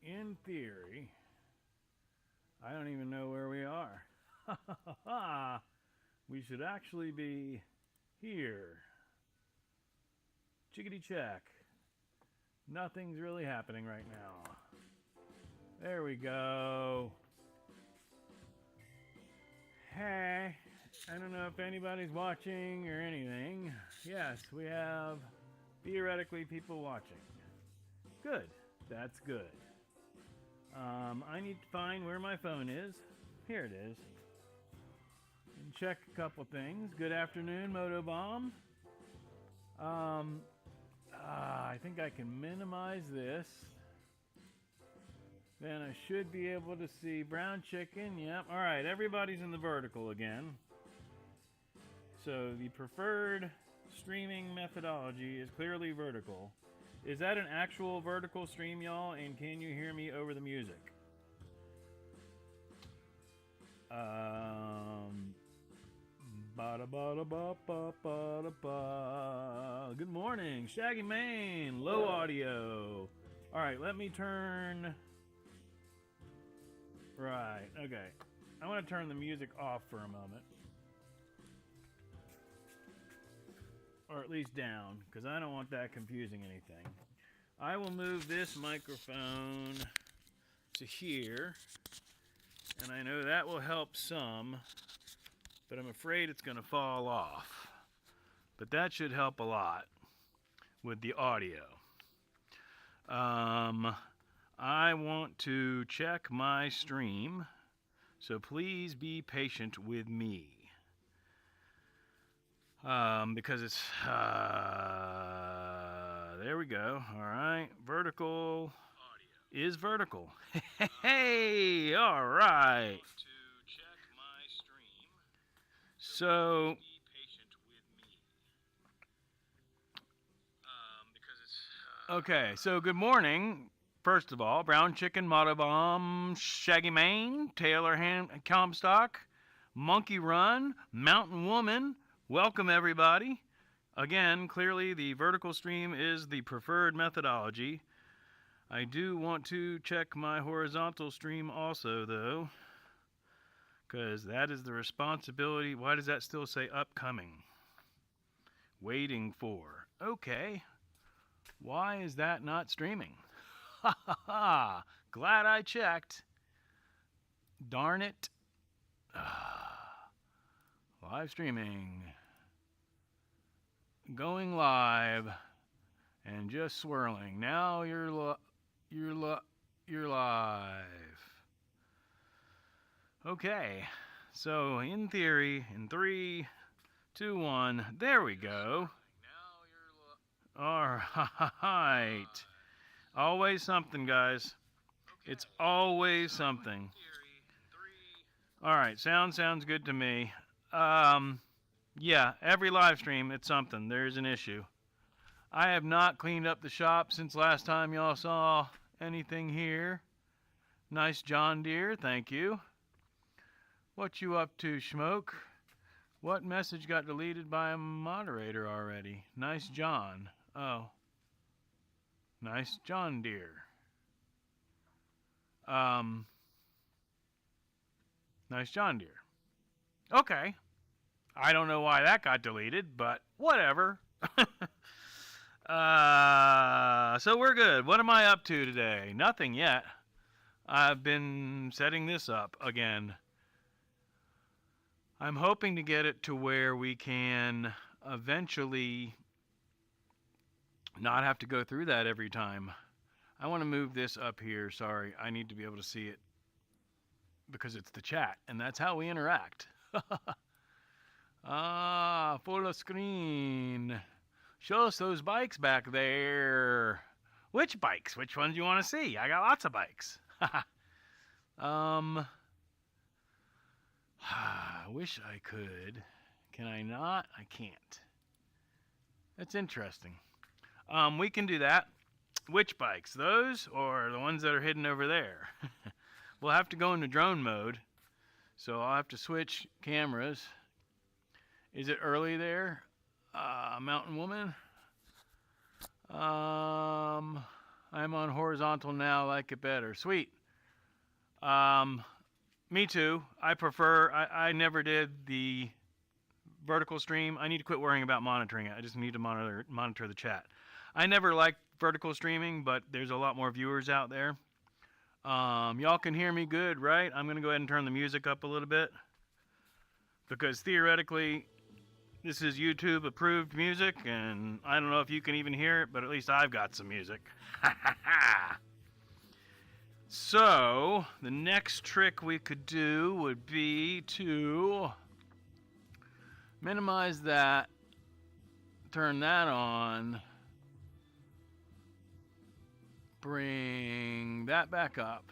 in theory, I don't even know where we are. We should actually be here. Chickadee check. Nothing's really happening right now. There we go. Hey, I don't know if anybody's watching or anything. Yes, we have theoretically people watching. Good. That's good. I need to find where my phone is. Here it is. And check a couple things. Good afternoon, Motobomb. I think I can minimize this. Then I should be able to see brown chicken. Yep. All right, everybody's in the vertical again. So the preferred streaming methodology is clearly vertical. Is that an actual vertical stream, y'all? And can you hear me over the music? Good morning, Shaggy Mane, low audio. All right, let me turn. Right, okay. I want to turn the music off for a moment. Or at least down, because I don't want that confusing anything. I will move this microphone to here, and I know that will help some, but I'm afraid it's going to fall off. But that should help a lot with the audio. I want to check my stream, so please be patient with me. Because it's, there we go. All right. Vertical audio is vertical. Hey, all right. To check my stream. So, be patient with me. Because it's, okay, so good morning. First of all, Brown Chicken, Motobomb, Shaggy Mane, Taylor Comstock, Monkey Run, Mountain Woman. Welcome, everybody. Again, clearly the vertical stream is the preferred methodology. I do want to check my horizontal stream also, though, because that is the responsibility. Why does that still say upcoming? Waiting for. Okay. Why is that not streaming? Ha ha ha. Glad I checked. Darn it. Live streaming. Going live and just swirling. Now you're live. Okay. So in theory, in 3, 2, 1, there we go. All right. Always something, guys. It's always something. All right. Sounds good to me. Yeah, every live stream, it's something. There's an issue. I have not cleaned up the shop since last time y'all saw anything here. Nice John Deere, thank you. What you up to, Schmoke? What message got deleted by a moderator already? Nice John. Oh. Nice John Deere. Nice John Deere. Okay. I don't know why that got deleted, but whatever. So we're good. What am I up to today? Nothing yet. I've been setting this up again. I'm hoping to get it to where we can eventually not have to go through that every time. I want to move this up here. Sorry, I need to be able to see it because it's the chat, and that's how we interact. Full screen. Show us those bikes back there. Which bikes? Which ones you want to see? I got lots of bikes. I wish I could. Can I not? I can't. That's interesting. We can do that. Which bikes? Those or the ones that are hidden over there? We'll have to go into drone mode. So I'll have to switch cameras. Is it early there? Mountain Woman? I I'm on horizontal now, like it better. Sweet. Me too. I never did the vertical stream. I need to quit worrying about monitoring it. I just need to monitor the chat. I never liked vertical streaming, but there's a lot more viewers out there. Y'all can hear me good, right? I'm going to go ahead and turn the music up a little bit. Because theoretically, this is YouTube approved music, and I don't know if you can even hear it, but at least I've got some music. So, the next trick we could do would be to minimize that, turn that on, bring that back up,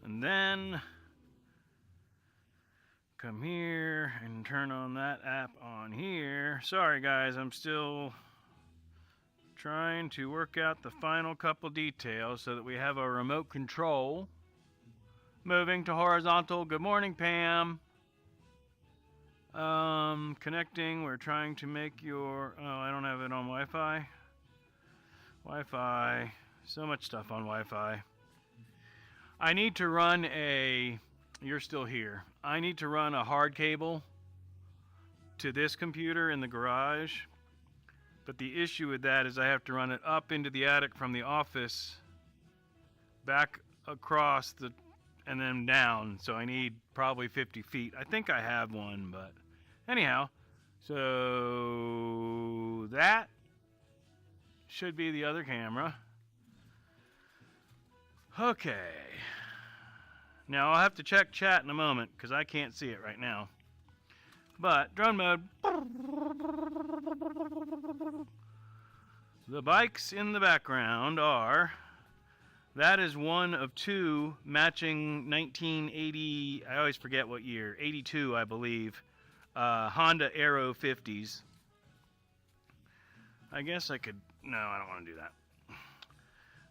and then come here and turn on that app on here. Sorry guys, I'm still trying to work out the final couple details so that we have a remote control. Moving to horizontal. Good morning, Pam. Connecting. We're trying to make your... Oh, I don't have it on Wi-Fi. Wi-Fi. So much stuff on Wi-Fi. I need to run a... You're still here. I need to run a hard cable to this computer in the garage. But the issue with that is I have to run it up into the attic from the office, back across the, and then down. So I need probably 50 feet. I think I have one, but anyhow. So that should be the other camera. Okay. Now I'll have to check chat in a moment because I can't see it right now. But drone mode. The bikes in the background are, that is one of two matching 1980, I always forget what year, 82 I believe, Honda Aero 50s. I guess I could, no, I don't want to do that.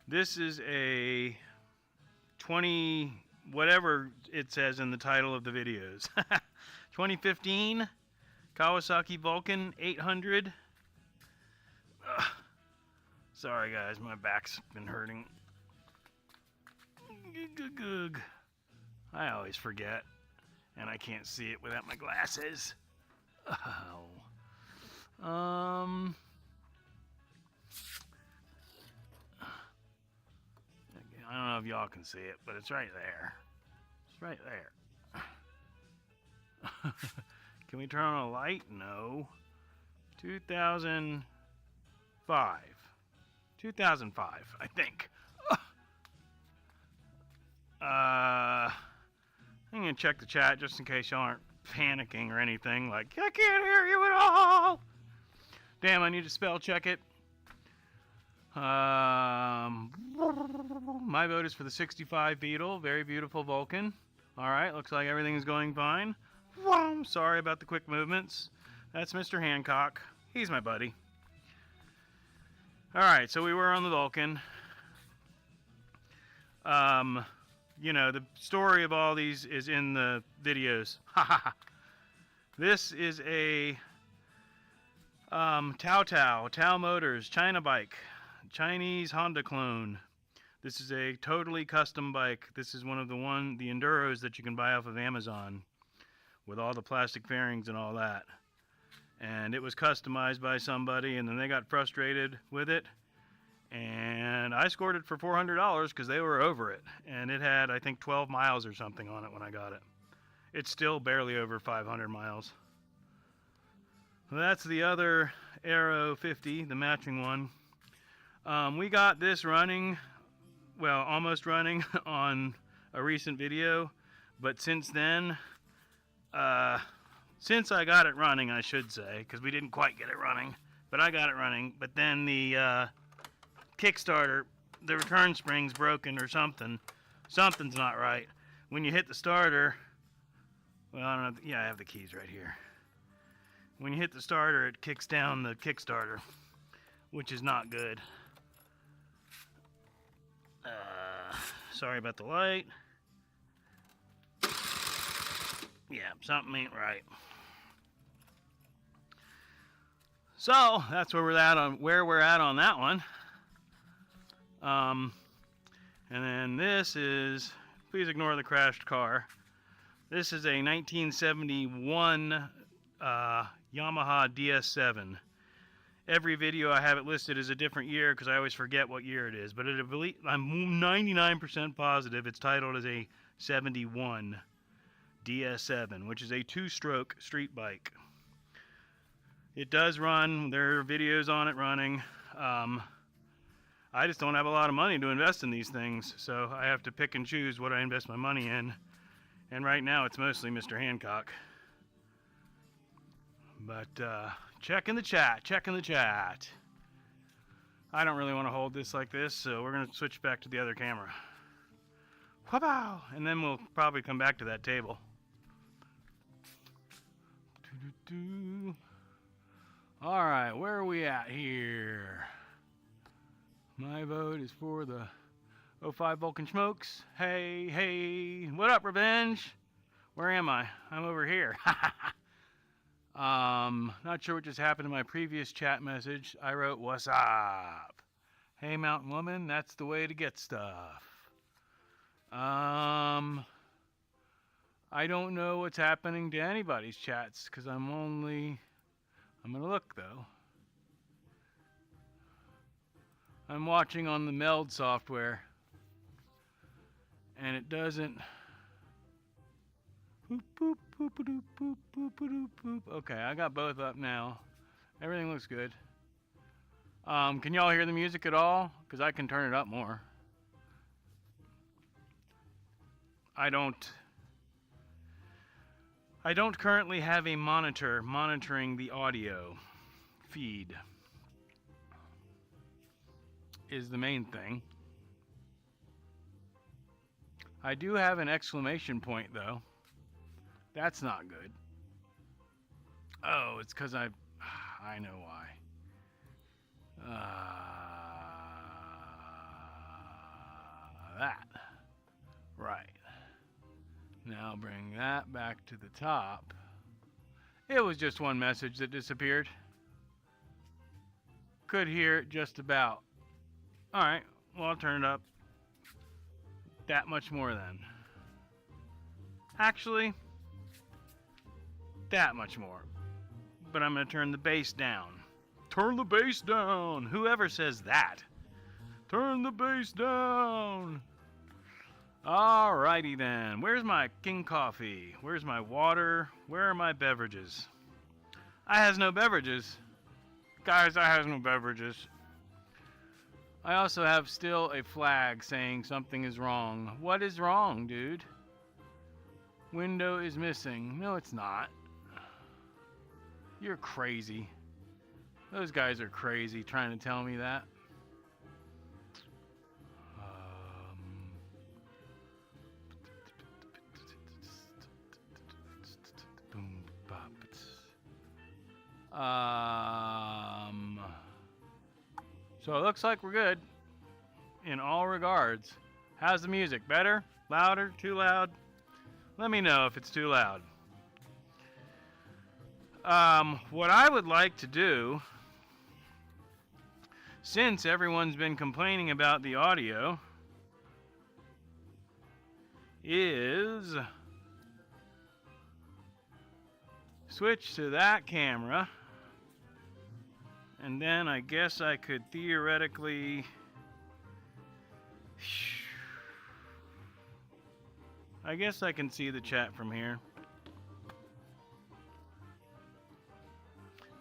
This is a 20, whatever it says in the title of the videos. 2015 Kawasaki Vulcan 800. Ugh. Sorry guys, my back's been hurting. I always forget, and I can't see it without my glasses. Oh. I don't know if y'all can see it, but it's right there. It's right there. Can we turn on a light? No. 2005. 2005, I think. I'm gonna check the chat just in case y'all aren't panicking or anything. Like, I can't hear you at all. Damn, I need to spell check it. My vote is for the 65 Beetle. Very beautiful Vulcan. All right, looks like everything is going fine. Sorry about the quick movements. That's Mr. Hancock. He's my buddy. All right, so we were on the Vulcan. You know, the story of all these is in the videos. This is a Tao Motors China bike, Chinese Honda clone. This is a totally custom bike. This is one of the Enduros that you can buy off of Amazon with all the plastic fairings and all that. And it was customized by somebody, and then they got frustrated with it. And I scored it for $400 because they were over it. And it had, I think, 12 miles or something on it when I got it. It's still barely over 500 miles. That's the other Aero 50, the matching one. We got this running, well, almost running on a recent video. But since then, since I got it running, I should say, because we didn't quite get it running, but I got it running. But then the Kickstarter, the return spring's broken or something. Something's not right. When you hit the starter, well, I don't know. Yeah, I have the keys right here. When you hit the starter, it kicks down the Kickstarter, which is not good. Sorry about the light. Yeah, something ain't right. So that's where we're at on that one. And then this is, please ignore the crashed car. This is a 1971 Yamaha DS7. Every video I have it listed as a different year because I always forget what year it is. But I'm 99% positive it's titled as a 71 DS7, which is a two-stroke street bike. It does run. There are videos on it running. I just don't have a lot of money to invest in these things, so I have to pick and choose what I invest my money in. And right now it's mostly Mr. Hancock. But check in the chat, check in the chat. I don't really want to hold this like this, so we're going to switch back to the other camera. Wabow! And then we'll probably come back to that table. Alright, where are we at here? My vote is for the 05 Vulcan Schmokes. Hey, hey, what up, Revenge? Where am I? I'm over here. Not sure what just happened to my previous chat message. I wrote, what's up? Hey, Mountain Woman, that's the way to get stuff. I don't know what's happening to anybody's chats because I'm gonna look though. I'm watching on the Meld software and it doesn't. Boop, boop, boop, boop, boop, boop, boop, boop. Okay, I got both up now. Everything looks good. Can y'all hear the music at all? Because I can turn it up more. I don't currently have a monitor monitoring the audio feed. Is the main thing. I do have an exclamation point though. That's not good. Oh, it's because I know why. That. Right. Now bring that back to the top. It was just one message that disappeared. Could hear it just about. Alright, well I'll turn it up that much more then. Actually, that much more. But I'm going to turn the bass down. Turn the bass down! Whoever says that? Turn the bass down! Alrighty then. Where's my King Coffee? Where's my water? Where are my beverages? I has no beverages. Guys, I has no beverages. I also have still a flag saying something is wrong. What is wrong, dude? Window is missing. No, it's not. You're crazy. Those guys are crazy trying to tell me that. So it looks like we're good in all regards. How's the music? Better? Louder? Too loud? Let me know if it's too loud. What I would like to do, since everyone's been complaining about the audio, is switch to that camera, and then I guess I could theoretically I guess I can see the chat from here.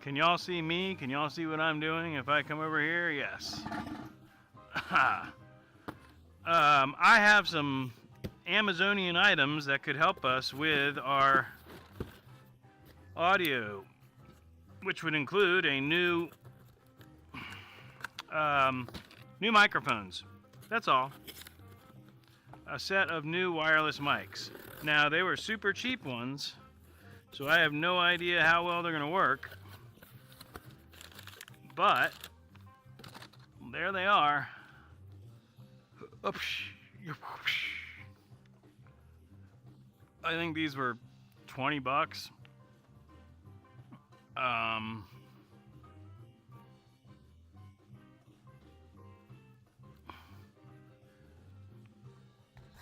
Can y'all see me? Can y'all see what I'm doing if I come over here? Yes. I have some Amazonian items that could help us with our audio, which would include a new microphones. That's all. A set of new wireless mics. Now, they were super cheap ones, so I have no idea how well they're going to work. But there they are. I think these were $20.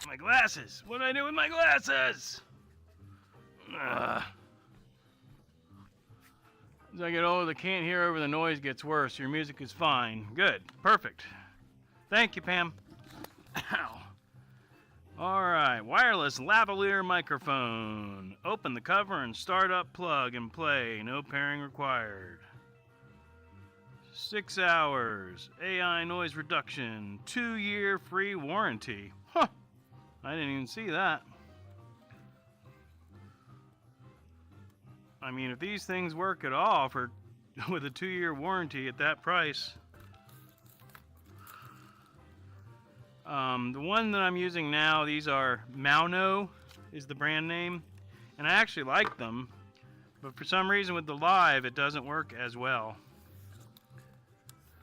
My glasses! What did I do with my glasses? As I get older, the can't hear over the noise gets worse. Your music is fine. Good. Perfect. Thank you, Pam. Ow. Alright, wireless lavalier microphone. Open the cover and start up, plug and play. No pairing required. 6 hours. AI noise reduction. 2-year free warranty. Huh. I didn't even see that. I mean, if these things work at all for with a 2-year warranty at that price. The one that I'm using now, these are Mauno is the brand name, and I actually like them, but for some reason with the live it doesn't work as well.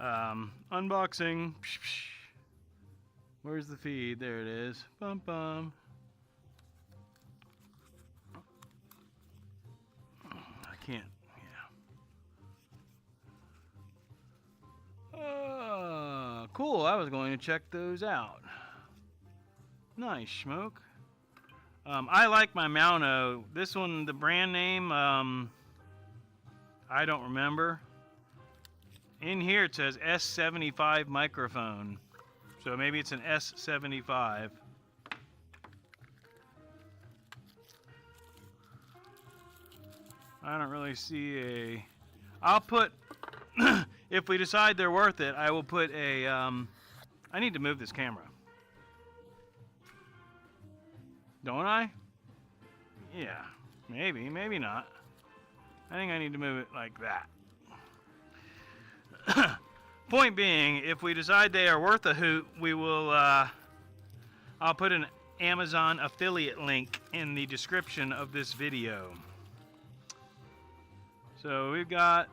Unboxing. Where's the feed? There it is. Bum bum. I can't. Yeah. Cool. I was going to check those out. Nice, Schmoke. I like my Mauno. This one, the brand name, I don't remember. In here it says S75 microphone. So maybe it's an S75. I don't really see a... I'll put... if we decide they're worth it, I will put a... I need to move this camera. Don't I? Yeah. Maybe. Maybe not. I think I need to move it like that. Point being, if we decide they are worth a hoot, we will, I'll put an Amazon affiliate link in the description of this video. So we've got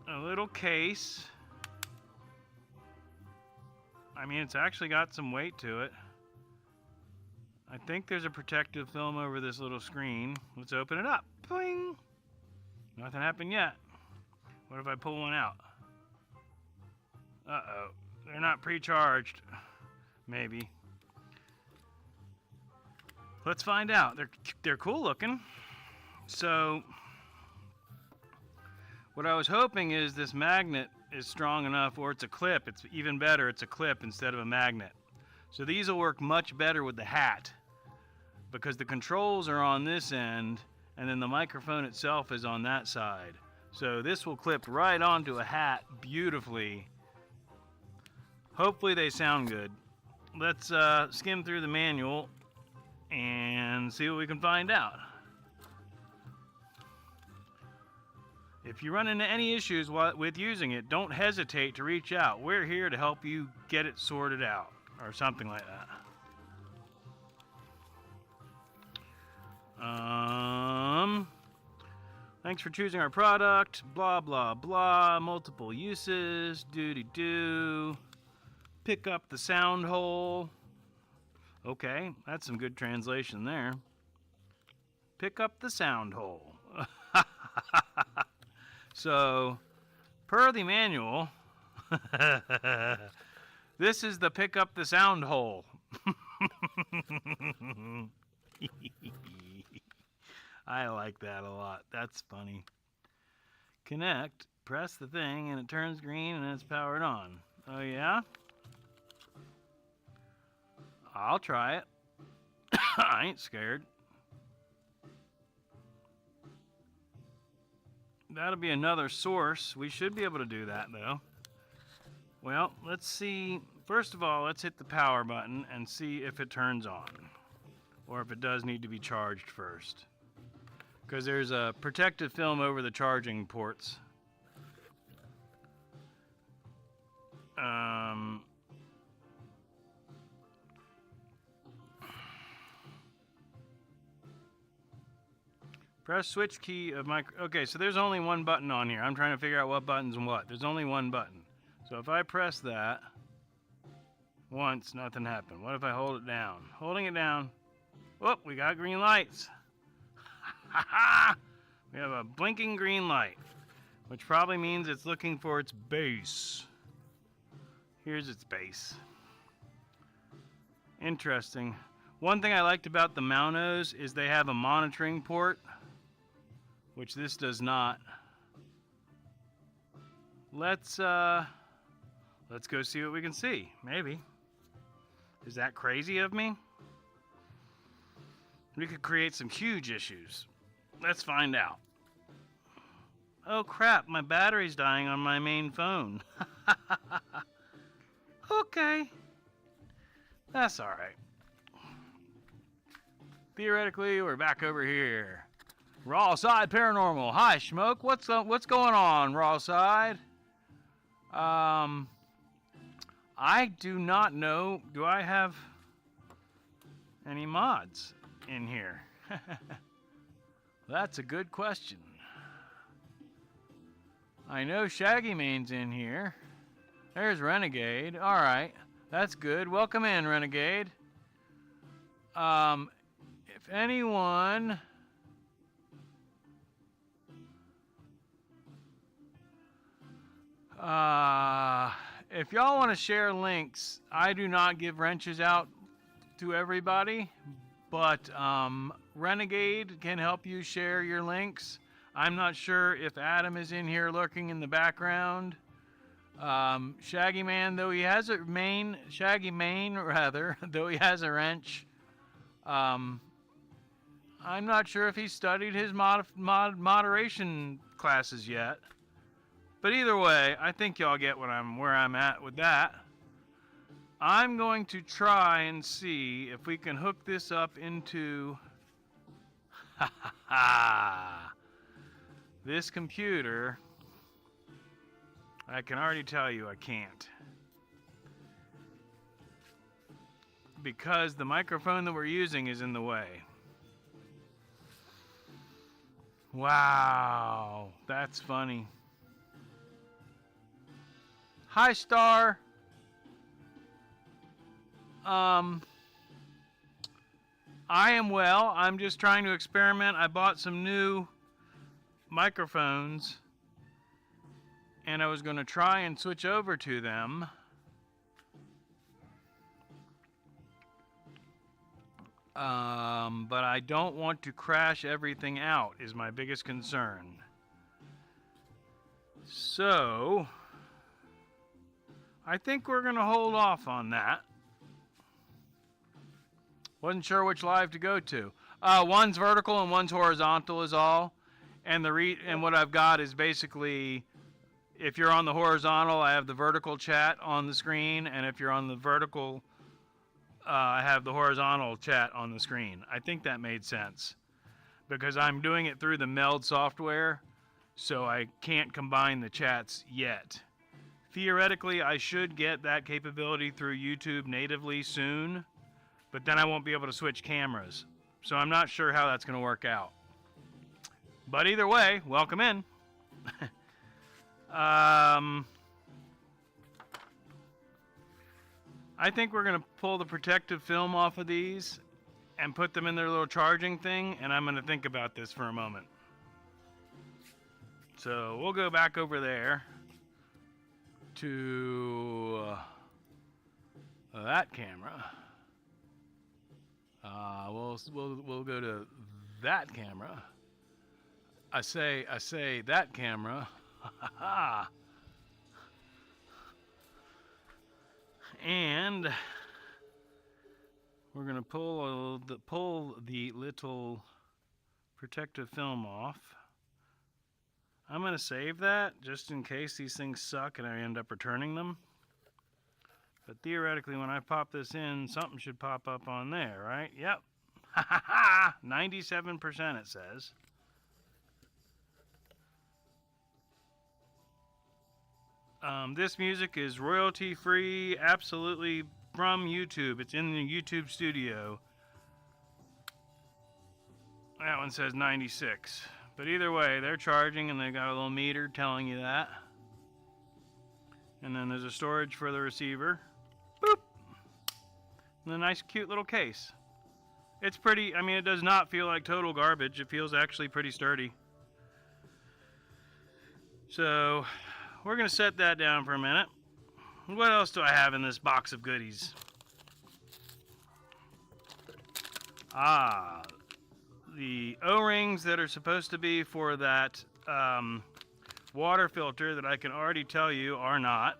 a little case. I mean, it's actually got some weight to it. I think there's a protective film over this little screen. Let's open it up. Boing! Nothing happened yet. What if I pull one out? Uh-oh. They're not pre-charged. Maybe. Let's find out. They're cool looking. So, what I was hoping is this magnet is strong enough, or it's a clip. It's even better, it's a clip instead of a magnet. So these will work much better with the hat, because the controls are on this end, and then the microphone itself is on that side. So this will clip right onto a hat beautifully. Hopefully they sound good. Let's skim through the manual and see what we can find out. If you run into any issues with using it, don't hesitate to reach out. We're here to help you get it sorted out, or something like that. Thanks for choosing our product. Blah, blah, blah. Multiple uses. Doody-doo. Pick up the sound hole. Okay, that's some good translation there. Pick up the sound hole. So, per the manual, this is the pick up the sound hole. I like that a lot. That's funny. Connect, press the thing, and it turns green and it's powered on. Oh yeah? I'll try it. I ain't scared. That'll be another source. We should be able to do that though. Well, let's see. First of all, let's hit the power button and see if it turns on, or if it does need to be charged first, because there's a protective film over the charging ports. Press switch key of micro... Okay, so there's only one button on here. I'm trying to figure out what button's and what. There's only one button. So if I press that once, nothing happened. What if I hold it down? Holding it down. Whoop, we got green lights. We have a blinking green light, which probably means it's looking for its base. Here's its base. Interesting. One thing I liked about the Maunos is they have a monitoring port, which this does not. Let's go see what we can see. Maybe. Is that crazy of me? We could create some huge issues. Let's find out. Oh crap, my battery's dying on my main phone. Okay. That's alright. Theoretically, we're back over here. Raw Side Paranormal. Hi, Schmoke. What's going on, Raw Side? I do not know. Do I have any mods in here? That's a good question. I know Shaggy Main's in here. There's Renegade. All right, that's good. Welcome in, Renegade. If anyone if y'all want to share links, I do not give wrenches out to everybody, but Renegade can help you share your links. I'm not sure if Adam is in here lurking in the background. Shaggy Man, though he has a Shaggy Mane rather, though he has a wrench. I'm not sure if he studied his moderation classes yet. But either way, I think y'all get where I'm at with that. I'm going to try and see if we can hook this up into this computer. I can already tell you I can't. Because the microphone that we're using is in the way. Wow, that's funny. Hi, Star. I am well. I'm just trying to experiment. I bought some new microphones, and I was going to try and switch over to them. But I don't want to crash everything out, is my biggest concern. So I think we're going to hold off on that. Wasn't sure which live to go to. One's vertical and one's horizontal is all. And and what I've got is basically, if you're on the horizontal, I have the vertical chat on the screen, and if you're on the vertical, I have the horizontal chat on the screen. I think that made sense because I'm doing it through the Meld software, so I can't combine the chats yet. Theoretically, I should get that capability through YouTube natively soon, but then I won't be able to switch cameras. So I'm not sure how that's going to work out. But either way, welcome in. I think we're going to pull the protective film off of these and put them in their little charging thing, and I'm going to think about this for a moment. So we'll go back over there to that camera. We'll go to that camera. I say that camera. And we're gonna pull the little protective film off. I'm gonna save that just in case these things suck and I end up returning them. But theoretically, when I pop this in, something should pop up on there, right? Yep. 97% it says. This music is royalty free, absolutely from YouTube. It's in the YouTube studio. That one says 96. But either way, they're charging and they got a little meter telling you that. And then there's a storage for the receiver. Boop! And a nice cute little case. It's pretty, I mean, it does not feel like total garbage. It feels actually pretty sturdy. So we're going to set that down for a minute. What else do I have in this box of goodies? Ah, the O-rings that are supposed to be for that water filter that I can already tell you are not.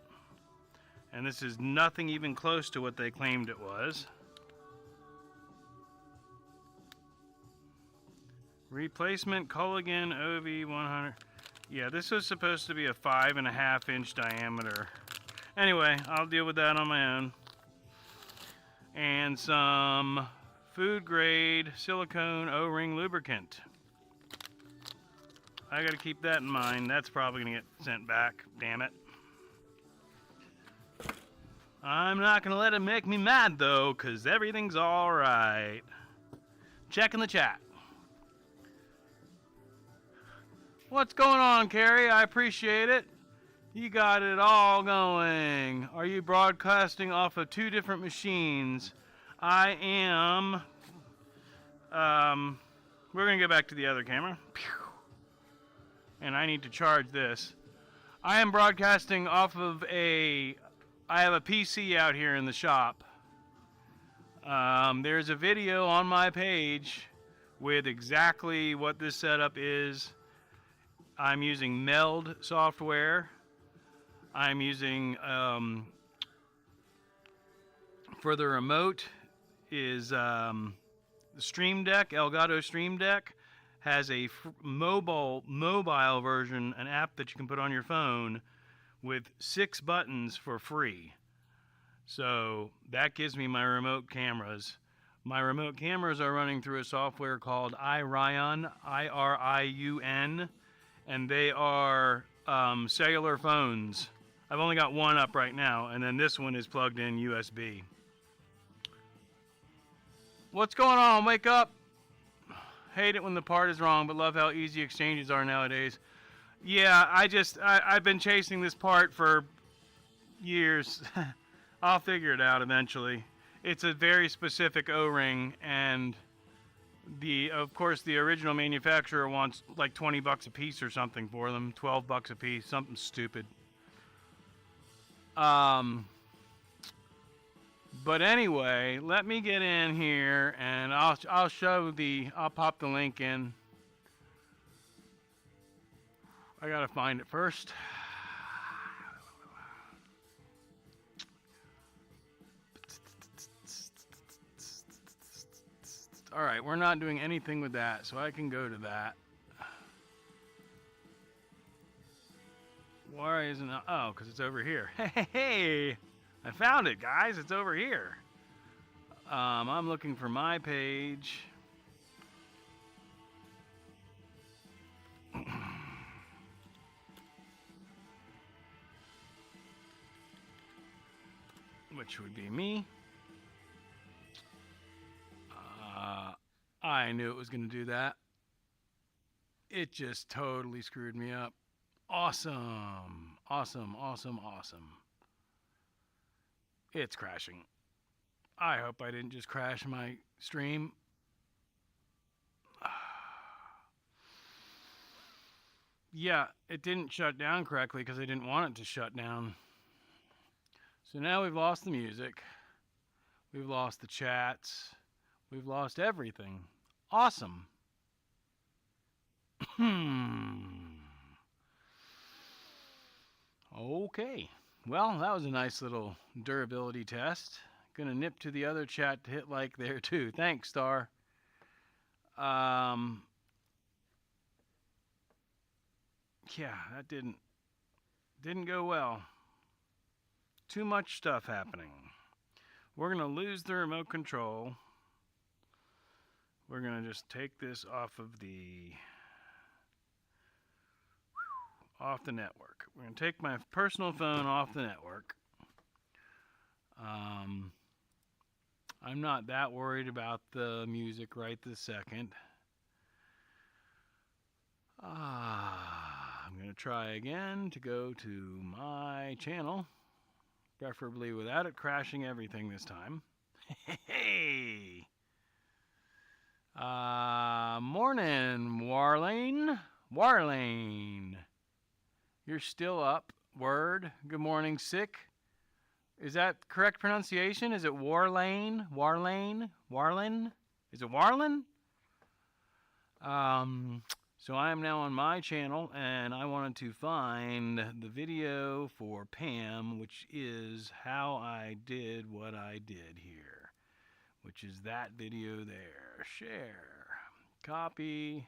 And this is nothing even close to what they claimed it was. Replacement Culligan OV100. Yeah, this was supposed to be a 5.5 inch diameter. Anyway, I'll deal with that on my own. And some food grade silicone O-ring lubricant. I gotta keep that in mind. That's probably gonna get sent back. Damn it. I'm not gonna let it make me mad though, cause everything's alright. Checking the chat. What's going on, Carrie? I appreciate it. You got it all going. Are you broadcasting off of 2 different machines? I am. We're gonna go back to the other camera. And I need to charge this. I am broadcasting off of I have a PC out here in the shop. There's a video on my page with exactly what this setup is. I'm using Meld software. I'm using, for the remote is the Stream Deck, Elgato Stream Deck. Has a mobile version, an app that you can put on your phone with 6 buttons for free. So that gives me my remote cameras. My remote cameras are running through a software called iRion, I-R-I-U-N, and they are cellular phones. I've only got one up right now, and then this one is plugged in USB. What's going on? Wake up! Hate it when the part is wrong, but love how easy exchanges are nowadays. Yeah, I've been chasing this part for years. I'll figure it out eventually. It's a very specific O-ring, and of course the original manufacturer wants like 20 bucks a piece or something for them, 12 bucks a piece, something stupid. But anyway, let me get in here and I'll pop the link in. I gotta find it first. Alright, we're not doing anything with that, so I can go to that. Why isn't it? Oh, because it's over here. Hey! I found it, guys. It's over here. I'm looking for my page. Which would be me. I knew it was going to do that. It just totally screwed me up. Awesome. Awesome, awesome, awesome. It's crashing. I hope I didn't just crash my stream. Yeah, it didn't shut down correctly because I didn't want it to shut down. So now we've lost the music. We've lost the chats. We've lost everything. Awesome. Okay. Well, that was a nice little durability test. Gonna nip to the other chat to hit like there too. Thanks, Star. Yeah, that didn't go well. Too much stuff happening. We're gonna lose the remote control. We're gonna just take this off of the network. We're going to take my personal phone off the network. I'm not that worried about the music right this second. I'm going to try again to go to my channel, preferably without it crashing everything this time. Hey! Morning, Warlane. Warlane. You're still up. Word. Good morning, Sick. Is that correct pronunciation? Is it Warlane? Warlane? Warlin? Is it Warlin? So I am now on my channel, and I wanted to find the video for Pam, which is how I did what I did here, which is that video there. Share, copy,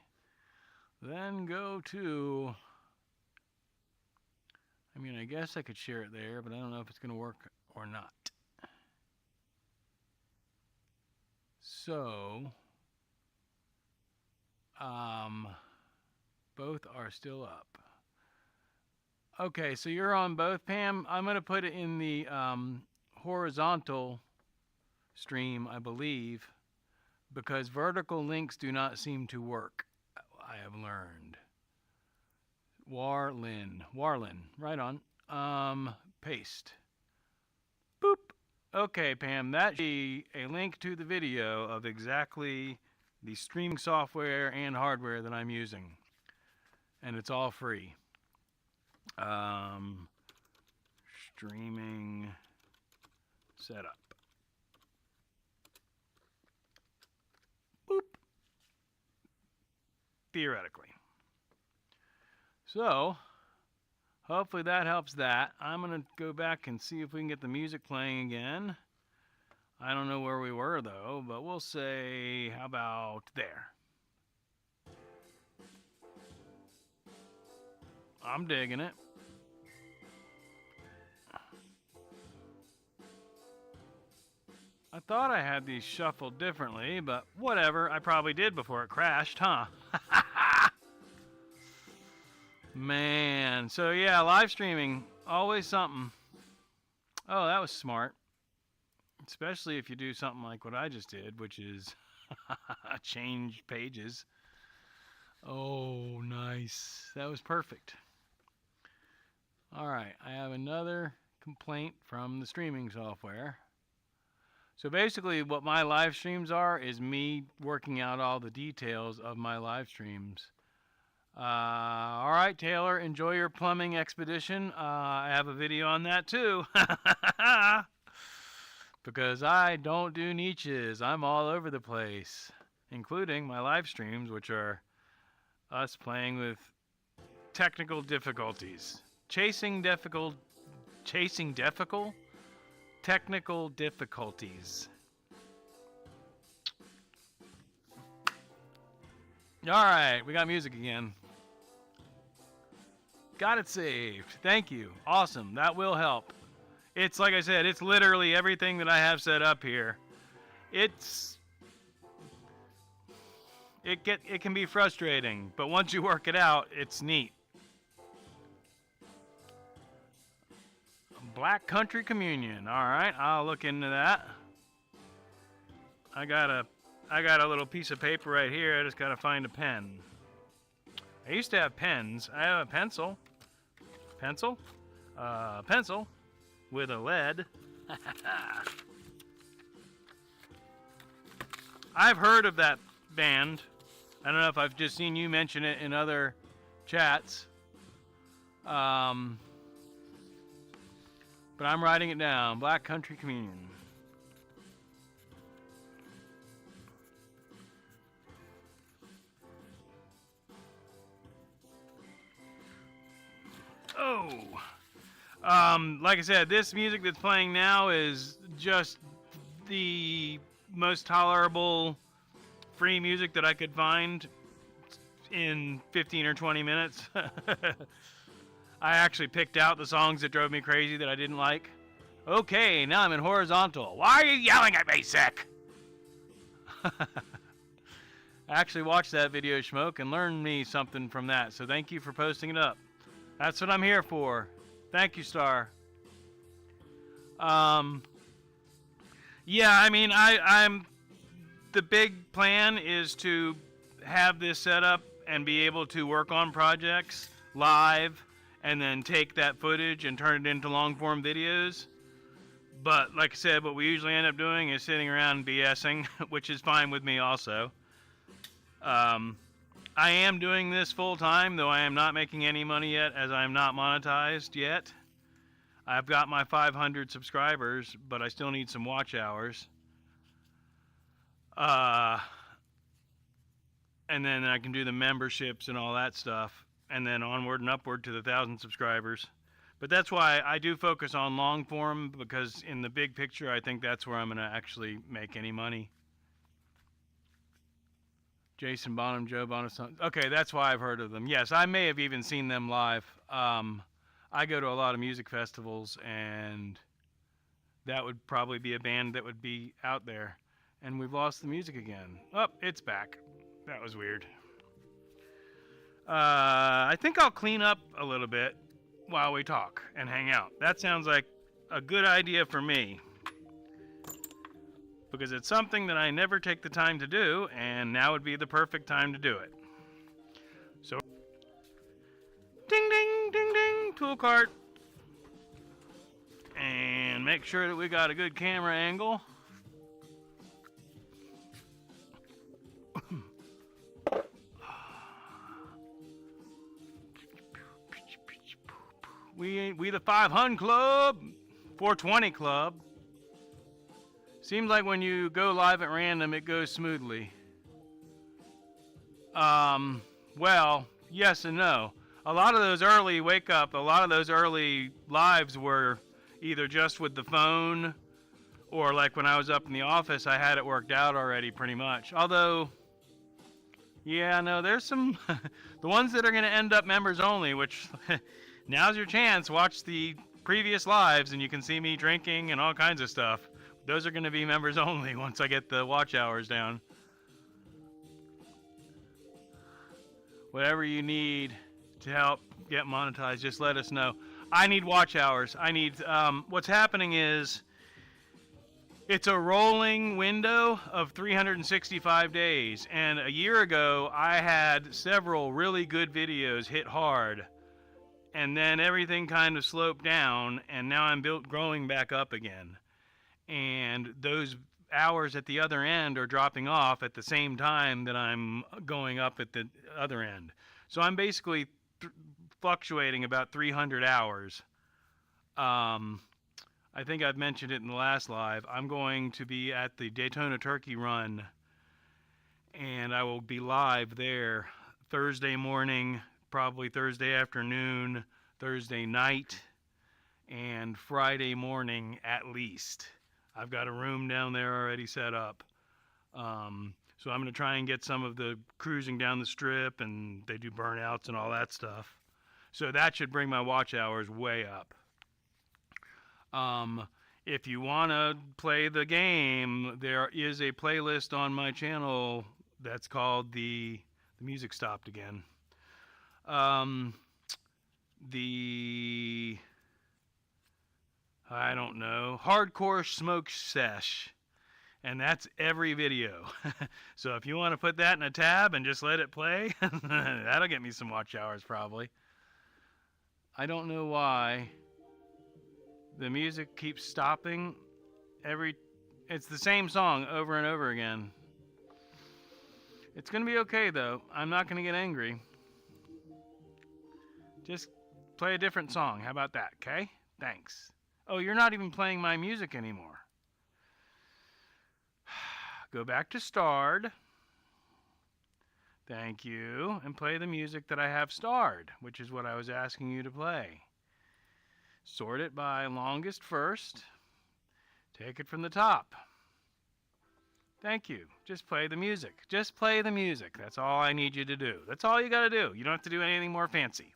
then go to, I mean, I guess I could share it there, but I don't know if it's going to work or not. So, both are still up. Okay, so you're on both, Pam. I'm going to put it in the horizontal stream, I believe, because vertical links do not seem to work, I have learned. Warlin, right on. Paste. Boop. Okay, Pam, that should be a link to the video of exactly the streaming software and hardware that I'm using. And it's all free. Streaming setup. Boop. Theoretically. So, hopefully that helps that. I'm going to go back and see if we can get the music playing again. I don't know where we were though, but we'll say, how about there? I'm digging it. I thought I had these shuffled differently, but whatever. I probably did before it crashed, huh? Man, so yeah, live streaming, always something. Oh, that was smart. Especially if you do something like what I just did, which is change pages. Oh, nice. That was perfect. All right, I have another complaint from the streaming software. So basically what my live streams are is me working out all the details of my live streams. All right, Taylor, enjoy your plumbing expedition. I have a video on that too. Because I don't do niches. I'm all over the place, including my live streams, which are us playing with technical difficulties. Technical difficulties. All right, we got music again. Got it saved. Thank you. Awesome. That will help. It's like I said, it's literally everything that I have set up here. It can be frustrating, but once you work it out, it's neat. Black Country Communion. All right, I'll look into that. I got a little piece of paper right here. I just gotta find a pen. I used to have pens. I have a pencil. Pencil with a lead. I've heard of that band. I don't know if I've just seen you mention it in other chats. But I'm writing it down. Black Country Communion. Oh. Like I said, this music that's playing now is just the most tolerable free music that I could find in 15 or 20 minutes. I actually picked out the songs that drove me crazy that I didn't like. Okay, now I'm in horizontal. Why are you yelling at me, sick? I actually watched that video, Schmoke, and learned me something from that, so thank you for posting it up. That's what I'm here for. Thank you, Star. Yeah, I mean, I'm the big plan is to have this set up and be able to work on projects live and then take that footage and turn it into long-form videos. But like I said, what we usually end up doing is sitting around BSing, which is fine with me also. I am doing this full-time, though I am not making any money yet, as I am not monetized yet. I've got my 500 subscribers, but I still need some watch hours. And then I can do the memberships and all that stuff, and then onward and upward to the 1,000 subscribers. But that's why I do focus on long form, because in the big picture, I think that's where I'm going to actually make any money. Jason Bonham, Joe Bonham. Okay, that's why I've heard of them. Yes, I may have even seen them live. I go to a lot of music festivals, and that would probably be a band that would be out there. And we've lost the music again. Oh, it's back. That was weird. I think I'll clean up a little bit while we talk and hang out. That sounds like a good idea for me, because it's something that I never take the time to do, and now would be the perfect time to do it. So, ding, ding, ding, ding, tool cart. And make sure that we got a good camera angle. We the 500 Club, 420 Club. Seems like when you go live at random, it goes smoothly. Well, yes and no. A lot of those early a lot of those early lives were either just with the phone, or like when I was up in the office, I had it worked out already pretty much. Although, yeah, no, there's some, the ones that are going to end up members only, which now's your chance. Watch the previous lives and you can see me drinking and all kinds of stuff. Those are going to be members only once I get the watch hours down. Whatever you need to help get monetized, just let us know. I need watch hours. I need, what's happening is, it's a rolling window of 365 days. And a year ago, I had several really good videos hit hard. And then everything kind of sloped down, and now I'm growing back up again. And those hours at the other end are dropping off at the same time that I'm going up at the other end. So I'm basically fluctuating about 300 hours. I think I've mentioned it in the last live. I'm going to be at the Daytona Turkey Run, and I will be live there Thursday morning, probably Thursday afternoon, Thursday night, and Friday morning at least. I've got a room down there already set up. So I'm going to try and get some of the cruising down the strip, and they do burnouts and all that stuff. So that should bring my watch hours way up. If you want to play the game, there is a playlist on my channel that's called the music stopped again. I don't know, hardcore Schmoke Sesh. And that's every video. So if you want to put that in a tab and just let it play, that'll get me some watch hours probably. I don't know why the music keeps stopping. It's the same song over and over again. It's gonna be okay though. I'm not gonna get angry. Just play a different song. How about that? Okay? Thanks. Oh, you're not even playing my music anymore. Go back to starred. Thank you. And play the music that I have starred, which is what I was asking you to play. Sort it by longest first. Take it from the top. Thank you. Just play the music. Just play the music. That's all I need you to do. That's all you got to do. You don't have to do anything more fancy.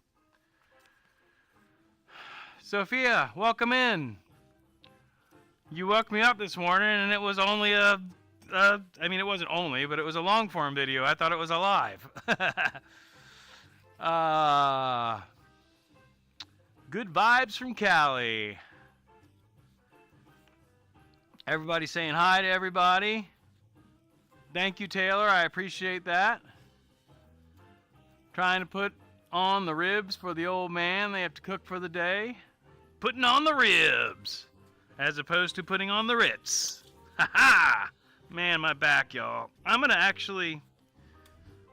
Sophia, welcome in. You woke me up this morning and it was only it wasn't only, but it was a long form video. I thought it was alive. Good vibes from Cali. Everybody saying hi to everybody. Thank you, Taylor. I appreciate that. Trying to put on the ribs for the old man. They have to cook for the day. Putting on the ribs as opposed to putting on the Ritz. Ha ha! Man, my back, y'all. I'm going to actually...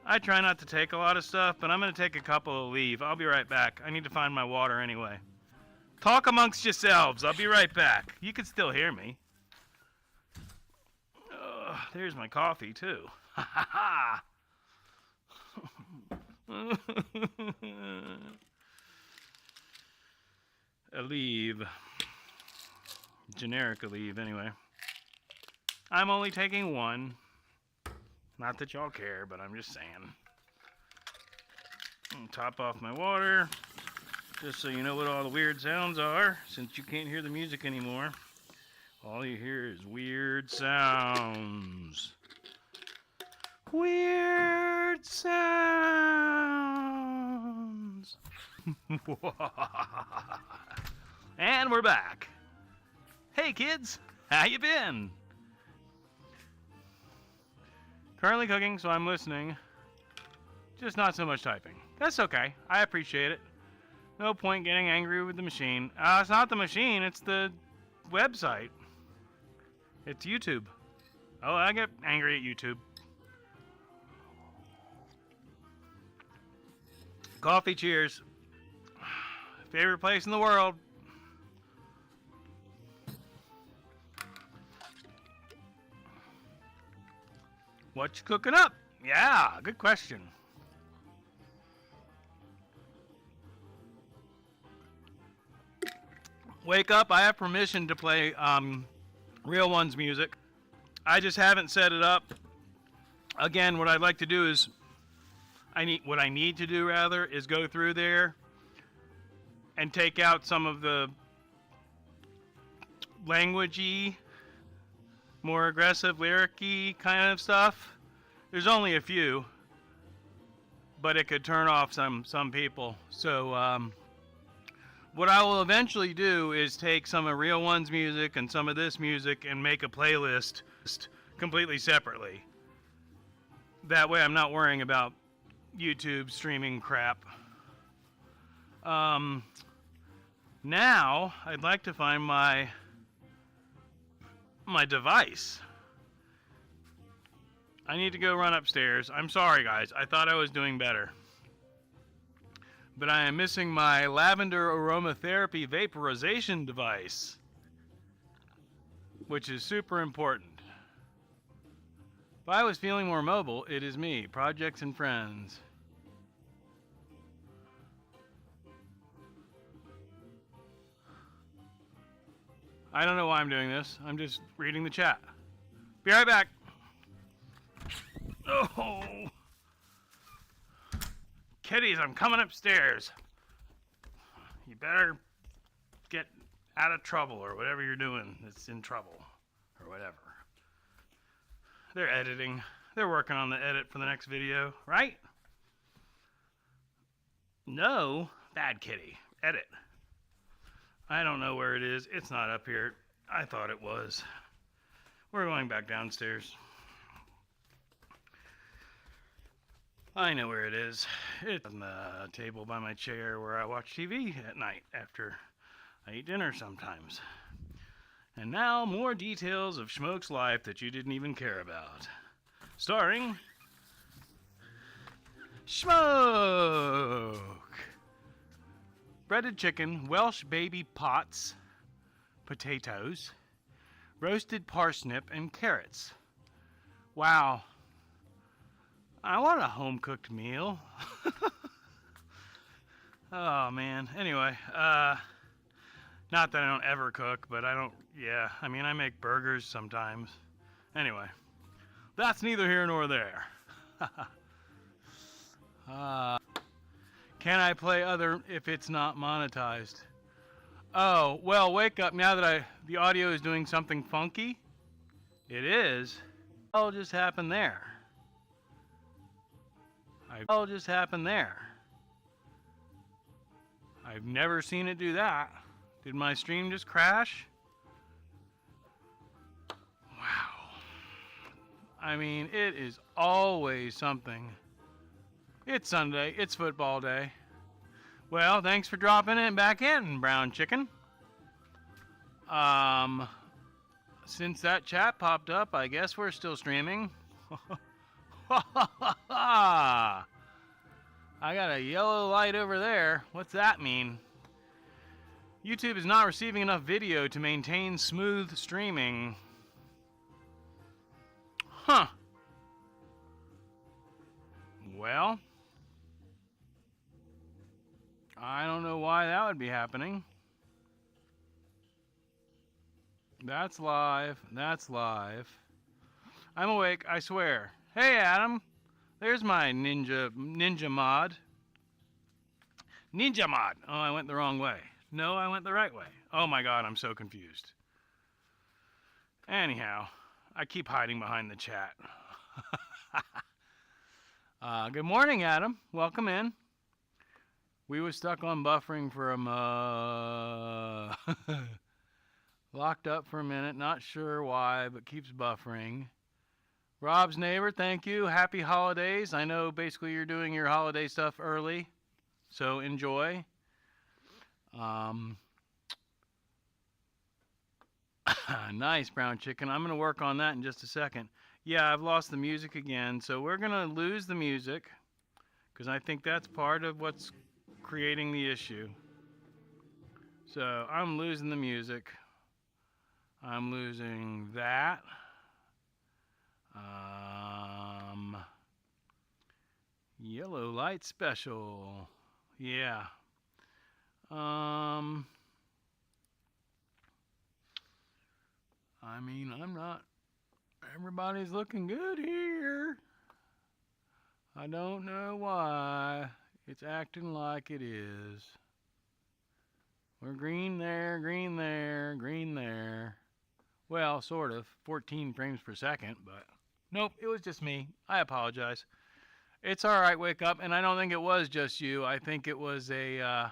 I try not to take a lot of stuff, but I'm going to take a couple of leave. I'll be right back. I need to find my water anyway. Talk amongst yourselves. I'll be right back. You can still hear me. There's my coffee, too. Ha ha ha! Aleve. Generic Aleve, anyway. I'm only taking one. Not that y'all care, but I'm just saying. Top off my water, just so you know what all the weird sounds are, since you can't hear the music anymore. All you hear is weird sounds. Weird sounds. And we're back. Hey kids, how you been? Currently cooking, so I'm listening. Just not so much typing. That's okay. I appreciate it. No point getting angry with the machine. It's not the machine, it's the website. It's YouTube. Oh, I get angry at YouTube. Coffee, cheers. Favorite place in the world. What you cooking up? Yeah, good question. Wake up, I have permission to play Real One's music. I just haven't set it up. Again, what I'd like to do is, what I need to do rather, is go through there and take out some of the languagey, more aggressive, lyric-y kind of stuff. There's only a few, but it could turn off some people. So what I will eventually do is take some of Real One's music and some of this music and make a playlist completely separately. That way I'm not worrying about YouTube streaming crap. Now I'd like to find my device. I need to go run upstairs. I'm sorry guys, I thought I was doing better. But I am missing my lavender aromatherapy vaporization device, which is super important. If I was feeling more mobile, it is me, projects and friends. I don't know why I'm doing this. I'm just reading the chat. Be right back. Oh. Kitties, I'm coming upstairs. You better get out of trouble or whatever you're doing that's in trouble or whatever. They're editing. They're working on the edit for the next video, right? No, bad kitty. Edit. I don't know where it is. It's not up here. I thought it was. We're going back downstairs. I know where it is. It's on the table by my chair where I watch TV at night after I eat dinner sometimes. And now, more details of Schmoke's life that you didn't even care about. Starring Schmoke! Breaded chicken, Welsh baby pots, potatoes, roasted parsnip, and carrots. Wow. I want a home-cooked meal. Oh, man. Anyway, not that I don't ever cook, but I don't, yeah. I mean, I make burgers sometimes. Anyway, that's neither here nor there. Can I play other if it's not monetized? Oh, well, wake up now that the audio is doing something funky. It is. What just happened there? What just happened there? I've never seen it do that. Did my stream just crash? Wow. I mean, it is always something. It's Sunday. It's football day. Well, thanks for dropping it back in, brown chicken. Since that chat popped up, I guess we're still streaming. I got a yellow light over there. What's that mean? YouTube is not receiving enough video to maintain smooth streaming. Huh. Well, I don't know why that would be happening. That's live. That's live. I'm awake, I swear. Hey, Adam. There's my ninja mod. Ninja mod. Oh, I went the wrong way. No, I went the right way. Oh my god, I'm so confused. Anyhow, I keep hiding behind the chat. Good morning, Adam. Welcome in. We was stuck on buffering for a locked up for a minute. Not sure why, but keeps buffering. Rob's neighbor, thank you. Happy holidays. I know basically you're doing your holiday stuff early, so enjoy. Nice, brown chicken. I'm going to work on that in just a second. Yeah, I've lost the music again, so we're going to lose the music because I think that's part of what's creating the issue. So I'm losing the music. I'm losing that. Yellow light special. Yeah. I mean, I'm not. Everybody's looking good here. I don't know why. It's acting like it is. We're green there, green there, green there. Well, sort of. 14 frames per second, but nope, it was just me. I apologize. It's all right, wake up. And I don't think it was just you. I think it was an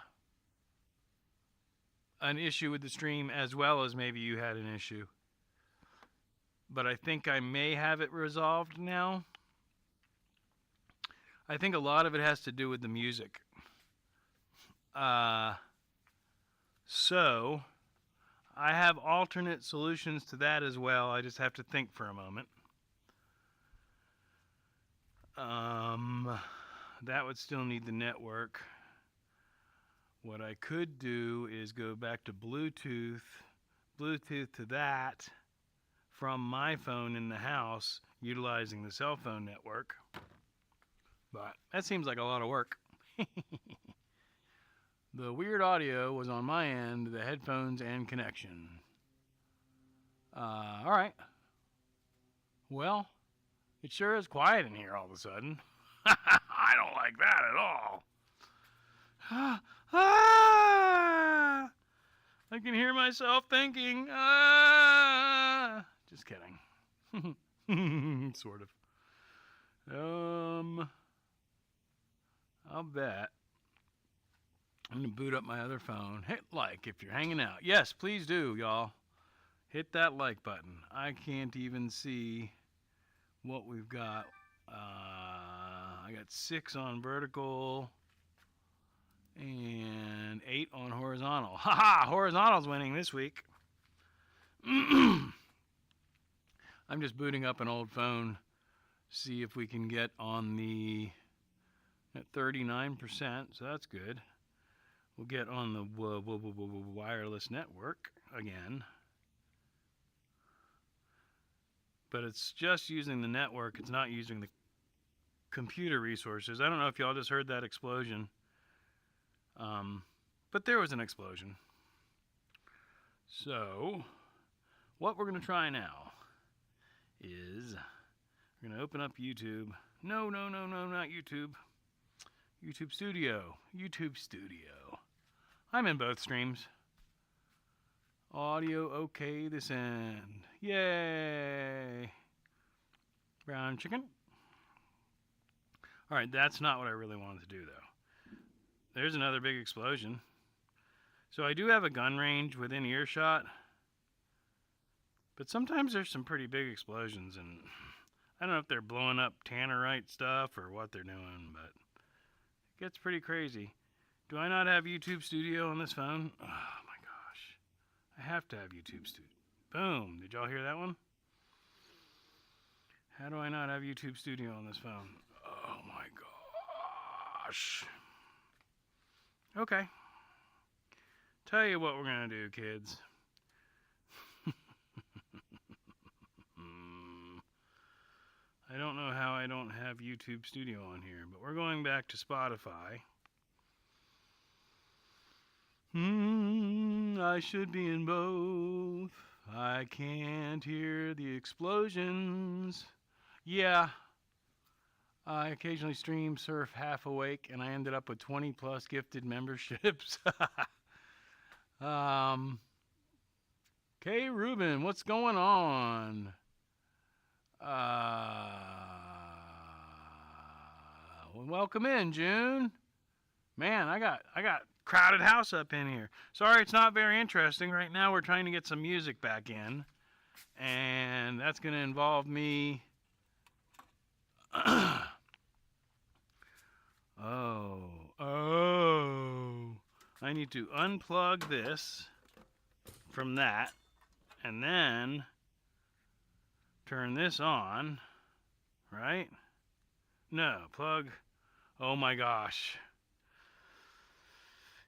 issue with the stream as well as maybe you had an issue. But I think I may have it resolved now. I think a lot of it has to do with the music. So I have alternate solutions to that as well. I just have to think for a moment. That would still need the network. What I could do is go back to Bluetooth to that from my phone in the house utilizing the cell phone network. But that seems like a lot of work. The weird audio was on my end, the headphones and connection. All right. Well, it sure is quiet in here all of a sudden. I don't like that at all. I can hear myself thinking. Just kidding. Sort of. I'll bet. I'm going to boot up my other phone. Hit like if you're hanging out. Yes, please do, y'all. Hit that like button. I can't even see what we've got. I got 6 on vertical and 8 on horizontal. Haha, horizontal's winning this week. I'm just booting up an old phone. See if we can get on the at 39%, so that's good. We'll get on the wireless network again. But it's just using the network. It's not using the computer resources. I don't know if y'all just heard that explosion. But there was an explosion. So, what we're going to try now is we're going to open up YouTube. No, not YouTube. YouTube Studio. YouTube Studio. I'm in both streams. Audio okay this end. Yay! Brown chicken. Alright, that's not what I really wanted to do though. There's another big explosion. So I do have a gun range within earshot. But sometimes there's some pretty big explosions and I don't know if they're blowing up tannerite stuff or what they're doing, but it gets pretty crazy. Do I not have YouTube Studio on this phone? Oh my gosh. I have to have YouTube Studio. Boom. Did y'all hear that one? How do I not have YouTube Studio on this phone? Oh my gosh. Okay. Tell you what we're going to do, kids. YouTube Studio on here, but we're going back to Spotify. I should be in both. I can't hear the explosions. Yeah, I occasionally stream surf half awake, and I ended up with 20 plus gifted memberships. K. Ruben, what's going on? Welcome in, June. Man, I got crowded house up in here. Sorry, it's not very interesting. Right now, we're trying to get some music back in, and that's going to involve me. I need to unplug this from that, and then turn this on, right? No, plug. Oh my gosh.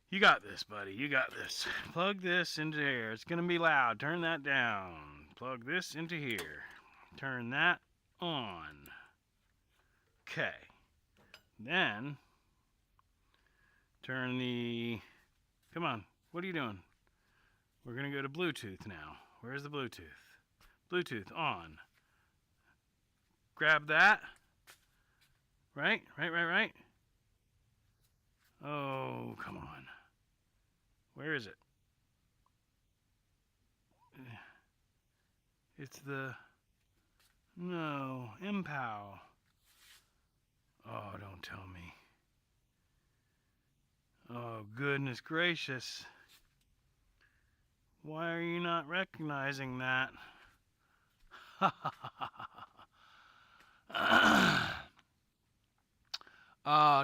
You got this, buddy. You got this. Plug this into here. It's going to be loud. Turn that down. Plug this into here. Turn that on. Okay. Then, turn the... Come on. What are you doing? We're going to go to Bluetooth now. Where's the Bluetooth? Bluetooth on. Grab that. Right? Right. Oh, come on. Where is it? It's the... No, MPOW. Oh, don't tell me. Oh, goodness gracious. Why are you not recognizing that?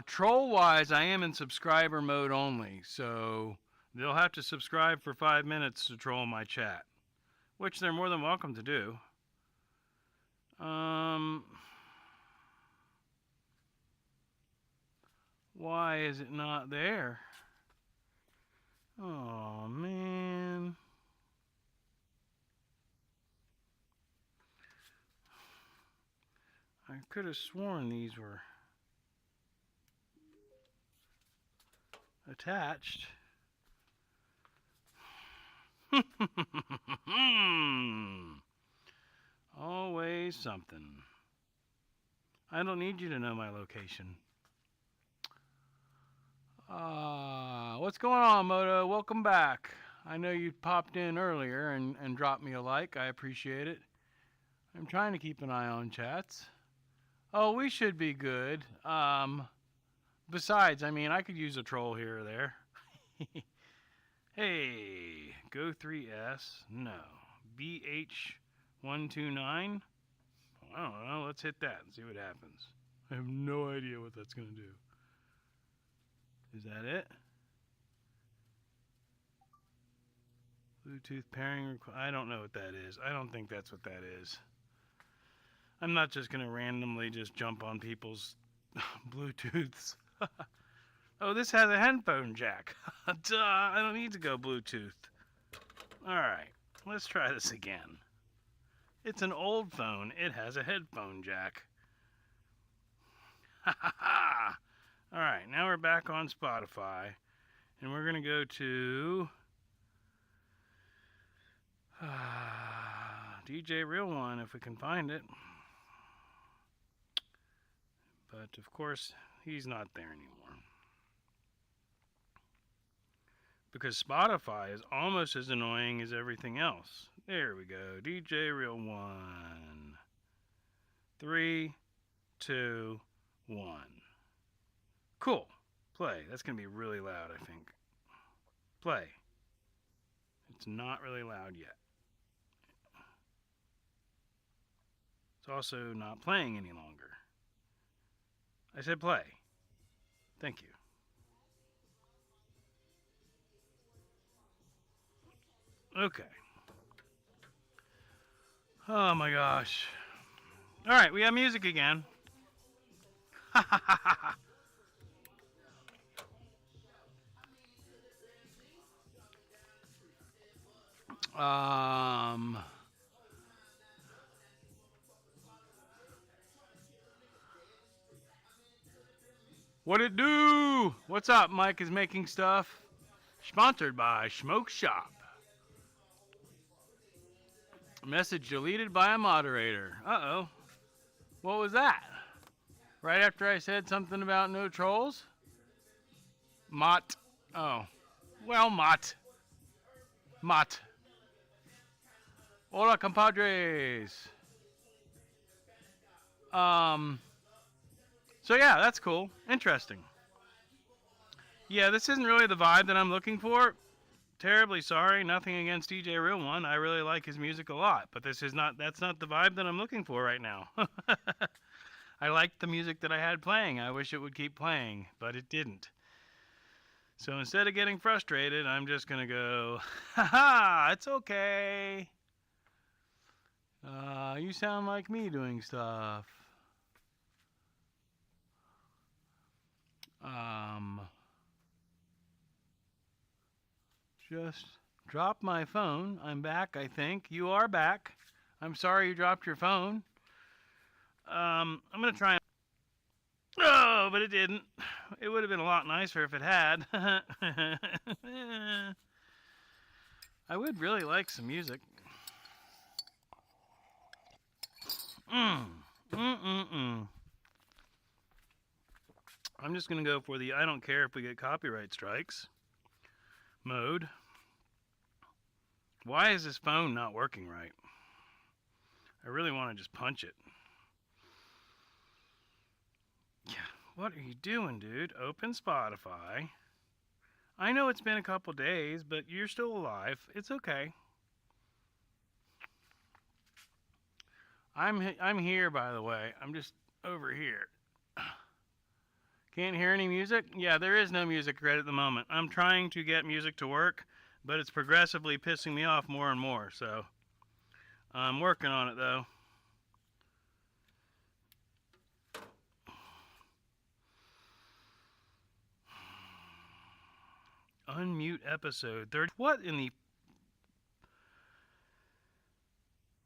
Troll-wise, I am in subscriber mode only, so they'll have to subscribe for 5 minutes to troll my chat, which they're more than welcome to do. Why is it not there? Oh, man. I could have sworn these were attached. Always something. I don't need you to know my location. What's going on, Moto? Welcome back. I know you popped in earlier and dropped me a like. I appreciate it. I'm trying to keep an eye on chats. Oh, we should be good. Besides, I mean, I could use a troll here or there. Hey, Go 3S. No. BH129. I don't know. Let's hit that and see what happens. I have no idea what that's going to do. Is that it? Bluetooth pairing. I don't know what that is. I don't think that's what that is. I'm not just going to randomly just jump on people's Bluetooths. Oh, this has a headphone jack. Duh, I don't need to go Bluetooth. Alright, let's try this again. It's an old phone. It has a headphone jack. Ha ha ha! Alright, now we're back on Spotify. And we're going to go to... DJ Real One, if we can find it. But, of course, he's not there anymore. Because Spotify is almost as annoying as everything else. There we go. DJ Real One. 3, 2, 1. Cool. Play. That's going to be really loud, I think. Play. It's not really loud yet. It's also not playing any longer. I said play. Thank you. Okay. Oh my gosh. Alright, we have music again. um... What it do? What's up? Mike is making stuff. Sponsored by Schmoke Shop. Message deleted by a moderator. Uh-oh. What was that? Right after I said something about no trolls? Mott. Oh. Well, Mott. Mott. Hola, compadres. So yeah, that's cool. Interesting. Yeah, this isn't really the vibe that I'm looking for. Terribly sorry. Nothing against DJ Real One. I really like his music a lot, but that's not the vibe that I'm looking for right now. I liked the music that I had playing. I wish it would keep playing, but it didn't. So instead of getting frustrated, I'm just going to go, haha, it's okay. You sound like me doing stuff. Just dropped my phone. I'm back, I think. You are back. I'm sorry you dropped your phone. I'm going to try and... Oh, but it didn't. It would have been a lot nicer if it had. I would really like some music. I'm just going to go for the I don't care if we get copyright strikes mode. Why is this phone not working right? I really want to just punch it. Yeah, what are you doing, dude? Open Spotify. I know it's been a couple days, but you're still alive. It's okay. I'm here, by the way. I'm just over here. Can't hear any music? Yeah, there is no music right at the moment. I'm trying to get music to work, but it's progressively pissing me off more and more, so I'm working on it, though. Unmute episode 30. What in the...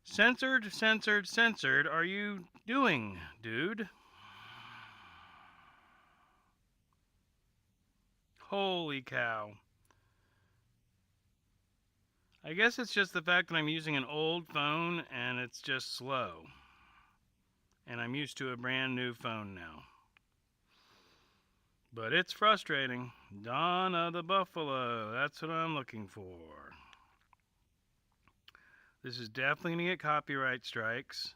Censored are you doing, dude? Holy cow. I guess it's just the fact that I'm using an old phone and it's just slow. And I'm used to a brand new phone now. But it's frustrating. Dawn of the Buffalo. That's what I'm looking for. This is definitely going to get copyright strikes.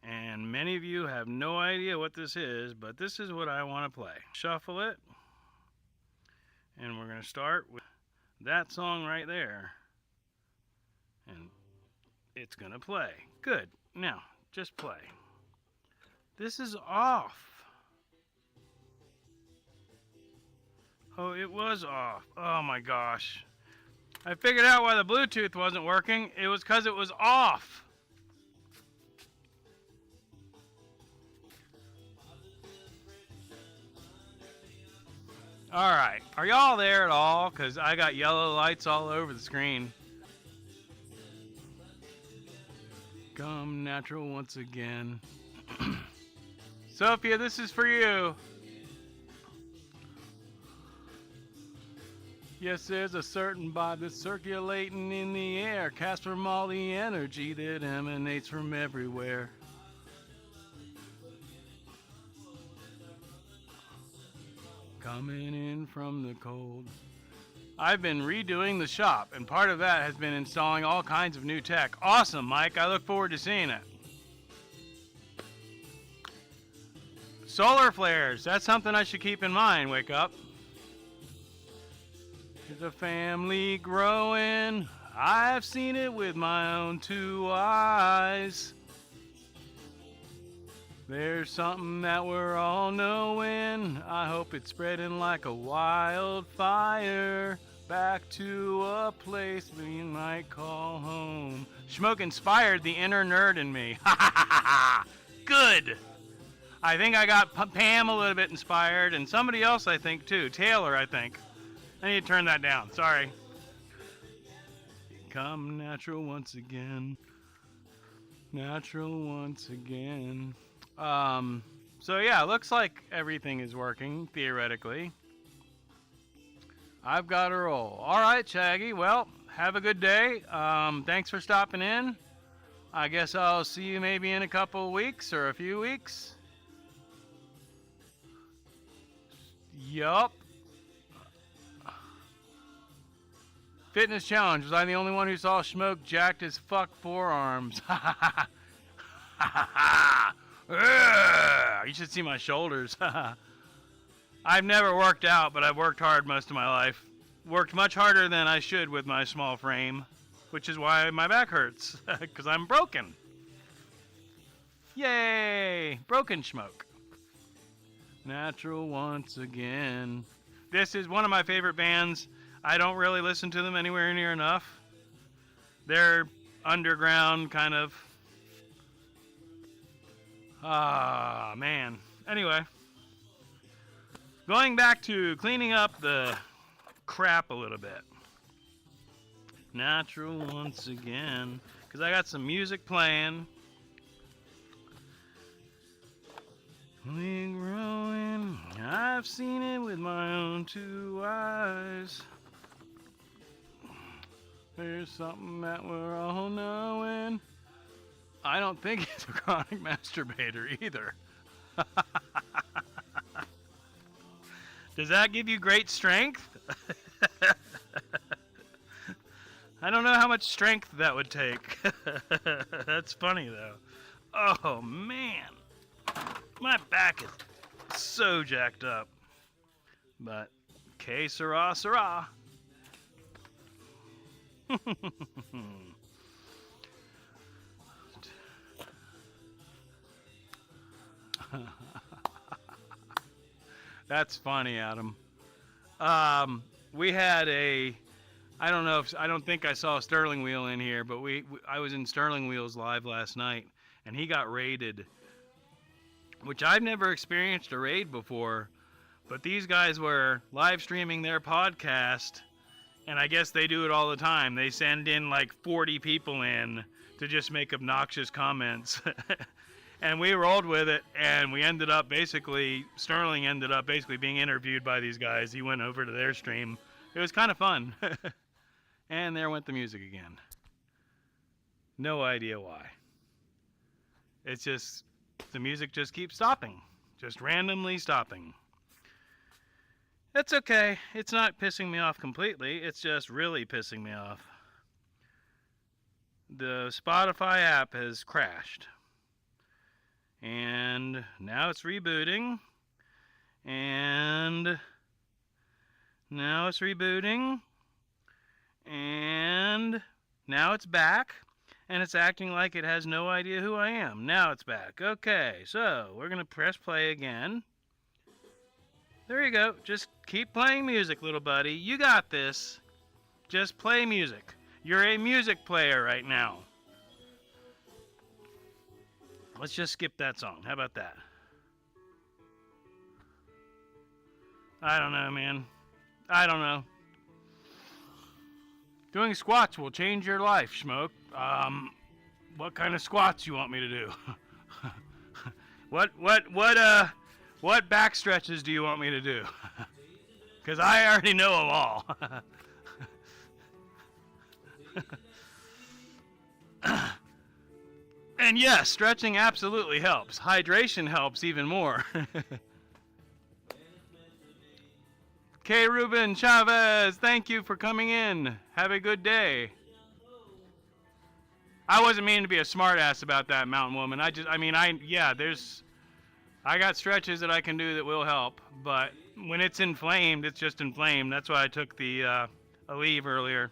And many of you have no idea what this is, but this is what I want to play. Shuffle it. And we're going to start with that song right there. And it's going to play. Good. Now, just play. This is off. Oh, it was off. Oh my gosh. I figured out why the Bluetooth wasn't working. It was because it was off. Alright. Are y'all there at all? Because I got yellow lights all over the screen. Come natural once again. Sophia, this is for you. Yes, there's a certain vibe that's circulating in the air, cast from all the energy that emanates from everywhere. Coming in from the cold. I've been redoing the shop, and part of that has been installing all kinds of new tech. Awesome, Mike. I look forward to seeing it. Solar flares. That's something I should keep in mind. Wake up. There's a family growing. I've seen it with my own two eyes. There's something that we're all knowing. I hope it's spreading like a wildfire. Back to a place we might call home. Schmoke inspired the inner nerd in me. Ha ha ha ha! Good! I think I got Pam a little bit inspired, and somebody else I think too. Taylor, I think. I need to turn that down. Sorry. Become natural once again. Natural once again. So yeah, looks like everything is working, theoretically. I've got a roll. All right, Shaggy. Well, have a good day. Thanks for stopping in. I guess I'll see you maybe in a couple weeks or a few weeks. Yup. Fitness challenge. Was I the only one who saw Schmoke jacked his fuck forearms? You should see my shoulders. I've never worked out, but I've worked hard most of my life. Worked much harder than I should with my small frame, which is why my back hurts, because I'm broken. Yay! Broken Schmoke. Natural once again. This is one of my favorite bands. I don't really listen to them anywhere near enough. They're underground, kind of. Ah, man. Anyway. Going back to cleaning up the crap a little bit. Natural once again. Because I got some music playing. We growing. I've seen it with my own two eyes. There's something that we're all knowing. I don't think he's a chronic masturbator either. Does that give you great strength? I don't know how much strength that would take. That's funny though. Oh man. My back is so jacked up. But, que sera, sera. That's funny, Adam. We had I don't think I saw Sterling Wheel in here, but I was in Sterling Wheel's live last night, and he got raided, which I've never experienced a raid before, but these guys were live streaming their podcast, and I guess they do it all the time. They send in like 40 people in to just make obnoxious comments. And we rolled with it, and Sterling ended up basically being interviewed by these guys. He went over to their stream. It was kind of fun. And there went the music again. No idea why. It's just, the music just keeps stopping. Just randomly stopping. It's okay. It's not pissing me off completely. It's just really pissing me off. The Spotify app has crashed. And now it's rebooting. And now it's rebooting. And now it's back. And it's acting like it has no idea who I am. Now it's back. Okay, so we're going to press play again. There you go. Just keep playing music, little buddy. You got this. Just play music. You're a music player right now. Let's just skip that song. How about that? I don't know, man. I don't know. Doing squats will change your life, Schmoke. What kind of squats you want me to do? What back stretches do you want me to do? Because I already know them all. And yes, stretching absolutely helps. Hydration helps even more. K. Ruben Chavez, thank you for coming in. Have a good day. I wasn't meaning to be a smartass about that, Mountain Woman. I got stretches that I can do that will help, but when it's inflamed, it's just inflamed. That's why I took the Aleve earlier.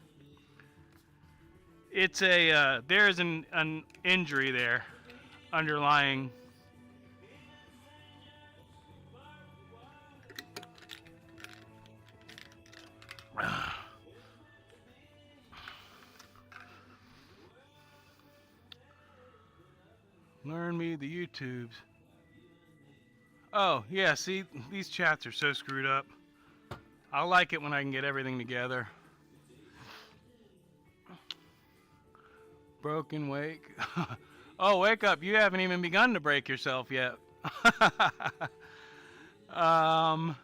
It's there's an injury there, underlying. Learn me the YouTubes. Oh, yeah, see, these chats are so screwed up. I like it when I can get everything together. Broken wake. Oh, wake up. You haven't even begun to break yourself yet. um,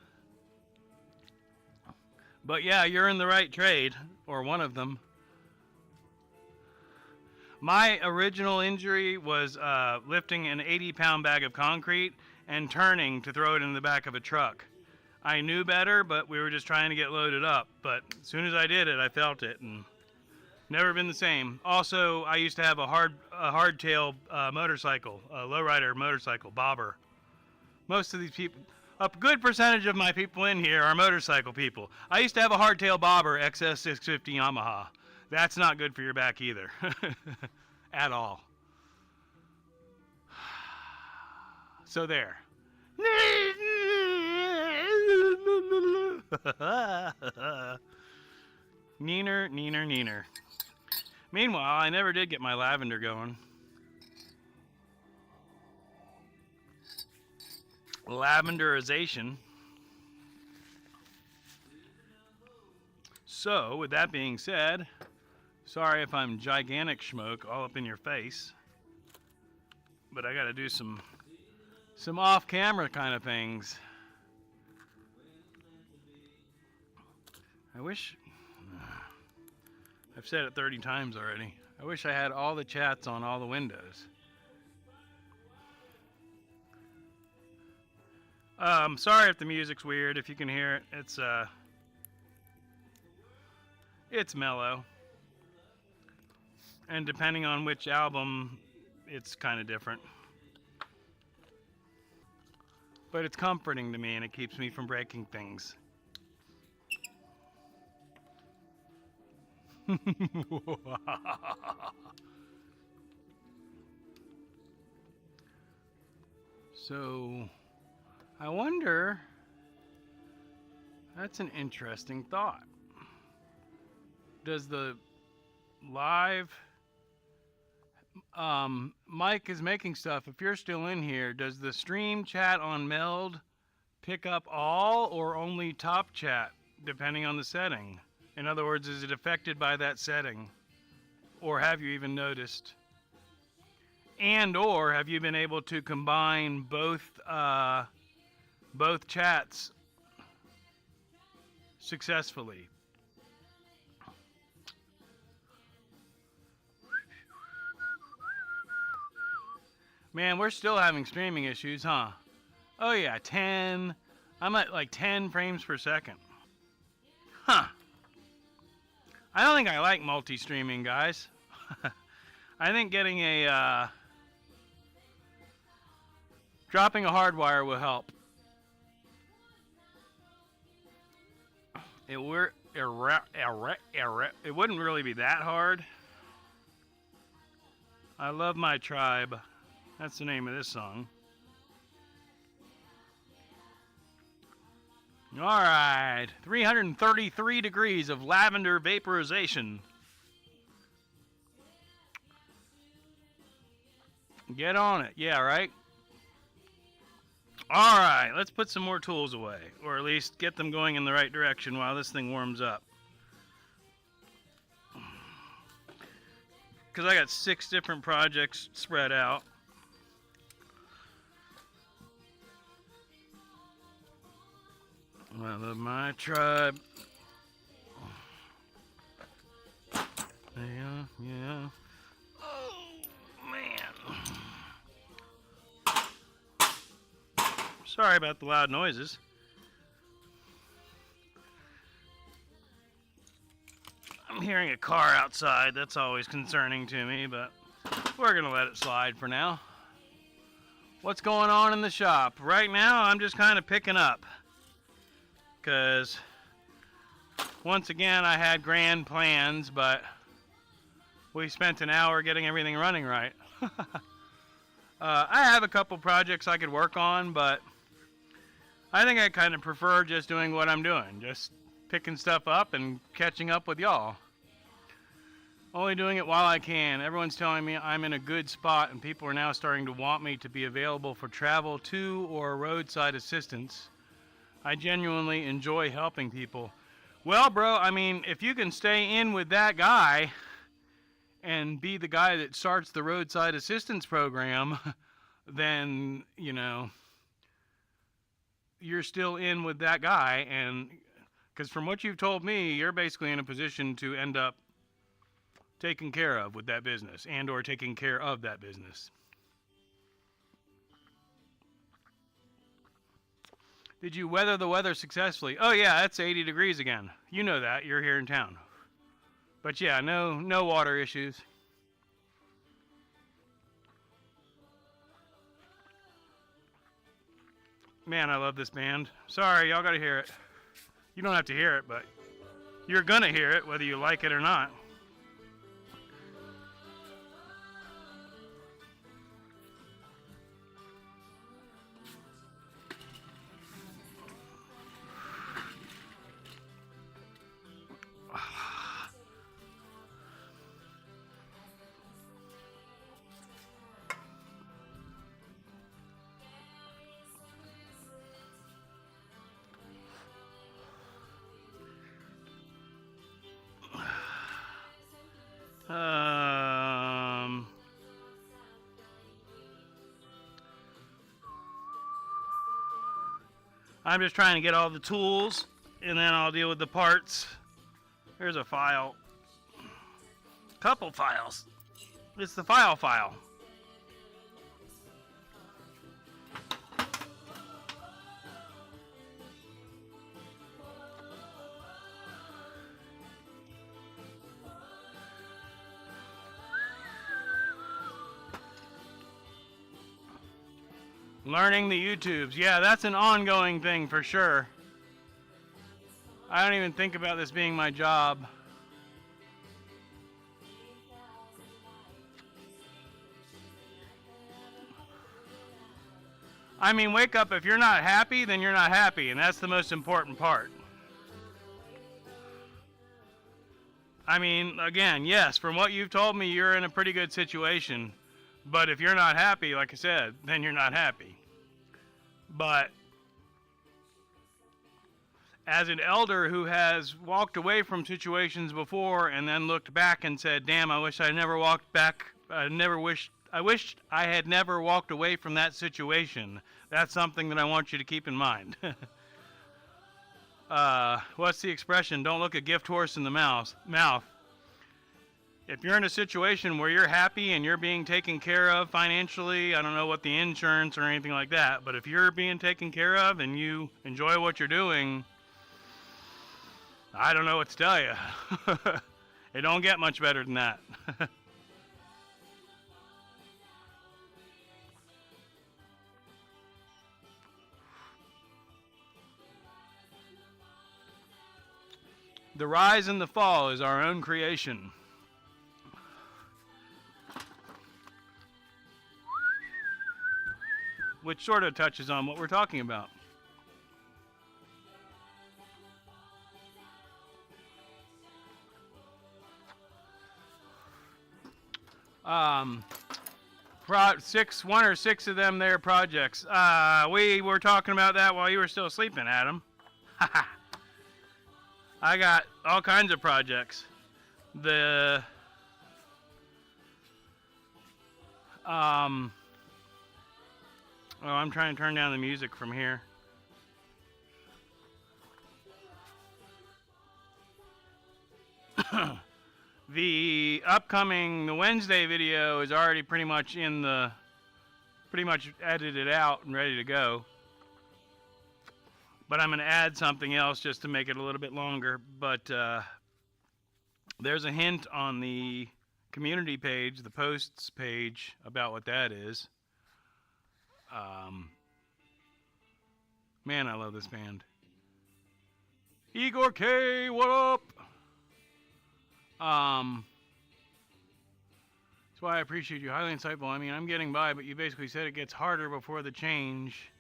but yeah, you're in the right trade, or one of them. My original injury was lifting an 80-pound bag of concrete and turning to throw it in the back of a truck. I knew better, but we were just trying to get loaded up. But as soon as I did it, I felt it, and never been the same. Also, I used to have a hardtail motorcycle, a lowrider motorcycle, bobber. Most of these people, a good percentage of my people in here are motorcycle people. I used to have a hardtail bobber XS650 Yamaha. That's not good for your back either, at all. So there. Neener, neener, neener. Meanwhile, I never did get my lavender going. Lavenderization. So, with that being said, sorry if I'm gigantic Schmoke all up in your face, but I gotta do some off-camera kind of things. I wish, I've said it 30 times already, I wish I had all the chats on all the windows. Sorry if the music's weird, if you can hear it, it's mellow. And depending on which album, it's kind of different. But it's comforting to me and it keeps me from breaking things. So, I wonder, that's an interesting thought. Does the live, Mike is making stuff, if you're still in here, does the stream chat on Meld pick up all or only top chat, depending on the setting? In other words, is it affected by that setting? Or have you even noticed? And or have you been able to combine both chats successfully? Man, we're still having streaming issues, huh? Oh yeah, 10. I'm at like 10 frames per second. Huh. I don't think I like multi-streaming, guys. I think getting a, dropping a hardwire will help. It wouldn't really be that hard. I love my tribe. That's the name of this song. All right, 333 degrees of lavender vaporization. Get on it. Yeah, right? All right, let's put some more tools away, or at least get them going in the right direction while this thing warms up. Because I got 6 different projects spread out. I love my tribe. Yeah, yeah. Oh, man. Sorry about the loud noises. I'm hearing a car outside. That's always concerning to me, but we're going to let it slide for now. What's going on in the shop? Right now, I'm just kind of picking up. Because, once again, I had grand plans, but we spent an hour getting everything running right. I have a couple projects I could work on, but I think I kind of prefer just doing what I'm doing. Just picking stuff up and catching up with y'all. Only doing it while I can. Everyone's telling me I'm in a good spot, and people are now starting to want me to be available for travel to or roadside assistance. I genuinely enjoy helping people. Well, bro, I mean, if you can stay in with that guy and be the guy that starts the roadside assistance program, then, you're still in with that guy. And because from what you've told me, you're basically in a position to end up taken care of with that business and or taking care of that business. Did you weather the weather successfully? Oh yeah, it's 80 degrees again. You know that. You're here in town. But yeah, no water issues. Man, I love this band. Sorry, y'all gotta hear it. You don't have to hear it, but you're gonna hear it whether you like it or not. I'm just trying to get all the tools, and then I'll deal with the parts. Here's a file. Couple files. It's the file. Learning the YouTubes. Yeah, that's an ongoing thing for sure. I don't even think about this being my job. I mean, wake up. If you're not happy, then you're not happy, and that's the most important part. I mean, again, yes, from what you've told me, you're in a pretty good situation. But if you're not happy, like I said, then you're not happy. But as an elder who has walked away from situations before and then looked back and said, damn, I wish I never walked back. I wished I had never walked away from that situation. That's something that I want you to keep in mind. What's the expression? Don't look a gift horse in the mouth. If you're in a situation where you're happy and you're being taken care of financially, I don't know what the insurance or anything like that, but if you're being taken care of and you enjoy what you're doing, I don't know what to tell you. It don't get much better than that. The rise and the fall is our own creation. Which sort of touches on what we're talking about. One or six of them there projects. We were talking about that while you were still sleeping, Adam. I got all kinds of projects. I'm trying to turn down the music from here. The Wednesday video is already pretty much edited out and ready to go. But I'm going to add something else just to make it a little bit longer. But there's a hint on the community page, the posts page, about what that is. Man, I love this band. Igor K, what up? That's why I appreciate you. Highly insightful. I mean, I'm getting by, but you basically said it gets harder before the change.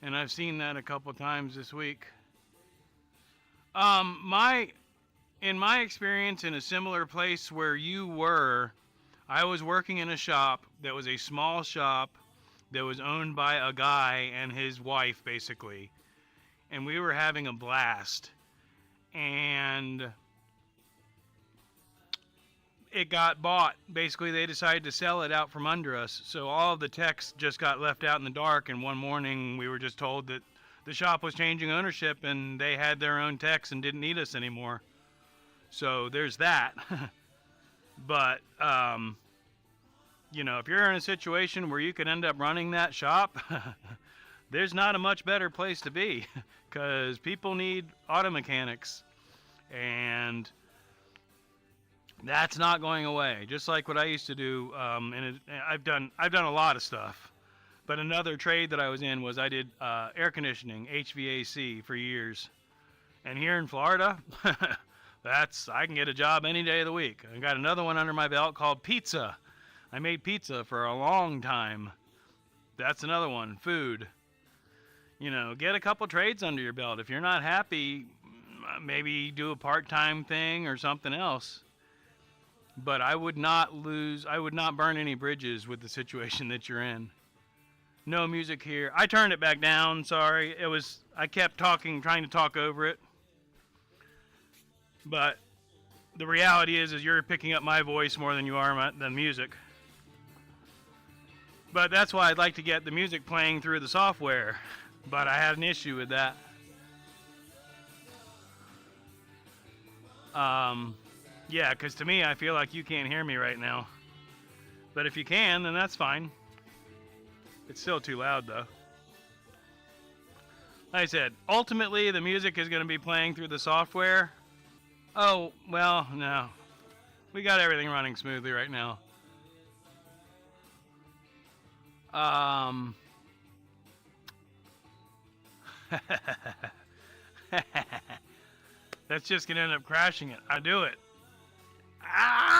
And I've seen that a couple times this week. In my experience, in a similar place where you were, I was working in a shop that was a small shop that was owned by a guy and his wife, basically. And we were having a blast. And it got bought. Basically, they decided to sell it out from under us. So all of the techs just got left out in the dark. And one morning, we were just told that the shop was changing ownership and they had their own techs and didn't need us anymore. So there's that. But, you know, if you're in a situation where you could end up running that shop, there's not a much better place to be, because people need auto mechanics. And that's not going away. Just like what I used to do, and I've done a lot of stuff. But another trade that I was in was I did air conditioning, HVAC, for years. And here in Florida, I can get a job any day of the week. I got another one under my belt called pizza. I made pizza for a long time. That's another one, food. You know, get a couple trades under your belt. If you're not happy, maybe do a part-time thing or something else. But I would not burn any bridges with the situation that you're in. No music here. I turned it back down, sorry. I kept trying to talk over it. But the reality is you're picking up my voice more than you are the music. But that's why I'd like to get the music playing through the software. But I had an issue with that. Yeah, because to me, I feel like you can't hear me right now. But if you can, then that's fine. It's still too loud, though. Like I said, ultimately, the music is going to be playing through the software. Oh, well, no. We got everything running smoothly right now. That's just going to end up crashing it. I do it. Ah!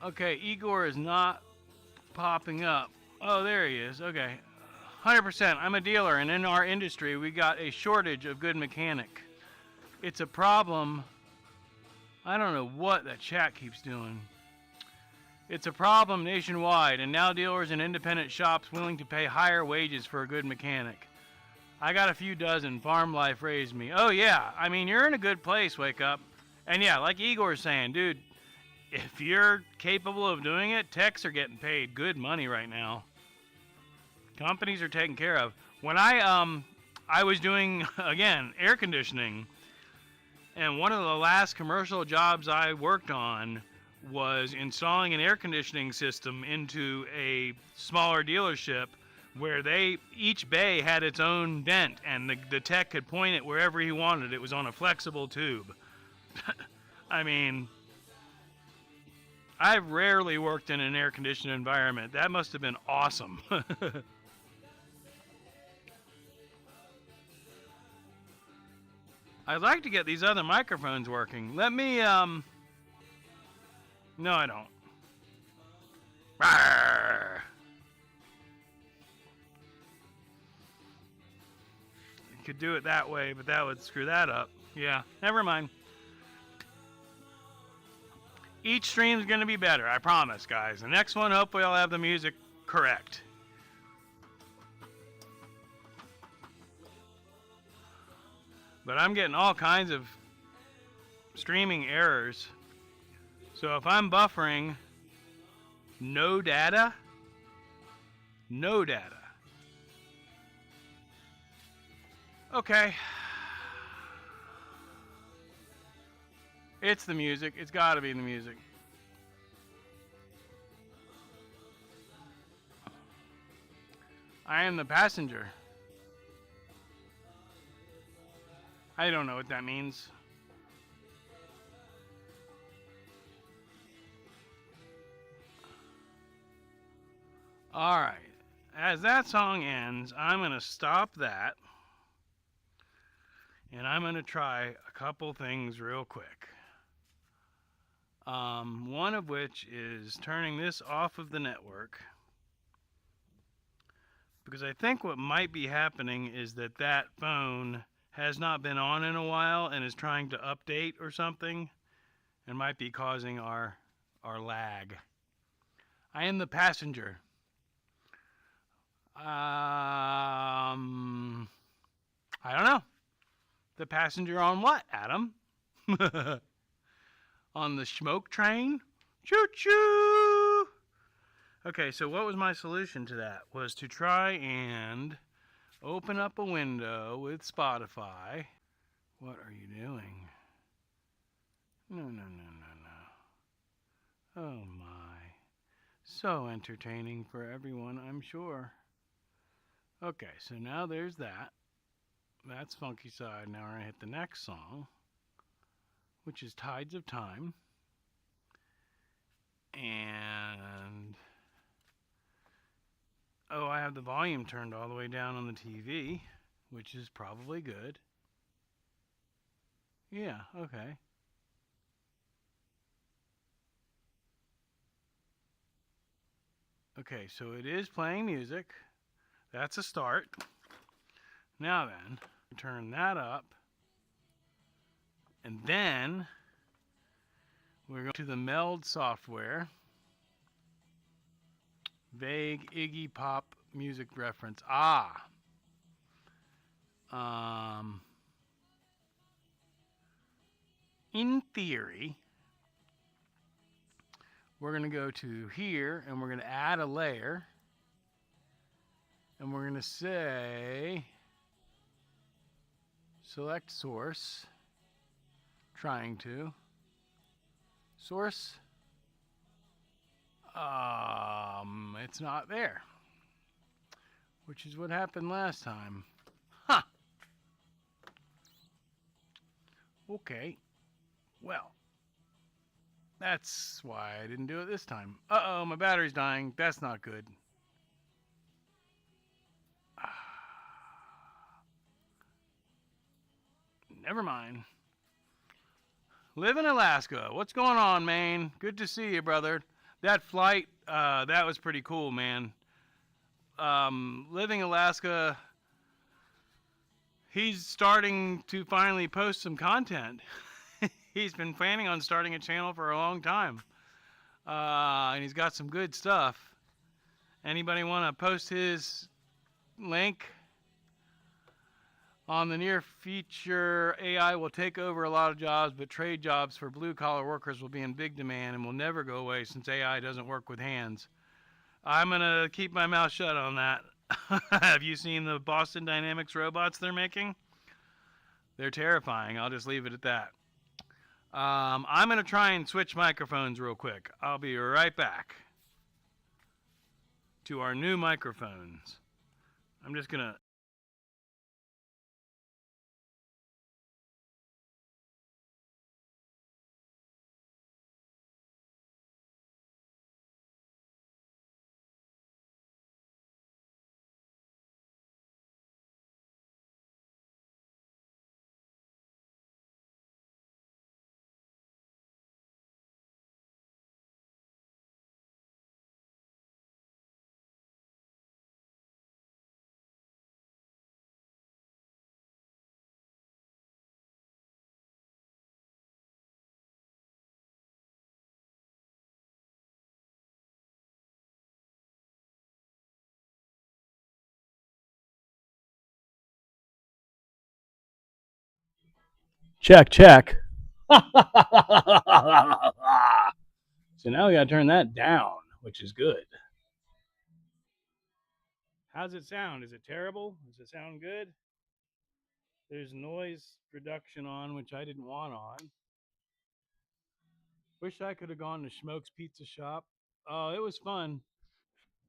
Okay, Igor is not popping up. Oh, there he is. Okay. 100%. I'm a dealer, and in our industry, we got a shortage of good mechanic. It's a problem. I don't know what that chat keeps doing. It's a problem nationwide, and now dealers and independent shops willing to pay higher wages for a good mechanic. I got a few dozen. Farm life raised me. Oh, yeah. I mean, you're in a good place, Wake Up. And yeah, like Igor's saying, dude, if you're capable of doing it, techs are getting paid good money right now. Companies are taken care of. When I was doing, again, air conditioning, and one of the last commercial jobs I worked on was installing an air conditioning system into a smaller dealership where each bay had its own vent, and the tech could point it wherever he wanted. It was on a flexible tube. I mean, I've rarely worked in an air-conditioned environment. That must have been awesome. I'd like to get these other microphones working. Let me, No, I don't. Rawr. You could do it that way, but that would screw that up. Yeah, never mind. Each stream's going to be better, I promise, guys. The next one, hopefully I'll have the music correct. But I'm getting all kinds of streaming errors. So if I'm buffering, no data, no data. Okay. It's the music. It's got to be the music. I am the passenger. I don't know what that means. Alright. As that song ends, I'm going to stop that. And I'm going to try a couple things real quick. One of which is turning this off of the network. Because I think what might be happening is that phone has not been on in a while and is trying to update or something, and might be causing our lag. I am the passenger. I don't know. The passenger on what, Adam? On the Schmoke train? Choo choo! Okay, so what was my solution to that? Was to try and open up a window with Spotify. What are you doing? No, no, no, no, no. Oh my. So entertaining for everyone, I'm sure. Okay, so now there's that. That's Funky Side. Now we're going to hit the next song, which is Tides of Time. And oh, I have the volume turned all the way down on the TV, which is probably good. Yeah, okay. Okay, so it is playing music. That's a start. Now then, turn that up. And then we're going to the meld software. Vague Iggy Pop music reference. In theory, we're going to go to here and we're going to add a layer. And we're going to say select source. Trying to. Source. It's not there. Which is what happened last time. Huh. Okay. Well, that's why I didn't do it this time. Uh-oh, my battery's dying. That's not good. Never mind. Live in Alaska. What's going on, Maine? Good to see you, brother. That flight, that was pretty cool, man. Living Alaska, he's starting to finally post some content. He's been planning on starting a channel for a long time. And he's got some good stuff. Anybody want to post his link? On the near future, AI will take over a lot of jobs, but trade jobs for blue-collar workers will be in big demand and will never go away since AI doesn't work with hands. I'm going to keep my mouth shut on that. Have you seen the Boston Dynamics robots they're making? They're terrifying. I'll just leave it at that. I'm going to try and switch microphones real quick. I'll be right back to our new microphones. I'm just going to... Check, check. So now we got to turn that down, which is good. How's it sound? Is it terrible? Does it sound good? There's noise reduction on, which I didn't want on. Wish I could have gone to Schmoke's Pizza Shop. Oh, it was fun.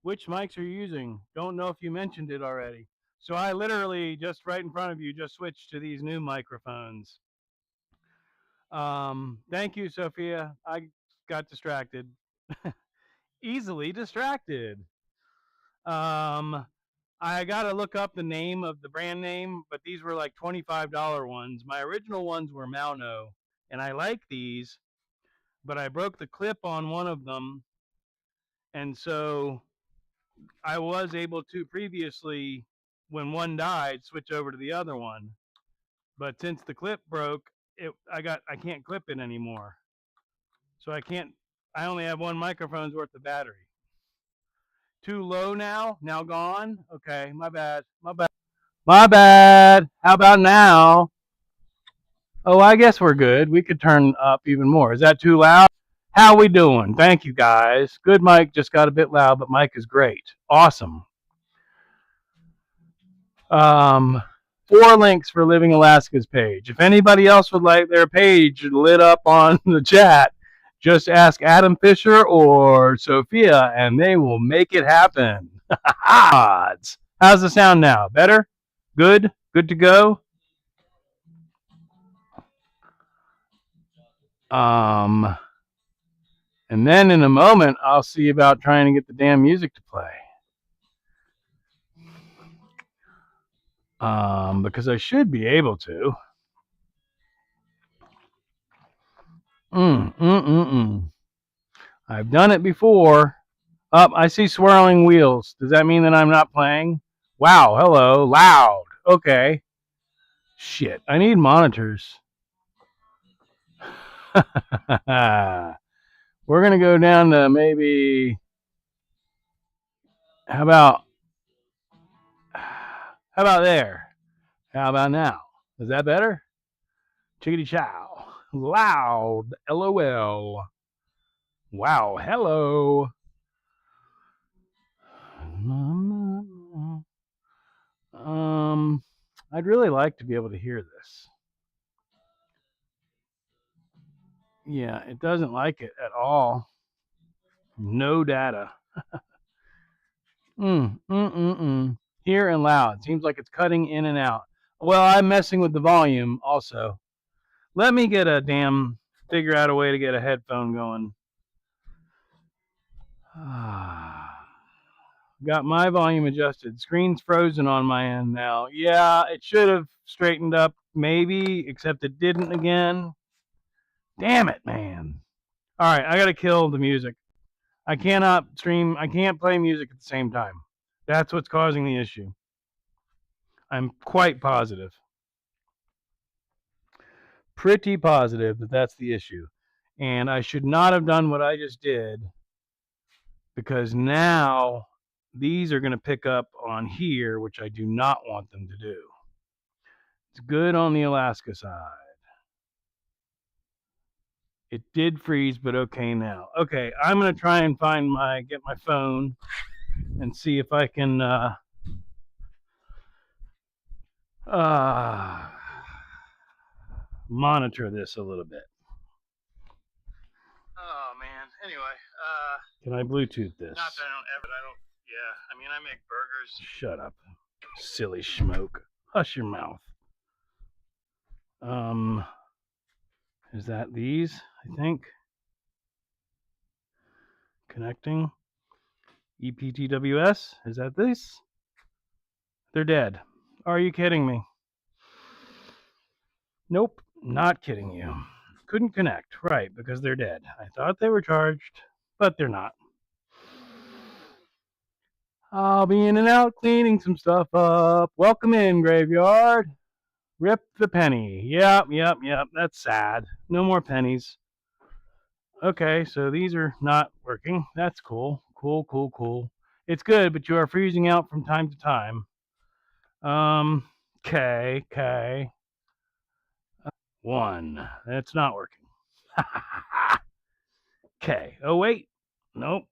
Which mics are you using? Don't know if you mentioned it already. So I literally, just right in front of you, just switched to these new microphones. Thank you, Sophia. I got distracted. Easily distracted. I gotta look up the name of the brand name, but these were like $25 ones. My original ones were Mauno, and I like these, but I broke the clip on one of them, and so I was able to previously, when one died, switch over to the other one. But since the clip broke, I can't clip it anymore. So I only have one microphone's worth of battery. Too low now? Now gone? Okay, my bad. My bad. My bad. How about now? Oh, I guess we're good. We could turn up even more. Is that too loud? How we doing? Thank you guys. Good mic, just got a bit loud, but mic is great. Awesome. Um, 4 links for Living Alaska's page. If anybody else would like their page lit up on the chat, just ask Adam Fisher or Sophia, and they will make it happen. Odds. How's the sound now? Better? Good? Good to go? Um, and then in a moment, I'll see about trying to get the damn music to play. Because I should be able to. I've done it before. Up, I see swirling wheels. Does that mean that I'm not playing? Wow, hello, loud. Okay. Shit, I need monitors. We're gonna go down to maybe. How about? How about there? How about now? Is that better? Chickadee chow. Loud. LOL. Wow. Hello. Um, I'd really like to be able to hear this. Yeah, it doesn't like it at all. No data. Here and loud. Seems like it's cutting in and out. Well, I'm messing with the volume also. Let me get a damn figure out a way to get a headphone going. Got my volume adjusted. Screen's frozen on my end now. Yeah, it should have straightened up maybe, except it didn't again. Damn it, man. All right, I got to kill the music. I cannot stream, I can't play music at the same time. That's what's causing the issue. I'm quite positive. Pretty positive that that's the issue. And I should not have done what I just did because now these are going to pick up on here, which I do not want them to do. It's good on the Alaska side. It did freeze, but okay now. Okay, I'm going to try and get my phone and see if I can uh, monitor this a little bit. Oh man. Anyway, can I Bluetooth this? Not that I don't. Yeah, I mean, I make burgers. Shut up, silly Schmoke. Hush your mouth. Is that these? I think. Connecting. EPTWS. Is that this? They're dead. Are you kidding me? Nope, not kidding you. Couldn't connect, right, because they're dead. I thought they were charged, but they're not. I'll be in and out cleaning some stuff up. Welcome in, graveyard. Rip the penny. Yep. That's sad. No more pennies. Okay, so these are not working. That's cool. Cool. It's good, but you are freezing out from time to time. Okay. One. That's not working. Okay. Oh, wait. Nope.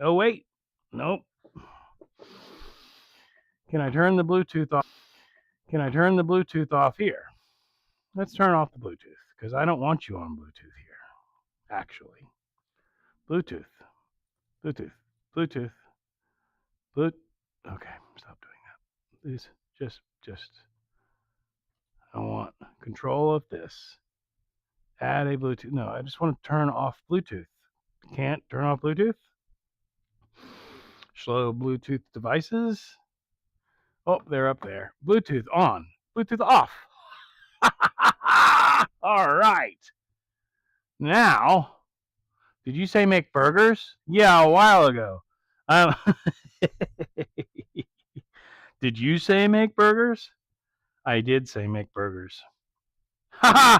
Oh, wait. Nope. Can I turn the Bluetooth off? Can I turn the Bluetooth off here? Let's turn off the Bluetooth because I don't want you on Bluetooth here, actually. Bluetooth. Bluetooth. Bluetooth. Bluetooth. Okay, stop doing that. Please, just. I want control of this. Add a Bluetooth. No, I just want to turn off Bluetooth. Can't turn off Bluetooth? Slow Bluetooth devices. Oh, they're up there. Bluetooth on. Bluetooth off. All right. Now, did you say make burgers? Yeah, a while ago. Did you say make burgers? I did say make burgers. I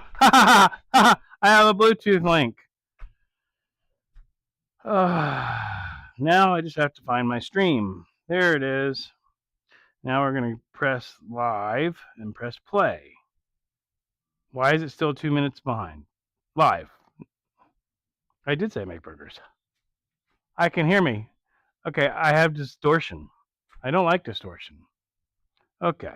have a Bluetooth link. Now I just have to find my stream. There it is. Now we're going to press live and press play. Why is it still 2 minutes behind? Live. I did say make burgers. I can hear me. Okay, I have distortion. I don't like distortion. Okay.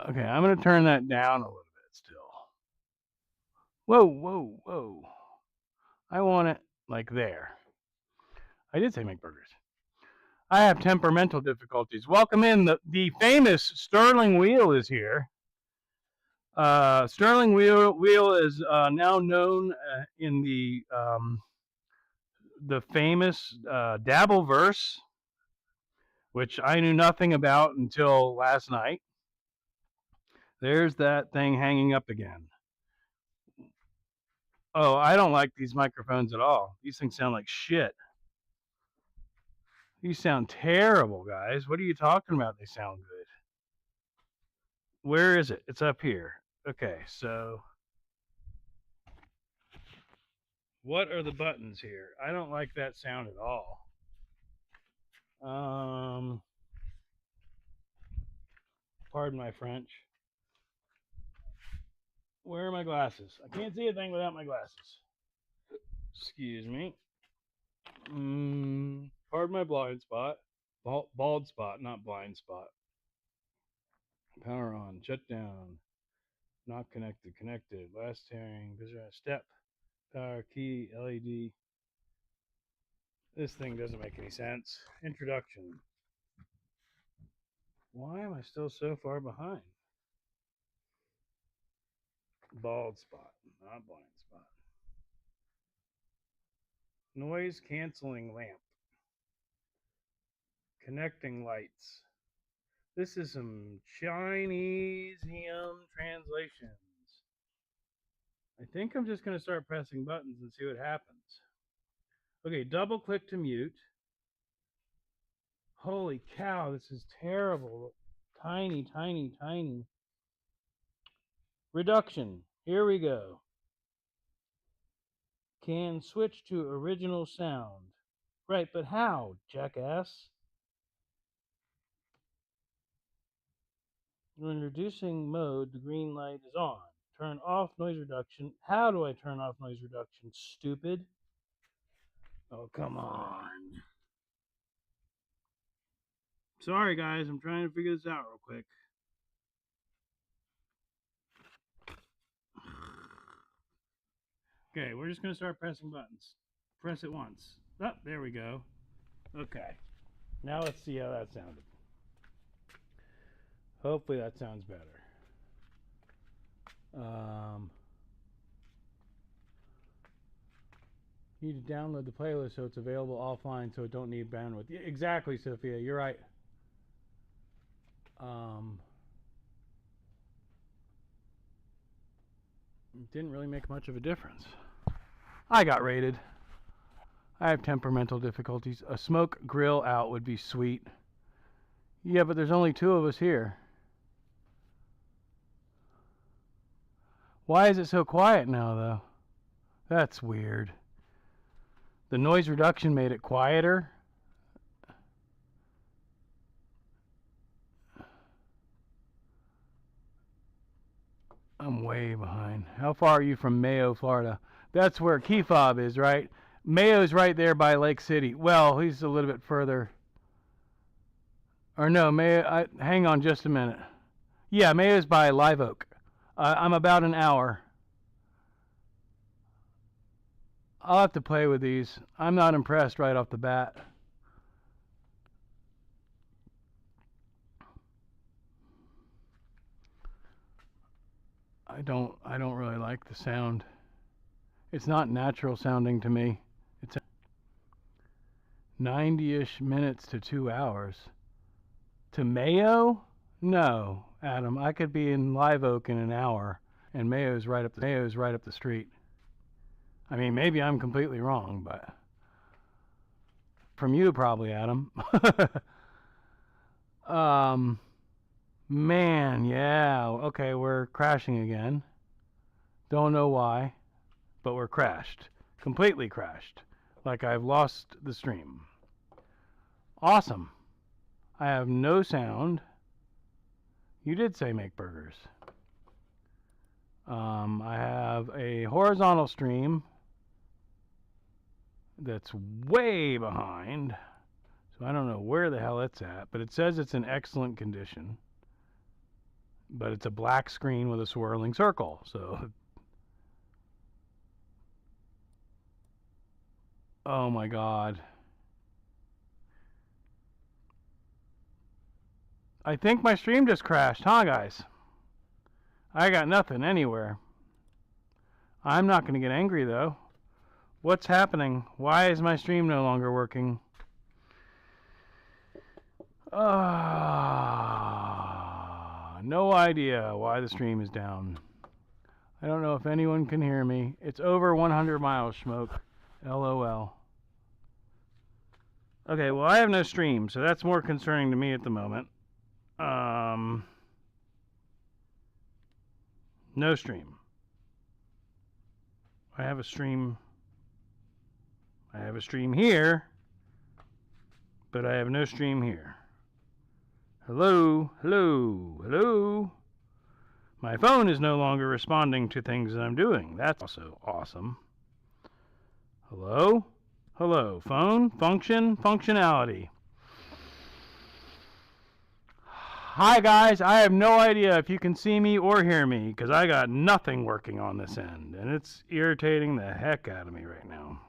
Okay, I'm going to turn that down a little bit still. Whoa, whoa, whoa. I want it like there. I did say make burgers. I have temperamental difficulties. Welcome in. The famous Sterling Wheel is here. Sterling Wheel is now known in the famous Dabbleverse, which I knew nothing about until last night. There's that thing hanging up again. Oh, I don't like these microphones at all. These things sound like shit. These sound terrible, guys. What are you talking about? They sound good. Where is it? It's up here. Okay, so what are the buttons here? I don't like that sound at all. Pardon my French. Where are my glasses? I can't see a thing without my glasses. Excuse me. Pardon my blind spot. Bald spot, not blind spot. Power on. Shut down. Not connected. Connected. Last hearing. Step. Power key. LED. This thing doesn't make any sense. Introduction. Why am I still so far behind? Bald spot, not blind spot. Noise canceling lamp. Connecting lights. This is some Chinesium translations. I think I'm just going to start pressing buttons and see what happens. Okay, double click to mute. Holy cow, this is terrible. Tiny, tiny, tiny. Reduction. Here we go. Can switch to original sound. Right, but how, jackass? When reducing mode, the green light is on. Turn off noise reduction. How do I turn off noise reduction, stupid? Oh, come on. Sorry, guys. I'm trying to figure this out real quick. Okay, we're just going to start pressing buttons. Press it once. Oh, there we go. Okay. Now let's see how that sounded. Hopefully that sounds better. You need to download the playlist so it's available offline so it don't need bandwidth. Yeah, exactly, Sophia. You're right. It didn't really make much of a difference. I got rated. I have temperamental difficulties. A smoke grill out would be sweet. Yeah, but there's only 2 of us here. Why is it so quiet now, though? That's weird. The noise reduction made it quieter. I'm way behind. How far are you from Mayo, Florida? That's where Key Fob is, right? Mayo's right there by Lake City. Well, he's a little bit further. Or no, Mayo. Hang on just a minute. Yeah, Mayo's by Live Oak. I'm about an hour. I'll have to play with these. I'm not impressed right off the bat. I don't really like the sound. It's not natural sounding to me. It's 90-ish minutes to 2 hours. To Mayo? No, Adam. I could be in Live Oak in an hour, and Mayo's right up the street. I mean, maybe I'm completely wrong, but from you probably, Adam. Man, yeah. Okay, we're crashing again. Don't know why, but we're crashed. Completely crashed. Like I've lost the stream. Awesome. I have no sound. You did say make burgers. I have a horizontal stream that's way behind. So I don't know where the hell it's at, but it says it's in excellent condition. But it's a black screen with a swirling circle. So, oh my God. I think my stream just crashed, huh, guys? I got nothing anywhere. I'm not going to get angry, though. What's happening? Why is my stream no longer working? No idea why the stream is down. I don't know if anyone can hear me. It's over 100 miles, Schmoke. LOL. Okay, well, I have no stream, so that's more concerning to me at the moment. No stream. I have a stream here, but I have no stream here. Hello, hello, hello. My phone is no longer responding to things that I'm doing. That's also awesome. Hello, hello, phone, functionality. Hi guys, I have no idea if you can see me or hear me because I got nothing working on this end and it's irritating the heck out of me right now.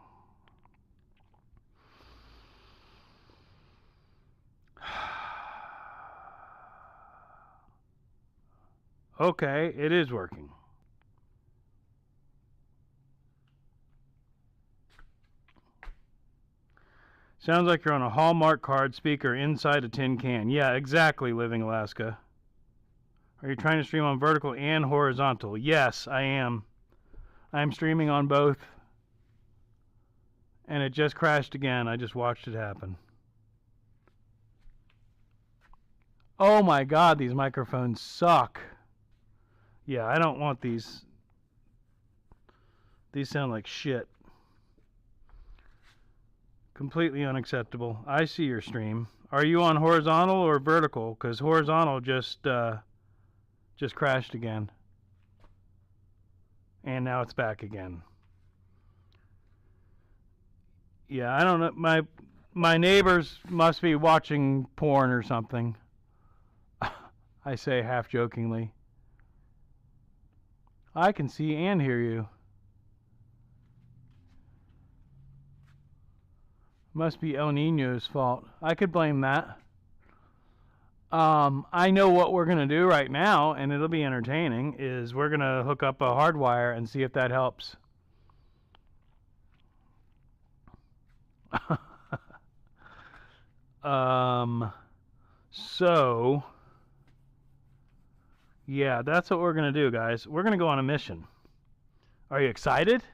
Okay, it is working. Sounds like you're on a Hallmark card speaker inside a tin can. Yeah, exactly, Living Alaska. Are you trying to stream on vertical and horizontal? Yes, I am. I'm streaming on both. And it just crashed again. I just watched it happen. Oh my God, these microphones suck. Yeah, I don't want these. These sound like shit. Completely unacceptable. I see your stream. Are you on horizontal or vertical? Because horizontal just crashed again. And now it's back again. Yeah, I don't know. My neighbors must be watching porn or something. I say half jokingly. I can see and hear you. Must be El Nino's fault. I could blame that. I know what we're going to do right now, and it'll be entertaining, is we're going to hook up a hard wire and see if that helps. So, yeah, that's what we're going to do, guys. We're going to go on a mission. Are you excited?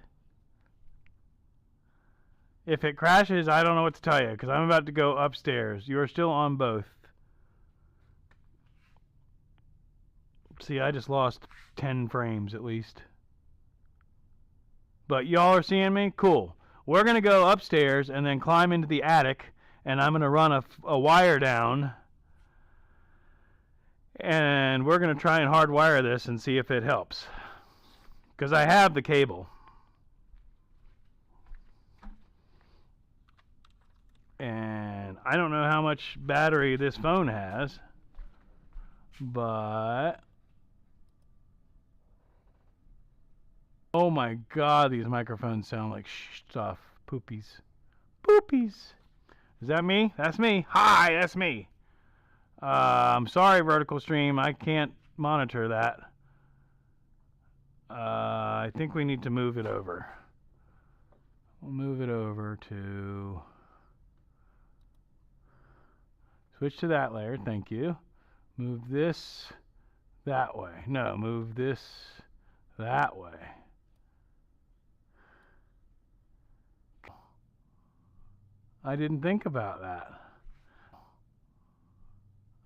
If it crashes, I don't know what to tell you, because I'm about to go upstairs. You are still on both. See, I just lost 10 frames at least. But y'all are seeing me? Cool. We're going to go upstairs and then climb into the attic, and I'm going to run a wire down. And we're going to try and hardwire this and see if it helps. Because I have the cable. And I don't know how much battery this phone has. But oh my God, these microphones sound like stuff. Poopies. Poopies. Is that me? That's me. Hi, that's me. I'm sorry, vertical stream. I can't monitor that. I think we need to move it over. We'll move it over to... Switch to that layer. Thank you. Move this that way. No, move this that way. I didn't think about that.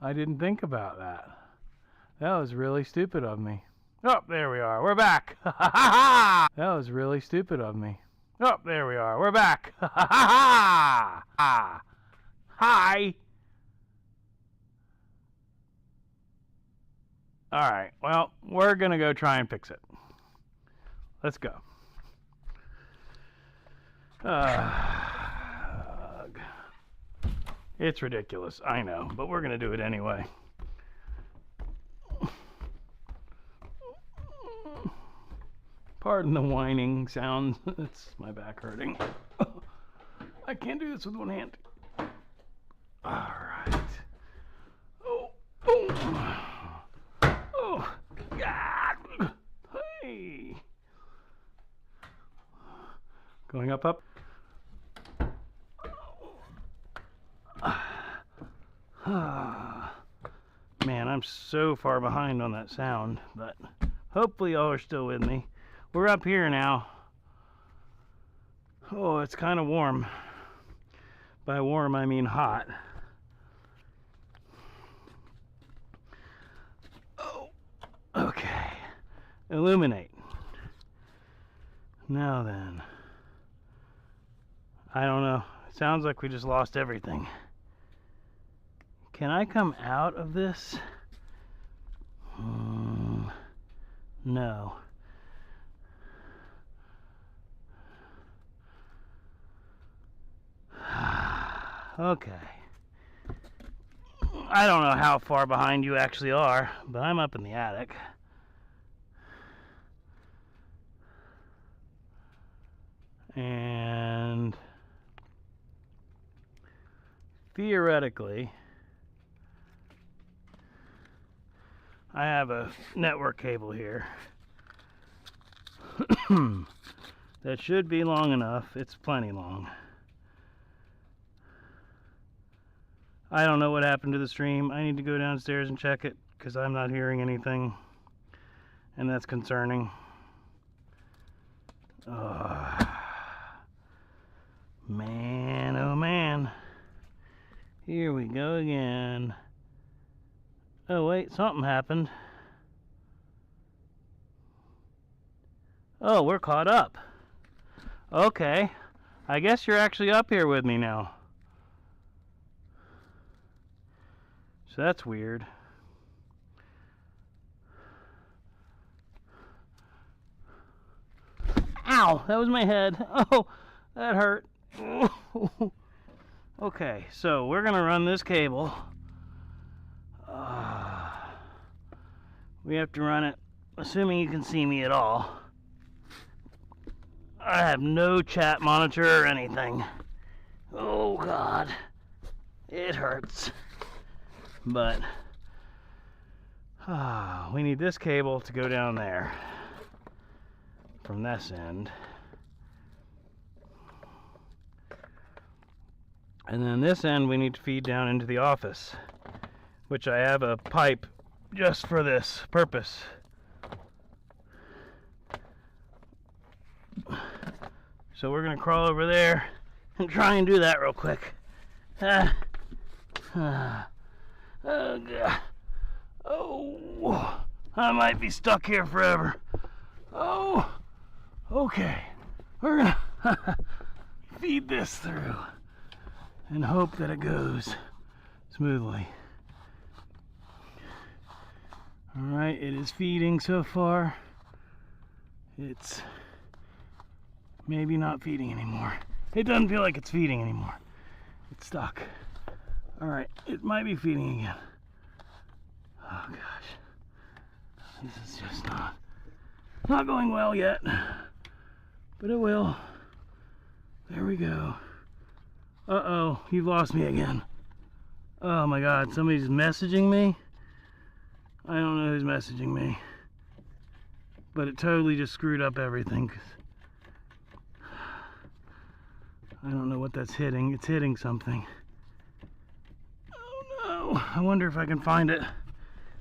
I didn't think about that. That was really stupid of me. Oh, there we are. We're back. That was really stupid of me. Oh, there we are. We're back. Hi. Alright, well, we're gonna go try and fix it. Let's go. It's ridiculous, I know, but we're gonna do it anyway. Pardon the whining sound. It's my back hurting. I can't do this with one hand. Alright. Oh, boom. Oh, God. Hey. Going up, up. Man, I'm so far behind on that sound, but hopefully y'all are still with me. We're up here now. Oh, it's kind of warm. By warm, I mean hot. Oh, okay. Illuminate. Now then. I don't know. It sounds like we just lost everything. Can I come out of this? No. Okay. I don't know how far behind you actually are, but I'm up in the attic. And theoretically, I have a network cable here that should be long enough. It's plenty long. I don't know what happened to the stream. I need to go downstairs and check it because I'm not hearing anything, and that's concerning. Man, oh man. Here we go again. Oh wait, something happened. Oh, we're caught up. Okay. I guess you're actually up here with me now. So that's weird. Ow! That was my head. Oh, that hurt. Okay, so we're gonna run this cable. We have to run it, assuming you can see me at all. I have no chat monitor or anything. Oh God, it hurts. But we need this cable to go down there from this end. And then this end we need to feed down into the office, which I have a pipe just for this purpose. So we're gonna crawl over there and try and do that real quick. Oh God. Oh, I might be stuck here forever. Oh, okay. We're gonna feed this through and hope that it goes smoothly. Alright, it is feeding so far. It's maybe not feeding anymore. It doesn't feel like it's feeding anymore. It's stuck. Alright, it might be feeding again. Oh gosh. This is just not going well yet. But it will. There we go. Uh-oh, you've lost me again. Oh my God, somebody's messaging me? I don't know who's messaging me. But it totally just screwed up everything. I don't know what that's hitting. It's hitting something. Oh no, I wonder if I can find it.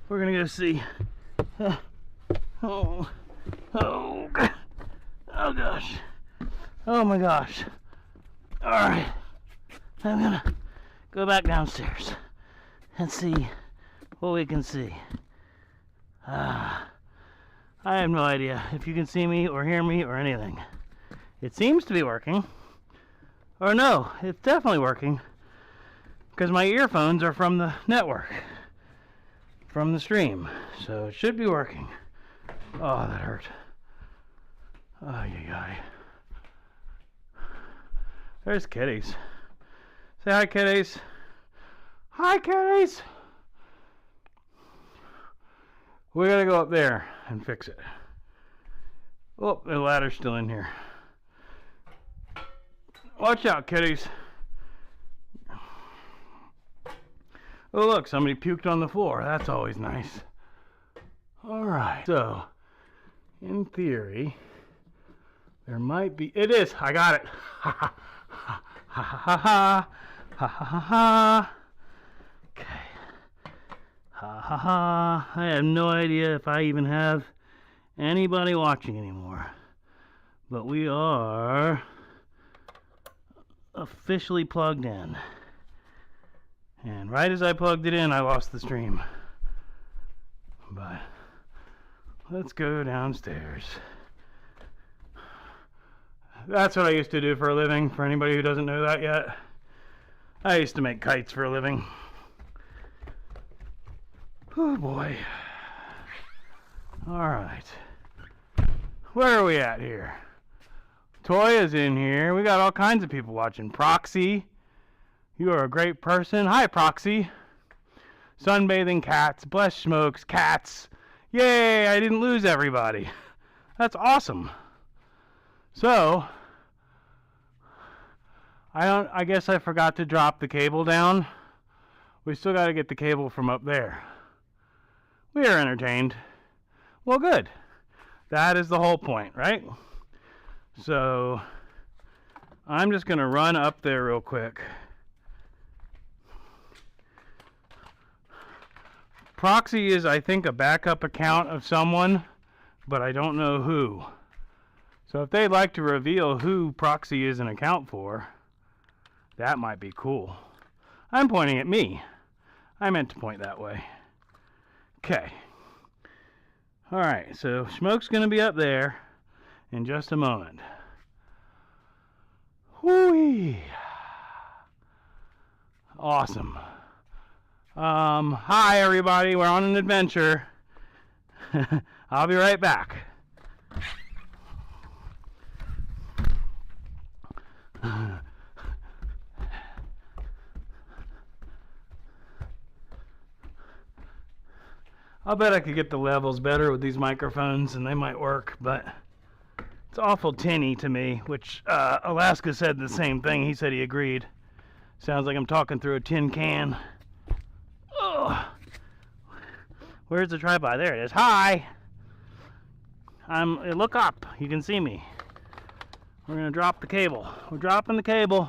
We're gonna go see. Oh gosh. Oh my gosh. Alright. I'm gonna go back downstairs and see what we can see. I have no idea if you can see me or hear me or anything. It seems to be working. Or no, it's definitely working. Because my earphones are from the network. from the stream. So it should be working. Oh, that hurt. Ay, ay, ay. There's kitties. Say hi, kitties. Hi, kitties. We gotta go up there and fix it. Oh, the ladder's still in here. Watch out, kitties. Oh, look, somebody puked on the floor. That's always nice. All right, so in theory, there might be. It is. I got it. Ha ha ha ha ha ha ha ha ha. Okay. Ha ha ha. I have no idea if I even have anybody watching anymore, but we are officially plugged in. And right as I plugged it in, I lost the stream. But let's go downstairs. That's what I used to do for a living, for anybody who doesn't know that yet. I used to make kites for a living. Oh boy. Alright. Where are we at here? Toya's in here. We got all kinds of people watching. Proxy. You are a great person. Hi, Proxy. Sunbathing cats. Bless Schmoke's cats. Yay, I didn't lose everybody. That's awesome. So, I guess I forgot to drop the cable down. We still got to get the cable from up there. We are entertained. Well, good. That is the whole point, right? So, I'm just going to run up there real quick. Proxy is, I think, a backup account of someone, but I don't know who. So if they'd like to reveal who Proxy is an account for, that might be cool. I'm pointing at me. I meant to point that way. Okay. Alright, so Schmoke's going to be up there in just a moment. Whoo-wee. Awesome. Hi everybody, we're on an adventure. I'll be right back. I'll bet I could get the levels better with these microphones and they might work, but it's awful tinny to me, which Alaska said the same thing. He said he agreed. Sounds like I'm talking through a tin can. Oh, where's the tripod? There it is. Hi. Look up. You can see me. We're gonna drop the cable. We're dropping the cable.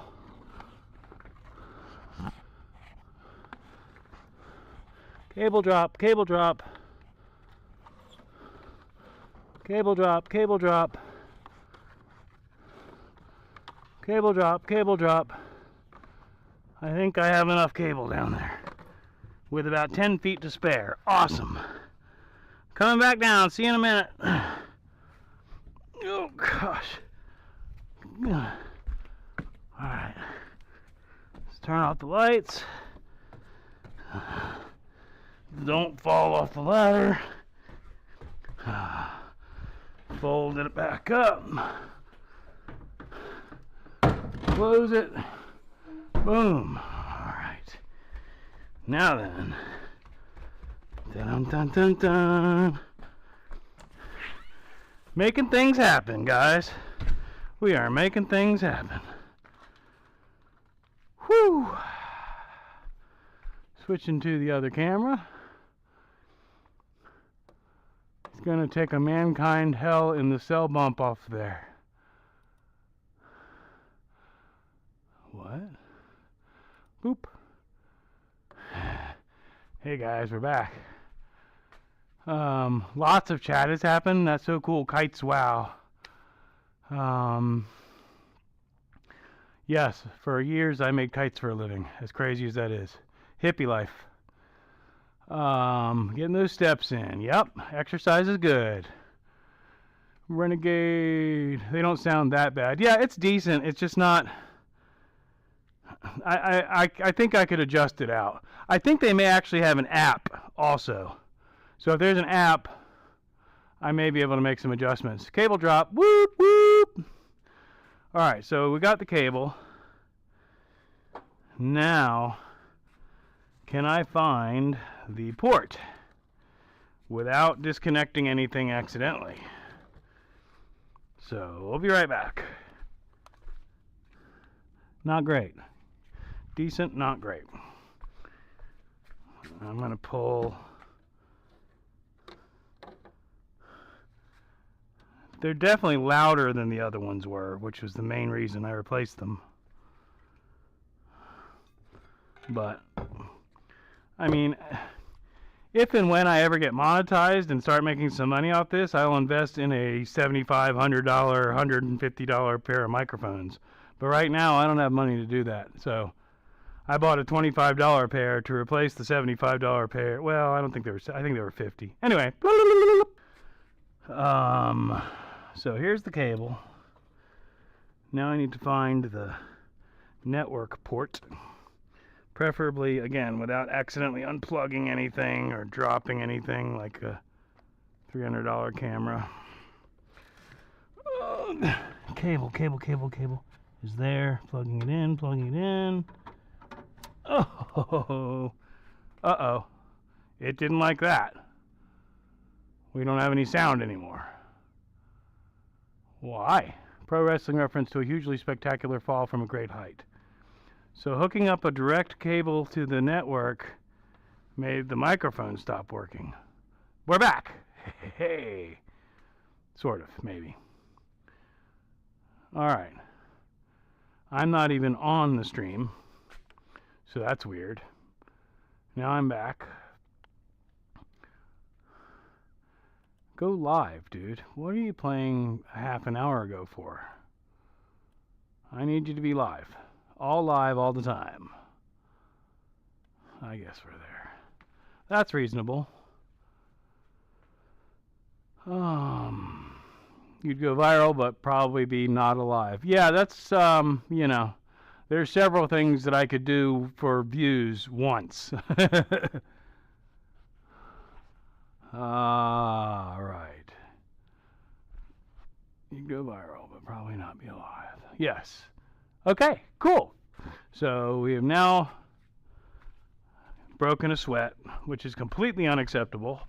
Cable drop. Cable drop. Cable drop. Cable drop. Cable drop. Cable drop. I think I have enough cable down there. With about 10 feet to spare. Awesome. Coming back down. See you in a minute. Oh, gosh. Alright. Let's turn off the lights. Don't fall off the ladder. Fold it back up. Close it. Boom. Now then, dun dun dun dun. Making things happen, guys. We are making things happen. Whew. Switching to the other camera. It's gonna take a mankind hell in the cell bump off there. What? Boop. Hey guys, we're back. Lots of chat has happened. That's so cool. Kites, wow. Yes, for years I made kites for a living. As crazy as that is. Hippie life. Getting those steps in. Yep, exercise is good. Renegade. They don't sound that bad. Yeah, it's decent. It's just not. I think I could adjust it out. I think they may actually have an app also. So if there's an app, I may be able to make some adjustments. Cable drop. Whoop, whoop. All right, so we got the cable. Now, can I find the port without disconnecting anything accidentally? So we'll be right back. Not great. Decent, not great. I'm going to pull. They're definitely louder than the other ones were, which was the main reason I replaced them. But, I mean, if and when I ever get monetized and start making some money off this, I will invest in a $75, $100, $150 pair of microphones. But right now, I don't have money to do that. So I bought a $25 pair to replace the $75 pair. Well, I don't think they were. I think they were $50. Anyway, so here's the cable. Now I need to find the network port. Preferably, again, without accidentally unplugging anything or dropping anything like a $300 camera. Cable is there. Plugging it in. Oh, uh-oh. It didn't like that. We don't have any sound anymore. Why? Pro wrestling reference to a hugely spectacular fall from a great height. So hooking up a direct cable to the network made the microphone stop working. We're back. Hey. Sort of, maybe. All right. I'm not even on the stream, so that's weird. Now I'm back. Go live, dude. What are you playing a half an hour ago for? I need you to be live. All live all the time. I guess we're there. That's reasonable. You'd go viral, but probably be not alive. Yeah, that's, you know, there's several things that I could do for views once. Right. You'd go viral, but probably not be alive. Yes. Okay, cool. So we have now broken a sweat, which is completely unacceptable.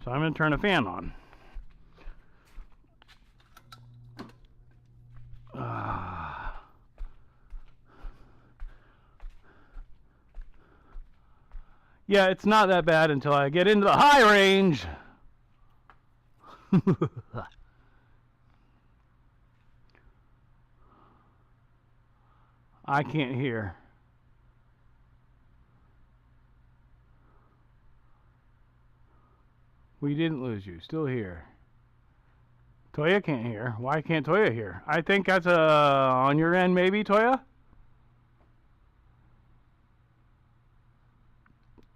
So I'm going to turn a fan on. Yeah, it's not that bad until I get into the high range. I can't hear. We didn't lose you. Still here. Toya can't hear. Why can't Toya hear? I think that's on your end, maybe, Toya?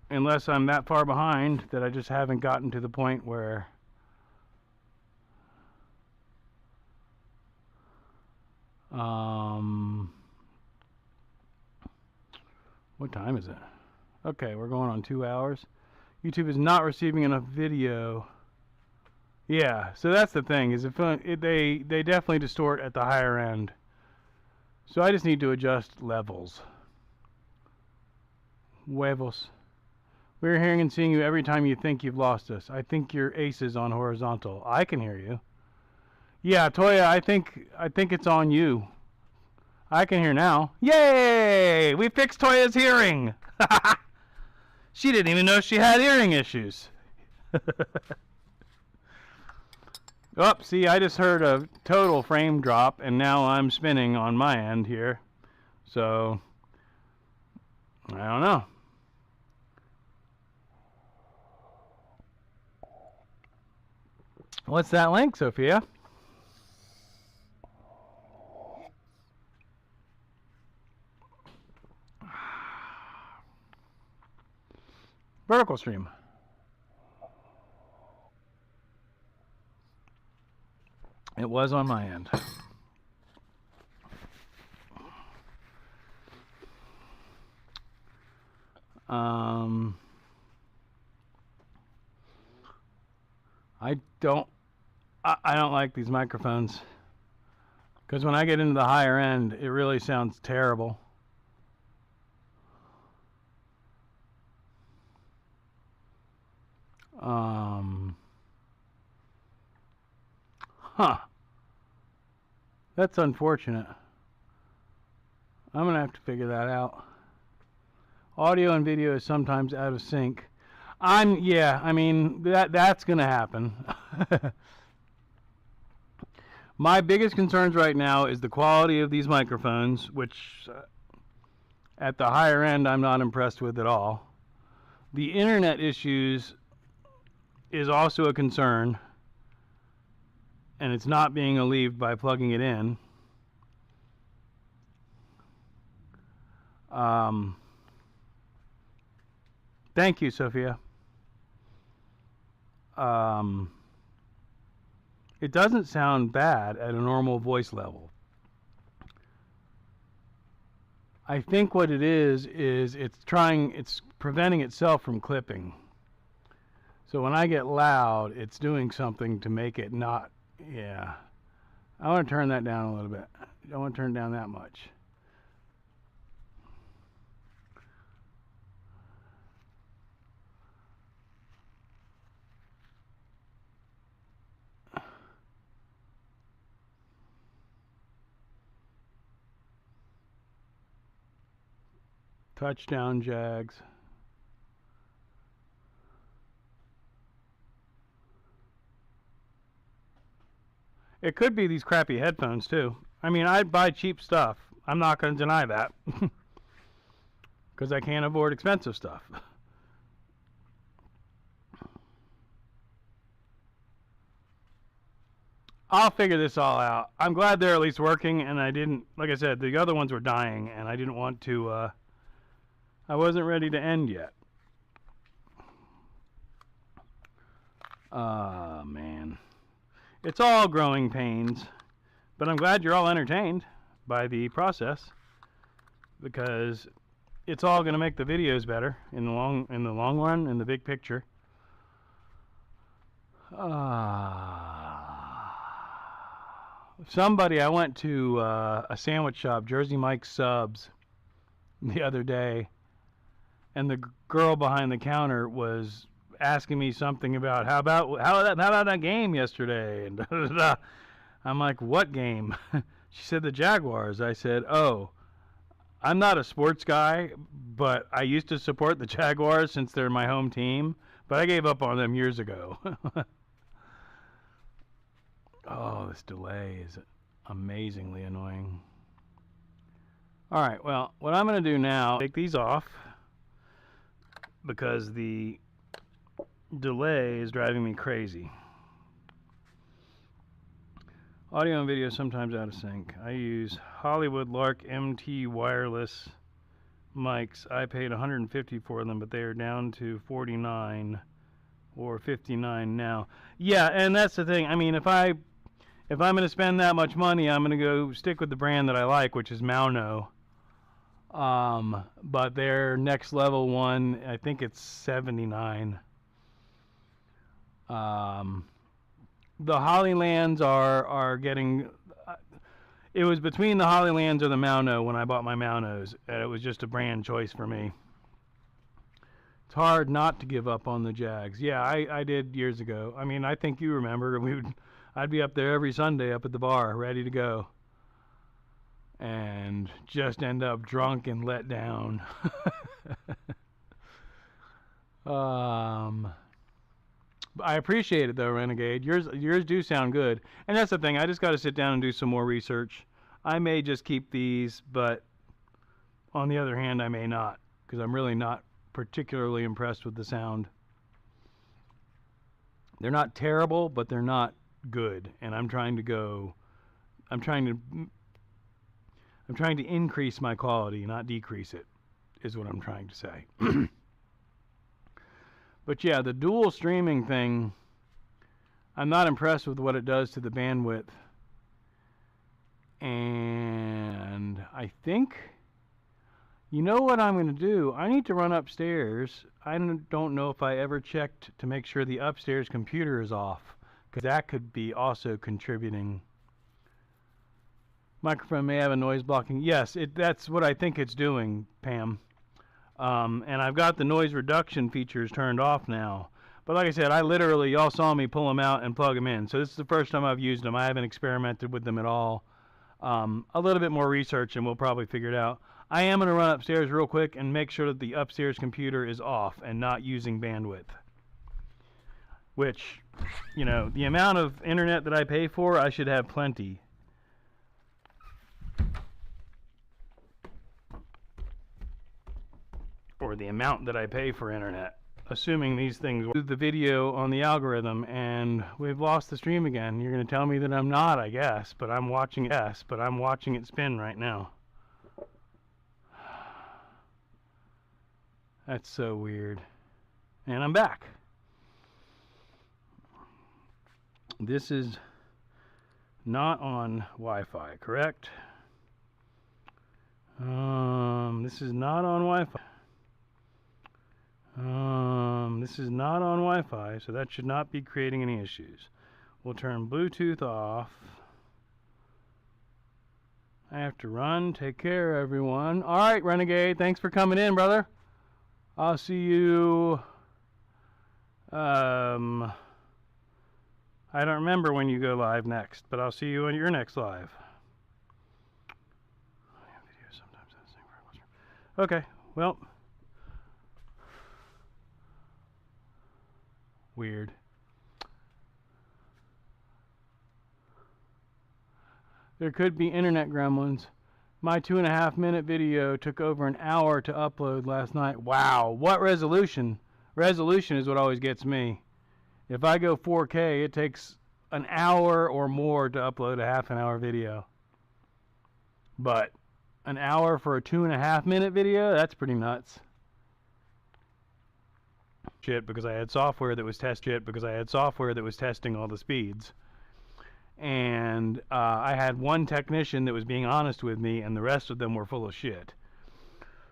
Unless I'm that far behind that I just haven't gotten to the point where... What time is it? Okay, we're going on 2 hours. YouTube is not receiving enough video. Yeah, so that's the thing, is they definitely distort at the higher end. So I just need to adjust levels. Huevos. We're hearing and seeing you every time you think you've lost us. I think your ace is on horizontal. I can hear you. Yeah, Toya, I think it's on you. I can hear now. Yay! We fixed Toya's hearing. She didn't even know she had hearing issues. Oh, see, I just heard a total frame drop, and now I'm spinning on my end here. So, I don't know. What's that link, Sophia? Vertical stream. It was on my end. Um, I don't like these microphones because when I get into the higher end, it really sounds terrible. Huh. That's unfortunate. I'm gonna have to figure that out. Audio and video is sometimes out of sync. I mean that's gonna happen. My biggest concerns right now is the quality of these microphones, which at the higher end I'm not impressed with at all. The internet issues is also a concern, and it's not being alleviated by plugging it in. Thank you, Sophia. It doesn't sound bad at a normal voice level. I think what it is it's preventing itself from clipping. So when I get loud, it's doing something to make it not, yeah. I want to turn that down a little bit. I don't want to turn it down that much. Touchdown, Jags. It could be these crappy headphones, too. I mean, I'd buy cheap stuff. I'm not going to deny that. Because I can't afford expensive stuff. I'll figure this all out. I'm glad they're at least working, and I didn't, like I said, the other ones were dying, and I didn't want to, I wasn't ready to end yet. Man. It's all growing pains, but I'm glad you're all entertained by the process, because it's all going to make the videos better in the long run, in the big picture. Somebody, I went to a sandwich shop, Jersey Mike's Subs, the other day, and the girl behind the counter was asking me something about how about that game yesterday, and I'm like, what game? She said the Jaguars. I said, oh, I'm not a sports guy, but I used to support the Jaguars since they're my home team, but I gave up on them years ago. Oh, this delay is amazingly annoying. All right, well, what I'm going to do now, take these off because the delay is driving me crazy. Audio and video sometimes out of sync. I use Hollywood Lark MT wireless mics. I paid $150 for them, but they are down to $49 or $59 now. Yeah, and that's the thing. I mean, if I'm going to spend that much money, I'm going to go stick with the brand that I like, which is Mauno. But their next level one, I think it's $79. The Hollylands are getting. It was between the Hollylands or the Mauno when I bought my Maunos. It was just a brand choice for me. It's hard not to give up on the Jags. Yeah, I did years ago. I mean, I think you remember. I'd be up there every Sunday up at the bar, ready to go, and just end up drunk and let down. I appreciate it though, Renegade. Yours do sound good, and that's the thing. I just got to sit down and do some more research. I may just keep these, but on the other hand, I may not, because I'm really not particularly impressed with the sound. They're not terrible, but they're not good, and I'm trying to increase my quality, not decrease it, is what I'm trying to say. But yeah, the dual streaming thing, I'm not impressed with what it does to the bandwidth. And I think You know what I'm going to do? I need to run upstairs. Don't know if I ever checked to make sure the upstairs computer is off, because that could be also contributing. Microphone may have a noise blocking. Yes, that's what I think it's doing, Pam. And I've got the noise reduction features turned off now. But like I said, y'all saw me pull them out and plug them in. So this is the first time I've used them. I haven't experimented with them at all. A little bit more research and we'll probably figure it out. I am going to run upstairs real quick and make sure that the upstairs computer is off and not using bandwidth. Which, you know, the amount of internet that I pay for, I should have plenty. Or the amount that I pay for internet. Assuming these things do the video on the algorithm, and we've lost the stream again. You're going to tell me that I'm not, I guess, but I'm watching it spin right now. That's so weird. And I'm back. This is not on Wi-Fi, correct? This is not on Wi-Fi. This is not on Wi-Fi, so that should not be creating any issues. We'll turn Bluetooth off. I have to run. Take care, everyone. All right, Renegade. Thanks for coming in, brother. I'll see you. I don't remember when you go live next, but I'll see you on your next live. Okay, well. Weird. There could be internet gremlins. My 2.5-minute video took over an hour to upload last night. Wow, what resolution? Resolution is what always gets me. If I go 4K, it takes an hour or more to upload a half-an-hour video. But an hour for a 2.5-minute video? That's pretty nuts. Shit, because I had software that was testing all the speeds. And I had one technician that was being honest with me, and the rest of them were full of shit.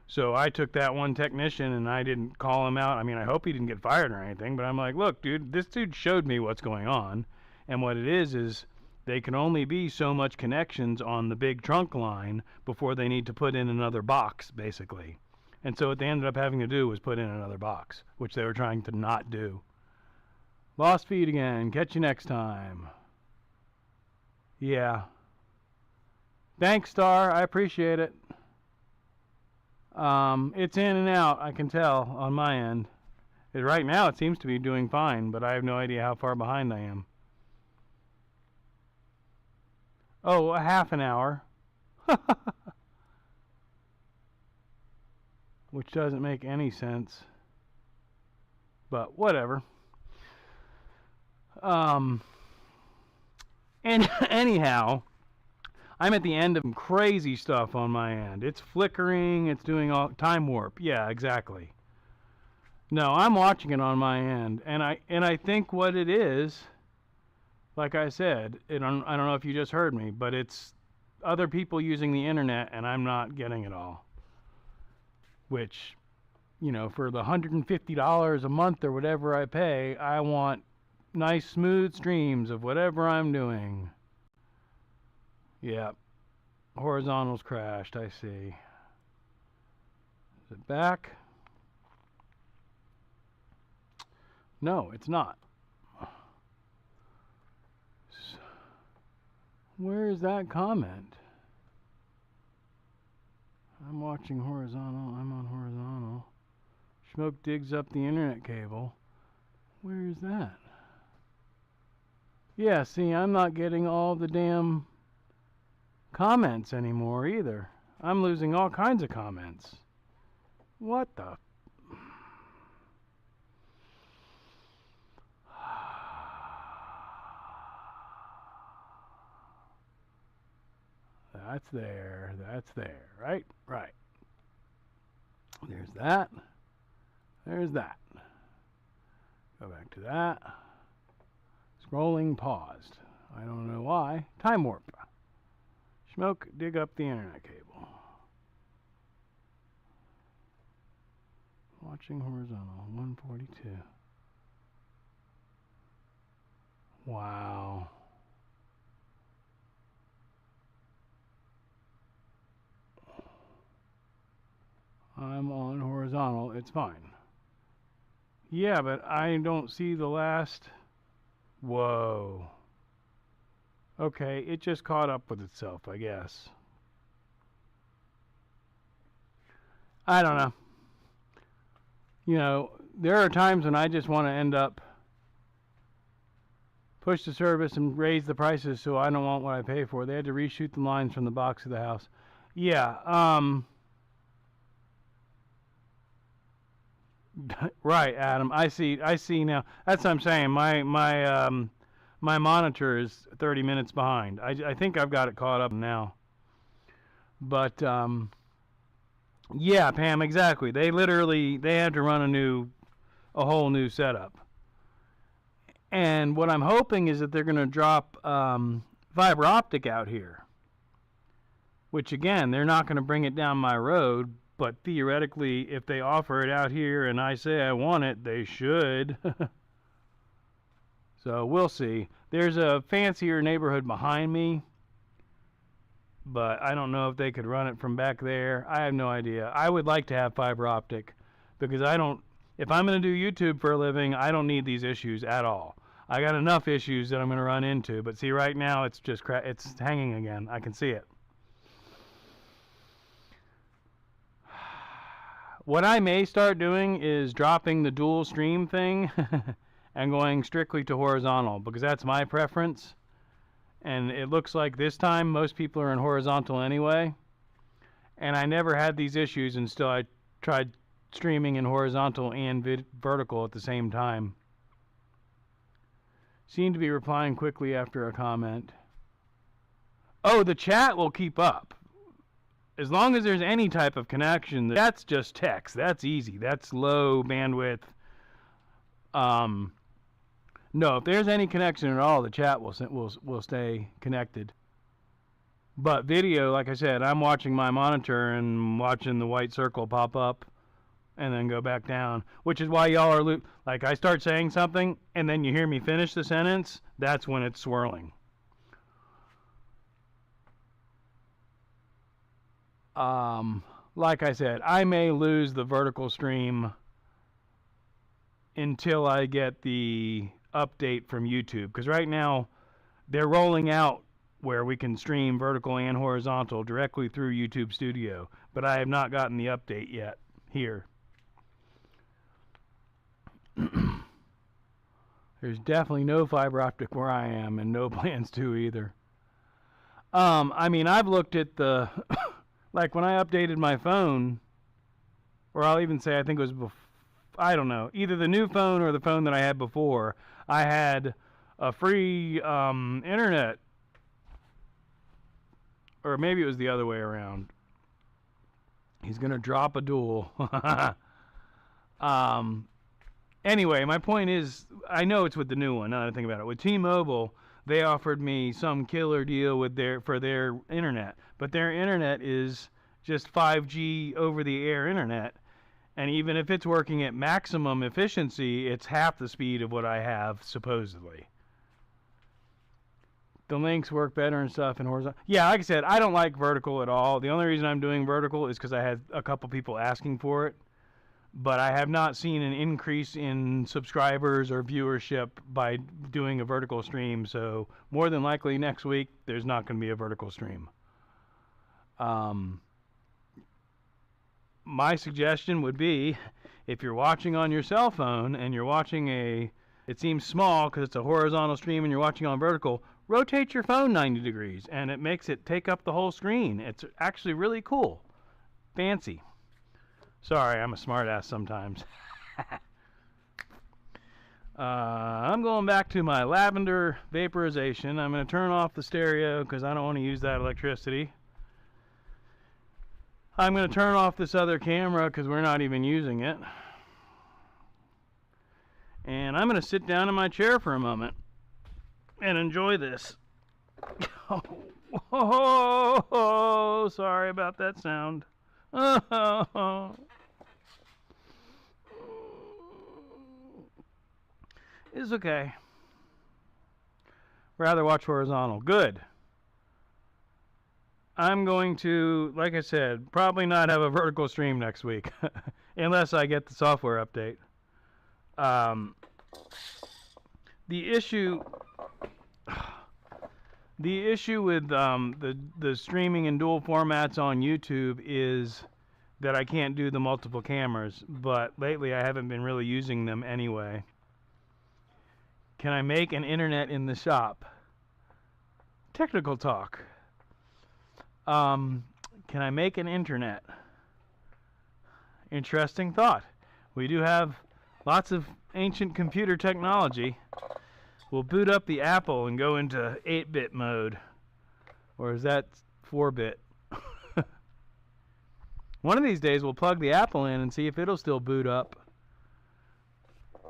So I took that one technician and I didn't call him out. I mean, I hope he didn't get fired or anything, but I'm like, look, dude, this dude showed me what's going on. And what it is they can only be so much connections on the big trunk line before they need to put in another box, basically. And so what they ended up having to do was put in another box, which they were trying to not do. Lost feed again. Catch you next time. Yeah. Thanks, Star. I appreciate it. It's in and out, I can tell, on my end. Right now it seems to be doing fine, but I have no idea how far behind I am. Oh, a half an hour. Which doesn't make any sense. But whatever. And anyhow, I'm at the end of crazy stuff on my end. It's flickering, it's doing all time warp. Yeah, exactly. No, I'm watching it on my end, and I think what it is, like I said, I don't know if you just heard me, but it's other people using the internet, and I'm not getting it all. Which, you know, for the $150 a month or whatever I pay, I want nice smooth streams of whatever I'm doing. Yeah. Horizontals crashed, I see. Is it back? No, it's not. Where is that comment? I'm watching horizontal. I'm on horizontal. Schmoke digs up the internet cable. Where is that? Yeah, see, I'm not getting all the damn comments anymore either. I'm losing all kinds of comments. What the? That's there. That's there. Right? Right. There's that. There's that. Go back to that. Scrolling paused. I don't know why. Time warp. Schmoke, dig up the internet cable. Watching horizontal, 142. Wow. I'm on horizontal, it's fine. Yeah, but I don't see the last. Whoa. Okay, it just caught up with itself, I guess. I don't know. You know, there are times when I just want to end up push the service and raise the prices so I don't want what I pay for. They had to reshoot the lines from the box of the house. Yeah, right, Adam. I see now. That's what I'm saying. My monitor is 30 minutes behind. I think I've got it caught up now. But yeah, Pam, exactly. They had to run a whole new setup. And what I'm hoping is that they're going to drop fiber optic out here. Which again, they're not going to bring it down my road, but theoretically, if they offer it out here and I say I want it, they should. So we'll see. There's a fancier neighborhood behind me, but I don't know if they could run it from back there. I have no idea. I would like to have fiber optic because if I'm going to do YouTube for a living, I don't need these issues at all. I got enough issues that I'm going to run into, but see right now it's just it's hanging again. I can see it. What I may start doing is dropping the dual stream thing and going strictly to horizontal because that's my preference. And it looks like this time most people are in horizontal anyway. And I never had these issues until I tried streaming in horizontal and vertical at the same time. Seem to be replying quickly after a comment. Oh, the chat will keep up. As long as there's any type of connection, that's just text. That's easy. That's low bandwidth. No, if there's any connection at all, the chat will stay connected. But video, like I said, I'm watching my monitor and watching the white circle pop up and then go back down, which is why y'all are like I start saying something and then you hear me finish the sentence, that's when it's swirling. Like I said, I may lose the vertical stream until I get the update from YouTube, because right now they're rolling out where we can stream vertical and horizontal directly through YouTube Studio, but I have not gotten the update yet here. There's definitely no fiber optic where I am and no plans to either. I mean, I've looked at the like when I updated my phone, or I'll even say I think it was I don't know, either the new phone or the phone that I had before, I had a free internet, or maybe it was the other way around. He's gonna drop a duel. Anyway, my point is, I know it's with the new one. Now that I think about it, with T-Mobile, they offered me some killer deal for their internet, but their internet is just 5G over-the-air internet, and even if it's working at maximum efficiency, it's half the speed of what I have supposedly. The links work better and stuff in horizontal. Yeah, like I said, I don't like vertical at all. The only reason I'm doing vertical is because I had a couple people asking for it. But I have not seen an increase in subscribers or viewership by doing a vertical stream. So more than likely next week, there's not going to be a vertical stream. My suggestion would be, if you're watching on your cell phone and you're watching it seems small because it's a horizontal stream and you're watching on vertical, rotate your phone 90 degrees and it makes it take up the whole screen. It's actually really cool. Fancy. Sorry, I'm a smartass sometimes. I'm going back to my lavender vaporization. I'm going to turn off the stereo because I don't want to use that electricity. I'm going to turn off this other camera because we're not even using it. And I'm going to sit down in my chair for a moment and enjoy this. Oh, sorry about that sound. Oh. It's okay. Rather watch horizontal. Good. I'm going to, like I said, probably not have a vertical stream next week, unless I get the software update. The issue with the streaming in dual formats on YouTube is that I can't do the multiple cameras, but lately I haven't been really using them anyway. Can I make an internet in the shop? Technical talk. Can I make an internet? Interesting thought. We do have lots of ancient computer technology. We'll boot up the Apple and go into 8-bit mode. Or is that 4-bit? One of these days we'll plug the Apple in and see if it'll still boot up.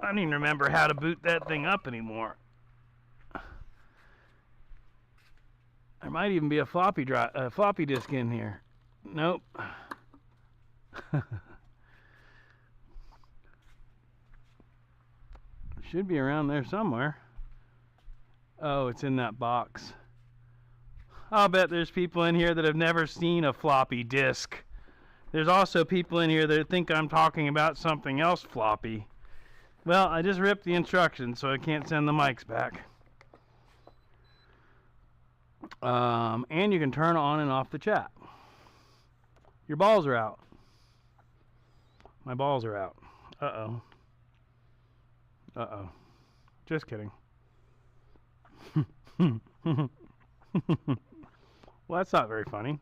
I don't even remember how to boot that thing up anymore. There might even be a floppy disk in here. Nope. Should be around there somewhere. Oh, it's in that box. I'll bet there's people in here that have never seen a floppy disk. There's also people in here that think I'm talking about something else floppy. Well, I just ripped the instructions, so I can't send the mics back. And you can turn on and off the chat. Your balls are out. My balls are out. Uh-oh. Uh-oh. Just kidding. Well, that's not very funny.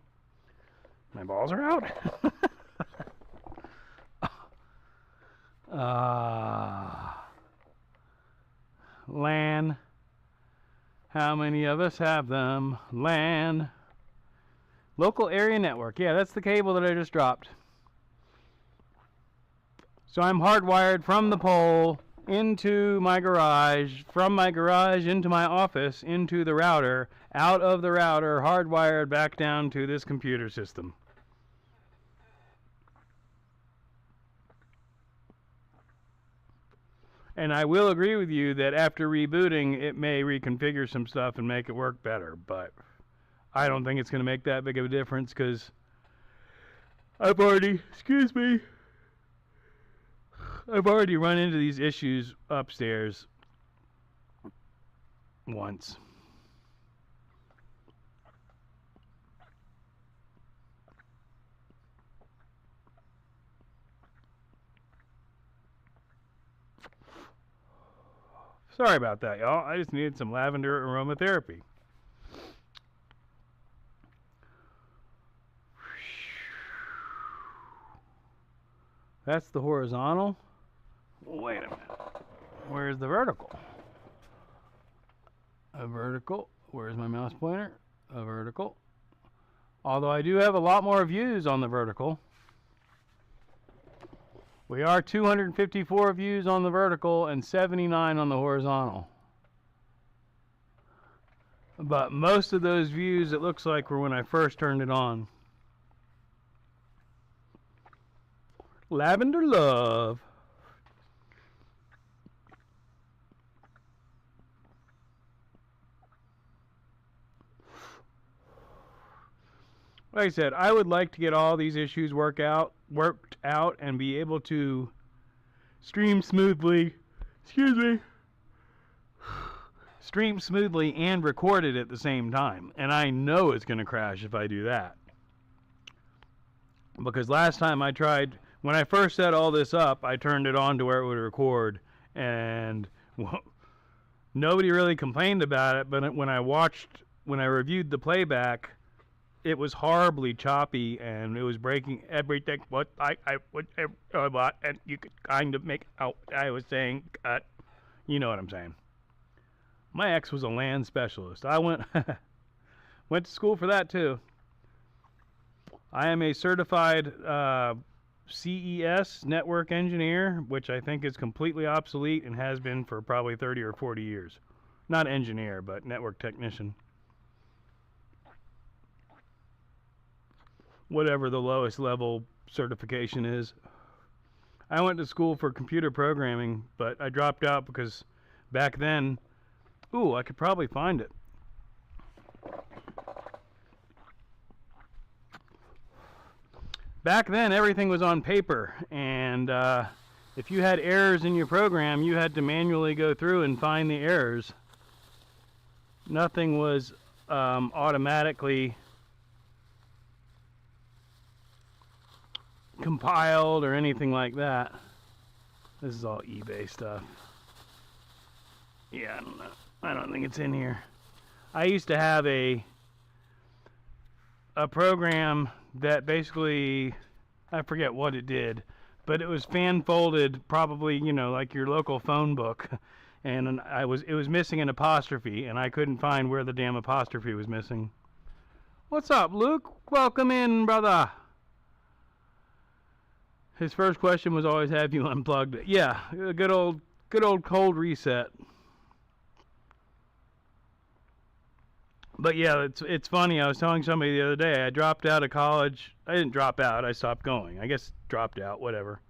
My balls are out. LAN. How many of us have them? LAN. Local area network. Yeah, that's the cable that I just dropped. So I'm hardwired from the pole into my garage, from my garage into my office, into the router, out of the router, hardwired back down to this computer system. And I will agree with you that after rebooting, it may reconfigure some stuff and make it work better, but I don't think it's going to make that big of a difference because I've already run into these issues upstairs once. Sorry about that, y'all. I just needed some lavender aromatherapy. That's the horizontal. Wait a minute. Where's the vertical? A vertical. Where's my mouse pointer? A vertical. Although I do have a lot more views on the vertical. We are 254 views on the vertical and 79 on the horizontal. But most of those views, it looks like, were when I first turned it on. Lavender love. Like I said, I would like to get all these issues worked out and be able to stream smoothly. Stream smoothly and record it at the same time. And I know it's going to crash if I do that. Because last time I tried, when I first set all this up, I turned it on to where it would record, and well, nobody really complained about it, but when I reviewed the playback, it was horribly choppy, and it was breaking everything what I would about, and you could kind of make out what I was saying. You know what I'm saying. My ex was a LAN specialist. I went to school for that too. I am a certified CES network engineer, which I think is completely obsolete and has been for probably 30 or 40 years. Not engineer, but network technician. Whatever the lowest level certification is. I went to school for computer programming, but I dropped out because back then, I could probably find it. Back then, everything was on paper, and if you had errors in your program, you had to manually go through and find the errors. Nothing was automatically compiled or anything like that. This is all eBay stuff. Yeah, I don't know. I don't think it's in here. I used to have a program that basically, I forget what it did, but it was fan folded, probably, like your local phone book, and it was missing an apostrophe, and I couldn't find where the damn apostrophe was missing. What's up, Luke? Welcome in, brother. His first question was always, "Have you unplugged it?" Yeah, a good old cold reset. But yeah, it's funny. I was telling somebody the other day, I dropped out of college. I didn't drop out. I stopped going. I guess dropped out, whatever.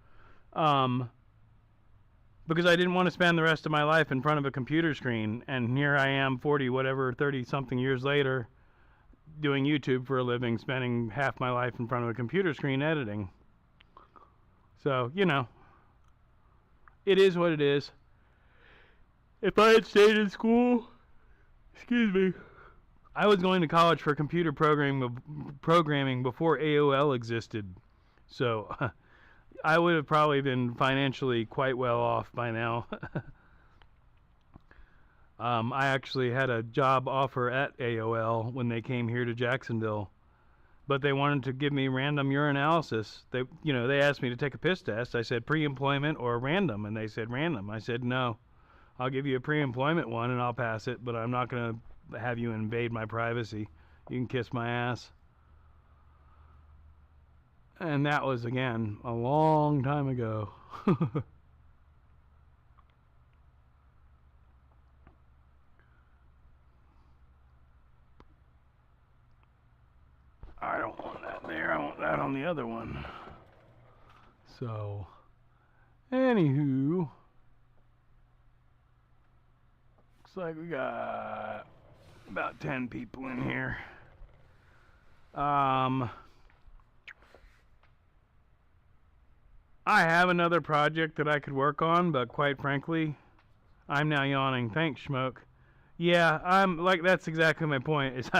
Because I didn't want to spend the rest of my life in front of a computer screen. And here I am, 30-something years later, doing YouTube for a living, spending half my life in front of a computer screen editing. So, it is what it is. If I had stayed in school, excuse me, I was going to college for computer programming before AOL existed, so I would have probably been financially quite well off by now. I actually had a job offer at AOL when they came here to Jacksonville, but they wanted to give me random urinalysis. They asked me to take a piss test. I said pre-employment or random, and they said random. I said no, I'll give you a pre-employment one and I'll pass it, but I'm not going to have you invade my privacy. You can kiss my ass. And that was, again, a long time ago. I don't want that there. I want that on the other one. So, anywho, looks like we got about 10 people in here. I have another project that I could work on, but quite frankly, I'm now yawning. Thanks, Schmoke. Yeah, that's exactly my point. Is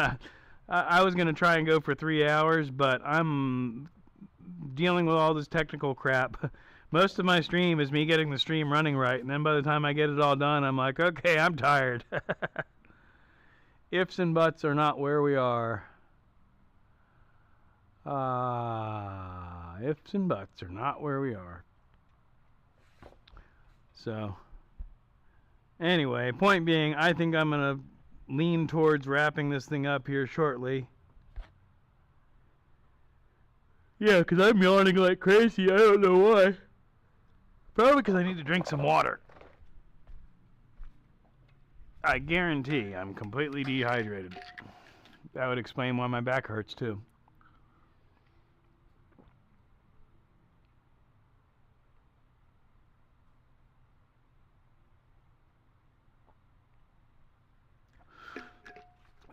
I was going to try and go for 3 hours, but I'm dealing with all this technical crap. Most of my stream is me getting the stream running right, and then by the time I get it all done, I'm like, okay, I'm tired. Ifs and buts are not where we are. Ifs and buts are not where we are. So, anyway, point being, I think I'm going to lean towards wrapping this thing up here shortly. Yeah, because I'm yawning like crazy. I don't know why. Probably because I need to drink some water. I guarantee I'm completely dehydrated. That would explain why my back hurts too.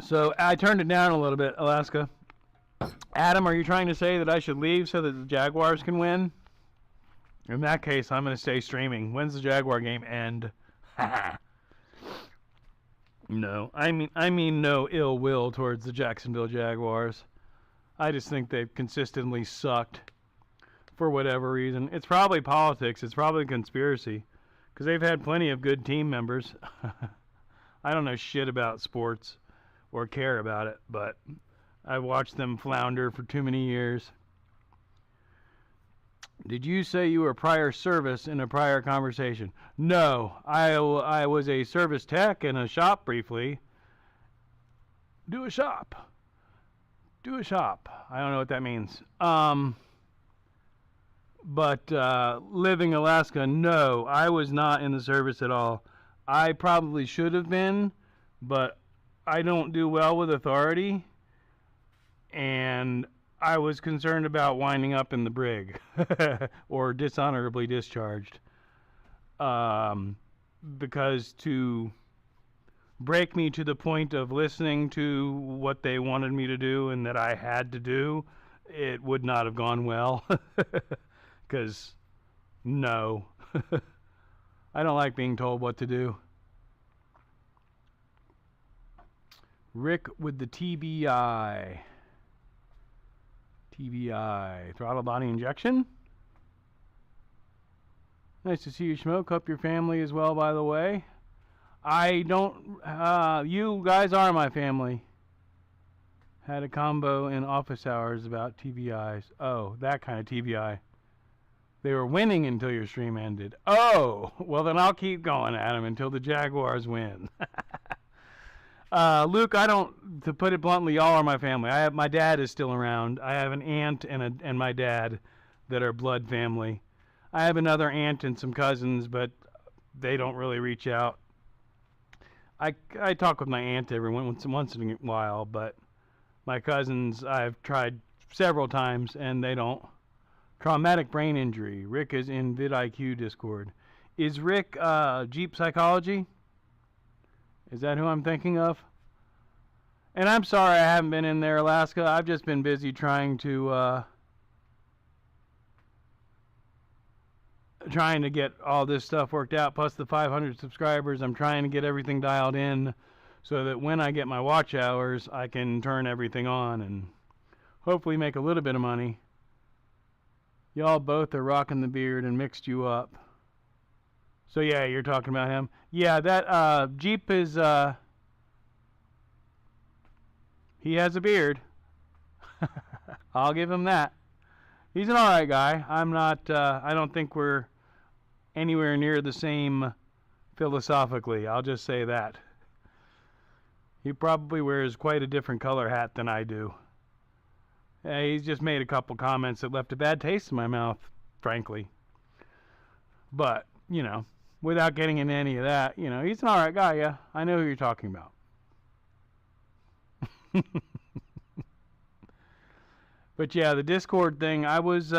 So I turned it down a little bit, Alaska. Adam, are you trying to say that I should leave so that the Jaguars can win? In that case, I'm going to stay streaming. When's the Jaguar game end? No, I mean no ill will towards the Jacksonville Jaguars. I just think they've consistently sucked for whatever reason. It's probably politics. It's probably conspiracy, because they've had plenty of good team members. I don't know shit about sports or care about it, but I've watched them flounder for too many years. Did you say you were prior service in a prior conversation? No, I was a service tech in a shop briefly. Do a shop. I don't know what that means. But living Alaska, no, I was not in the service at all. I probably should have been, but I don't do well with authority, and I was concerned about winding up in the brig or dishonorably discharged. because to break me to the point of listening to what they wanted me to do and that I had to do, it would not have gone well. Because, no. I don't like being told what to do. Rick with the TBI. TBI. Throttle body injection? Nice to see you, Schmoke. Hope your family is well, by the way. I don't, you guys are my family. Had a combo in office hours about TBIs. Oh, that kind of TBI. They were winning until your stream ended. Oh, well then I'll keep going, Adam, until the Jaguars win. Luke, to put it bluntly, y'all are my family. My dad is still around. I have an aunt and my dad that are blood family. I have another aunt and some cousins, but they don't really reach out. I talk with my aunt every once in a while, but my cousins I've tried several times and they don't. Traumatic brain injury. Rick is in vidIQ Discord. Is Rick Jeep Psychology? Is that who I'm thinking of? And I'm sorry I haven't been in there, Alaska. I've just been busy trying to get all this stuff worked out, plus the 500 subscribers. I'm trying to get everything dialed in so that when I get my watch hours, I can turn everything on and hopefully make a little bit of money. Y'all both are rocking the beard and mixed you up. So yeah, you're talking about him. Yeah, that Jeep is he has a beard. I'll give him that. He's an alright guy. I'm not I don't think we're anywhere near the same philosophically. I'll just say that. He probably wears quite a different color hat than I do. He's just made a couple comments that left a bad taste in my mouth, frankly. But, without getting into any of that, he's an alright guy, yeah. I know who you're talking about. But yeah, the Discord thing, I was,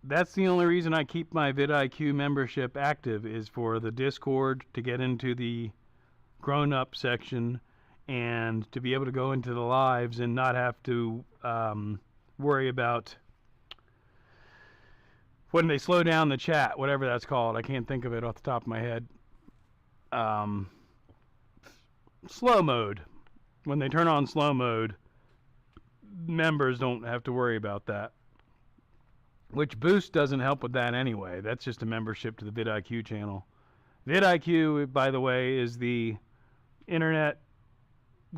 that's the only reason I keep my vidIQ membership active is for the Discord to get into the grown-up section and to be able to go into the lives and not have to worry about when they slow down the chat, whatever that's called. I can't think of it off the top of my head. Slow mode. When they turn on slow mode, members don't have to worry about that. Which Boost doesn't help with that anyway. That's just a membership to the vidIQ channel. vidIQ, by the way, is the internet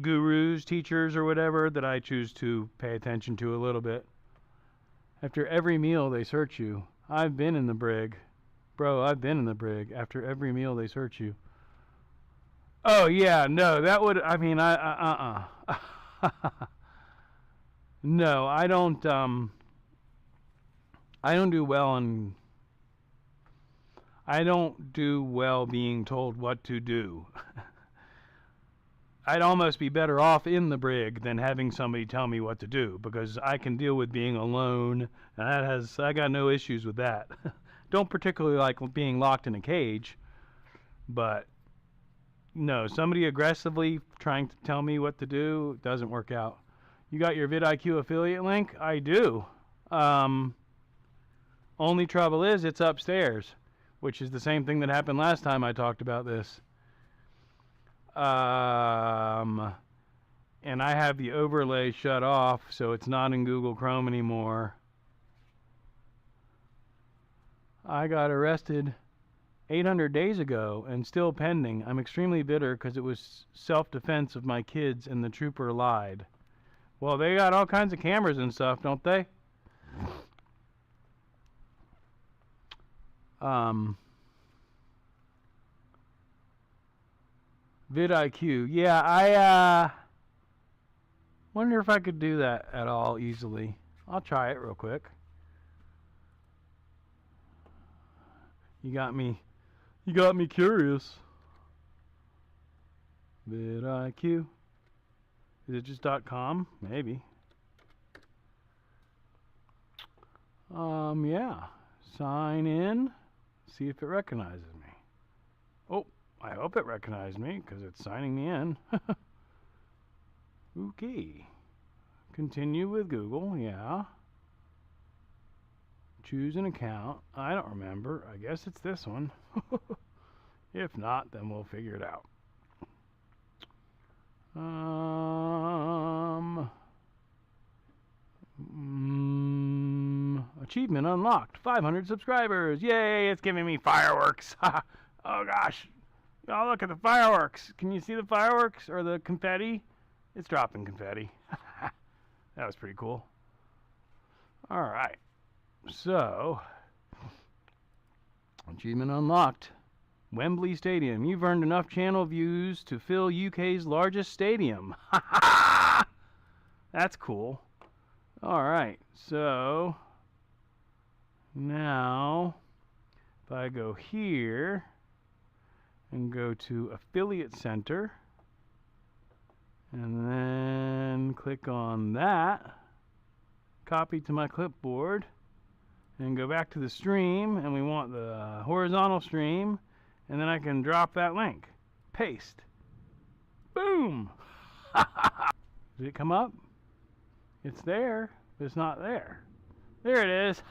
gurus, teachers, or whatever that I choose to pay attention to a little bit. After every meal, they search you. I've been in the brig. Bro, I've been in the brig. After every meal, they search you. Oh, yeah, no, that would, I mean, No, I don't do well I don't do well being told what to do. I'd almost be better off in the brig than having somebody tell me what to do, because I can deal with being alone, and I got no issues with that. Don't particularly like being locked in a cage, but no, somebody aggressively trying to tell me what to do doesn't work out. You got your vidIQ affiliate link? I do. Only trouble is it's upstairs, which is the same thing that happened last time I talked about this. And I have the overlay shut off, so it's not in Google Chrome anymore. I got arrested 800 days ago and still pending. I'm extremely bitter because it was self-defense of my kids and the trooper lied. Well, they got all kinds of cameras and stuff, don't they? vidIQ. Yeah, I wonder if I could do that at all easily. I'll try it real quick. You got me curious. vidIQ. Is it just .com? Maybe. Yeah. Sign in. see if it recognizes me. Oh, I hope it recognized me because it's signing me in. Okay. Continue with Google, yeah. Choose an account. I don't remember. I guess it's this one. If not, then we'll figure it out. Achievement unlocked. 500 subscribers. Yay, it's giving me fireworks. Oh gosh. Y'all look at the fireworks. Can you see the fireworks or the confetti? It's dropping confetti. That was pretty cool. All right. So, achievement unlocked. Wembley Stadium. You've earned enough channel views to fill UK's largest stadium. That's cool. All right. So, now, if I go here and go to Affiliate Center, and then click on that, copy to my clipboard, and go back to the stream, and we want the horizontal stream, and then I can drop that link. Paste. Boom! Did it come up? It's there, but it's not there. There it is.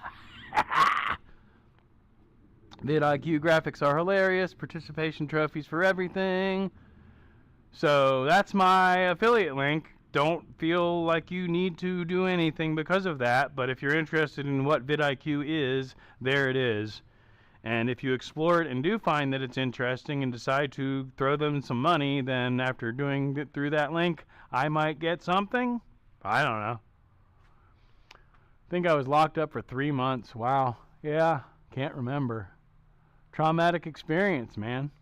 vidIQ graphics are hilarious. Participation trophies for everything. So that's my affiliate link. Don't feel like you need to do anything because of that, but if you're interested in what vidIQ is, there it is. And if you explore it and do find that it's interesting and decide to throw them some money, then after doing it through that link, I might get something. I don't know. I think I was locked up for 3 months. Wow. Yeah, can't remember. Traumatic experience, man.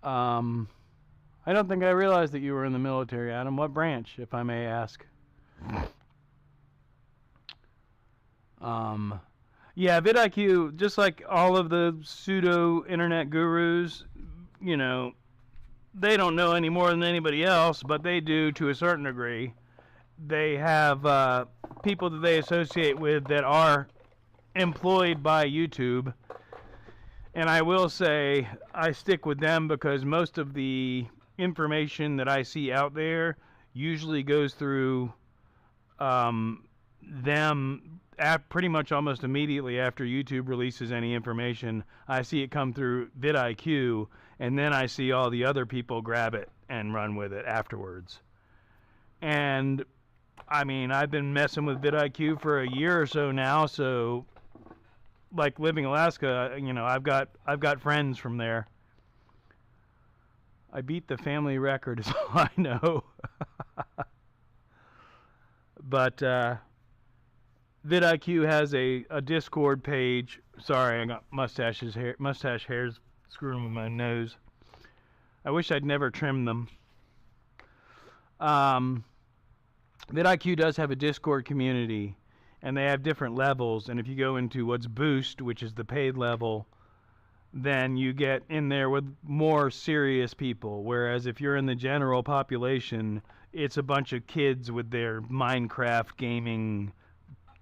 I don't think I realized that you were in the military, Adam. What branch, if I may ask? Yeah, vidIQ, just like all of the pseudo internet gurus, you know, they don't know any more than anybody else, but they do to a certain degree. They have people that they associate with that are employed by YouTube. And I will say I stick with them because most of the information that I see out there usually goes through them pretty much almost immediately after YouTube releases any information. I see it come through vidIQ, and then I see all the other people grab it and run with it afterwards. And I mean, I've been messing with vidIQ for a year or so now, so like Living Alaska, you know, I've got friends from there. I beat the family record is all I know. But vidIQ has a Discord page. Sorry, I got mustache hairs screwing with my nose. I wish I'd never trimmed them. vidIQ does have a Discord community, and they have different levels, and if you go into what's Boost, which is the paid level, then you get in there with more serious people, whereas if you're in the general population, it's a bunch of kids with their Minecraft gaming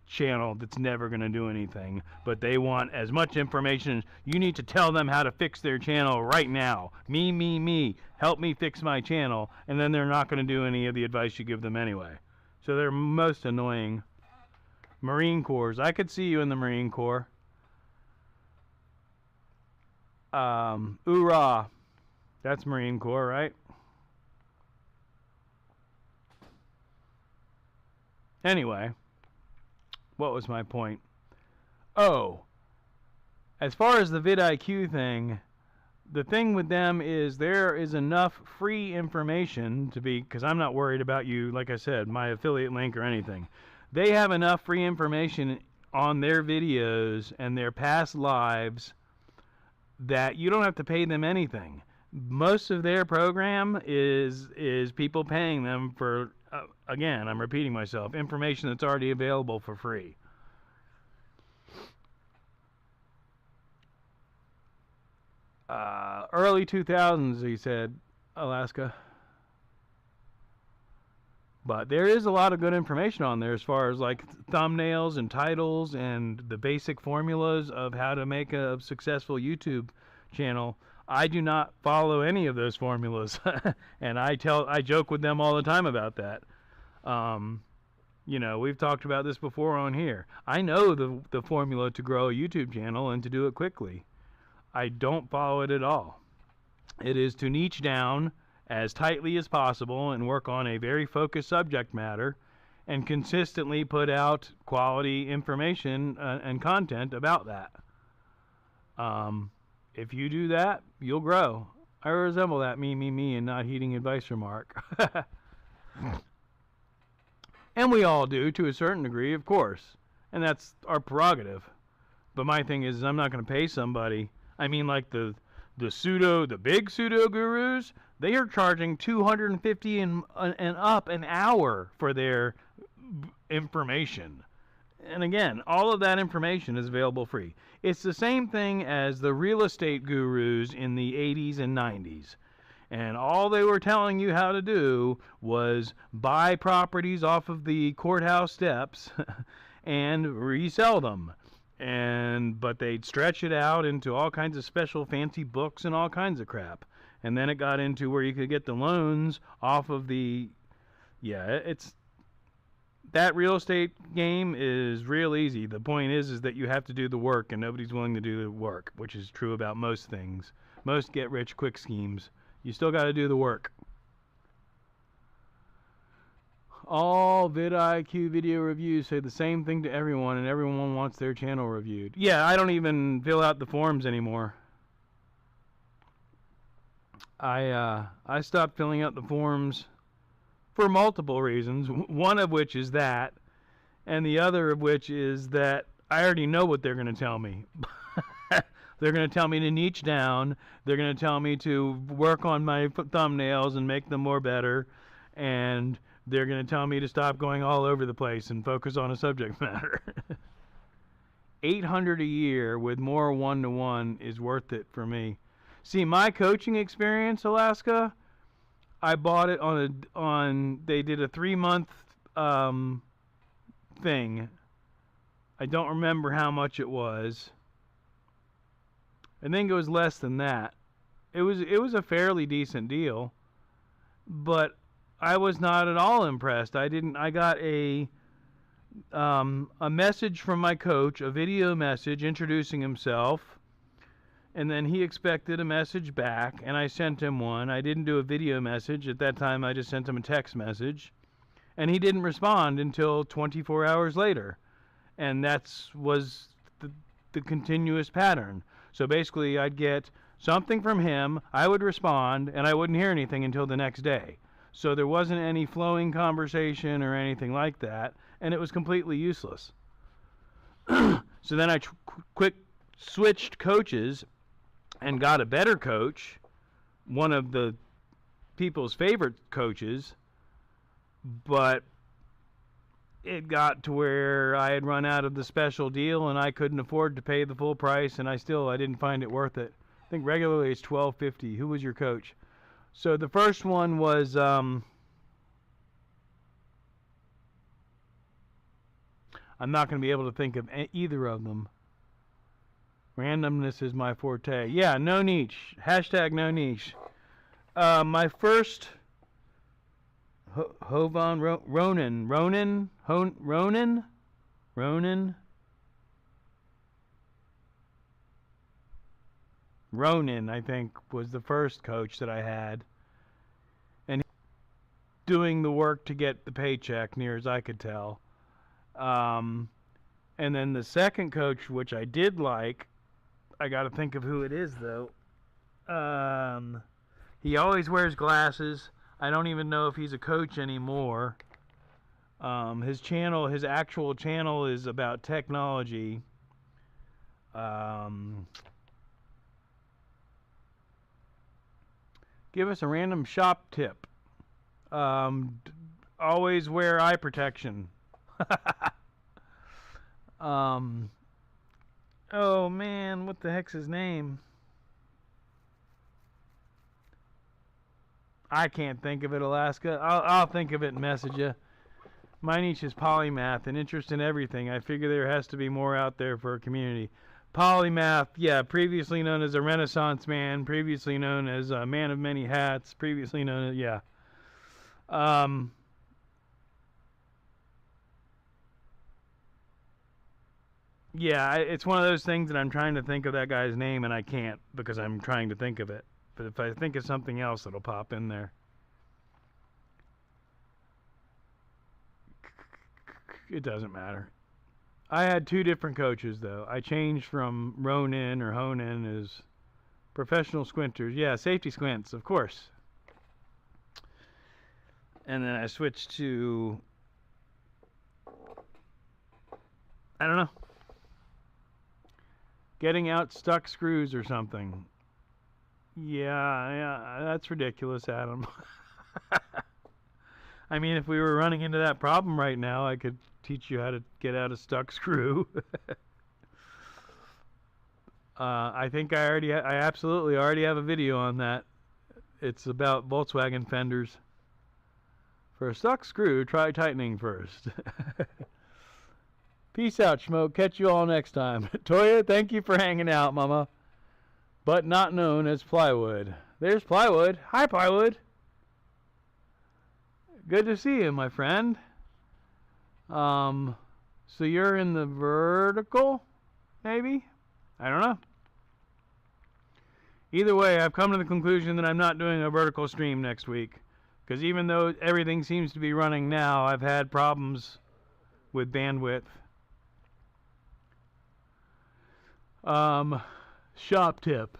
channel that's never going to do anything, but they want as much information. You need to tell them how to fix their channel right now. Me, help me fix my channel, and then they're not going to do any of the advice you give them anyway. So they're most annoying. Marine Corps. I could see you in the Marine Corps. Hoorah. That's Marine Corps, right? Anyway, what was my point? Oh, as far as the vidIQ thing, the thing with them is there is enough free information to be, because I'm not worried about you, like I said, my affiliate link or anything. They have enough free information on their videos and their past lives that you don't have to pay them anything. Most of their program is people paying them for, again, I'm repeating myself, information that's already available for free. Early 2000s, he said, Alaska. But there is a lot of good information on there as far as like thumbnails and titles and the basic formulas of how to make a successful YouTube channel. I do not follow any of those formulas, and I joke with them all the time about that. You know, we've talked about this before on here. I know the formula to grow a YouTube channel and to do it quickly. I don't follow it at all. It is to niche down as tightly as possible and work on a very focused subject matter and consistently put out quality information and content about that. If you do that, you'll grow. I resemble that me, and not heeding advice from Mark. And we all do to a certain degree, of course. And that's our prerogative. But my thing is I'm not going to pay somebody. I mean, like the big pseudo gurus, they are charging $250 and up an hour for their information. And again, all of that information is available free. It's the same thing as the real estate gurus in the 80s and 90s. And all they were telling you how to do was buy properties off of the courthouse steps and resell them. But they'd stretch it out into all kinds of special fancy books and all kinds of crap. And then it got into where you could get the loans off of that real estate game is real easy. The point is that you have to do the work, and nobody's willing to do the work, which is true about most things. Most get-rich-quick schemes. You still got to do the work. All vidIQ video reviews say the same thing to everyone, and everyone wants their channel reviewed. Yeah, I don't even fill out the forms anymore. I stopped filling out the forms for multiple reasons. One of which is that, and the other of which is that I already know what they're going to tell me. They're going to tell me to niche down. They're going to tell me to work on my thumbnails and make them more better. And they're going to tell me to stop going all over the place and focus on a subject matter. $800 a year with more one-to-one is worth it for me. See, my coaching experience, Alaska, I bought it they did a 3-month thing. I don't remember how much it was. I think it was less than that. It was a fairly decent deal, but I was not at all impressed. I got a message from my coach, a video message introducing himself, and then he expected a message back, and I sent him one. I didn't do a video message at that time. I just sent him a text message, and he didn't respond until 24 hours later, and was the continuous pattern. So basically, I'd get something from him, I would respond, and I wouldn't hear anything until the next day. So there wasn't any flowing conversation or anything like that, and it was completely useless. So then I quick switched coaches and got a better coach, one of the people's favorite coaches, but it got to where I had run out of the special deal and I couldn't afford to pay the full price, and I didn't find it worth it. I think regularly it's $12.50. Who was your coach? So the first one was I'm not going to be able to think of either of them. Randomness is my forte. Yeah, no niche. Hashtag no niche. My first Ronan, I think, was the first coach that I had. And doing the work to get the paycheck, near as I could tell. And then the second coach, which I did like, I got to think of who it is, though. He always wears glasses. I don't even know if he's a coach anymore. His actual channel is about technology. Give us a random shop tip. Always wear eye protection. Oh man, what the heck's his name? I can't think of it, Alaska. I'll think of it and message you. My niche is polymath, an interest in everything. I figure there has to be more out there for a community. Polymath, yeah, previously known as a Renaissance man, previously known as a man of many hats, previously known as, yeah. Yeah, it's one of those things that I'm trying to think of that guy's name and I can't because I'm trying to think of it. But if I think of something else, it'll pop in there. It doesn't matter. I had 2 different coaches, though. I changed from Ronin or Honin as professional squinters. Yeah, safety squints, of course. And then I switched to, I don't know, getting out stuck screws or something. Yeah, that's ridiculous, Adam. I mean, if we were running into that problem right now, I could teach you how to get out a stuck screw. I think I absolutely already have a video on that. It's about Volkswagen fenders. For a stuck screw, try tightening first. Peace out, Schmoke. Catch you all next time. Toya, thank you for hanging out, Mama. But not known as Plywood. There's Plywood. Hi, Plywood. Good to see you, my friend. So you're in the vertical, maybe? I don't know. Either way, I've come to the conclusion that I'm not doing a vertical stream next week. Because even though everything seems to be running now, I've had problems with bandwidth. Shop tip.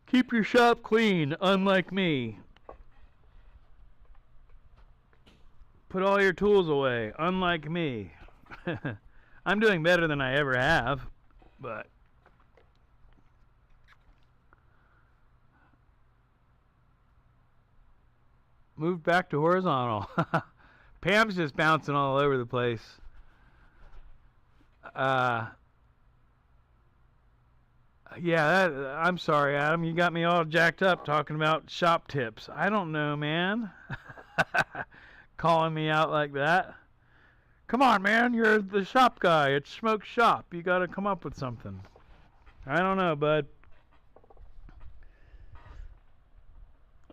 Keep your shop clean, unlike me. Put all your tools away, unlike me. I'm doing better than I ever have, but move back to horizontal. Pam's just bouncing all over the place. Yeah, I'm sorry, Adam. You got me all jacked up talking about shop tips. I don't know, man. Calling me out like that. Come on, man. You're the shop guy. It's Schmoke's shop. You got to come up with something. I don't know, bud.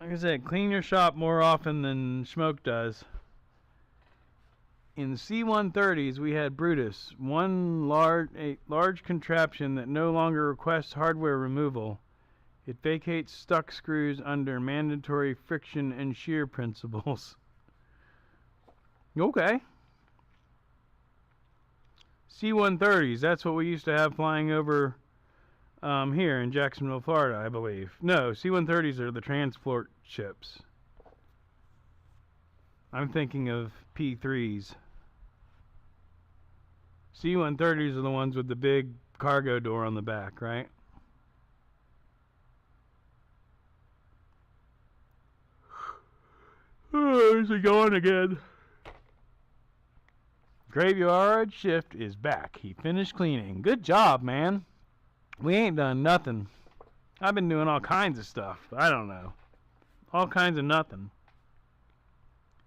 Like I said, clean your shop more often than Schmoke does. In C-130s, we had Brutus, a large contraption that no longer requests hardware removal. It vacates stuck screws under mandatory friction and shear principles. Okay. C-130s, that's what we used to have flying over here in Jacksonville, Florida, I believe. No, C-130s are the transport ships. I'm thinking of P-3s. C-130s are the ones with the big cargo door on the back, right? Oh, there's it going again. Graveyard shift is back. He finished cleaning. Good job, man. We ain't done nothing. I've been doing all kinds of stuff. I don't know. All kinds of nothing.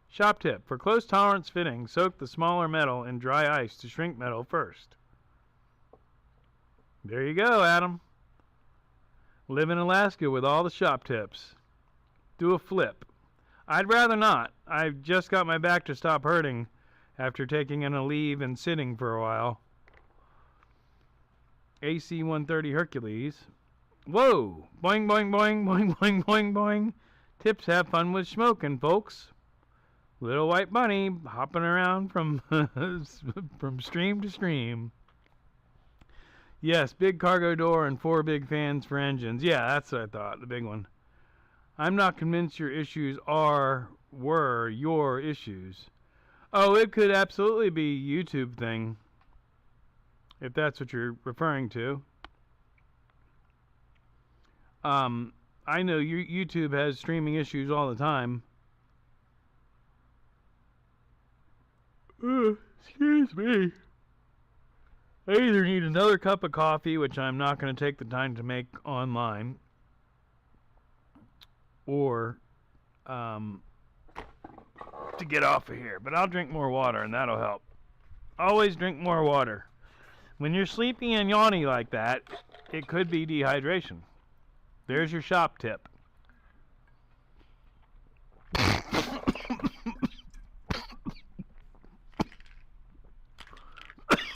Shop tip. For close tolerance fitting, soak the smaller metal in dry ice to shrink metal first. There you go, Adam. Live in Alaska with all the shop tips. Do a flip. I'd rather not. I've just got my back to stop hurting after taking a leave and sitting for a while. AC-130 Hercules. Whoa! Boing, boing, boing, boing, boing, boing, boing. Tips have fun with smoking, folks. Little white bunny hopping around from stream to stream. Yes, big cargo door and 4 big fans for engines. Yeah, that's what I thought, the big one. I'm not convinced your issues were your issues. Oh, it could absolutely be a YouTube thing, if that's what you're referring to. I know YouTube has streaming issues all the time. Excuse me. I either need another cup of coffee, which I'm not going to take the time to make online, or to get off of here. But I'll drink more water, and that'll help. Always drink more water. When you're sleepy and yawny like that, it could be dehydration. There's your shop tip.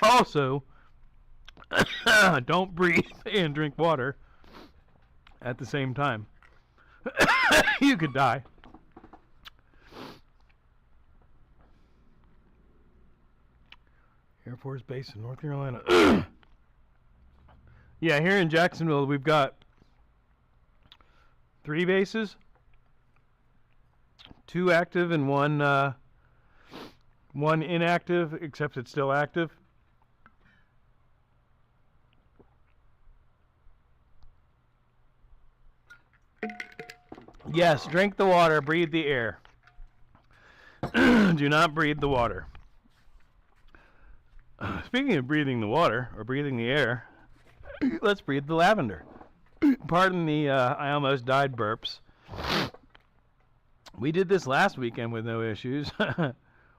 Also, don't breathe and drink water at the same time. You could die. Air Force Base in North Carolina. Yeah, here in Jacksonville, we've got 3 bases, 2 active and 1 inactive, except it's still active. Yes, drink the water, breathe the air. Do not breathe the water. Speaking of breathing the water, or breathing the air, let's breathe the lavender. Pardon the I almost died burps. We did this last weekend with no issues.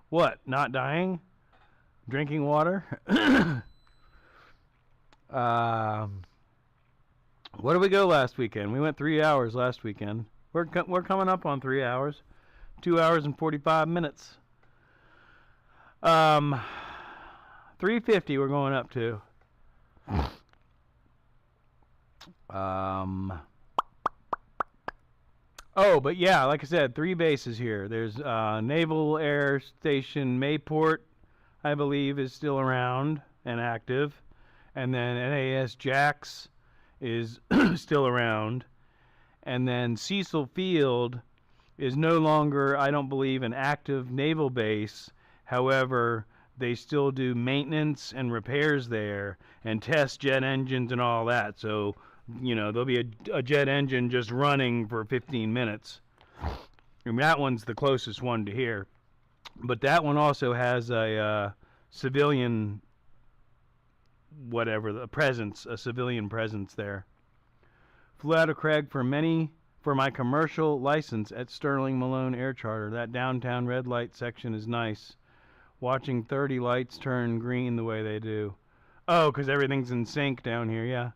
What, not dying? Drinking water? What did we go last weekend? We went 3 hours last weekend. We're coming up on 3 hours. 2 hours and 45 minutes. 350 we're going up to. Oh, but yeah, like I said, 3 bases here. There's Naval Air Station Mayport, I believe, is still around and active. And then NAS Jax is still around. And then Cecil Field is no longer, I don't believe, an active naval base. However, they still do maintenance and repairs there and test jet engines and all that. So, you know, there'll be a jet engine just running for 15 minutes. And that one's the closest one to here. But that one also has a civilian, whatever, a civilian presence there. Flew out of Craig for my commercial license at Sterling Malone Air Charter. That downtown red light section is nice. Watching 30 lights turn green the way they do. Oh, because everything's in sync down here, yeah.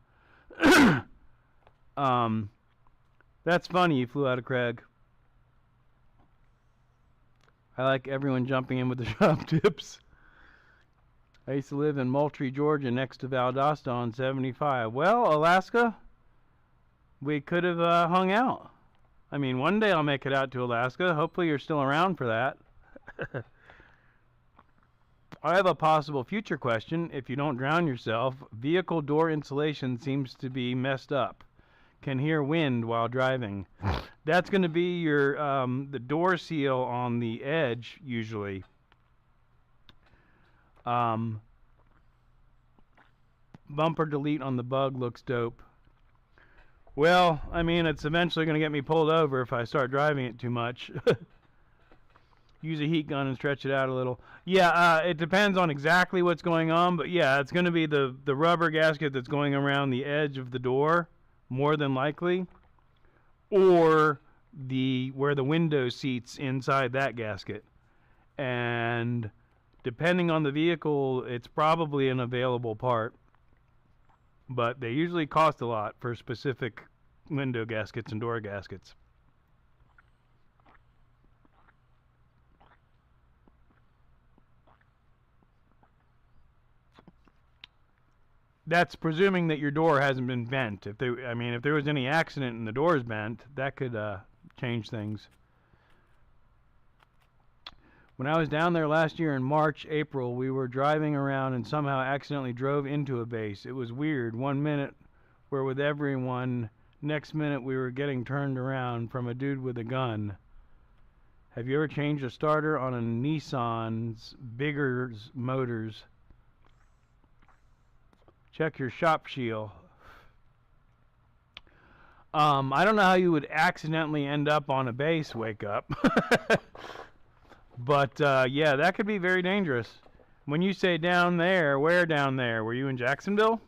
That's funny you flew out of Craig. I like everyone jumping in with the shop tips. I used to live in Moultrie, Georgia, next to Valdosta on 75. Well, Alaska, we could have hung out. I mean, one day I'll make it out to Alaska. Hopefully you're still around for that. I have a possible future question. If you don't drown yourself, vehicle door insulation seems to be messed up. Can hear wind while driving. That's going to be your the door seal on the edge usually. Bumper delete on the Bug looks dope. Well, I mean, it's eventually going to get me pulled over if I start driving it too much. Use a heat gun and stretch it out a little. Yeah, it depends on exactly what's going on, but yeah, it's going to be the rubber gasket that's going around the edge of the door, more than likely, or where the window seats inside that gasket. And depending on the vehicle, it's probably an available part, but they usually cost a lot for specific window gaskets and door gaskets. That's presuming that your door hasn't been bent. If there was any accident and the door is bent, that could change things. When I was down there last year in March, April, we were driving around and somehow accidentally drove into a base. It was weird. 1 minute we're with everyone. Next minute we were getting turned around from a dude with a gun. Have you ever changed a starter on a Nissan's bigger motors? Check your shop shield. I don't know how you would accidentally end up on a base wake up. But yeah, that could be very dangerous. When you say down there, where down there? Were you in Jacksonville?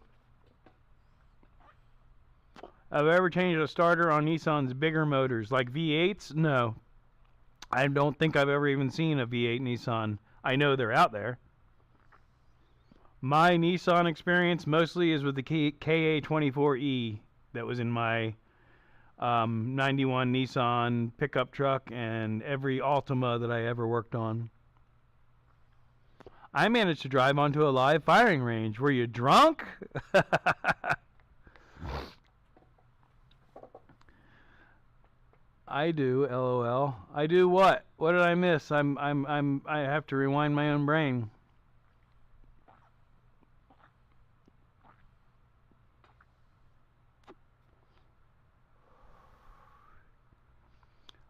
Have I ever changed a starter on Nissan's bigger motors, like V8s? No. I don't think I've ever even seen a V8 Nissan. I know they're out there. My Nissan experience mostly is with the KA24E that was in my 91 Nissan pickup truck and every Altima that I ever worked on. I managed to drive onto a live firing range. Were you drunk? I do, LOL. I do what? What did I miss? I have to rewind my own brain.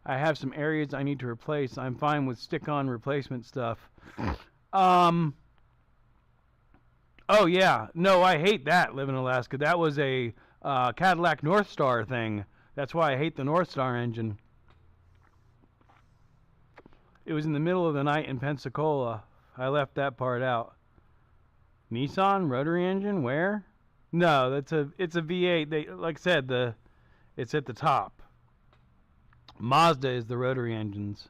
I have some areas I need to replace. I'm fine with stick-on replacement stuff. Oh yeah, no, I hate that. Live in Alaska. That was a Cadillac North Star thing. That's why I hate the North Star engine. It was in the middle of the night in Pensacola. I left that part out. Nissan rotary engine? Where? No, it's a V8. They, like I said, it's at the top. Mazda is the rotary engines.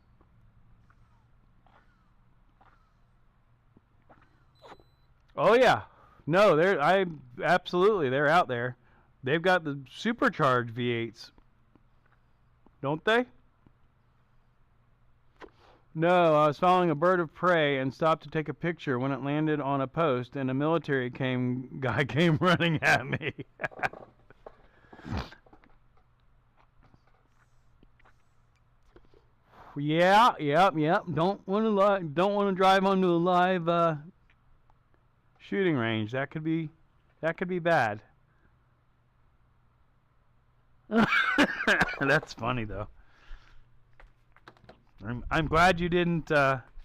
Oh yeah, no, they're out there. They've got the supercharged V8s, don't they? No, I was following a bird of prey and stopped to take a picture when it landed on a post, and a military guy came running at me. Yeah, yep. Don't want to drive onto a live shooting range. That could be bad. That's funny though. I'm glad you didn't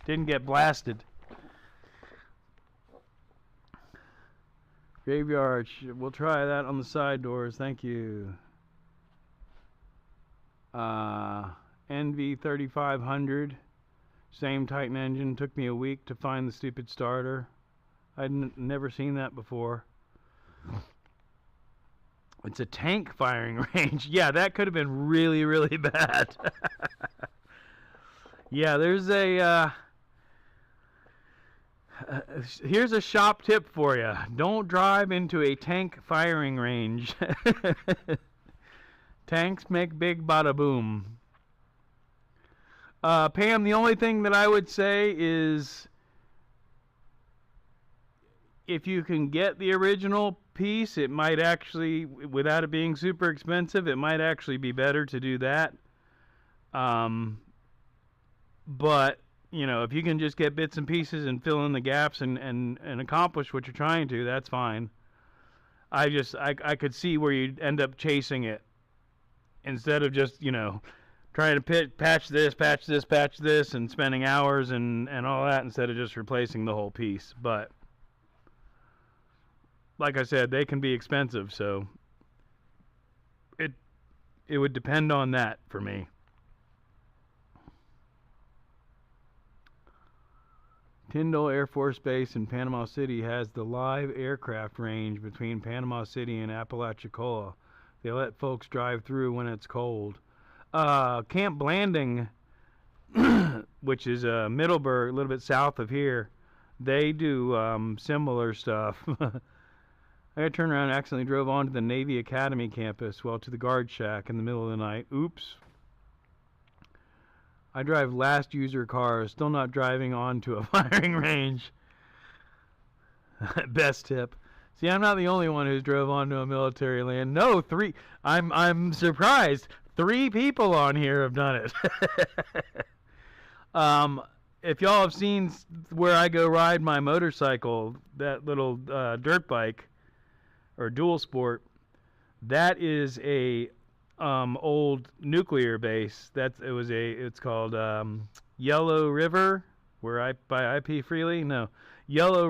get blasted. Graveyard. We'll try that on the side doors. Thank you. NV 3500. Same Titan engine. Took me a week to find the stupid starter. I'd never seen that before. It's a tank firing range. Yeah, that could have been really, really bad. Yeah, there's here's a shop tip for you. Don't drive into a tank firing range. Tanks make big bada boom. Pam, the only thing that I would say is if you can get the original piece, it might actually, without it being super expensive, it might actually be better to do that. But, you know, if you can just get bits and pieces and fill in the gaps and accomplish what you're trying to, that's fine. I could see where you'd end up chasing it instead of just, you know, trying to patch this, and spending hours and all that instead of just replacing the whole piece. But like I said, they can be expensive, so it would depend on that for me. Tyndall Air Force Base in Panama City has the live aircraft range between Panama City and Apalachicola. They let folks drive through when it's cold. Camp Blanding, which is Middleburg, a little bit south of here, they do similar stuff. I turned around and accidentally drove onto the Navy Academy campus, well, to the guard shack in the middle of the night. Oops. I drive last user cars, still not driving onto a firing range. Best tip. See, I'm not the only one who's drove onto a military land. No, 3. I'm surprised. 3 people on here have done it. If y'all have seen where I go ride my motorcycle, that little dirt bike or dual sport, that is a old nuclear base. It's called Yellow River, where by IP Freely. No, Yellow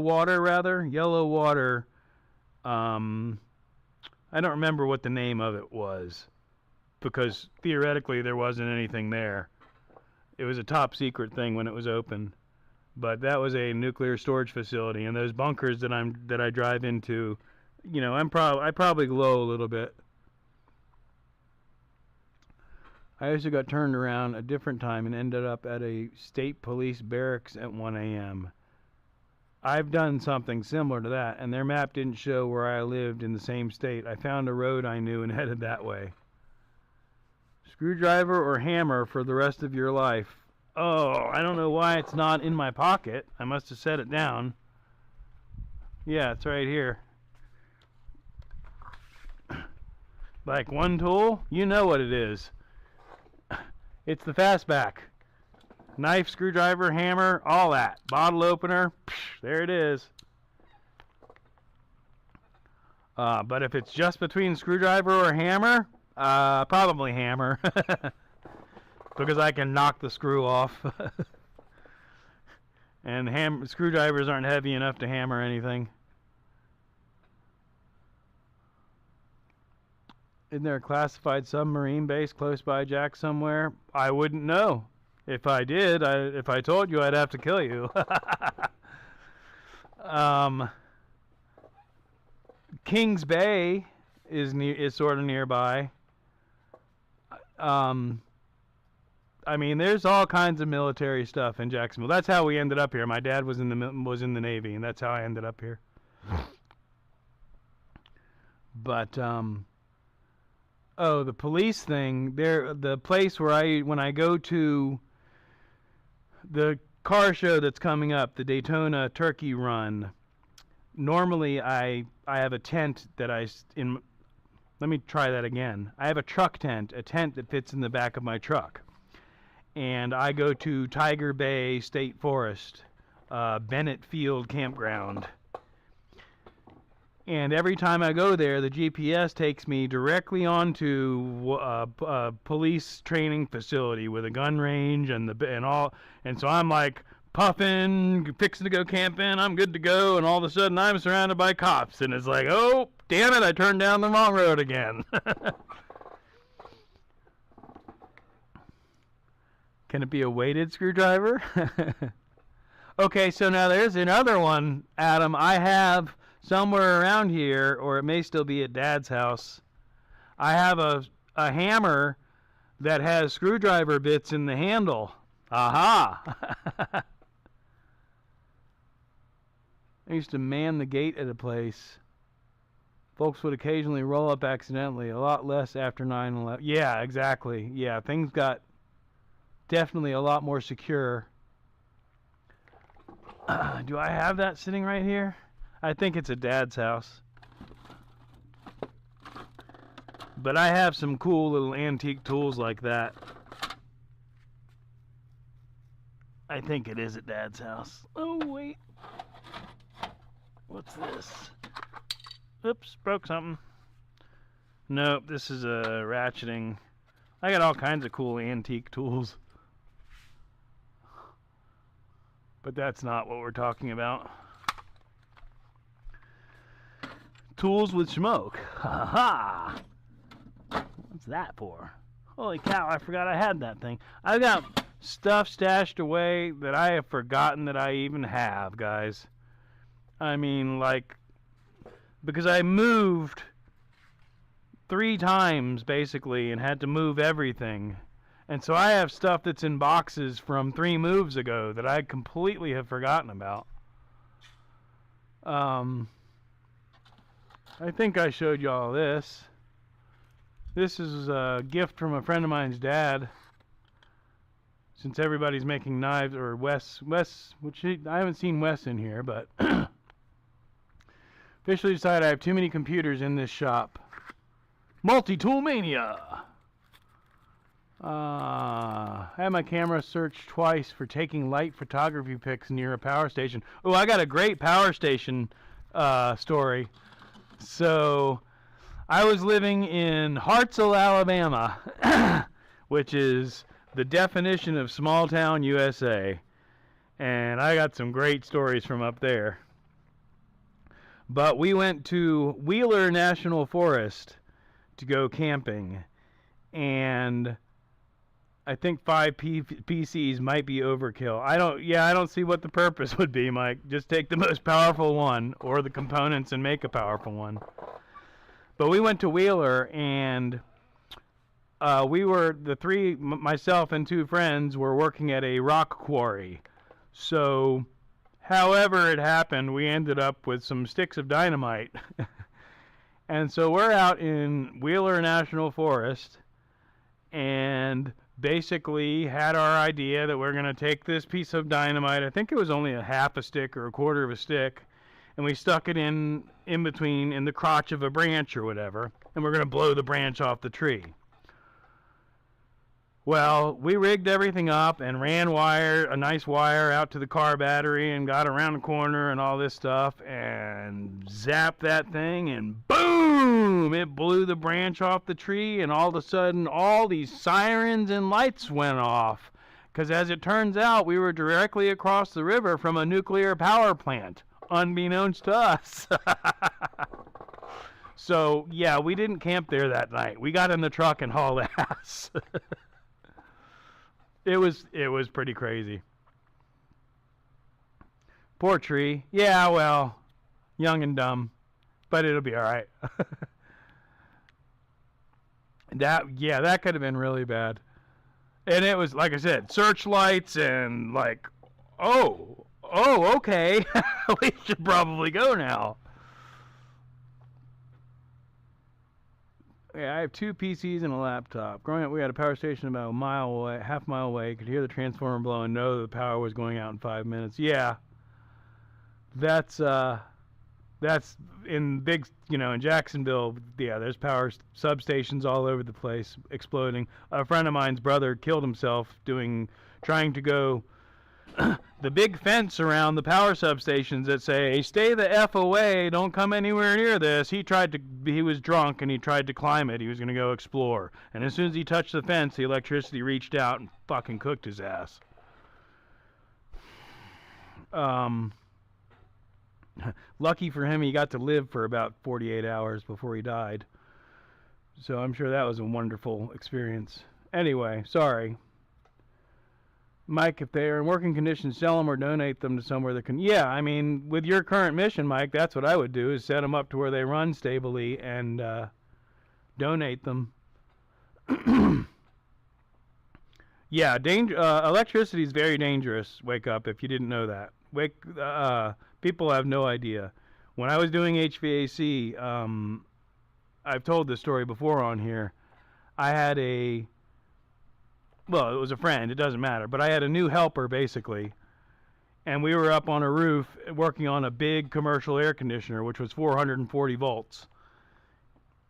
Water rather. Yellow Water. I don't remember what the name of it was, because theoretically there wasn't anything there. It was a top secret thing when it was open, but that was a nuclear storage facility. And those bunkers that I drive into, you know, I probably glow a little bit. I also got turned around a different time and ended up at a state police barracks at 1 a.m. I've done something similar to that, and their map didn't show where I lived in the same state. I found a road I knew and headed that way. Screwdriver or hammer for the rest of your life? Oh, I don't know why it's not in my pocket. I must have set it down. Yeah, it's right here. Like one tool? You know what it is. It's the fastback. Knife, screwdriver, hammer, all that. Bottle opener, there it is. But if it's just between screwdriver or hammer, probably hammer. Because I can knock the screw off. And screwdrivers aren't heavy enough to hammer anything. Isn't there a classified submarine base close by Jack somewhere? I wouldn't know. If I did, if I told you, I'd have to kill you. Kings Bay is sort of nearby. I mean, there's all kinds of military stuff in Jacksonville. That's how we ended up here. My dad was in the Navy, and that's how I ended up here. But oh, the police thing. The place where when I go to the car show that's coming up, the Daytona Turkey Run. Normally, I have a tent that let me try that again. I have a truck tent, a tent that fits in the back of my truck. And I go to Tiger Bay State Forest, Bennett Field Campground. And every time I go there, the GPS takes me directly onto a police training facility with a gun range and all. And so I'm like puffing, fixing to go camping. I'm good to go. And all of a sudden, I'm surrounded by cops. And it's like, oh, damn it! I turned down the wrong road again. Can it be a weighted screwdriver? Okay, so now there's another one, Adam. I have somewhere around here, or it may still be at Dad's house, I have a hammer that has screwdriver bits in the handle. Aha! I used to man the gate at a place. Folks would occasionally roll up accidentally, a lot less after 9/11. Yeah, exactly. Yeah, things got definitely a lot more secure. Do I have that sitting right here? I think it's at Dad's house. But I have some cool little antique tools like that. I think it is at Dad's house. Oh, wait. What's this? Oops, broke something. Nope, this is a ratcheting. I got all kinds of cool antique tools. But that's not what we're talking about. Tools with Schmoke. Ha ha! What's that for? Holy cow, I forgot I had that thing. I've got stuff stashed away that I have forgotten that I even have, guys. I mean, like, because I moved 3 times, basically, and had to move everything. And so I have stuff that's in boxes from 3 moves ago that I completely have forgotten about. I think I showed y'all this. This is a gift from a friend of mine's dad. Since everybody's making knives, or Wes, which I haven't seen Wes in here, but officially decided I have too many computers in this shop. Multi-tool mania! I had my camera searched twice for taking light photography pics near a power station. Oh, I got a great power station story. So, I was living in Hartselle, Alabama, which is the definition of small town USA. And I got some great stories from up there. But we went to Wheeler National Forest to go camping. And I think 5 PCs might be overkill. I don't see what the purpose would be, Mike. Just take the most powerful one, or the components, and make a powerful one. But we went to Wheeler, and we were the three, myself and two friends, were working at a rock quarry. So, however it happened, we ended up with some sticks of dynamite. And so we're out in Wheeler National Forest and basically had our idea that we're going to take this piece of dynamite. I think it was only a half a stick or a quarter of a stick, and we stuck it in between in the crotch of a branch or whatever, and we're going to blow the branch off the tree. Well, we rigged everything up and ran a nice wire out to the car battery and got around the corner and all this stuff and zapped that thing and boom! It blew the branch off the tree, and all of a sudden all these sirens and lights went off. Because as it turns out, we were directly across the river from a nuclear power plant, unbeknownst to us. So, yeah, we didn't camp there that night. We got in the truck and hauled ass. It was pretty crazy. Poor tree. Yeah, well, young and dumb, but it'll be all right. that could have been really bad. And it was, like I said, searchlights and like, oh, okay, we should probably go now. Yeah, I have two PCs and a laptop. Growing up, we had a power station about a mile away, half mile away. Could hear the transformer blow and know the power was going out in 5 minutes. Yeah, that's in big, in Jacksonville. Yeah, there's power substations all over the place exploding. A friend of mine's brother killed himself trying to go the big fence around the power substations that say, stay the F away, don't come anywhere near this. He was drunk and he tried to climb it. He was going to go explore. And as soon as he touched the fence, the electricity reached out and fucking cooked his ass. Lucky for him, he got to live for about 48 hours before he died. So I'm sure that was a wonderful experience. Anyway, sorry. Mike, if they are in working condition, sell them or donate them to somewhere that can... Yeah, I mean, with your current mission, Mike, that's what I would do, is set them up to where they run stably and donate them. Yeah, electricity is very dangerous, Wake Up, if you didn't know that. People have no idea. When I was doing HVAC, I've told this story before on here, I had well, it was a friend, it doesn't matter, but I had a new helper, basically, and we were up on a roof working on a big commercial air conditioner, which was 440 volts.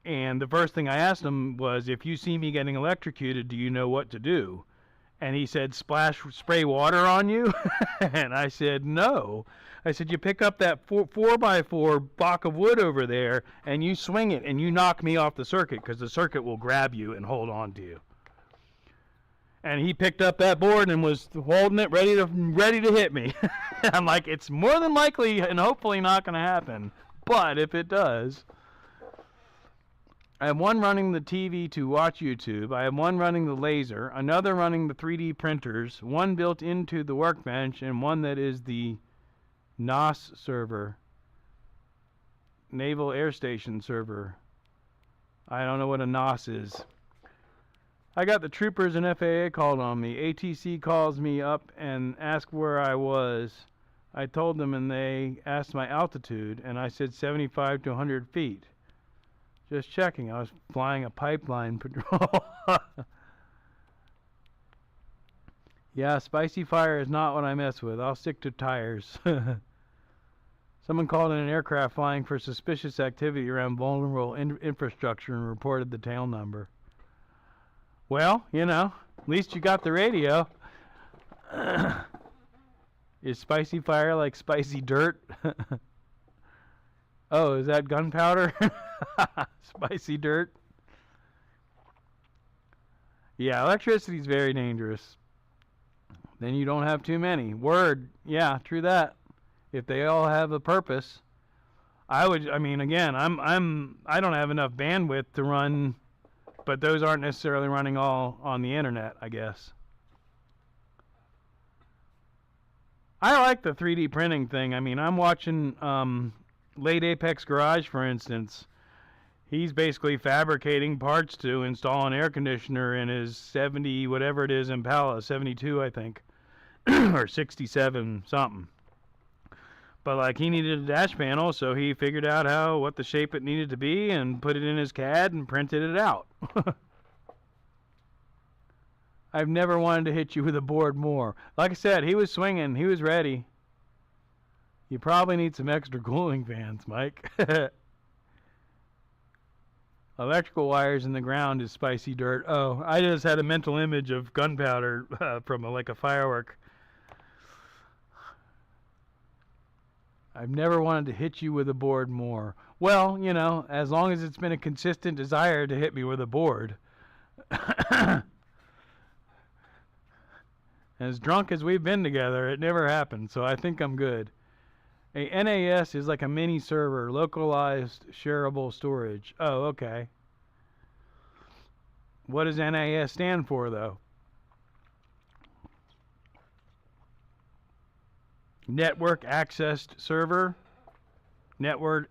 And the first thing I asked him was, if you see me getting electrocuted, do you know what to do? And he said, spray water on you? And I said, no. I said, you pick up that 4x4 block of wood over there, and you swing it, and you knock me off the circuit, because the circuit will grab you and hold on to you. And he picked up that board and was holding it, ready to hit me. I'm like, it's more than likely and hopefully not going to happen. But if it does, I have one running the TV to watch YouTube. I have one running the laser, another running the 3D printers, one built into the workbench, and one that is the NAS server, Naval Air Station server. I don't know what a NAS is. I got the troopers and FAA called on me. ATC calls me up and asked where I was. I told them, and they asked my altitude, and I said 75 to 100 feet. Just checking. I was flying a pipeline patrol. Yeah, spicy fire is not what I mess with. I'll stick to tires. Someone called in an aircraft flying for suspicious activity around vulnerable infrastructure and reported the tail number. Well, at least you got the radio. Is spicy fire like spicy dirt? Oh, is that gunpowder? Spicy dirt? Yeah, electricity is very dangerous. Then you don't have too many. Word. Yeah, true that. If they all have a purpose. I don't have enough bandwidth to run, but those aren't necessarily running all on the internet, I guess. I like the 3D printing thing. I mean, I'm watching Late Apex Garage, for instance. he's basically fabricating parts to install an air conditioner in his 70 whatever it is Impala, 72 I think, or 67 something. But like he needed a dash panel, so he figured out what the shape it needed to be and put it in his CAD and printed it out. I've never wanted to hit you with a board more. Like I said, he was swinging, he was ready. You probably need some extra cooling fans, Mike. Electrical wires in the ground is spicy dirt. Oh, I just had a mental image of gunpowder from like a firework. I've never wanted to hit you with a board more. Well, you know, as long as it's been a consistent desire to hit me with a board. As drunk as we've been together, it never happened, so I think I'm good. A NAS is like a mini server, localized shareable storage. Oh, okay. What does NAS stand for, though? Network accessed server. Network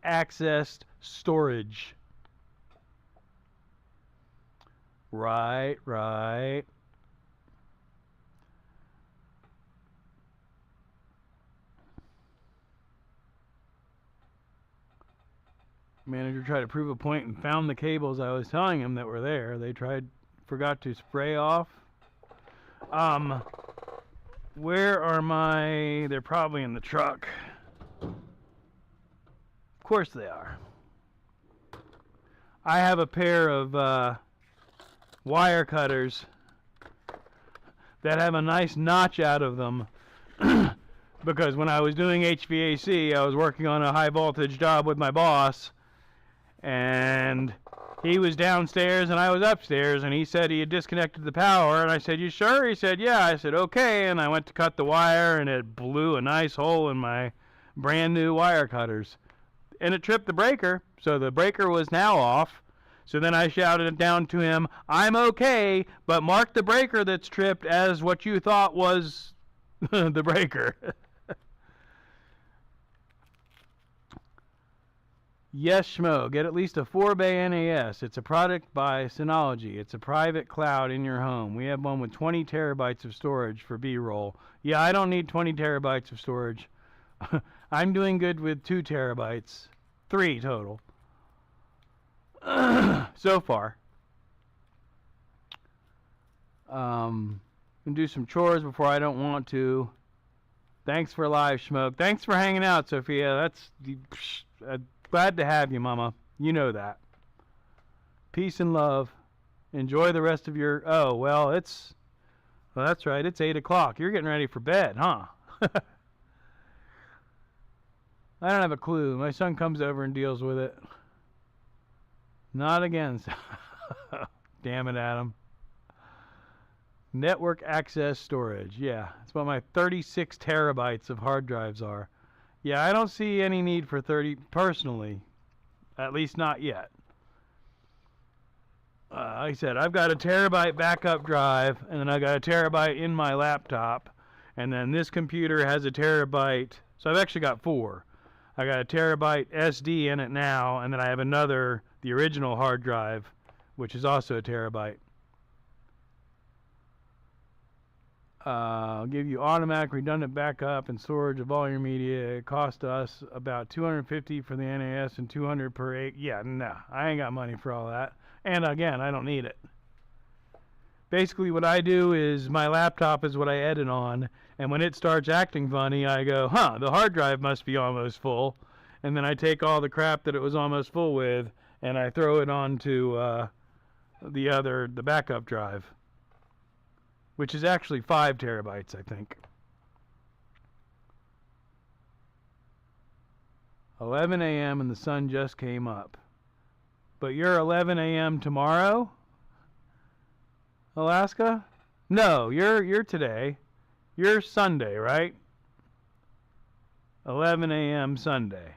accessed storage. Right. Manager tried to prove a point and found the cables I was telling him that were there. They forgot to spray off. Where are my... They're probably in the truck. Of course they are. I have a pair of wire cutters that have a nice notch out of them because when I was doing HVAC, I was working on a high voltage job with my boss, and he was downstairs and I was upstairs, and he said he had disconnected the power, and I said, "You sure?" He said, "Yeah." I said, "Okay," and I went to cut the wire, and it blew a nice hole in my brand new wire cutters, and it tripped the breaker, so the breaker was now off. So then I shouted it down to him, "I'm okay, but mark the breaker that's tripped as what you thought was the breaker." Yes, Schmo, get at least a 4-bay NAS. It's a product by Synology. It's a private cloud in your home. We have one with 20 terabytes of storage for B-roll. Yeah, I don't need 20 terabytes of storage. I'm doing good with 2 terabytes. 3 total. So far. Gonna do some chores before I don't want to. Thanks for live, Schmoke. Thanks for hanging out, Sophia. Glad to have you, Mama. You know that. Peace and love. Enjoy the rest of your... Oh, well, that's right. It's 8 o'clock. You're getting ready for bed, huh? I don't have a clue. My son comes over and deals with it. Not again. Damn it, Adam. Network access storage. Yeah, that's what my 36 terabytes of hard drives are. Yeah, I don't see any need for 30 personally. At least not yet. Like I said, I've got a terabyte backup drive, and then I got a terabyte in my laptop, and then this computer has a terabyte. So I've actually got 4. I got a terabyte SD in it now, and then I have another, the original hard drive, which is also a terabyte. I'll give you automatic redundant backup and storage of all your media. It cost us about $250 for the NAS and $200 per 8. Yeah, no, I ain't got money for all that. And again, I don't need it. Basically, what I do is my laptop is what I edit on, and when it starts acting funny, I go, the hard drive must be almost full. And then I take all the crap that it was almost full with, and I throw it onto the backup drive, which is actually 5 terabytes, I think. 11 a.m. and the sun just came up. But you're 11 a.m. tomorrow, Alaska? No, you're today. You're Sunday, right? 11 a.m. Sunday.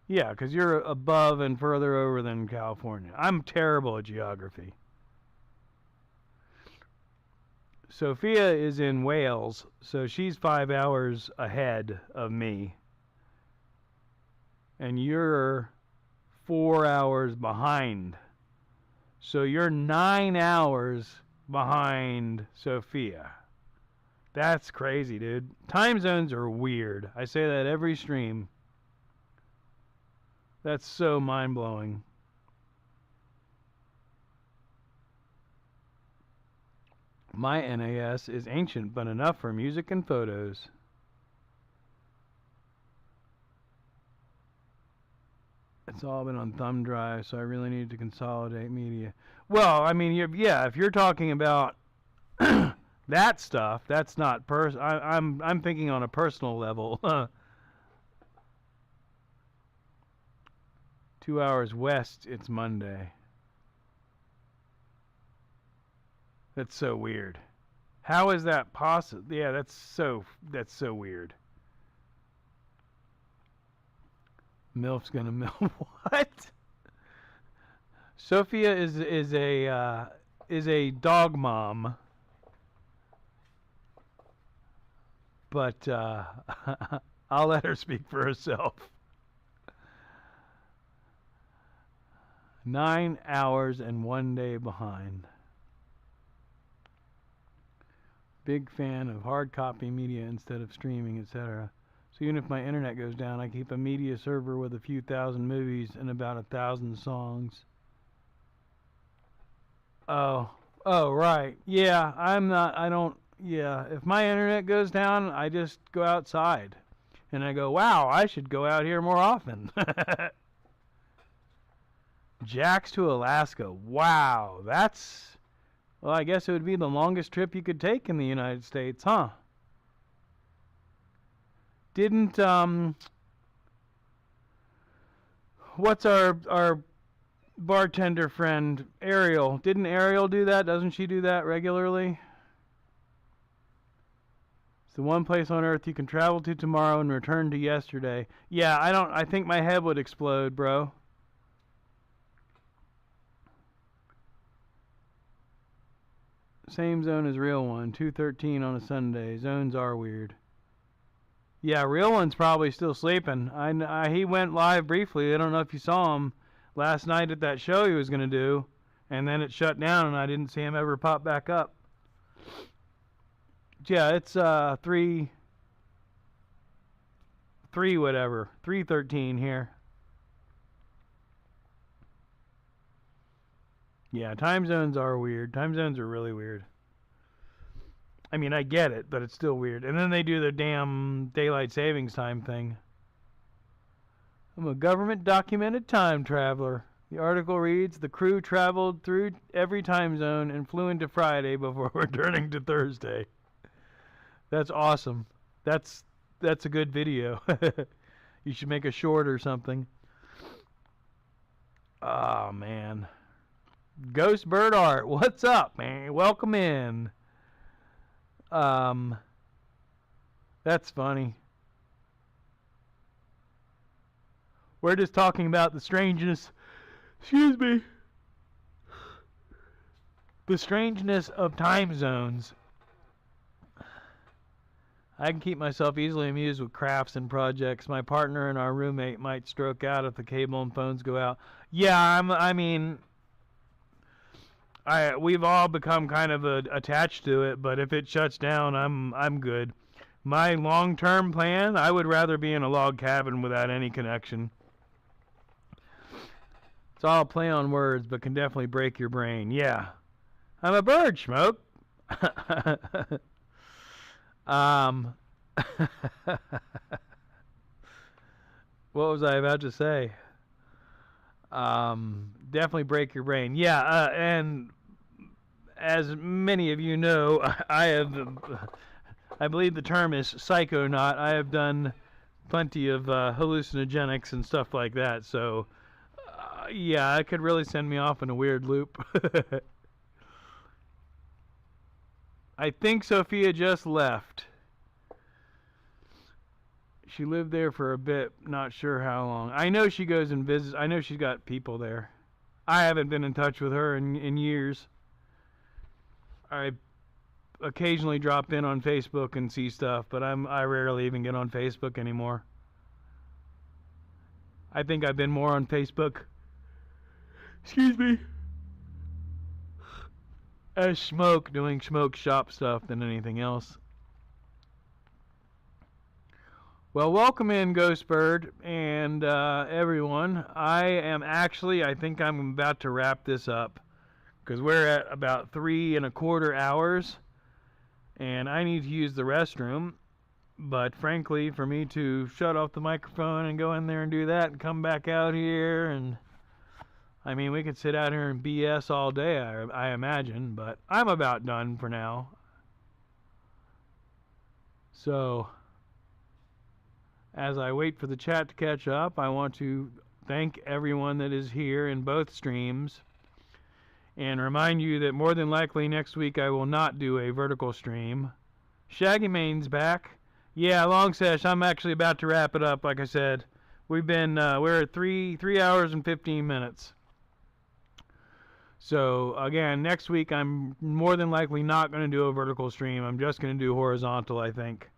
Yeah, because you're above and further over than California. I'm terrible at geography. Sophia is in Wales, so she's 5 hours ahead of me. And you're 4 hours behind. So you're 9 hours behind Sophia. That's crazy, dude. Time zones are weird. I say that every stream. That's so mind-blowing. My NAS is ancient, but enough for music and photos. It's all been on thumb drive, so I really need to consolidate media. Well, I mean, yeah, if you're talking about that stuff, that's not I'm thinking on a personal level. 2 hours west, it's Monday. That's so weird. How is that possible? Yeah, that's so weird. MILF's gonna MILF what? Sophia is a dog mom, but I'll let her speak for herself. 9 hours and 1 day behind. Big fan of hard copy media instead of streaming, etc. So even if my internet goes down, I keep a media server with a few thousand movies and about 1,000 songs. Oh, right. Yeah, if my internet goes down, I just go outside. And I go, wow, I should go out here more often. Jax to Alaska. Wow, well, I guess it would be the longest trip you could take in the United States, huh? Didn't, what's our bartender friend, Ariel? Didn't Ariel do that? Doesn't she do that regularly? It's the one place on earth you can travel to tomorrow and return to yesterday. Yeah, I think my head would explode, bro. Same zone as real one, 2:13 on a Sunday. Zones are weird. Yeah, real one's probably still sleeping. He went live briefly. I don't know if you saw him last night at that show he was going to do, and then it shut down, and I didn't see him ever pop back up. Yeah, it's 3:13 here. Yeah, time zones are weird. Time zones are really weird. I mean, I get it, but it's still weird. And then they do the damn daylight savings time thing. I'm a government documented time traveler. The article reads, the crew traveled through every time zone and flew into Friday before returning to Thursday. That's awesome. That's a good video. You should make a short or something. Oh, man. Ghost Bird Art, what's up, man? Welcome in. That's funny. We're just talking about the strangeness, excuse me, the strangeness of time zones. I can keep myself easily amused with crafts and projects. My partner and our roommate might stroke out if the cable and phones go out. Yeah, we've all become kind of attached to it, but if it shuts down, I'm good. My long-term plan, I would rather be in a log cabin without any connection. It's all play on words, but can definitely break your brain. Yeah. I'm a bird, Schmoke. What was I about to say? Definitely break your brain. Yeah, and as many of you know, I believe the term is psychonaut. I have done plenty of hallucinogenics and stuff like that, so yeah, it could really send me off in a weird loop. I think Sophia just left. She lived there for a bit, not sure how long. I know she goes and visits. I know she's got people there. I haven't been in touch with her in years. I occasionally drop in on Facebook and see stuff, but I rarely even get on Facebook anymore. I think I've been more on Facebook Excuse me. As Schmoke, doing Schmoke shop stuff than anything else. Well, welcome in, Ghostbird, and everyone. I think I'm about to wrap this up, because we're at about 3¼ hours, and I need to use the restroom. But frankly, for me to shut off the microphone and go in there and do that and come back out here, and I mean, we could sit out here and BS all day, I imagine, but I'm about done for now. So, as I wait for the chat to catch up, I want to thank everyone that is here in both streams and remind you that more than likely next week I will not do a vertical stream. Shaggy Mane's back. Yeah, long Sesh. I'm actually about to wrap it up. Like I said, we're at 3 hours and 15 minutes. So again, next week I'm more than likely not going to do a vertical stream. I'm just going to do horizontal, I think.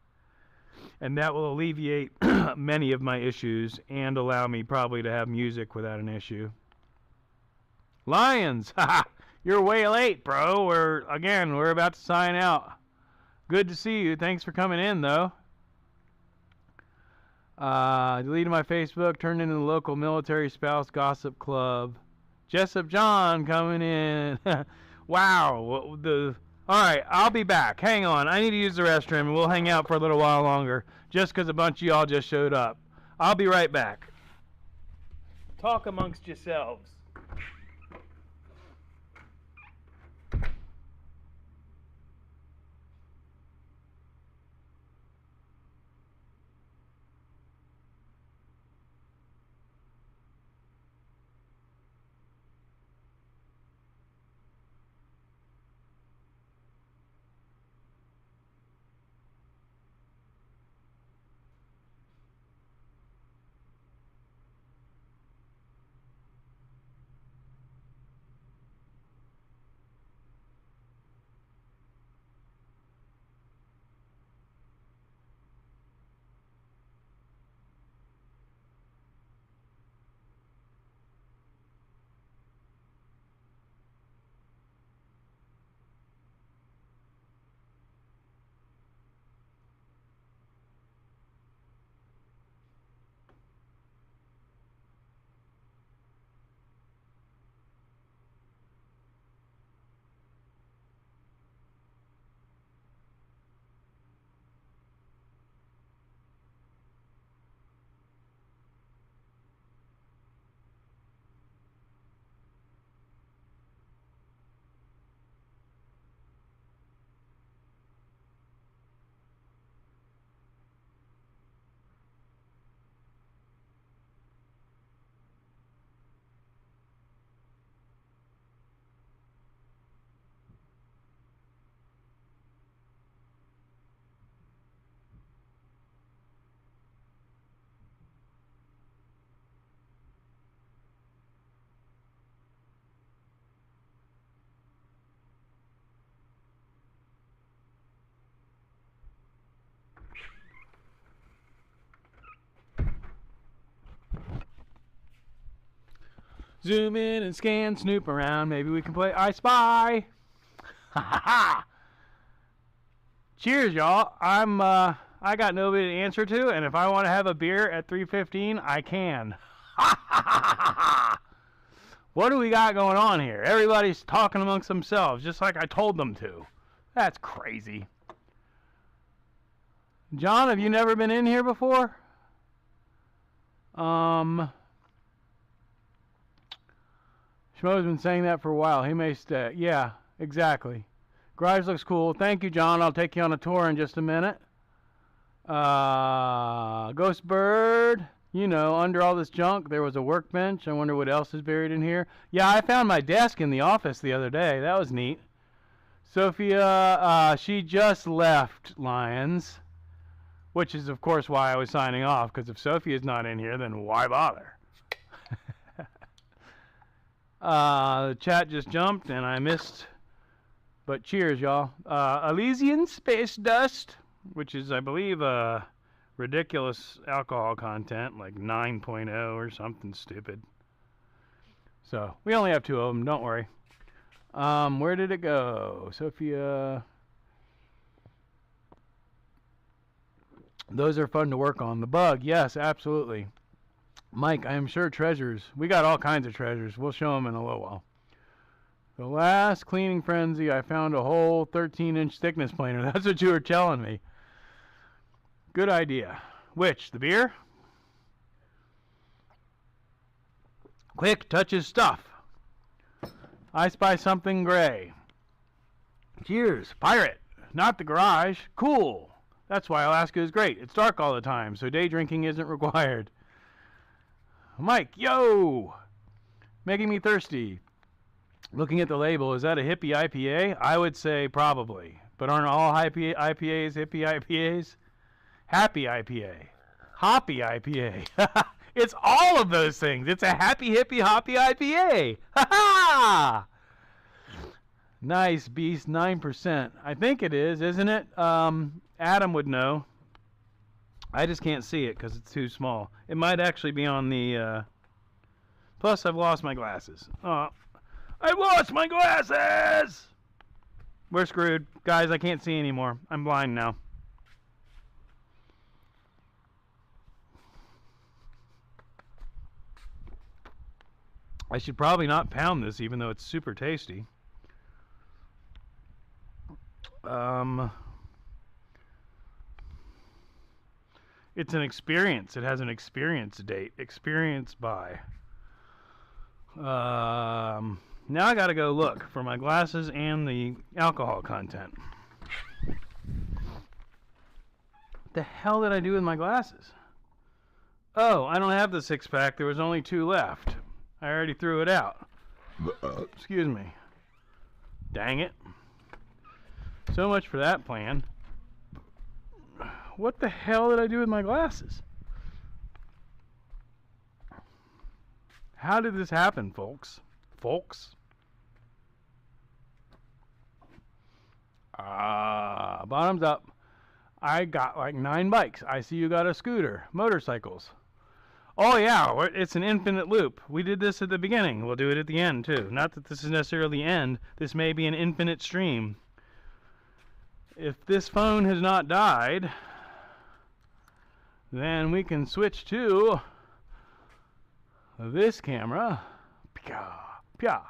And that will alleviate many of my issues and allow me probably to have music without an issue. Lions, you're way late, bro. We're about to sign out. Good to see you. Thanks for coming in, though. Deleted my Facebook, turned into the local military spouse gossip club. Jessup John coming in. Wow. All right, I'll be back. Hang on. I need to use the restroom, and we'll hang out for a little while longer, just because a bunch of y'all just showed up. I'll be right back. Talk amongst yourselves. Zoom in and scan, snoop around. Maybe we can play I Spy. Ha ha ha! Cheers, y'all. I got nobody to answer to, and if I want to have a beer at 3:15, I can. Ha ha ha ha ha! What do we got going on here? Everybody's talking amongst themselves, just like I told them to. That's crazy. John, have you never been in here before? Schmo's been saying that for a while. He may stay. Yeah, exactly. Grimes looks cool. Thank you, John. I'll take you on a tour in just a minute. Ghost Bird. You know, under all this junk, there was a workbench. I wonder what else is buried in here. Yeah, I found my desk in the office the other day. That was neat. Sophia, she just left Lions, which is, of course, why I was signing off, because if Sophia's not in here, then why bother? The chat just jumped, and I missed. But cheers, y'all. Elysian Space Dust, which is, I believe, ridiculous alcohol content, like 9.0 or something stupid. So we only have 2 of them. Don't worry. Where did it go? Sophia. Those are fun to work on. The bug, yes, absolutely. Mike, I am sure treasures. We got all kinds of treasures. We'll show them in a little while. The last cleaning frenzy, I found a whole 13-inch thickness planer. That's what you were telling me. Good idea. Which? The beer? Quick, touch his stuff. I spy something gray. Cheers, pirate. Not the garage. Cool. That's why Alaska is great. It's dark all the time, so day drinking isn't required. Mike, yo! Making me thirsty. Looking at the label, is that a hippie IPA? I would say probably. But aren't all IPAs hippie IPAs? Happy IPA. Hoppy IPA. It's all of those things. It's a happy, hippie, hoppy IPA. Ha ha! Nice, Beast, 9%. I think it is, isn't it? Adam would know. I just can't see it because it's too small. It might actually be on the... Plus, I've lost my glasses. Oh, I've lost my glasses! We're screwed. Guys, I can't see anymore. I'm blind now. I should probably not pound this, even though it's super tasty. It's an experience. It has an experience date. Experience by. Now I gotta go look for my glasses and the alcohol content. What the hell did I do with my glasses? Oh, I don't have the 6-pack. There was only 2 left. I already threw it out. Excuse me. Dang it. So much for that plan. What the hell did I do with my glasses? How did this happen, folks? Bottoms up. I got like 9 bikes. I see you got a scooter. Motorcycles. Oh yeah, it's an infinite loop. We did this at the beginning. We'll do it at the end too. Not that this is necessarily the end. This may be an infinite stream. If this phone has not died, then we can switch to this camera. Pya, pya,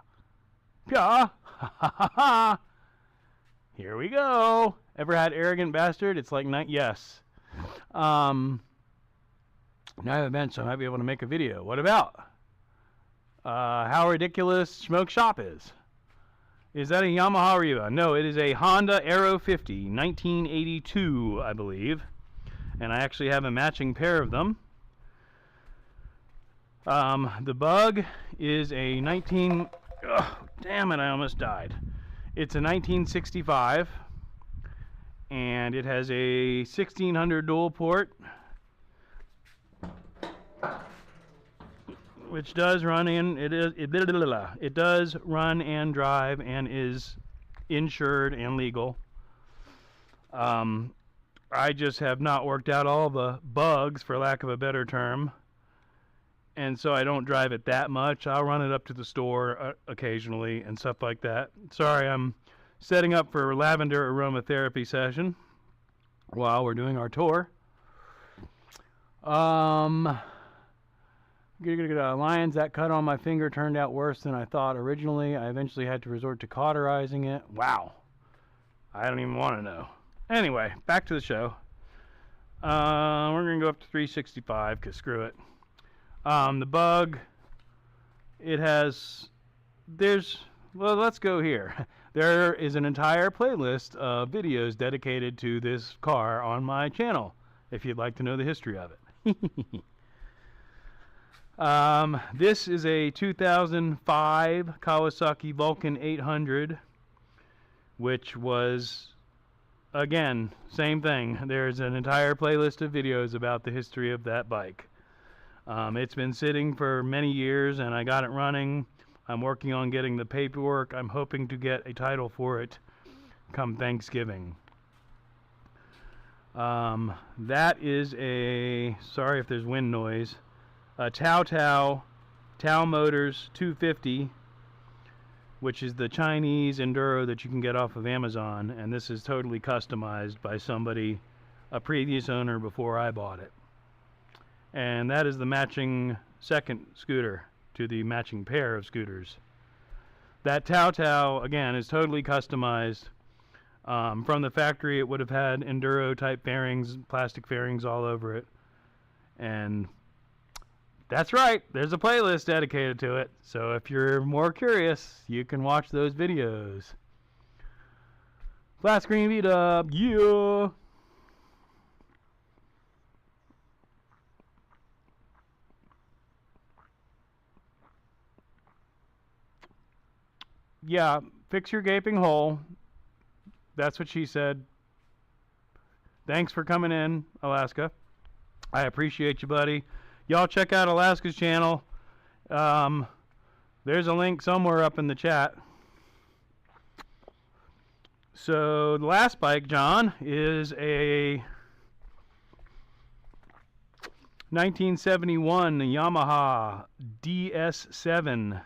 pya. Ha ha ha ha. Here we go. Ever had arrogant bastard? It's like night. Yes. Now I have a bench, so I might be able to make a video. What about how ridiculous Schmoke shop is? Is that a Yamaha Riva? No, it is a Honda Aero 50, 1982, I believe. And I actually have a matching pair of them. The bug is a 19... Oh, damn it, I almost died. It's a 1965, and it has a 1600 dual port, which does run in, it does run and drive and is insured and legal. I just have not worked out all the bugs, for lack of a better term, and so I don't drive it that much. I'll run it up to the store occasionally and stuff like that. Sorry, I'm setting up for a lavender aromatherapy session while we're doing our tour. Lines that cut on my finger turned out worse than I thought originally. I eventually had to resort to cauterizing it. Wow. I don't even want to know. Anyway, back to the show. We're going to go up to 365 because screw it. The bug, it has, well, let's go here. There is an entire playlist of videos dedicated to this car on my channel, if you'd like to know the history of it. This is a 2005 Kawasaki Vulcan 800, which was, again, same thing. There's an entire playlist of videos about the history of that bike. It's been sitting for many years, and I got it running. I'm working on getting the paperwork. I'm hoping to get a title for it come Thanksgiving. That is a, sorry if there's wind noise, a Tao Tao Motors 250, which is the Chinese Enduro that you can get off of Amazon, and this is totally customized by somebody, a previous owner before I bought it. And that is the matching second scooter to the matching pair of scooters. That Tao, again, is totally customized. From the factory, it would have had Enduro type fairings, plastic fairings all over it. And that's right, there's a playlist dedicated to it. So if you're more curious, you can watch those videos. Flat screen V-dub, yeah! Yeah, fix your gaping hole. That's what she said. Thanks for coming in, Alaska. I appreciate you, buddy. Y'all check out Alaska's channel. There's a link somewhere up in the chat. So the last bike, John, is a 1971 Yamaha DS7.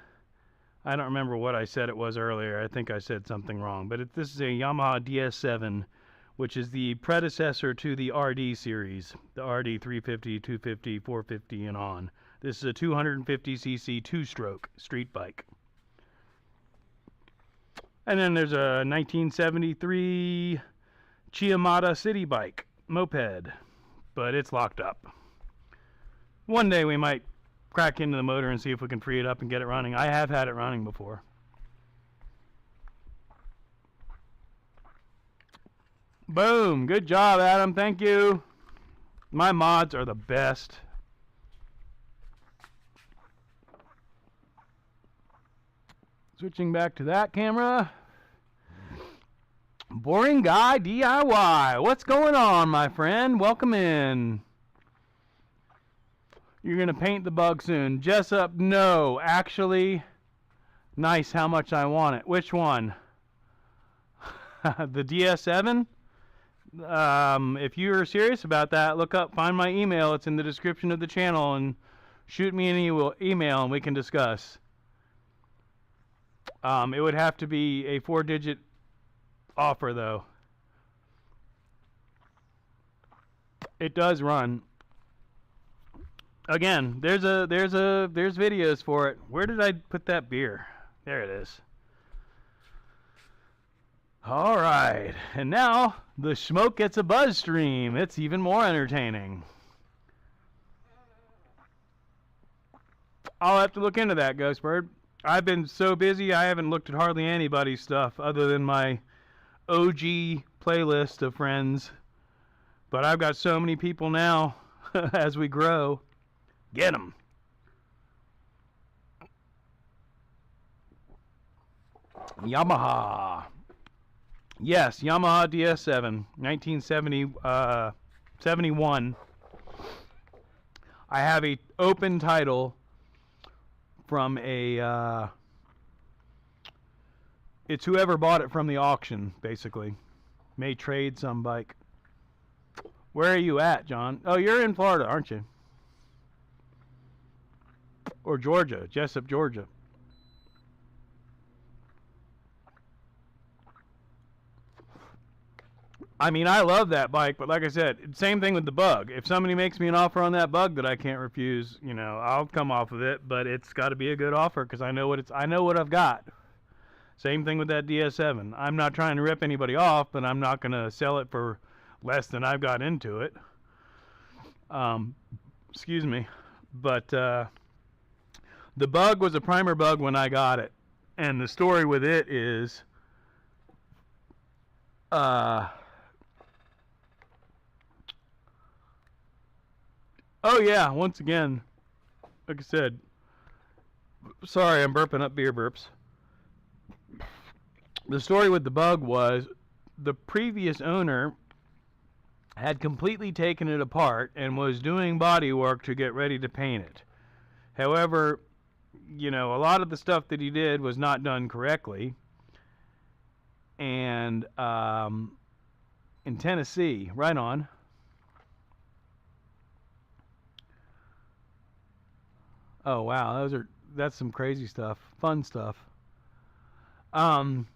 I don't remember what I said it was earlier. I think I said something wrong. But this is a Yamaha DS7, which is the predecessor to the RD series, the RD 350, 250, 450, and on. This is a 250cc two-stroke street bike. And then there's a 1973 Chiamata city bike, moped, but it's locked up. One day we might crack into the motor and see if we can free it up and get it running. I have had it running before. Boom. Good job, Adam. Thank you. My mods are the best. Switching back to that camera. Boring Guy DIY. What's going on, my friend? Welcome in. You're going to paint the bug soon. Jessup, no. Actually, nice how much I want it. Which one? The DS7? If you're serious about that, find my email. It's in the description of the channel, and shoot me an email and we can discuss. It would have to be a 4-digit offer, though. It does run. Again, there's videos for it. Where did I put that beer? There it is. All right, and now the Schmoke gets a buzz stream. It's even more entertaining. I'll have to look into that, Ghostbird. I've been so busy, I haven't looked at hardly anybody's stuff other than my OG playlist of friends. But I've got so many people now as we grow. Get 'em. Yamaha. Yes, Yamaha DS7, 1971. I have a open title from a, it's whoever bought it from the auction, basically. May trade some bike. Where are you at, John? Oh, you're in Florida, aren't you? Or Georgia, Jessup, Georgia. I mean, I love that bike, but like I said, same thing with the Bug. If somebody makes me an offer on that Bug that I can't refuse, you know, I'll come off of it, but it's got to be a good offer because I know what I've got. Same thing with that DS7. I'm not trying to rip anybody off, but I'm not going to sell it for less than I've got into it. Excuse me. But the Bug was a primer Bug when I got it. And the story with it is oh yeah, once again, like I said, sorry, I'm burping up beer burps. The story with the Bug was the previous owner had completely taken it apart and was doing body work to get ready to paint it. However, you know, a lot of the stuff that he did was not done correctly. And in Tennessee, right on. Oh wow, that's some crazy stuff, fun stuff. Um,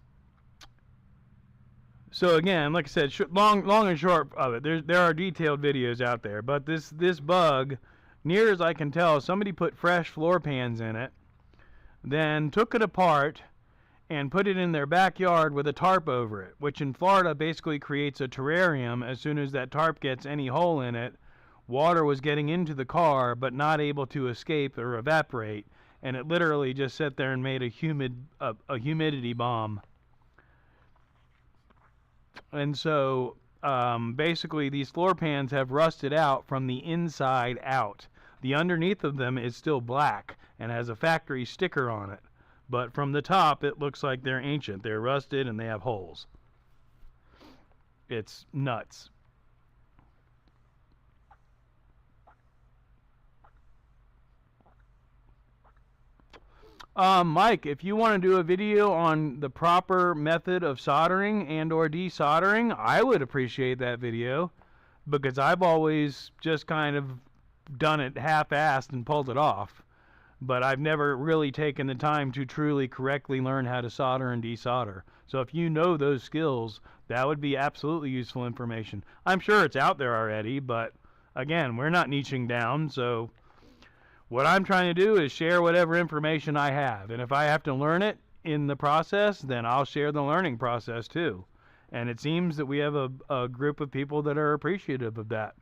so again, like I said, long and short of it, there are detailed videos out there. But this bug, near as I can tell, somebody put fresh floor pans in it, then took it apart and put it in their backyard with a tarp over it, which in Florida basically creates a terrarium. As soon as that tarp gets any hole in it, water was getting into the car but not able to escape or evaporate, and it literally just sat there and made a humidity bomb. And so basically these floor pans have rusted out from the inside out. The underneath of them is still black and has a factory sticker on it. But from the top, it looks like they're ancient. They're rusted and they have holes. It's nuts. Mike, if you want to do a video on the proper method of soldering and or desoldering, I would appreciate that video, because I've always just kind of done it half-assed and pulled it off. But I've never really taken the time to truly correctly learn how to solder and desolder. So if you know those skills, that would be absolutely useful information. I'm sure it's out there already, but again, we're not niching down, so what I'm trying to do is share whatever information I have. And if I have to learn it in the process, then I'll share the learning process too. And it seems that we have a group of people that are appreciative of that.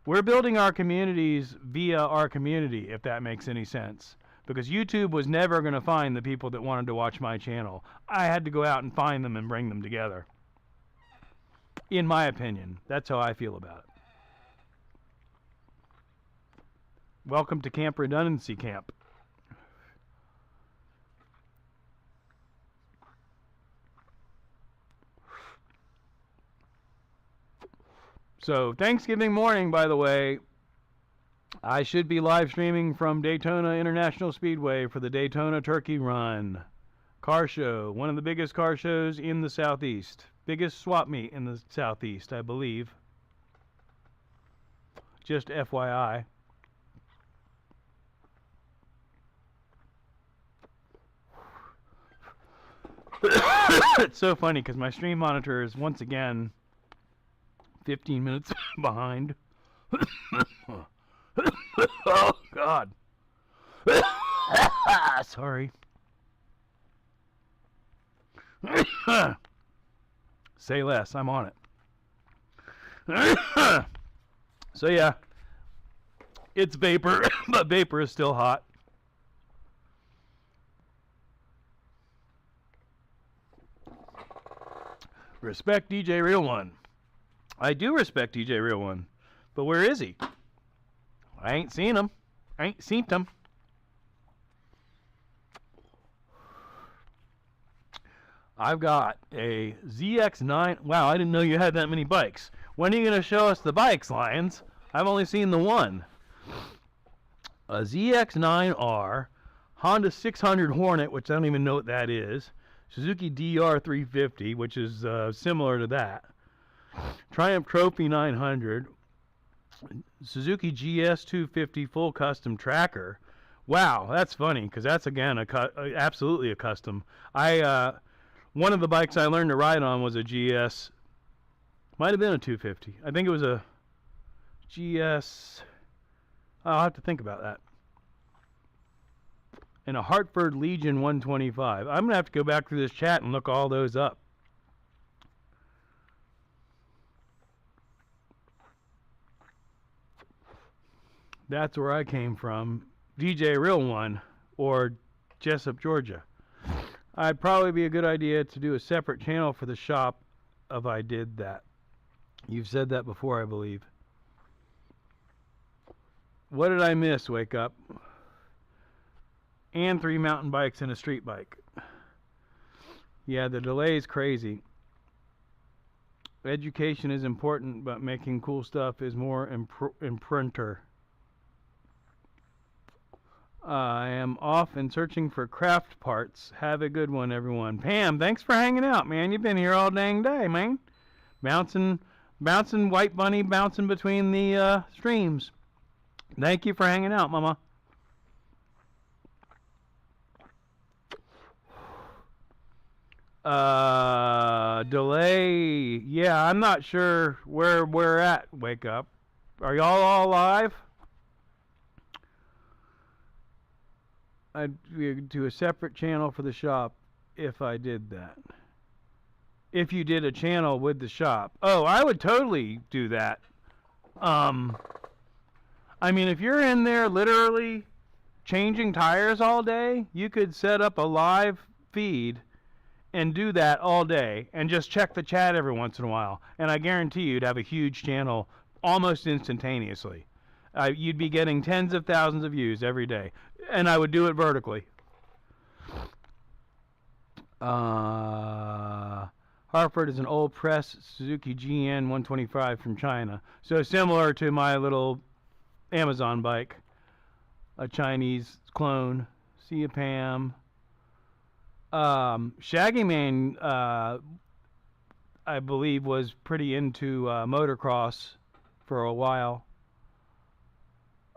We're building our communities via our community, if that makes any sense. Because YouTube was never going to find the people that wanted to watch my channel. I had to go out and find them and bring them together. In my opinion, that's how I feel about it. Welcome to Camp Redundancy Camp. So, Thanksgiving morning, by the way, I should be live streaming from Daytona International Speedway for the Daytona Turkey Run car show, one of the biggest car shows in the Southeast. Biggest swap meet in the Southeast, I believe. Just FYI. It's so funny because my stream monitor is once again 15 minutes behind. Oh, God. Sorry. Say less. I'm on it. So, yeah. It's vapor, but vapor is still hot. Respect DJ Real One. I do respect DJ Real One. But where is he? I ain't seen him. I ain't seen him. I've got a ZX9. Wow, I didn't know you had that many bikes. When are you going to show us the bikes, Lions? I've only seen the one. A ZX9R, Honda 600 Hornet, which I don't even know what that is. Suzuki DR350, which is similar to that. Triumph Trophy 900. Suzuki GS250 full custom tracker. Wow, that's funny because that's again absolutely a custom. One of the bikes I learned to ride on was a GS. Might have been a 250. I think it was a GS. I'll have to think about that. And a Hartford Legion 125. I'm gonna have to go back through this chat and look all those up. That's where I came from. DJ Real One, or Jessup, Georgia. I'd probably be a good idea to do a separate channel for the shop if I did that. You've said that before, I believe. What did I miss, Wake Up? And 3 mountain bikes and a street bike. Yeah, the delay is crazy. Education is important, but making cool stuff is more imprinter. I am off and searching for craft parts. Have a good one, everyone. Pam, thanks for hanging out, man. You've been here all dang day, man. Bouncing, White Bunny, bouncing between the streams. Thank you for hanging out, Mama. Delay. Yeah, I'm not sure where we're at. Wake up. Are y'all all live? I'd do a separate channel for the shop if I did that. If you did a channel with the shop. Oh, I would totally do that. I mean, if you're in there literally changing tires all day, you could set up a live feed and do that all day and just check the chat every once in a while. And I guarantee you'd have a huge channel almost instantaneously. You'd be getting tens of thousands of views every day. And I would do it vertically. Hartford is an old press Suzuki GN 125 from China. So similar to my little Amazon bike. A Chinese clone. See you, Pam. Shaggy Man, I believe, was pretty into motocross for a while.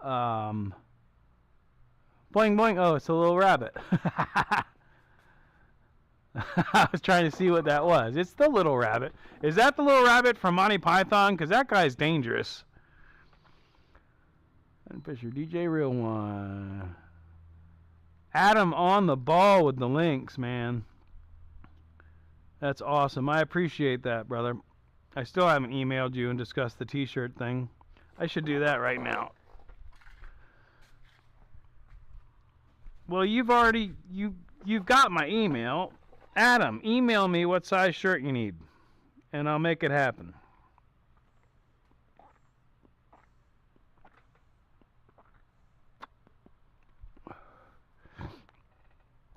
Boing boing. Oh, it's a little rabbit. I was trying to see what that was. It's the little rabbit. Is that the little rabbit from Monty Python? Because that guy's dangerous. And Fisher, DJ Real One. Adam on the ball with the links, man. That's awesome. I appreciate that, brother. I still haven't emailed you and discussed the t-shirt thing. I should do that right now. Well, you've got my email. Adam, email me what size shirt you need, and I'll make it happen.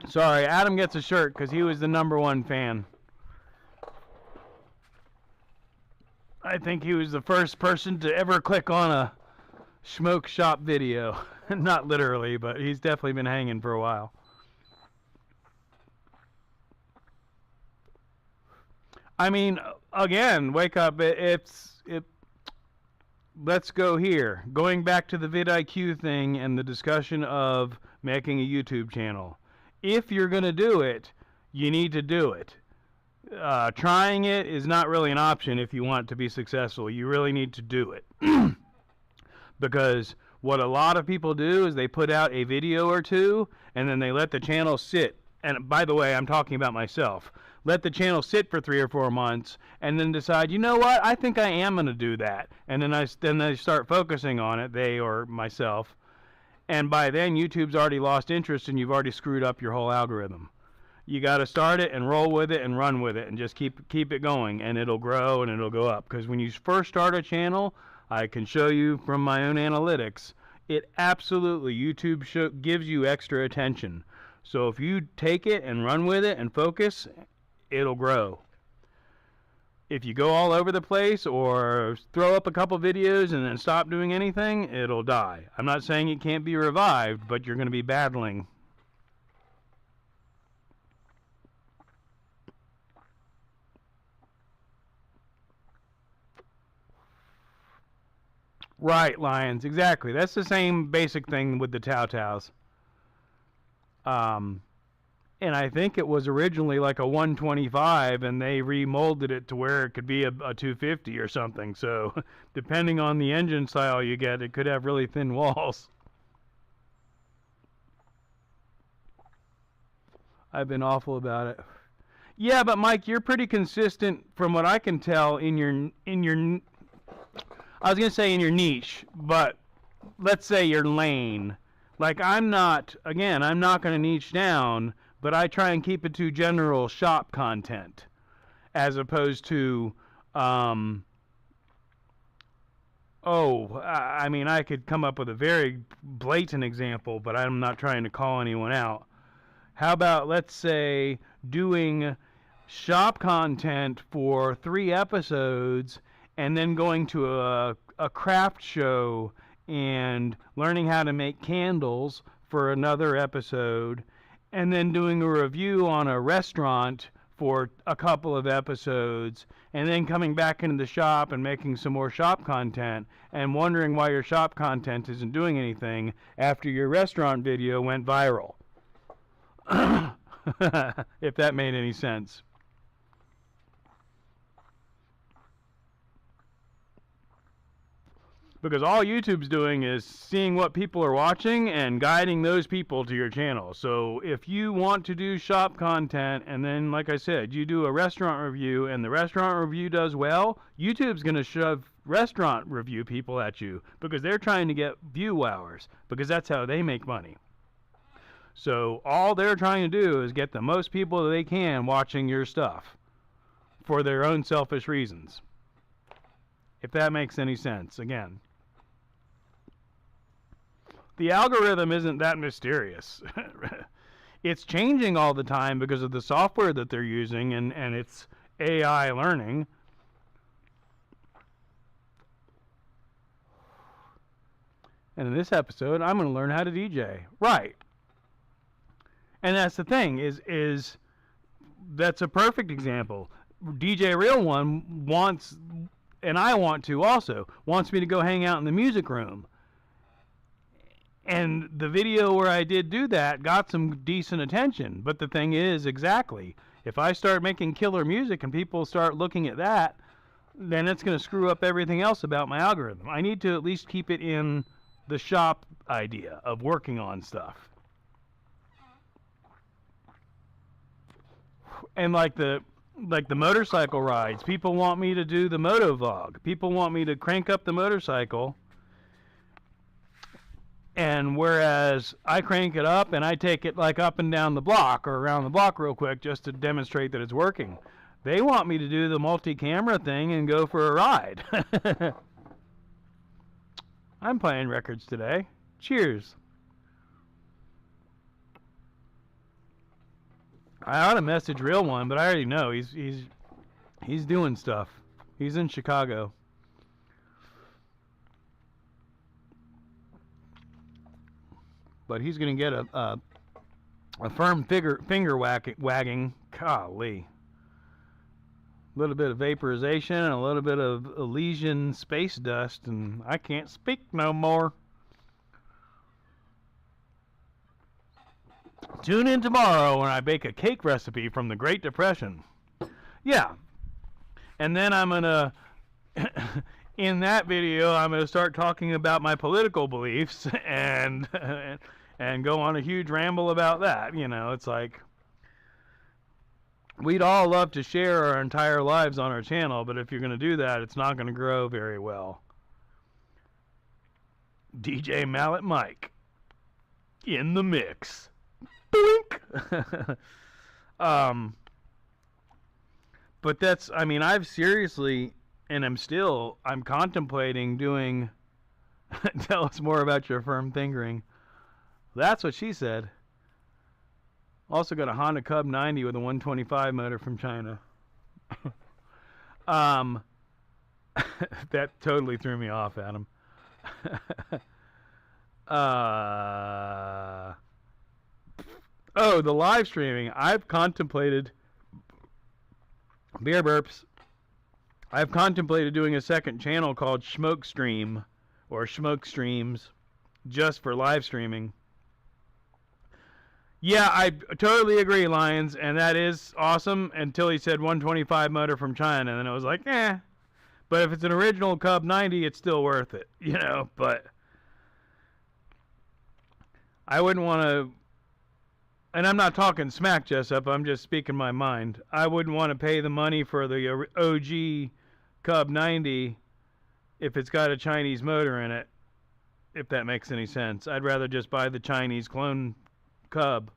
Sorry, Adam gets a shirt because he was the #1 fan. I think he was the first person to ever click on a Schmoke shop video. Not literally, but he's definitely been hanging for a while. I mean, again, wake up. Let's go here. Going back to the vidIQ thing and the discussion of making a YouTube channel. If you're going to do it, you need to do it. Trying it is not really an option if you want to be successful. You really need to do it. Because what a lot of people do is they put out a video or two and then they let the channel sit. And by the way, I'm talking about myself. Let the channel sit for 3 or 4 months and then decide, you know what, I think I am going to do that. And then they start focusing on it, they or myself. And by then, YouTube's already lost interest and you've already screwed up your whole algorithm. You got to start it and roll with it and run with it and just keep it going, and it'll grow and it'll go up. Because when you first start a channel, I can show you from my own analytics, it absolutely, YouTube gives you extra attention. So if you take it and run with it and focus, it'll grow. If you go all over the place or throw up a couple videos and then stop doing anything, it'll die. I'm not saying it can't be revived, but you're going to be battling. Right, Lions, exactly. That's the same basic thing with the Tao Taos. And I think it was originally like a 125, and they remolded it to where it could be a 250 or something. So depending on the engine style you get, it could have really thin walls. I've been awful about it. Yeah, but Mike, you're pretty consistent from what I can tell in your I was going to say in your niche, but let's say your lane. Like I'm not going to niche down, but I try and keep it to general shop content as opposed to, I mean, I could come up with a very blatant example, but I'm not trying to call anyone out. How about, let's say, doing shop content for 3 episodes and then going to a craft show and learning how to make candles for another episode, and then doing a review on a restaurant for a couple of episodes, and then coming back into the shop and making some more shop content and wondering why your shop content isn't doing anything after your restaurant video went viral. If that made any sense. Because all YouTube's doing is seeing what people are watching and guiding those people to your channel. So if you want to do shop content and then, like I said, you do a restaurant review and the restaurant review does well, YouTube's going to shove restaurant review people at you because they're trying to get view hours because that's how they make money. So all they're trying to do is get the most people that they can watching your stuff for their own selfish reasons. If that makes any sense, again. The algorithm isn't that mysterious. It's changing all the time because of the software that they're using and it's AI learning. And in this episode, I'm going to learn how to DJ. Right. And that's the thing, is that's a perfect example. DJ Real One wants, and I want to also, wants me to go hang out in the music room. And the video where I did do that got some decent attention. But the thing is, exactly, if I start making killer music and people start looking at that, then it's going to screw up everything else about my algorithm. I need to at least keep it in the shop idea of working on stuff. And like the motorcycle rides, people want me to do the moto vlog. People want me to crank up the motorcycle. And whereas I crank it up and I take it like up and down the block or around the block real quick just to demonstrate that it's working, they want me to do the multi-camera thing and go for a ride. I'm playing records today. Cheers. I ought to message Real One, but I already know he's doing stuff. He's in Chicago. But he's going to get a firm finger wagging. Golly. A little bit of vaporization and a little bit of Elysian space dust, and I can't speak no more. Tune in tomorrow when I bake a cake recipe from the Great Depression. Yeah. And then I'm going to... in that video, I'm going to start talking about my political beliefs and go on a huge ramble about that. You know, it's like we'd all love to share our entire lives on our channel, but if you're going to do that, it's not going to grow very well. DJ Mallet Mike in the mix. Boink! But that's, I mean, I've seriously... And I'm contemplating doing, tell us more about your firm fingering. That's what she said. Also got a Honda Cub 90 with a 125 motor from China. That totally threw me off, Adam. Oh, the live streaming. I've contemplated, beer burps. I've contemplated doing a second channel called Schmoke Stream or Schmoke Streams just for live streaming. Yeah, I totally agree, Lions, and that is awesome until he said 125 motor from China, and then it was like, eh. But if it's an original Cub 90, it's still worth it, you know, but I wouldn't want to, and I'm not talking smack, Jessup, I'm just speaking my mind. I wouldn't want to pay the money for the OG Cub 90 if it's got a Chinese motor in it, if that makes any sense. I'd rather just buy the Chinese clone Cub,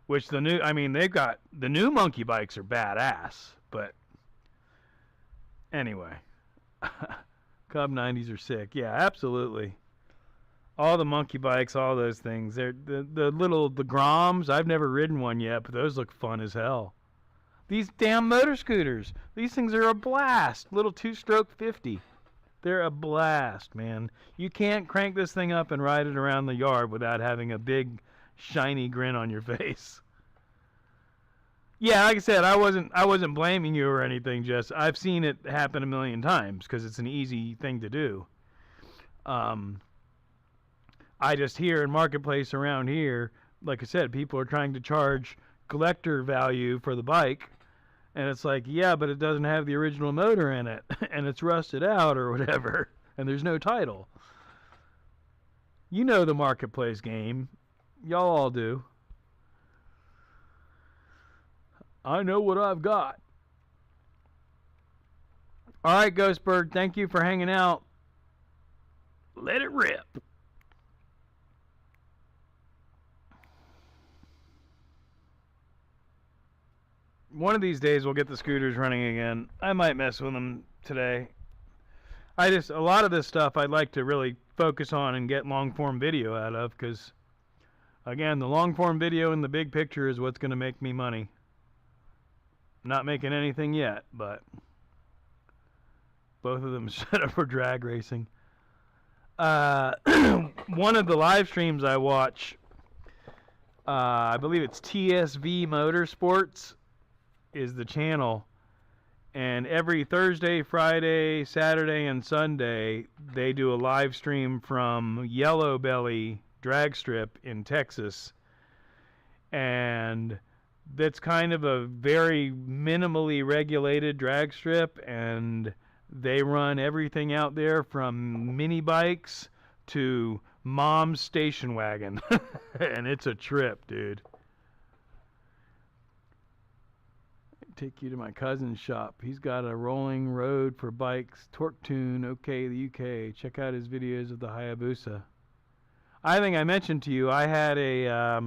which they've got, the new monkey bikes are badass, but anyway. Cub 90s are sick. Yeah, absolutely. All the monkey bikes, all those things. They're the Groms. I've never ridden one yet, but those look fun as hell. These damn motor scooters. These things are a blast. Little 2-stroke 50. They're a blast, man. You can't crank this thing up and ride it around the yard without having a big, shiny grin on your face. Yeah, like I said, I wasn't blaming you or anything, Jess. I've seen it happen a million times because it's an easy thing to do. I just hear in marketplace around here, like I said, people are trying to charge collector value for the bike, and it's like, yeah, but it doesn't have the original motor in it, and it's rusted out or whatever. and there's no title. You know the marketplace game. Y'all all do. I know what I've got. All right, Ghostbird, thank you for hanging out. Let it rip. One of these days we'll get the scooters running again. I might mess with them today. A lot of this stuff I'd like to really focus on and get long form video out of, because again, the long form video in the big picture is what's going to make me money. Not making anything yet, but both of them set up for drag racing. One of the live streams I watch, I believe it's TSV Motorsports, is the channel, and every Thursday, Friday, Saturday, and Sunday they do a live stream from Yellow Belly drag strip in Texas, and that's kind of a very minimally regulated drag strip, and they run everything out there from mini bikes to mom's station wagon. And it's a trip, dude. Take you to my cousin's shop. He's got a rolling road for bikes, Torque Tune, OK, the UK. Check out his videos of the Hayabusa. I think I mentioned to you, I had a,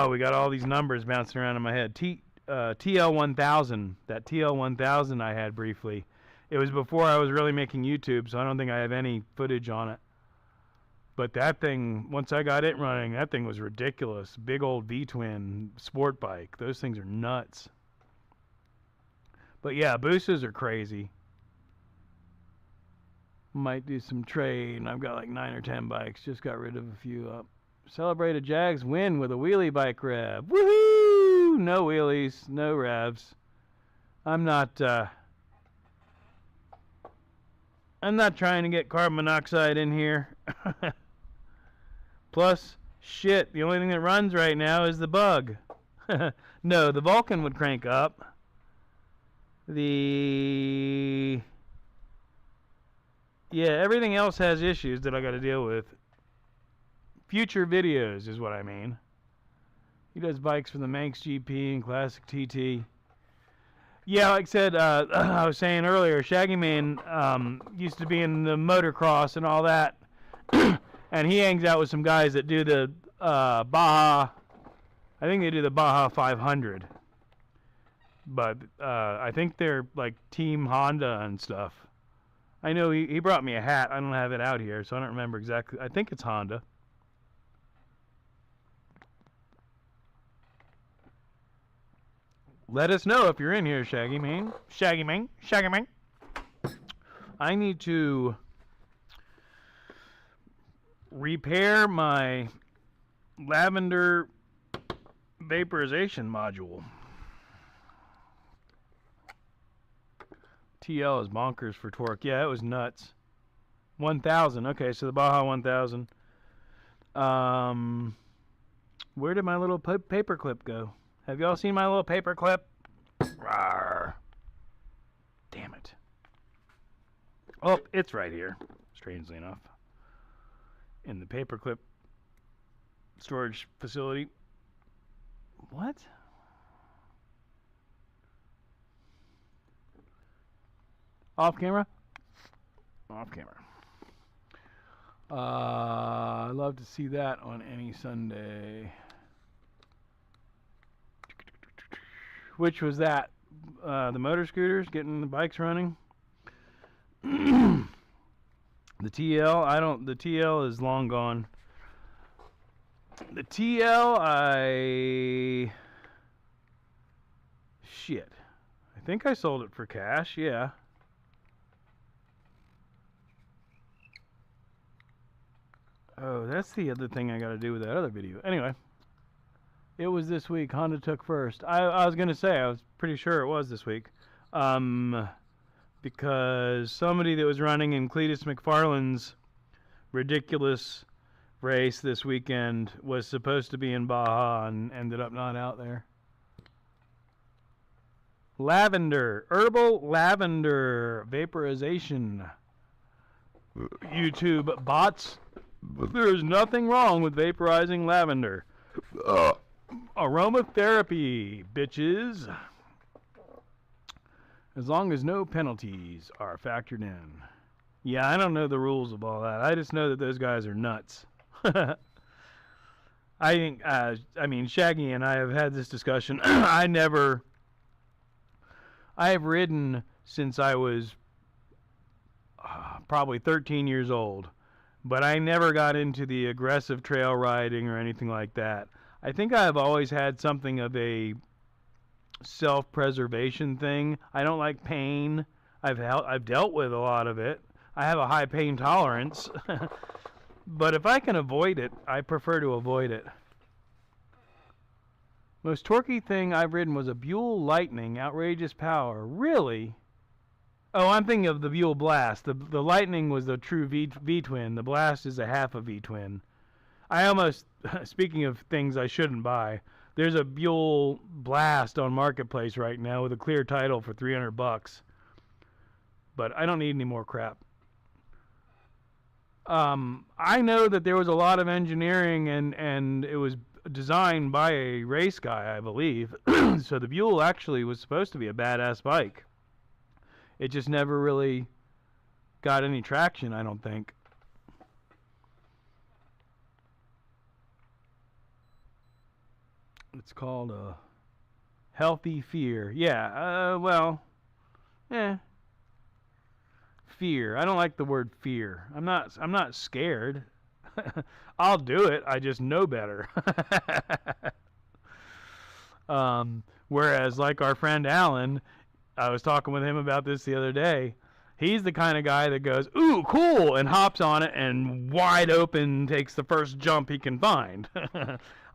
we got all these numbers bouncing around in my head. TL1000, that TL1000 I had briefly. It was before I was really making YouTube, so I don't think I have any footage on it. But that thing, once I got it running, that thing was ridiculous. Big old V-twin sport bike. Those things are nuts. But yeah, boosters are crazy. Might do some trade. I've got like 9 or 10 bikes. Just got rid of a few up. Celebrate a Jags win with a wheelie bike rev. Woohoo! No wheelies, no revs. I'm not trying to get carbon monoxide in here. Plus, shit, the only thing that runs right now is the bug. No, the Vulcan would crank up. Yeah, everything else has issues that I got to deal with. Future videos is what I mean. He does bikes for the Manx GP and Classic TT. Yeah, like I said, I was saying earlier, Shaggy Man used to be in the motocross and all that. And he hangs out with some guys that do the Baja. I think they do the Baja 500. But I think they're like Team Honda and stuff. I know he brought me a hat. I don't have it out here, so I don't remember exactly. I think it's Honda. Let us know if you're in here, Shaggy Man. Shaggy Man. Shaggy Man. I need to repair my lavender vaporization module. TL is bonkers for torque. Yeah, it was nuts. 1000. Okay, so the Baja 1000. Where did my little paper clip go? Have y'all seen my little paper clip? Rawr. Damn it. Oh, it's right here, strangely enough. In the paperclip storage facility. What? Off camera? Off camera. I love to see that on any Sunday. Which was that? The motor scooters, getting the bikes running? The TL, the TL is long gone. The TL, shit. I think I sold it for cash, yeah. Oh, that's the other thing I gotta do with that other video. Anyway. It was this week. Honda took first. I was going to say, I was pretty sure it was this week. Because somebody that was running in Cletus McFarland's ridiculous race this weekend was supposed to be in Baja and ended up not out there. Lavender. Herbal lavender vaporization. YouTube bots. There's nothing wrong with vaporizing lavender. Aromatherapy, bitches. As long as no penalties are factored in. Yeah, I don't know the rules of all that. I just know that those guys are nuts. I think, Shaggy and I have had this discussion. I have ridden since I was probably 13 years old, but I never got into the aggressive trail riding or anything like that. I think I've always had something of a self-preservation thing. I don't like pain. I've dealt with a lot of it. I have a high pain tolerance. But if I can avoid it, I prefer to avoid it. Most torquey thing I've ridden was a Buell Lightning, outrageous power. Really? Oh, I'm thinking of the Buell Blast. The Lightning was the true V-twin. The Blast is a half a V-twin. I almost, speaking of things I shouldn't buy, there's a Buell Blast on Marketplace right now with a clear title for $300. But I don't need any more crap. I know that there was a lot of engineering and it was designed by a race guy, I believe. So the Buell actually was supposed to be a badass bike. It just never really got any traction, I don't think. It's called a healthy fear. Yeah, fear. I don't like the word fear. I'm not scared. I'll do it. I just know better. Whereas like our friend Alan, I was talking with him about this the other day. He's the kind of guy that goes, "Ooh, cool," and hops on it and wide open takes the first jump he can find.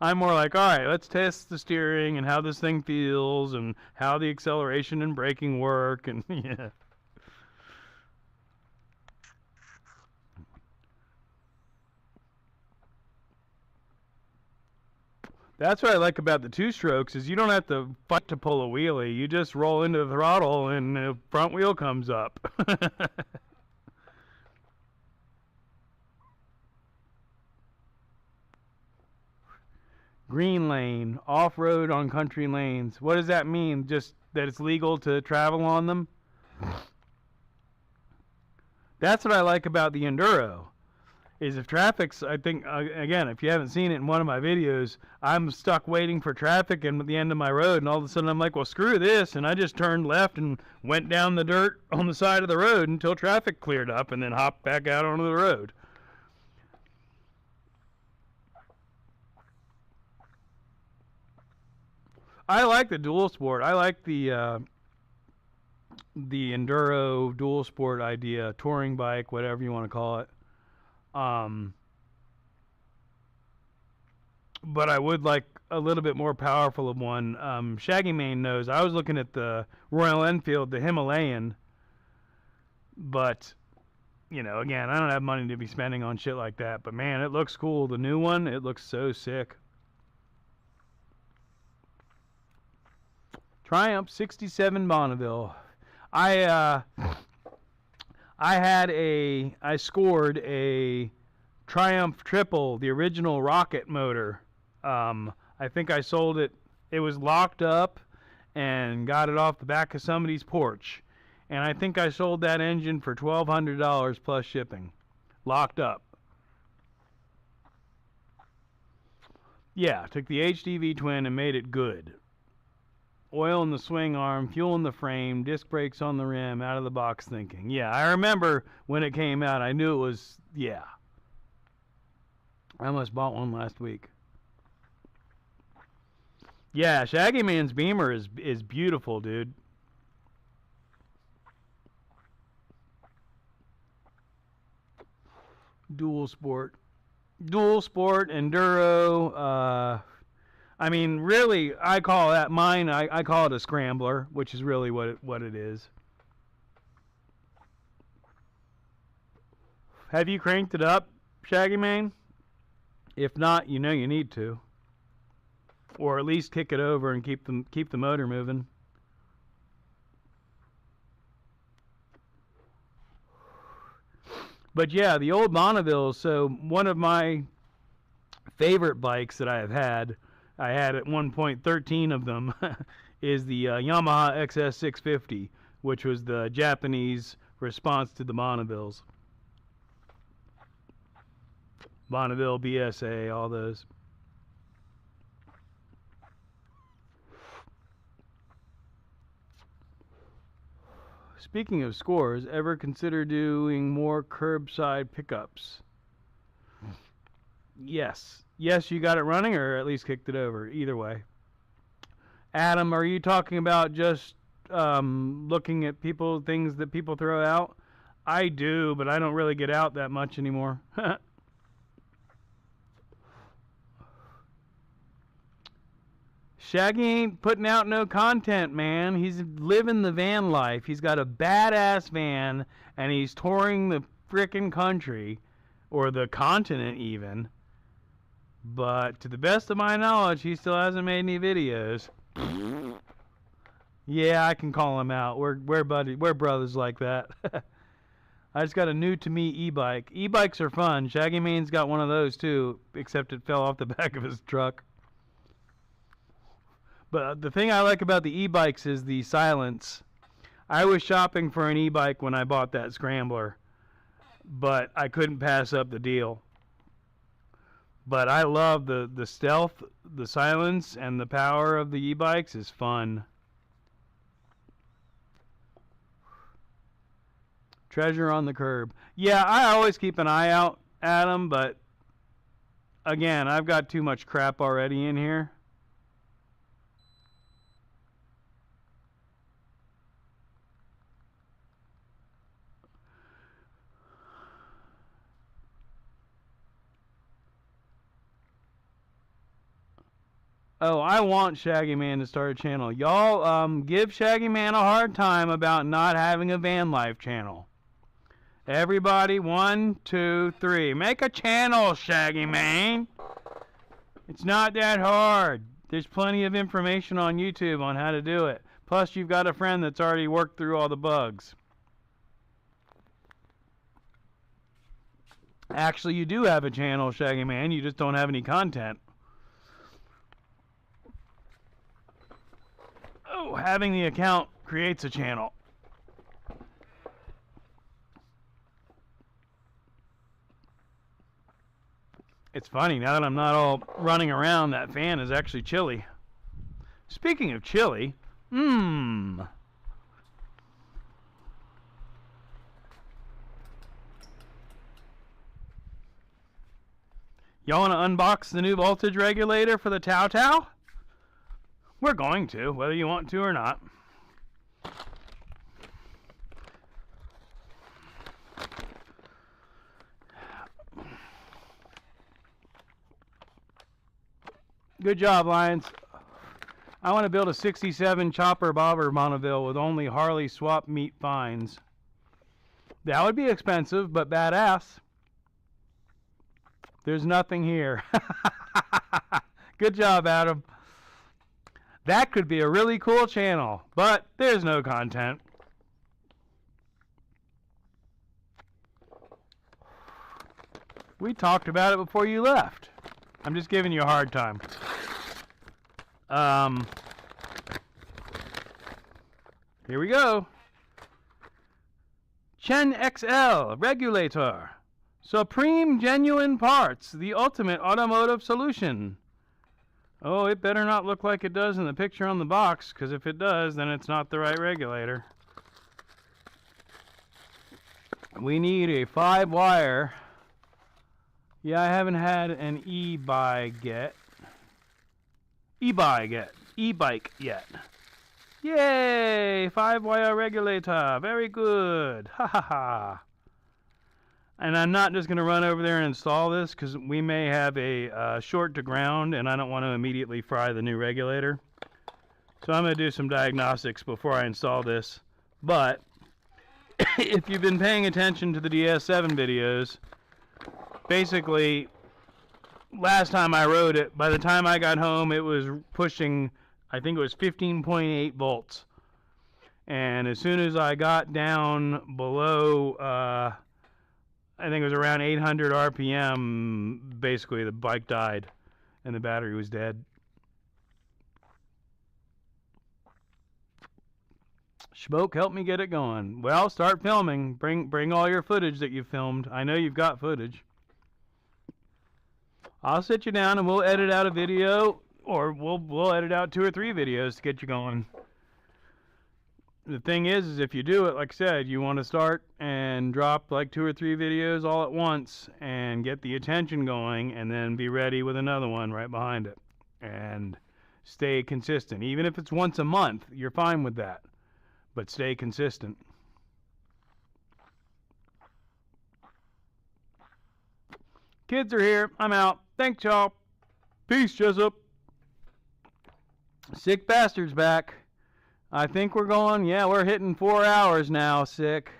I'm more like, all right, let's test the steering and how this thing feels and how the acceleration and braking work and yeah. That's what I like about the two-strokes is you don't have to fight to pull a wheelie. You just roll into the throttle and the front wheel comes up. Green lane, off-road on country lanes. What does that mean? Just that it's legal to travel on them? That's what I like about the Enduro. Is if traffic's, I think, again, if you haven't seen it in one of my videos, I'm stuck waiting for traffic at the end of my road, and all of a sudden I'm like, well, screw this, and I just turned left and went down the dirt on the side of the road until traffic cleared up, and then hopped back out onto the road. I like the dual sport. I like the enduro dual sport idea, touring bike, whatever you want to call it. But I would like a little bit more powerful of one. Shaggy Mane knows. I was looking at the Royal Enfield, the Himalayan, but you know, again, I don't have money to be spending on shit like that. But man, it looks cool. The new one, it looks so sick. Triumph 67 Bonneville. I scored a Triumph Triple, the original rocket motor. I think I sold it. It was locked up and got it off the back of somebody's porch. And I think I sold that engine for $1,200 plus shipping. Locked up. Yeah, took the HDV twin and made it good. Oil in the swing arm, fuel in the frame, disc brakes on the rim, out of the box thinking. Yeah, I remember when it came out, I knew it was, yeah. I almost bought one last week. Yeah, Shaggy Man's Beamer is beautiful, dude. Dual sport, enduro. I mean, really, I call that mine. I call it a scrambler, which is really what it is. Have you cranked it up, Shaggy Man? If not, you know you need to, or at least kick it over and keep the motor moving. But yeah, the old Bonnevilles. So one of my favorite bikes that I had at one point 13 of them, is the Yamaha XS650, which was the Japanese response to the Bonnevilles. Bonneville, BSA, all those. Speaking of scores, ever consider doing more curbside pickups? Yes. Yes, you got it running, or at least kicked it over. Either way. Adam, are you talking about just looking at things that people throw out? I do, but I don't really get out that much anymore. Shaggy ain't putting out no content, man. He's living the van life. He's got a badass van, and he's touring the frickin' country, or the continent even. But to the best of my knowledge, he still hasn't made any videos. Yeah, I can call him out. We're brothers like that. I just got a new to me e-bike. E-bikes are fun. Shaggy Man's got one of those too, except it fell off the back of his truck. But the thing I like about the e-bikes is the silence. I was shopping for an e-bike when I bought that Scrambler, but I couldn't pass up the deal. But I love the stealth, the silence, and the power of the e-bikes is fun. Treasure on the curb. Yeah, I always keep an eye out, Adam, but again, I've got too much crap already in here. Oh, I want Shaggy Man to start a channel. Y'all, give Shaggy Man a hard time about not having a van life channel. Everybody, 1, 2, 3. Make a channel, Shaggy Man. It's not that hard. There's plenty of information on YouTube on how to do it. Plus, you've got a friend that's already worked through all the bugs. Actually, you do have a channel, Shaggy Man. You just don't have any content. Oh, having the account creates a channel. It's funny, now that I'm not all running around, that fan is actually chilly. Speaking of chilly, Y'all want to unbox the new voltage regulator for the Tao Tao? We're going to, whether you want to or not. Good job, Lions. I want to build a 67 chopper bobber Bonneville with only Harley swap meet fines. That would be expensive, but badass. There's nothing here. Good job, Adam. That could be a really cool channel, but there's no content. We talked about it before you left. I'm just giving you a hard time. Here we go. Chen XL regulator. Supreme genuine parts. The ultimate automotive solution. Oh, it better not look like it does in the picture on the box, because if it does, then it's not the right regulator. We need a 5-wire. Yeah, I haven't had an e-bike yet. E-bike yet. Yay! 5-wire regulator. Very good. Ha ha ha. And I'm not just going to run over there and install this, because we may have a short to ground, and I don't want to immediately fry the new regulator. So I'm going to do some diagnostics before I install this. But if you've been paying attention to the DS7 videos, basically, last time I rode it, by the time I got home, it was pushing, I think it was 15.8 volts. And as soon as I got down below I think it was around 800 RPM. Basically, the bike died and the battery was dead. Schmoke, help me get it going. Well, start filming. Bring all your footage that you filmed. I know you've got footage. I'll sit you down and we'll edit out a video, or we'll edit out 2 or 3 videos to get you going. The thing is if you do it, like I said, you want to start and drop like 2 or 3 videos all at once and get the attention going, and then be ready with another one right behind it. And stay consistent. Even if it's once a month, you're fine with that. But stay consistent. Kids are here. I'm out. Thanks, y'all. Peace, Jessup. Sick Bastard's back. I think we're going, yeah, we're hitting 4 hours now, Sick.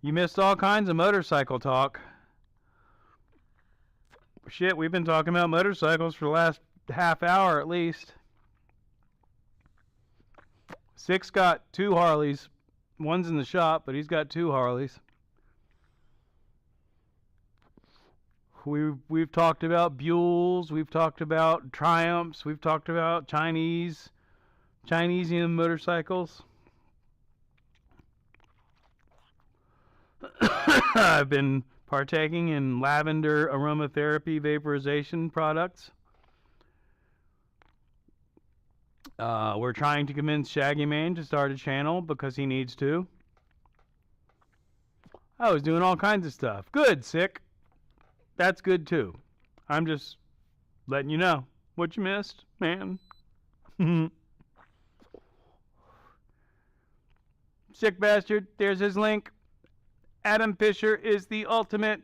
You missed all kinds of motorcycle talk. Shit, we've been talking about motorcycles for the last half hour at least. Sick's got 2 Harleys. One's in the shop, but he's got 2 Harleys. We've talked about Buells, we've talked about Triumphs, we've talked about Chinesian motorcycles. I've been partaking in lavender aromatherapy vaporization products. We're trying to convince Shaggy Man to start a channel because he needs to. I was doing all kinds of stuff. Good, Sick. That's good too. I'm just letting you know what you missed, man. Sick Bastard, there's his link. Adam Fisher is the ultimate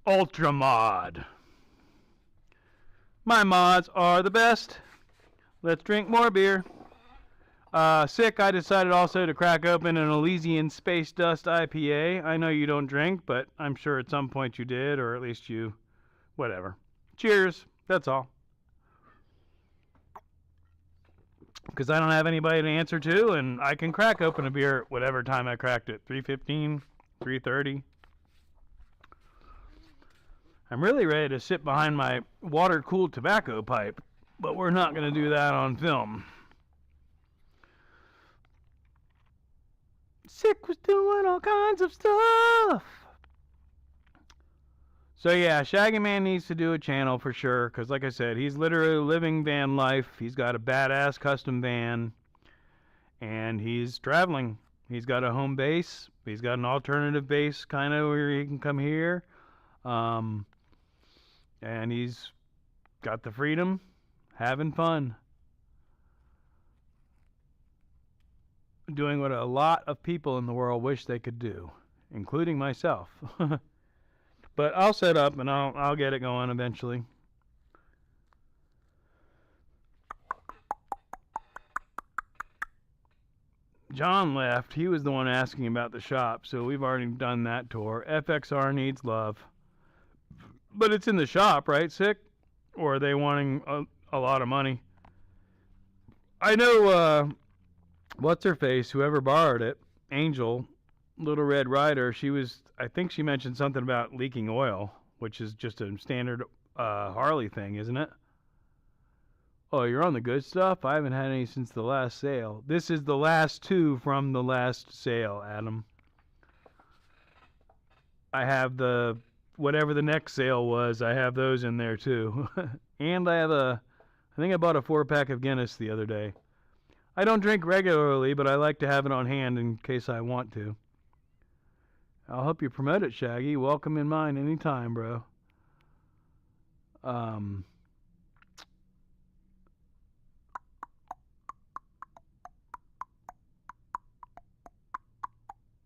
ultra mod. My mods are the best. Let's drink more beer. Sick, I decided also to crack open an Elysian Space Dust IPA. I know you don't drink, but I'm sure at some point you did, or at least you, whatever. Cheers, that's all. Because I don't have anybody to answer to, and I can crack open a beer at whatever time I cracked it. 3:15, 3:30. I'm really ready to sit behind my water-cooled tobacco pipe, but we're not going to do that on film. Sick was doing all kinds of stuff. So yeah, Shaggy Man needs to do a channel for sure, because like I said, he's literally living van life. He's got a badass custom van, and he's traveling. He's got a home base. He's got an alternative base kind of where he can come here. And he's got the freedom, having fun. Doing what a lot of people in the world wish they could do, including myself. But I'll set up and I'll get it going eventually. John left. He was the one asking about the shop, so we've already done that tour. FXR needs love. But it's in the shop, right, Sick? Or are they wanting a lot of money? I know, what's her face, whoever borrowed it, Angel, Little Red Rider, I think she mentioned something about leaking oil, which is just a standard Harley thing, isn't it? Oh, you're on the good stuff? I haven't had any since the last sale. This is the last 2 from the last sale, Adam. I have whatever the next sale was, I have those in there too. And I think I bought a 4-pack of Guinness the other day. I don't drink regularly, but I like to have it on hand in case I want to. I'll help you promote it, Shaggy. Welcome in mine anytime, bro.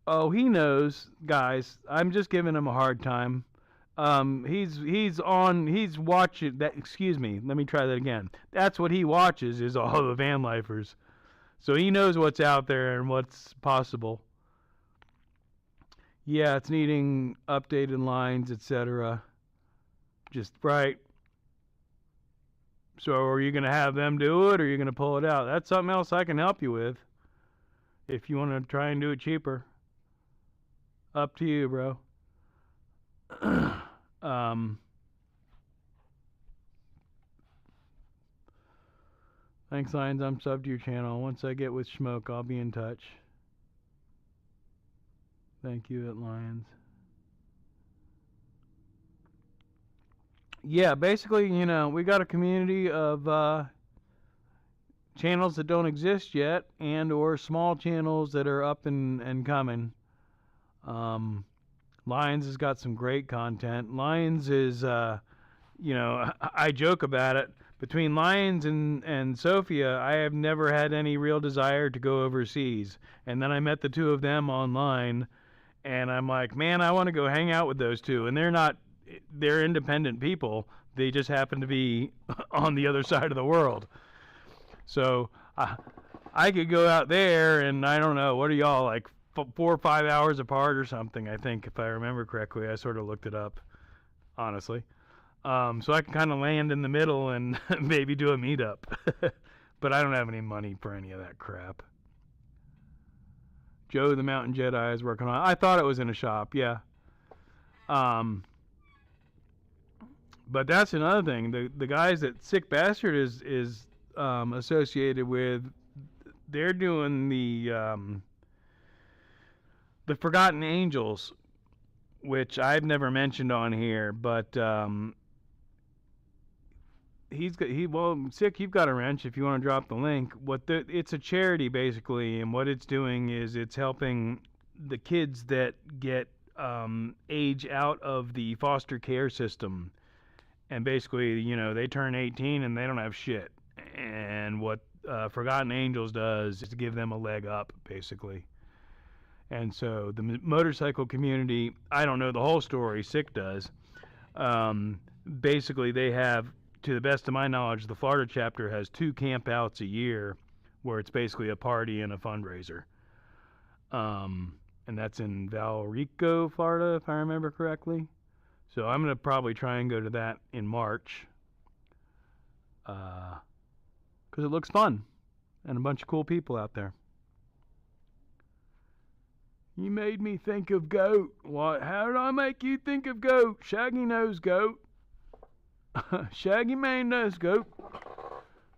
Oh, he knows, guys. I'm just giving him a hard time. He's watching that. Excuse me. Let me try that again. That's what he watches, is all the van lifers. So he knows what's out there and what's possible. Yeah, it's needing updated lines, etc. Just right. So are you going to have them do it, or are you going to pull it out? That's something else I can help you with if you want to try and do it cheaper. Up to you, bro. um, Thanks, Lions. I'm subbed to your channel. Once I get with Schmoke, I'll be in touch. Thank you, at Lions. Yeah, basically, we got a community of channels that don't exist yet, and or small channels that are up and coming. Lions has got some great content. Lions is, I joke about it. Between Lions and Sophia, I have never had any real desire to go overseas. And then I met the two of them online, and I'm like, man, I want to go hang out with those two. And they're independent people. They just happen to be on the other side of the world. So I could go out there, and I don't know, what are y'all, like 4 or 5 hours apart or something, I think, if I remember correctly. I sort of looked it up, honestly. So I can kind of land in the middle and maybe do a meetup. But I don't have any money for any of that crap. Joe the Mountain Jedi is working on it. I thought it was in a shop, yeah. But that's another thing. The guys that Sick Bastard is associated with, they're doing the Forgotten Angels, which I've never mentioned on here, but Sick, you've got a wrench if you want to drop the link. It's a charity basically, and what it's doing is it's helping the kids that get age out of the foster care system, and basically, they turn 18 and they don't have shit. And what Forgotten Angels does is to give them a leg up, basically. And so the motorcycle community, I don't know the whole story, Sick does. Basically, they have, to the best of my knowledge, the Florida chapter has 2 campouts a year where it's basically a party and a fundraiser. And that's in Valrico, Florida, if I remember correctly. So I'm going to probably try and go to that in March. Because it looks fun. And a bunch of cool people out there. You made me think of goat. What? How did I make you think of goat? Shaggy knows goat. Shaggy Mane knows goat.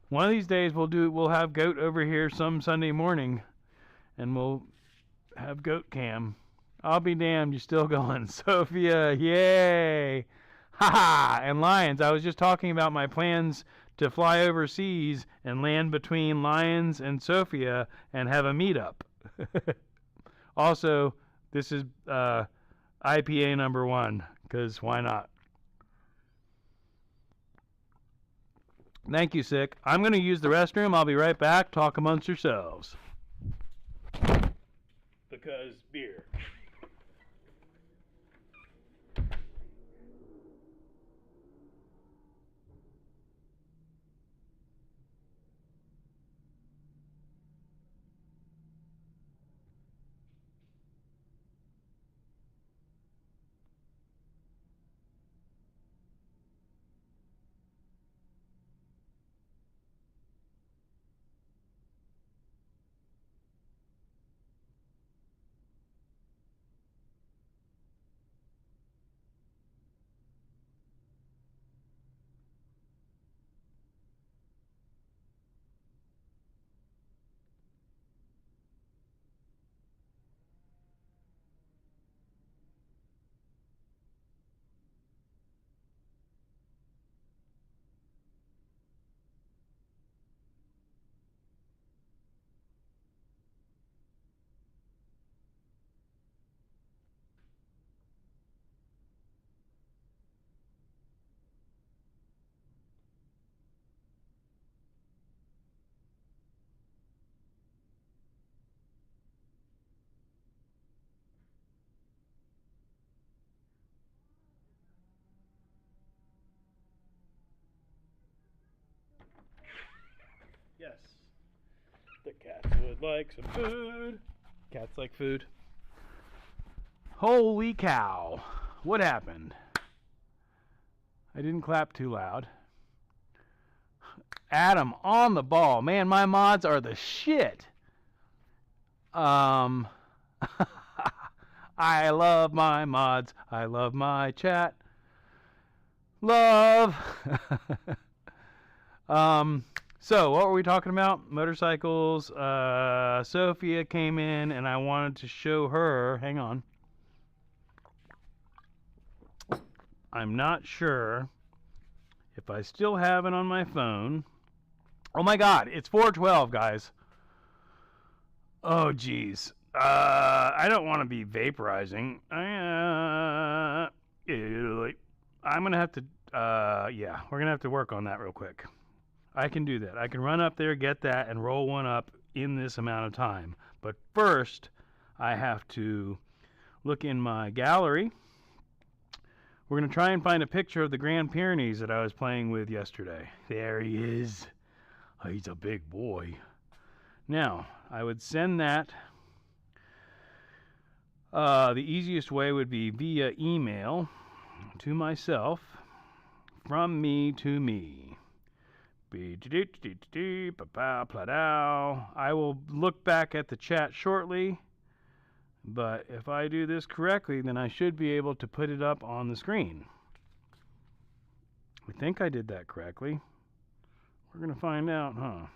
One of these days we'll have goat over here some Sunday morning, and we'll have goat cam. I'll be damned, you're still going. Sophia, yay! Ha! And Lions, I was just talking about my plans to fly overseas and land between Lions and Sophia and have a meetup. Also, this is IPA number 1, because why not? Thank you, Sick. I'm going to use the restroom. I'll be right back. Talk amongst yourselves. Because beer. Yes. The cats would like some food. Cats like food. Holy cow. What happened? I didn't clap too loud. Adam on the ball. Man, my mods are the shit. I love my mods. I love my chat. Love. So what were we talking about? Motorcycles. Sophia came in and I wanted to show her. Hang on. I'm not sure if I still have it on my phone. Oh my God, it's 4:12, guys. Oh geez. I don't want to be vaporizing. I'm gonna have to. Yeah, we're gonna have to work on that real quick. I can do that. I can run up there, get that, and roll one up in this amount of time. But first, I have to look in my gallery. We're going to try and find a picture of the Grand Pyrenees that I was playing with yesterday. There he is. Oh, he's a big boy. Now, I would send that. The easiest way would be via email to myself, from me to me. I will look back at the chat shortly, but if I do this correctly, then I should be able to put it up on the screen. I think I did that correctly. We're going to find out, huh?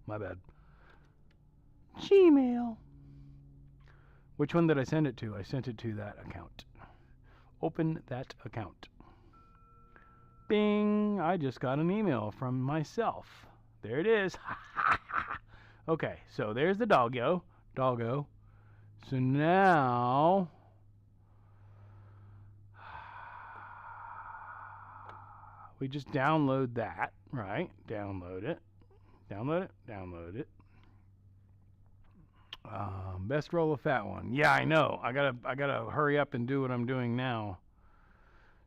My bad. Gmail. Which one did I send it to? I sent it to that account. Open that account. Bing! I just got an email from myself. There it is. Okay, so there's the doggo. Doggo. So now we just download that, right? Download it. Download it. Download it. Best roll of fat one. Yeah, I know. I gotta hurry up and do what I'm doing now,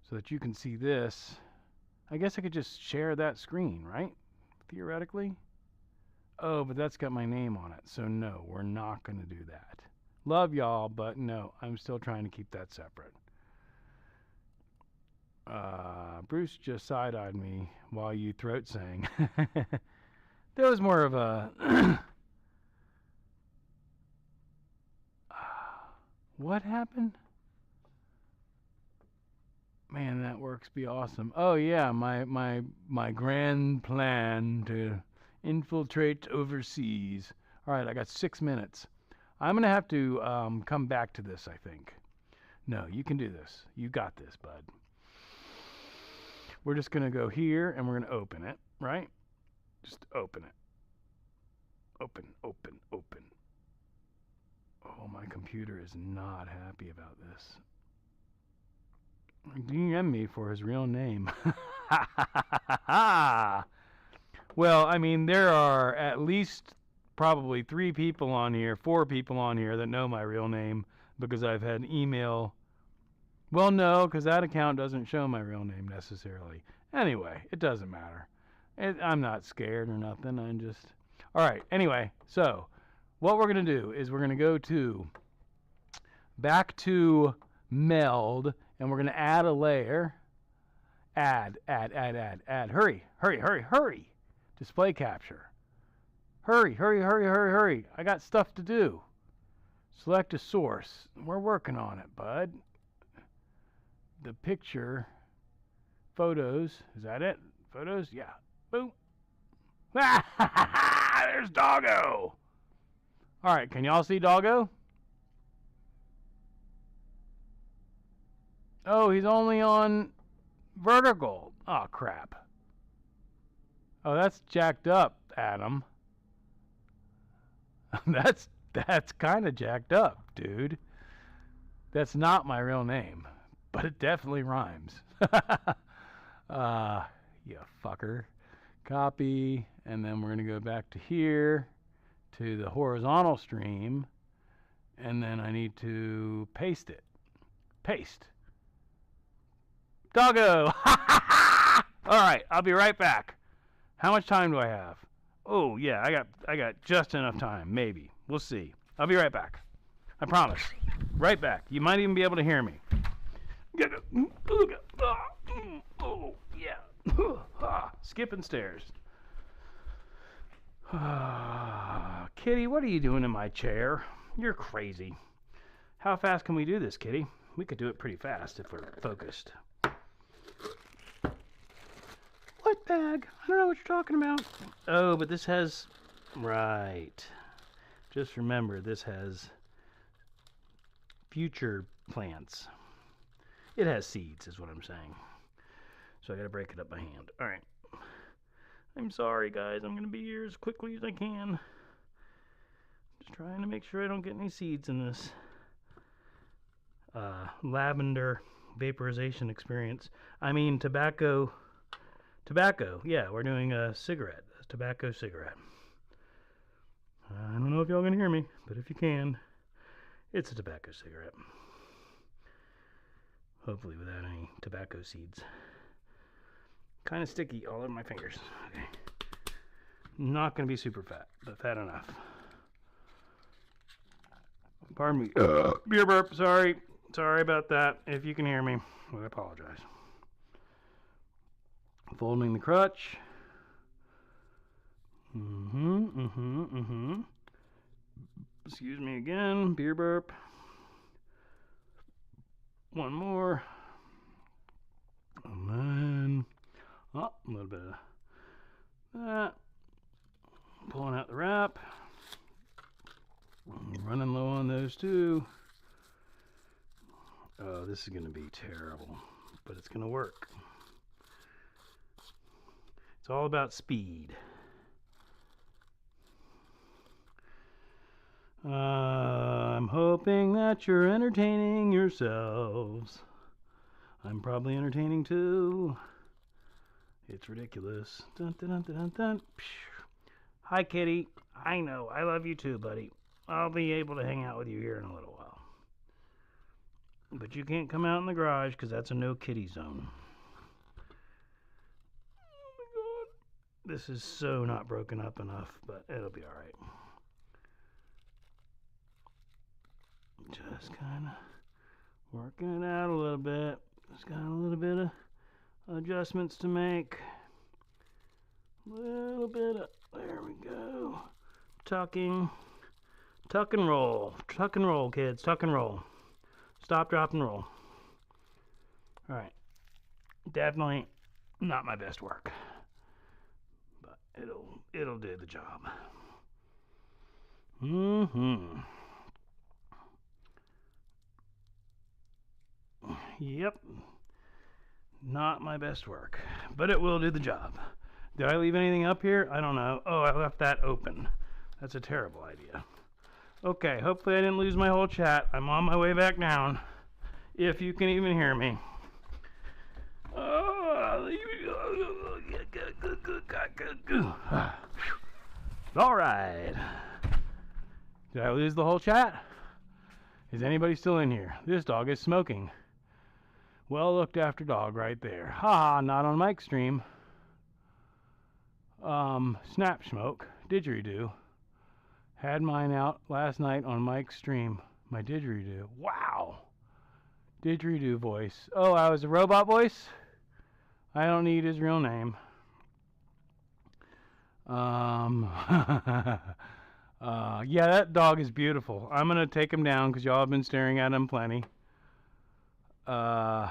so that you can see this. I guess I could just share that screen, right? Theoretically. Oh, but that's got my name on it, so no, we're not gonna do that. Love y'all, but no, I'm still trying to keep that separate. Bruce just side-eyed me while you throat sang. There was more of a. What happened? Man, that works be awesome. Oh yeah, my grand plan to infiltrate overseas. All right, I got 6 minutes. I'm gonna have to come back to this, I think. No, you can do this. You got this, bud. We're just gonna go here and we're gonna open it, right? Just open it. Open, open, open. Oh, my computer is not happy about this. DM me for his real name. Well, I mean, there are at least probably 3 people on here, 4 people on here that know my real name because I've had email. Well, no, because that account doesn't show my real name necessarily. Anyway, it doesn't matter. I'm not scared or nothing. I'm just... All right, anyway, so what we're going to do is we're going to go to back to meld, and we're going to add a layer. Add. Hurry. Display capture. Hurry. I got stuff to do. Select a source. We're working on it, bud. The picture. Photos. Is that it? Photos? Yeah. Boom. There's Doggo. All right, can y'all see Doggo? Oh, he's only on vertical. Oh, crap. Oh, that's jacked up, Adam. That's kind of jacked up, dude. That's not my real name, but it definitely rhymes. You fucker. Copy, and then we're going to go back to here, to the horizontal stream, and then I need to paste it. Paste. Doggo! All right, I'll be right back. How much time do I have? Oh, yeah, I got just enough time, maybe. We'll see. I'll be right back. I promise. Right back. You might even be able to hear me. Oh, yeah. Skipping stairs. Kitty, what are you doing in my chair? You're crazy. How fast can we do this, Kitty? We could do it pretty fast if we're focused. What bag? I don't know what you're talking about. Oh, but this has... Right. Just remember, this has future plants. It has seeds, is what I'm saying. So I gotta break it up by hand. Alright. I'm sorry, guys. I'm gonna be here as quickly as I can. Just trying to make sure I don't get any seeds in this lavender vaporization experience. I mean, tobacco. Yeah, we're doing a tobacco cigarette. I don't know if y'all can hear me, but if you can, it's a tobacco cigarette. Hopefully without any tobacco seeds. Kind of sticky all over my fingers. Okay. Not going to be super fat, but fat enough. Pardon me. Beer burp, sorry. Sorry about that. If you can hear me, I apologize. Folding the crutch. Excuse me again. Beer burp. One more. And then, a little bit of that. Pulling out the wrap. Running low on those too. Oh, this is going to be terrible, but it's going to work. It's all about speed. I'm hoping that you're entertaining yourselves. I'm probably entertaining too. It's ridiculous. Dun, dun, dun, dun, dun. Hi, Kitty. I know. I love you too, buddy. I'll be able to hang out with you here in a little while. But you can't come out in the garage because that's a no kitty zone. Oh my god. This is so not broken up enough, but it'll be alright. Just kind of working it out a little bit. Just got a little bit of adjustments to make. Little bit of, there we go. Tucking. Tuck and roll. Tuck and roll, kids. Tuck and roll. Stop, drop, and roll. Alright. Definitely not my best work. But it'll do the job. Yep. Not my best work. But it will do the job. Did I leave anything up here? I don't know. Oh, I left that open. That's a terrible idea. Okay, hopefully I didn't lose my whole chat. I'm on my way back down. If you can even hear me. Alright. Did I lose the whole chat? Is anybody still in here? This dog is smoking. Well looked after dog right there. Ha, not on Mike's stream. Snap Schmoke, didgeridoo. Had mine out last night on Mike's stream. My didgeridoo. Wow. Didgeridoo voice. Oh, I was a robot voice? I don't need his real name. Yeah, that dog is beautiful. I'm going to take him down because y'all have been staring at him plenty. Bye,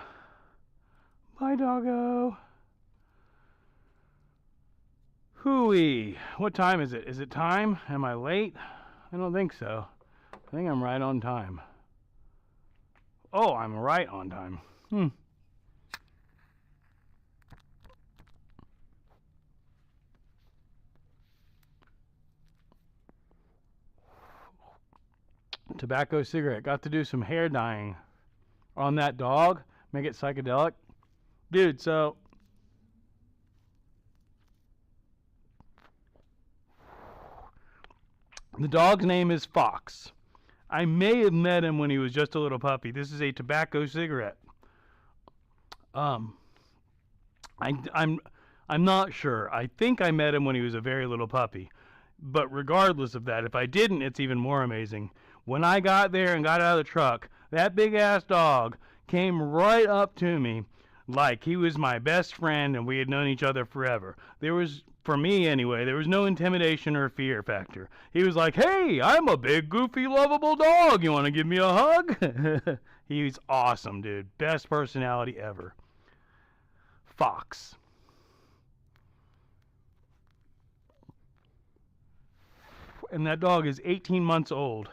doggo. Hooey. What time is it? Is it time? Am I late? I don't think so. I think I'm right on time. Oh, I'm right on time. Tobacco cigarette. Got to do some hair dyeing on that dog. Make it psychedelic. Dude, so the dog's name is Fox. I may have met him when he was just a little puppy. This is a tobacco cigarette. I'm not sure. I think I met him when he was a very little puppy. But regardless of that, if I didn't, it's even more amazing. When I got there and got out of the truck, that big ass dog came right up to me like he was my best friend and we had known each other forever. There was, for me anyway, there was no intimidation or fear factor. He was like, "Hey, I'm a big, goofy, lovable dog. You want to give me a hug?" He's awesome, dude. Best personality ever. Fox. And that dog is 18 months old.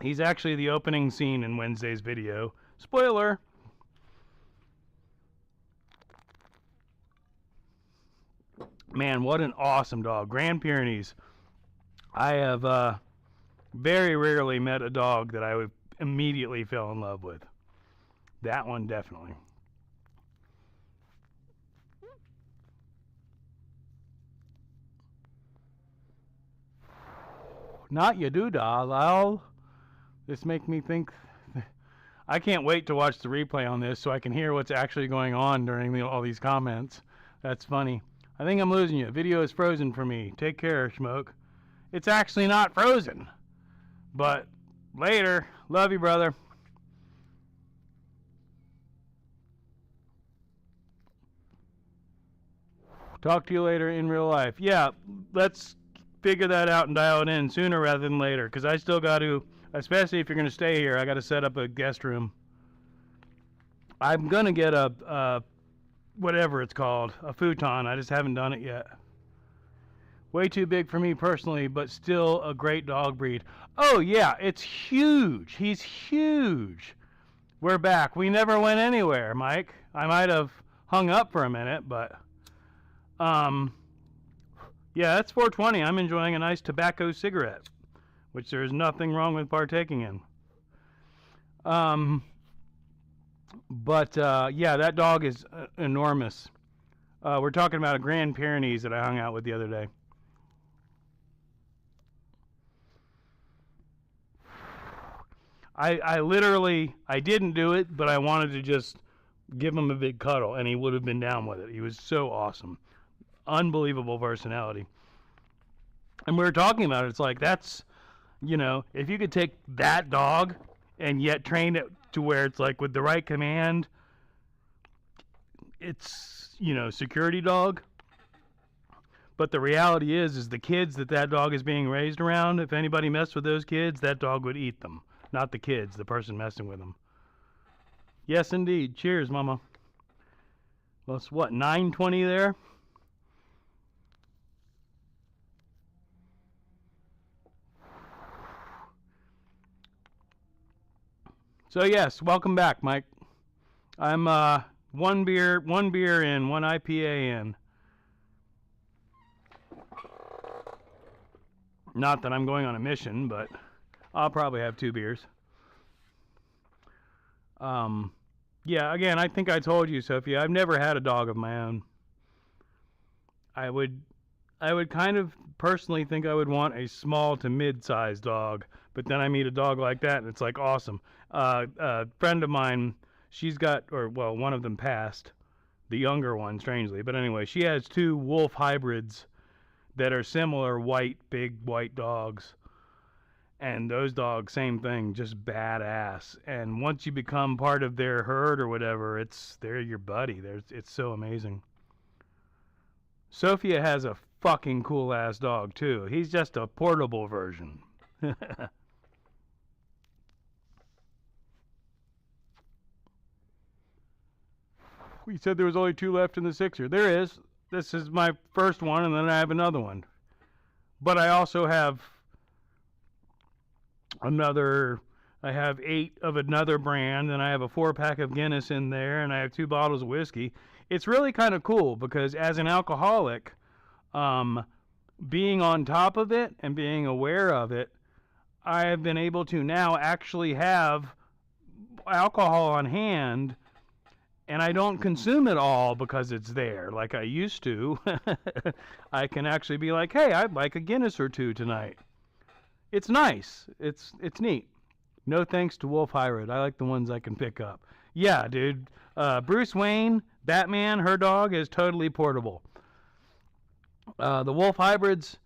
He's actually the opening scene in Wednesday's video. Spoiler! Man, what an awesome dog. Grand Pyrenees. I have very rarely met a dog that I would immediately fell in love with. That one definitely. Not you do, doll. This make me think. I can't wait to watch the replay on this so I can hear what's actually going on during all these comments. That's funny. I think I'm losing you. Video is frozen for me. Take care, Schmoke. It's actually not frozen. But later. Love you, brother. Talk to you later in real life. Yeah, let's figure that out and dial it in sooner rather than later. Because I still got to, especially if you're going to stay here, I got to set up a guest room. I'm going to get a whatever it's called, a futon. I just haven't done it yet. Way too big for me personally, but still a great dog breed. Oh yeah, it's huge. He's huge. We're back. We never went anywhere, Mike. I might have hung up for a minute, but yeah, that's 420. I'm enjoying a nice tobacco cigarette, which there's nothing wrong with partaking in. But yeah, that dog is enormous. We're talking about a Grand Pyrenees that I hung out with the other day. I literally, I didn't do it, but I wanted to just give him a big cuddle, and he would have been down with it. He was so awesome. Unbelievable personality. And we were talking about it. It's like, that's, you know, if you could take that dog and yet train it to where it's like with the right command, it's, you know, security dog. But the reality is the kids that dog is being raised around, if anybody messed with those kids, that dog would eat them. Not the kids, the person messing with them. Yes, indeed. Cheers, Mama. Well, it's what, 9:20 there? So yes, welcome back, Mike. I'm one beer in, one IPA in. Not that I'm going on a mission, but I'll probably have 2 beers. Yeah, again, I think I told you, Sophia, I've never had a dog of my own. I would kind of personally think I would want a small to mid-sized dog, but then I meet a dog like that and it's like awesome. A friend of mine, she's got, or well, one of them passed, the younger one, strangely, but anyway, she has 2 wolf hybrids that are similar big white dogs. And those dogs, same thing, just badass. And once you become part of their herd or whatever, they're your buddy. It's so amazing. Sophia has a fucking cool ass dog too. He's just a portable version. We said there was only 2 left in the 6er. There is. This is my first one, and then I have another one. But I also have I have 8 of another brand, and I have a 4-pack of Guinness in there, and I have 2 bottles of whiskey. It's really kind of cool because as an alcoholic, being on top of it and being aware of it, I have been able to now actually have alcohol on hand, and I don't consume it all because it's there like I used to. I can actually be like, hey, I'd like a Guinness or 2 tonight. It's nice. It's neat. No thanks to Wolf Hybrid. I like the ones I can pick up. Yeah, dude. Bruce Wayne, Batman, her dog is totally portable. The Wolf Hybrids,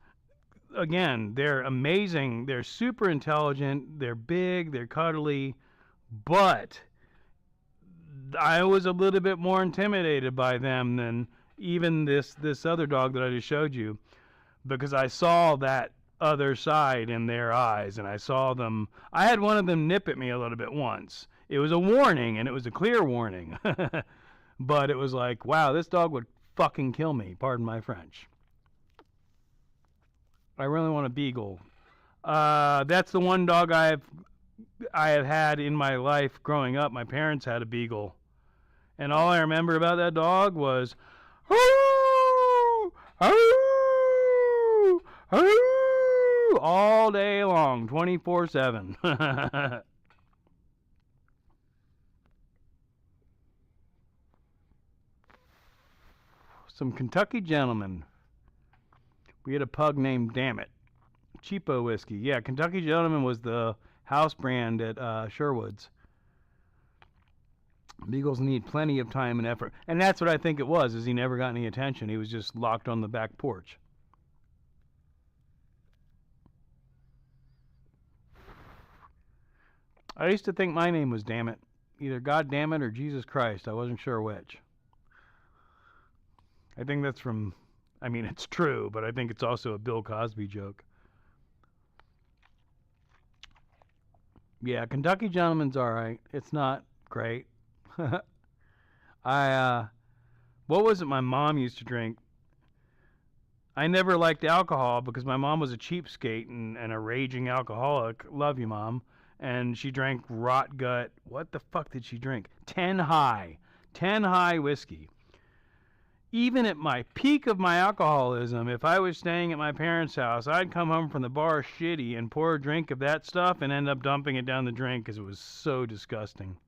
again, they're amazing. They're super intelligent. They're big. They're cuddly. But I was a little bit more intimidated by them than even this other dog that I just showed you, because I saw that other side in their eyes, and I saw them. I had one of them nip at me a little bit once. It was a warning, and it was a clear warning. But it was like, wow, this dog would fucking kill me. Pardon my French. I really want a beagle. That's the one dog I have had in my life growing up. My parents had a beagle, and all I remember about that dog was, all day long, 24/7. Some Kentucky gentlemen. We had a pug named Dammit. Cheapo whiskey. Yeah, Kentucky Gentleman was the house brand at Sherwood's. Beagles need plenty of time and effort. And that's what I think it was, is he never got any attention. He was just locked on the back porch. I used to think my name was Dammit. Either God damn it or Jesus Christ. I wasn't sure which. I think that's from, I mean, it's true, but I think it's also a Bill Cosby joke. Yeah, Kentucky Gentleman's all right. It's not great. What was it my mom used to drink? I never liked alcohol because my mom was a cheapskate and a raging alcoholic. Love you, Mom. And she drank rot gut. What the fuck did she drink? 10 High. 10 High whiskey. Even at my peak of my alcoholism, if I was staying at my parents' house, I'd come home from the bar shitty and pour a drink of that stuff and end up dumping it down the drain because it was so disgusting.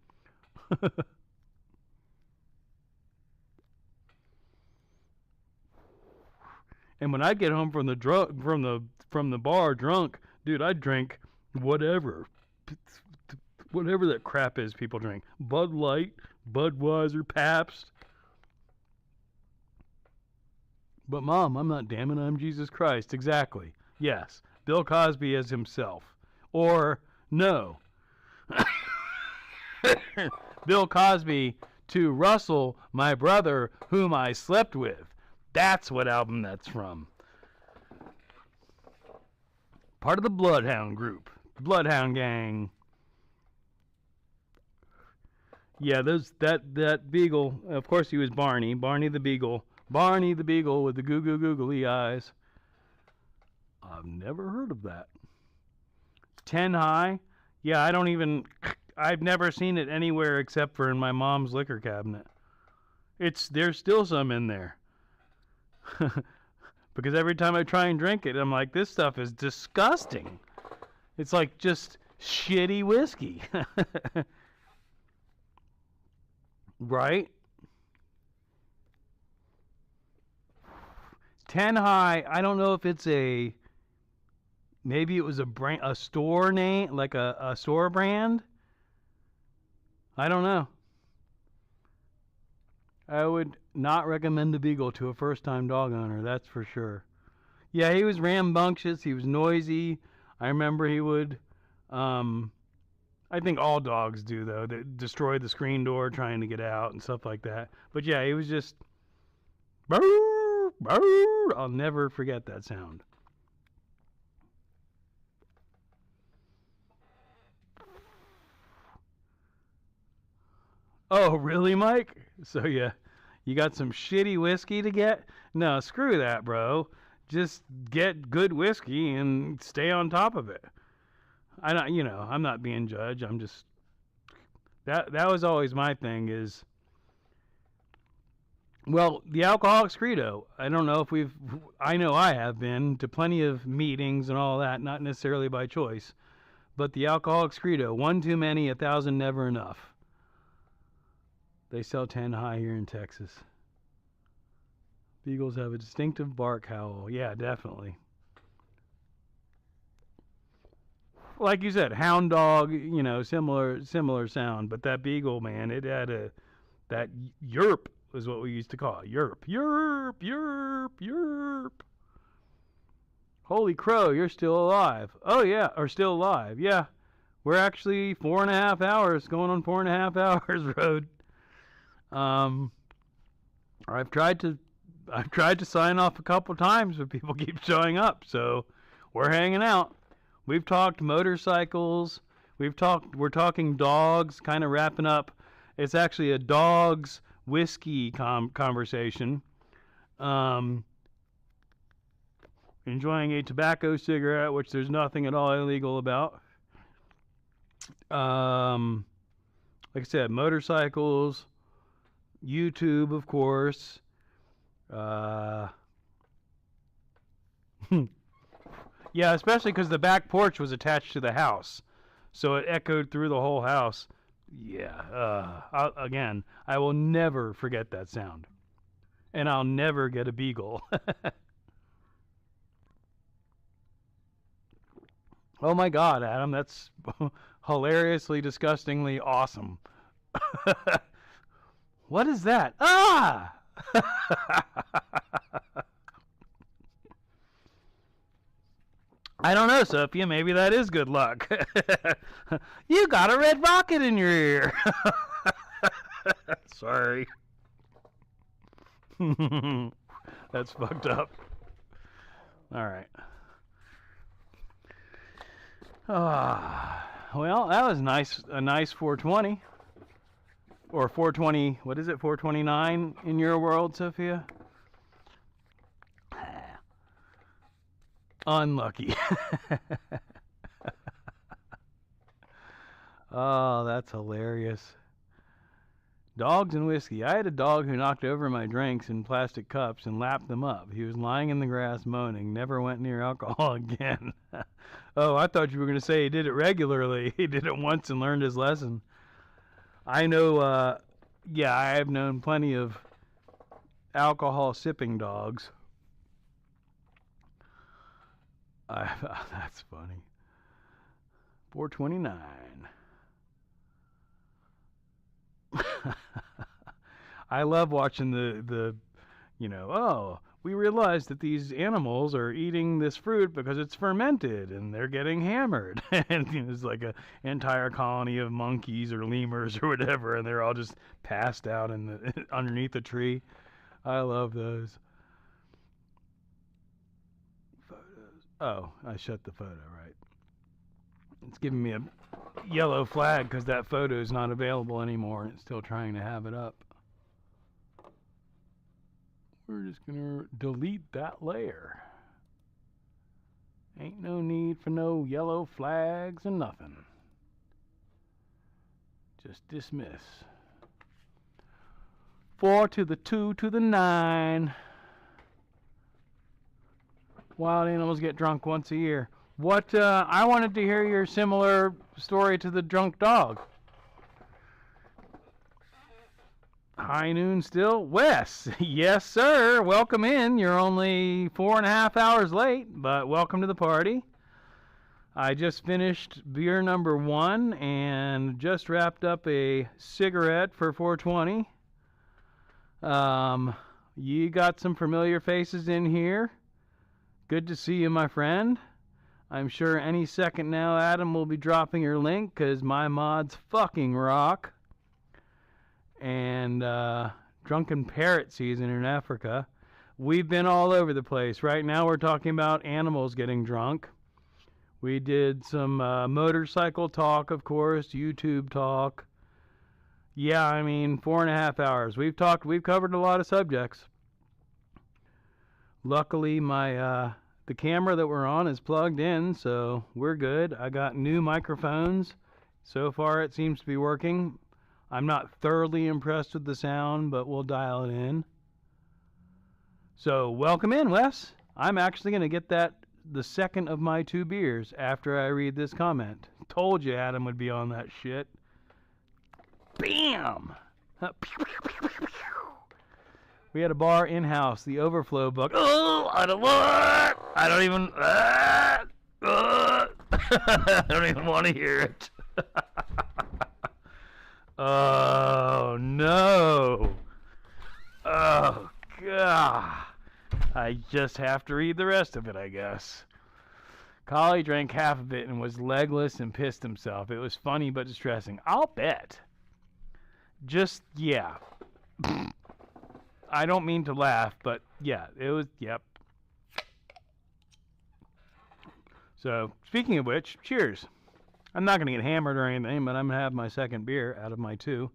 And when I get home from the bar drunk, dude, I'd drink whatever that crap is people drink. Bud Light, Budweiser, Pabst. But Mom, I'm not damn it, I'm Jesus Christ. Exactly. Yes. Bill Cosby as himself. Or no. Bill Cosby to Russell, my brother, whom I slept with. That's what album that's from. Part of the Bloodhound group. Bloodhound gang. Yeah, that beagle, of course he was Barney. Barney the Beagle. Barney the Beagle with the googly eyes. I've never heard of that. 10 High? Yeah, I've never seen it anywhere except for in my mom's liquor cabinet. There's still some in there. Because every time I try and drink it, I'm like, this stuff is disgusting. It's like just shitty whiskey. Right? 10 High, I don't know if it's maybe it was a store name, like a store brand. I don't know. I would not recommend the Beagle to a first-time dog owner, that's for sure. Yeah, he was rambunctious, he was noisy. I remember he would, I think all dogs do, though. They destroy the screen door trying to get out and stuff like that. But yeah, he was just, I'll never forget that sound. Oh, really, Mike? So yeah, you got some shitty whiskey to get? No, screw that, bro. Just get good whiskey and stay on top of it. I'm not being judged. I'm just that was always my thing is, well, the Alcoholics Credo. I don't know if I know I have been to plenty of meetings and all that, not necessarily by choice, but the Alcoholics Credo, one too many, 1,000 never enough. They sell 10 High here in Texas. Beagles have a distinctive bark howl. Yeah, definitely. Like you said, hound dog, similar sound. But that beagle, man, it had that yerp was what we used to call it. Yerp, yerp, yerp, yerp. Holy crow, you're still alive. Oh, yeah, or still alive. Yeah, we're actually 4.5 hours, going on 4.5 hours road. Um, I've tried to sign off a couple times, but people keep showing up. So we're hanging out. We've talked motorcycles. We're talking dogs. Kind of wrapping up. It's actually a dogs whiskey conversation. Enjoying a tobacco cigarette, which there's nothing at all illegal about. Like I said, motorcycles, YouTube, of course. Yeah, especially because the back porch was attached to the house, so it echoed through the whole house. Yeah. Again, I will never forget that sound, and I'll never get a beagle. Oh my God, Adam, that's hilariously, disgustingly awesome. What is that? Ah! I don't know, Sophia. Maybe that is good luck. You got a red rocket in your ear. Sorry. That's fucked up. All right. Well, that was nice. A nice 420. Or 420. What is it? 429 in your world, Sophia? Unlucky. Oh, that's hilarious. Dogs and whiskey. I had a dog who knocked over my drinks in plastic cups and lapped them up. He was lying in the grass moaning, never went near alcohol again. Oh, I thought you were going to say he did it regularly. He did it once and learned his lesson. I know, yeah, I have known plenty of alcohol sipping dogs. That's funny. 429. I love watching the we realize that these animals are eating this fruit because it's fermented and they're getting hammered. And there's like an entire colony of monkeys or lemurs or whatever, and they're all just passed out underneath a tree. I love those. Photos. Oh, I shut the photo, right. It's giving me a yellow flag because that photo is not available anymore and it's still trying to have it up. We're just going to delete that layer. Ain't no need for no yellow flags and nothing. Just dismiss. 4 to the 2 to the 9. Wild animals get drunk once a year. What, I wanted to hear your similar story to the drunk dog. High noon still? Wes, yes sir, welcome in. You're only 4.5 hours late, but welcome to the party. I just finished beer number 1 and just wrapped up a cigarette for 420. You got some familiar faces in here. Good to see you, my friend. I'm sure any second now Adam will be dropping your link because my mods fucking rock. And drunken parrot season in Africa. We've been all over the place. Right now we're talking about animals getting drunk. We did some motorcycle talk, of course, YouTube talk. Yeah, I mean, 4.5 hours. We've covered a lot of subjects. Luckily, the camera that we're on is plugged in, so we're good. I got new microphones. So far, it seems to be working. I'm not thoroughly impressed with the sound, but we'll dial it in. So, welcome in, Wes. I'm actually going to get the second of my 2 beers after I read this comment. Told you Adam would be on that shit. Bam! We had a bar in-house, the Overflow Buck. Oh, I don't want it! I don't even... I don't even want to hear it. Oh, no. Oh, God. I just have to read the rest of it, I guess. Collie drank half of it and was legless and pissed himself. It was funny but distressing. I'll bet. Just, yeah. I don't mean to laugh, but yeah, it was, yep. So, speaking of which, cheers. I'm not going to get hammered or anything, but I'm going to have my second beer out of my two.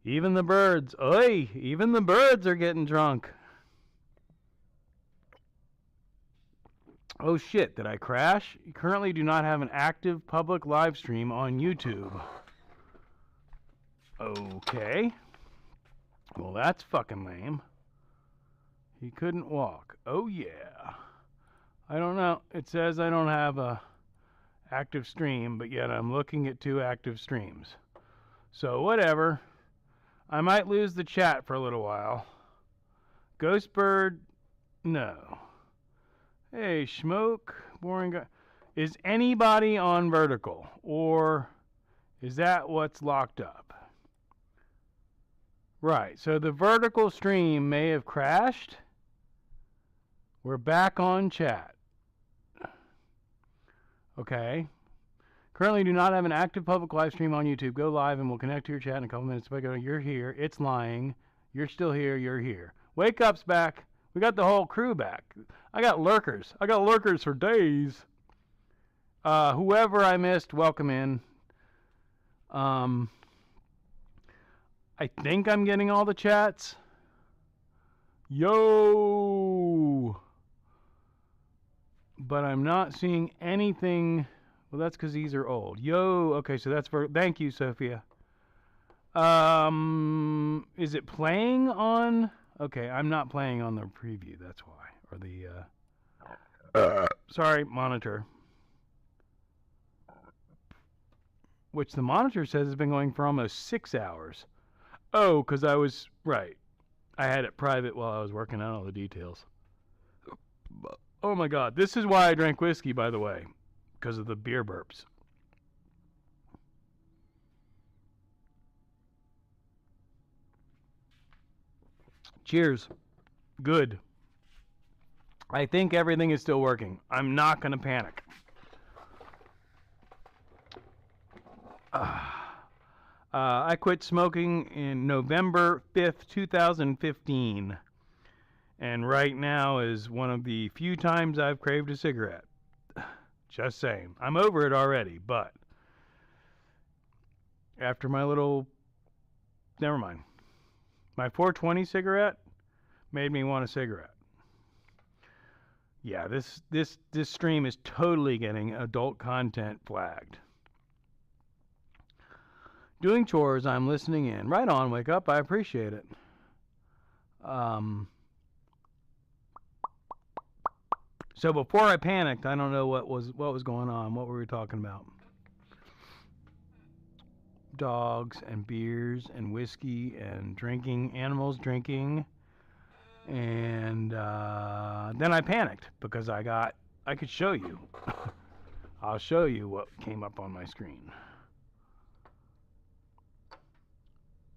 Even the birds, oi, even the birds are getting drunk. Oh shit, did I crash? You currently do not have an active public live stream on YouTube. Okay. Well, that's fucking lame. He couldn't walk. Oh yeah. I don't know. It says I don't have a active stream, but yet I'm looking at 2 active streams. So whatever. I might lose the chat for a little while. Ghostbird, no. Hey, Schmoke, boring guy. Is anybody on vertical, or is that what's locked up? Right, so the vertical stream may have crashed. We're back on chat. Okay. Currently do not have an active public live stream on YouTube. Go live and we'll connect to your chat in a couple minutes. If I go, you're here. It's lying. You're still here. You're here. Wake up's back. We got the whole crew back. I got lurkers. I got lurkers for days. Whoever I missed, welcome in. I think I'm getting all the chats. Yo! But I'm not seeing anything. Well, that's because these are old. Yo, okay, so that's for. Thank you, Sophia. Is it playing on? Okay, I'm not playing on the preview. That's why, or the. Sorry, monitor. Which the monitor says has been going for almost 6 hours. Oh, because I was right. I had it private while I was working out all the details. Oh my God, this is why I drank whiskey, by the way. Because of the beer burps. Cheers. Good. I think everything is still working. I'm not going to panic. I quit smoking in November 5th, 2015. And right now is one of the few times I've craved a cigarette. Just saying. I'm over it already, but after my little... Never mind. My 420 cigarette made me want a cigarette. Yeah, this stream is totally getting adult content flagged. Doing chores, I'm listening in. Right on, wake up, I appreciate it. So before I panicked, I don't know what was going on. What were we talking about? Dogs and beers and whiskey and drinking, animals drinking. And then I panicked because I could show you. I'll show you what came up on my screen.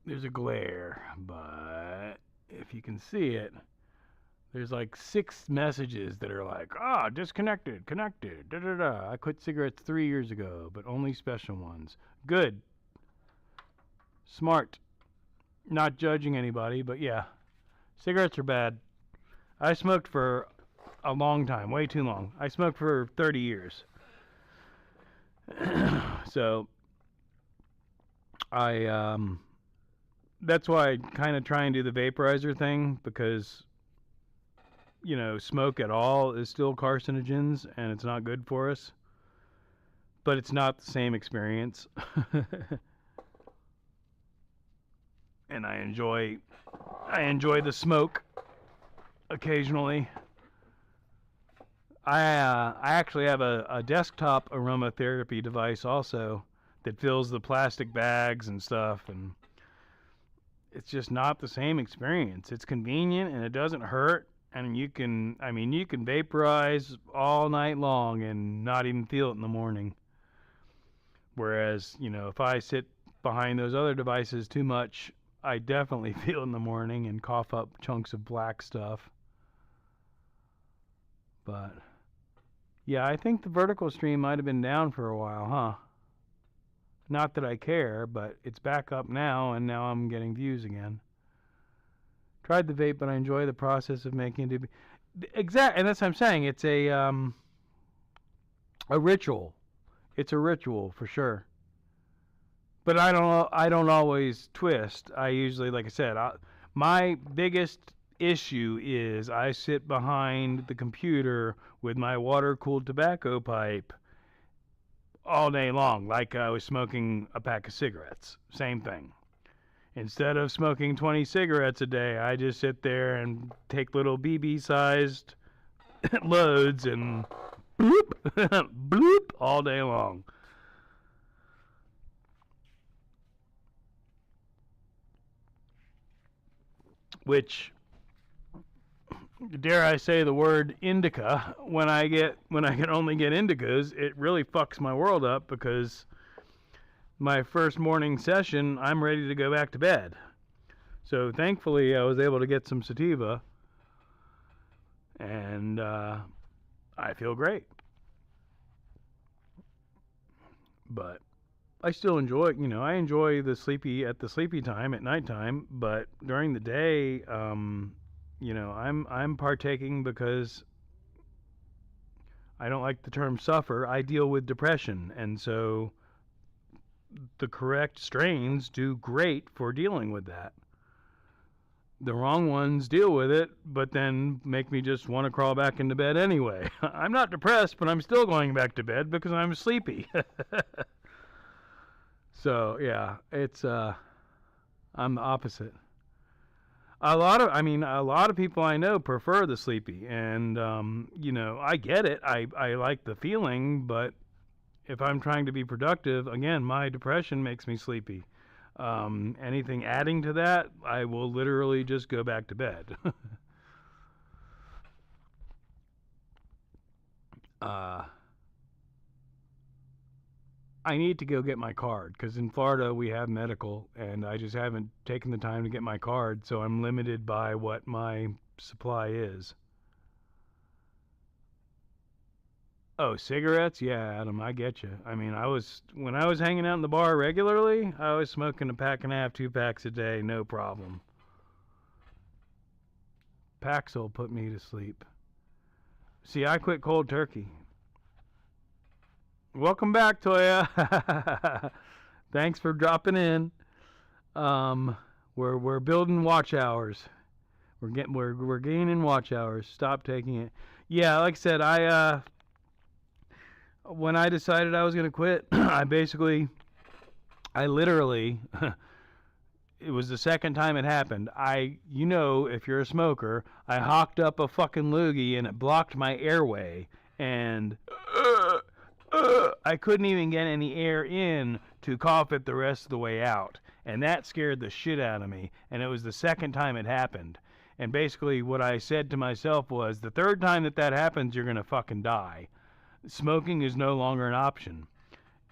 There's a glare, but if you can see it, there's like 6 messages that are like, disconnected, connected, da-da-da. I quit cigarettes 3 years ago, but only special ones. Good. Smart. Not judging anybody, but yeah. Cigarettes are bad. I smoked for a long time, way too long. I smoked for 30 years. So, that's why I kind of try and do the vaporizer thing, because smoke at all is still carcinogens and it's not good for us. But it's not the same experience. And I enjoy the smoke occasionally. I actually have a desktop aromatherapy device also that fills the plastic bags and stuff, and it's just not the same experience. It's convenient and it doesn't hurt. And you can vaporize all night long and not even feel it in the morning. Whereas, if I sit behind those other devices too much, I definitely feel it in the morning and cough up chunks of black stuff. But, yeah, I think the vertical stream might have been down for a while, huh? Not that I care, but it's back up now, and now I'm getting views again. Tried the vape, but I enjoy the process of making it. And that's what I'm saying. It's a ritual. It's a ritual for sure. But I don't always twist. I usually, like I said, my biggest issue is I sit behind the computer with my water-cooled tobacco pipe all day long, like I was smoking a pack of cigarettes. Same thing. Instead of smoking 20 cigarettes a day, I just sit there and take little BB-sized loads and bloop, bloop all day long. Which, dare I say the word indica, when I can only get indicas, it really fucks my world up, because my first morning session, I'm ready to go back to bed. So thankfully I was able to get some sativa, and I feel great. But I still enjoy it. I enjoy the sleepy time at nighttime, but during the day, I'm partaking because I don't like the term suffer. I deal with depression, and so the correct strains do great for dealing with that. The wrong ones deal with it, but then make me just want to crawl back into bed anyway. I'm not depressed, but I'm still going back to bed because I'm sleepy. So yeah, it's I'm the opposite. A lot of people I know prefer the sleepy, and I get it. I like the feeling, but if I'm trying to be productive, again, my depression makes me sleepy. Anything adding to that, I will literally just go back to bed. I need to go get my card, because in Florida we have medical, and I just haven't taken the time to get my card, so I'm limited by what my supply is. Oh, cigarettes? Yeah, Adam, I get you. When I was hanging out in the bar regularly, I was smoking a pack and a half, 2 packs a day, no problem. Paxil put me to sleep. See, I quit cold turkey. Welcome back, Toya. Thanks for dropping in. We're building watch hours. We're gaining watch hours. Stop taking it. Yeah, like I said, when I decided I was gonna quit, I literally, it was the second time it happened. If you're a smoker, I hawked up a fucking loogie and it blocked my airway, and I couldn't even get any air in to cough it the rest of the way out. And that scared the shit out of me. And it was the second time it happened. And basically what I said to myself was, the third time that happens, you're going to fucking die. Smoking is no longer an option.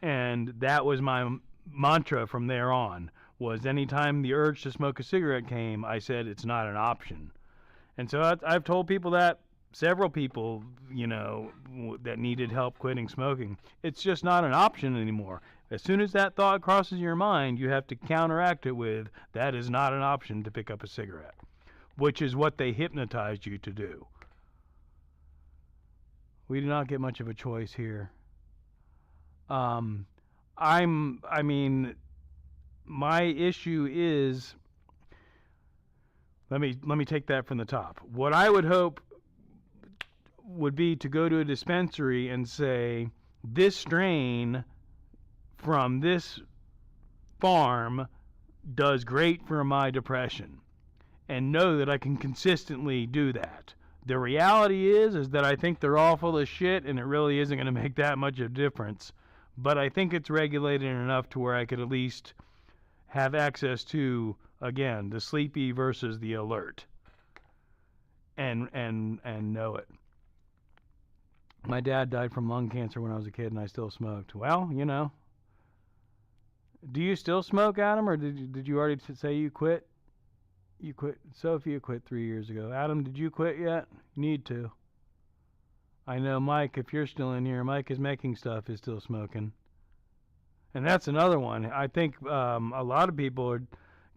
And that was my mantra from there on, was anytime the urge to smoke a cigarette came, I said it's not an option. And so I've told people that, several people, that needed help quitting smoking. It's just not an option anymore. As soon as that thought crosses your mind, you have to counteract it with, that is not an option to pick up a cigarette, which is what they hypnotized you to do. We do not get much of a choice here. My issue is, let me take that from the top. What I would hope would be to go to a dispensary and say, this strain from this farm does great for my depression, and know that I can consistently do that. The reality is that I think they're all full of shit, and it really isn't going to make that much of a difference. But I think it's regulated enough to where I could at least have access to, again, the sleepy versus the alert, and know it. My dad died from lung cancer when I was a kid, and I still smoked. Well, Do you still smoke, Adam, or did you already say you quit? You quit. Sophia quit 3 years ago. Adam, did you quit yet? You need to. I know Mike, if you're still in here, Mike is making stuff, is still smoking. And that's another one. I think a lot of people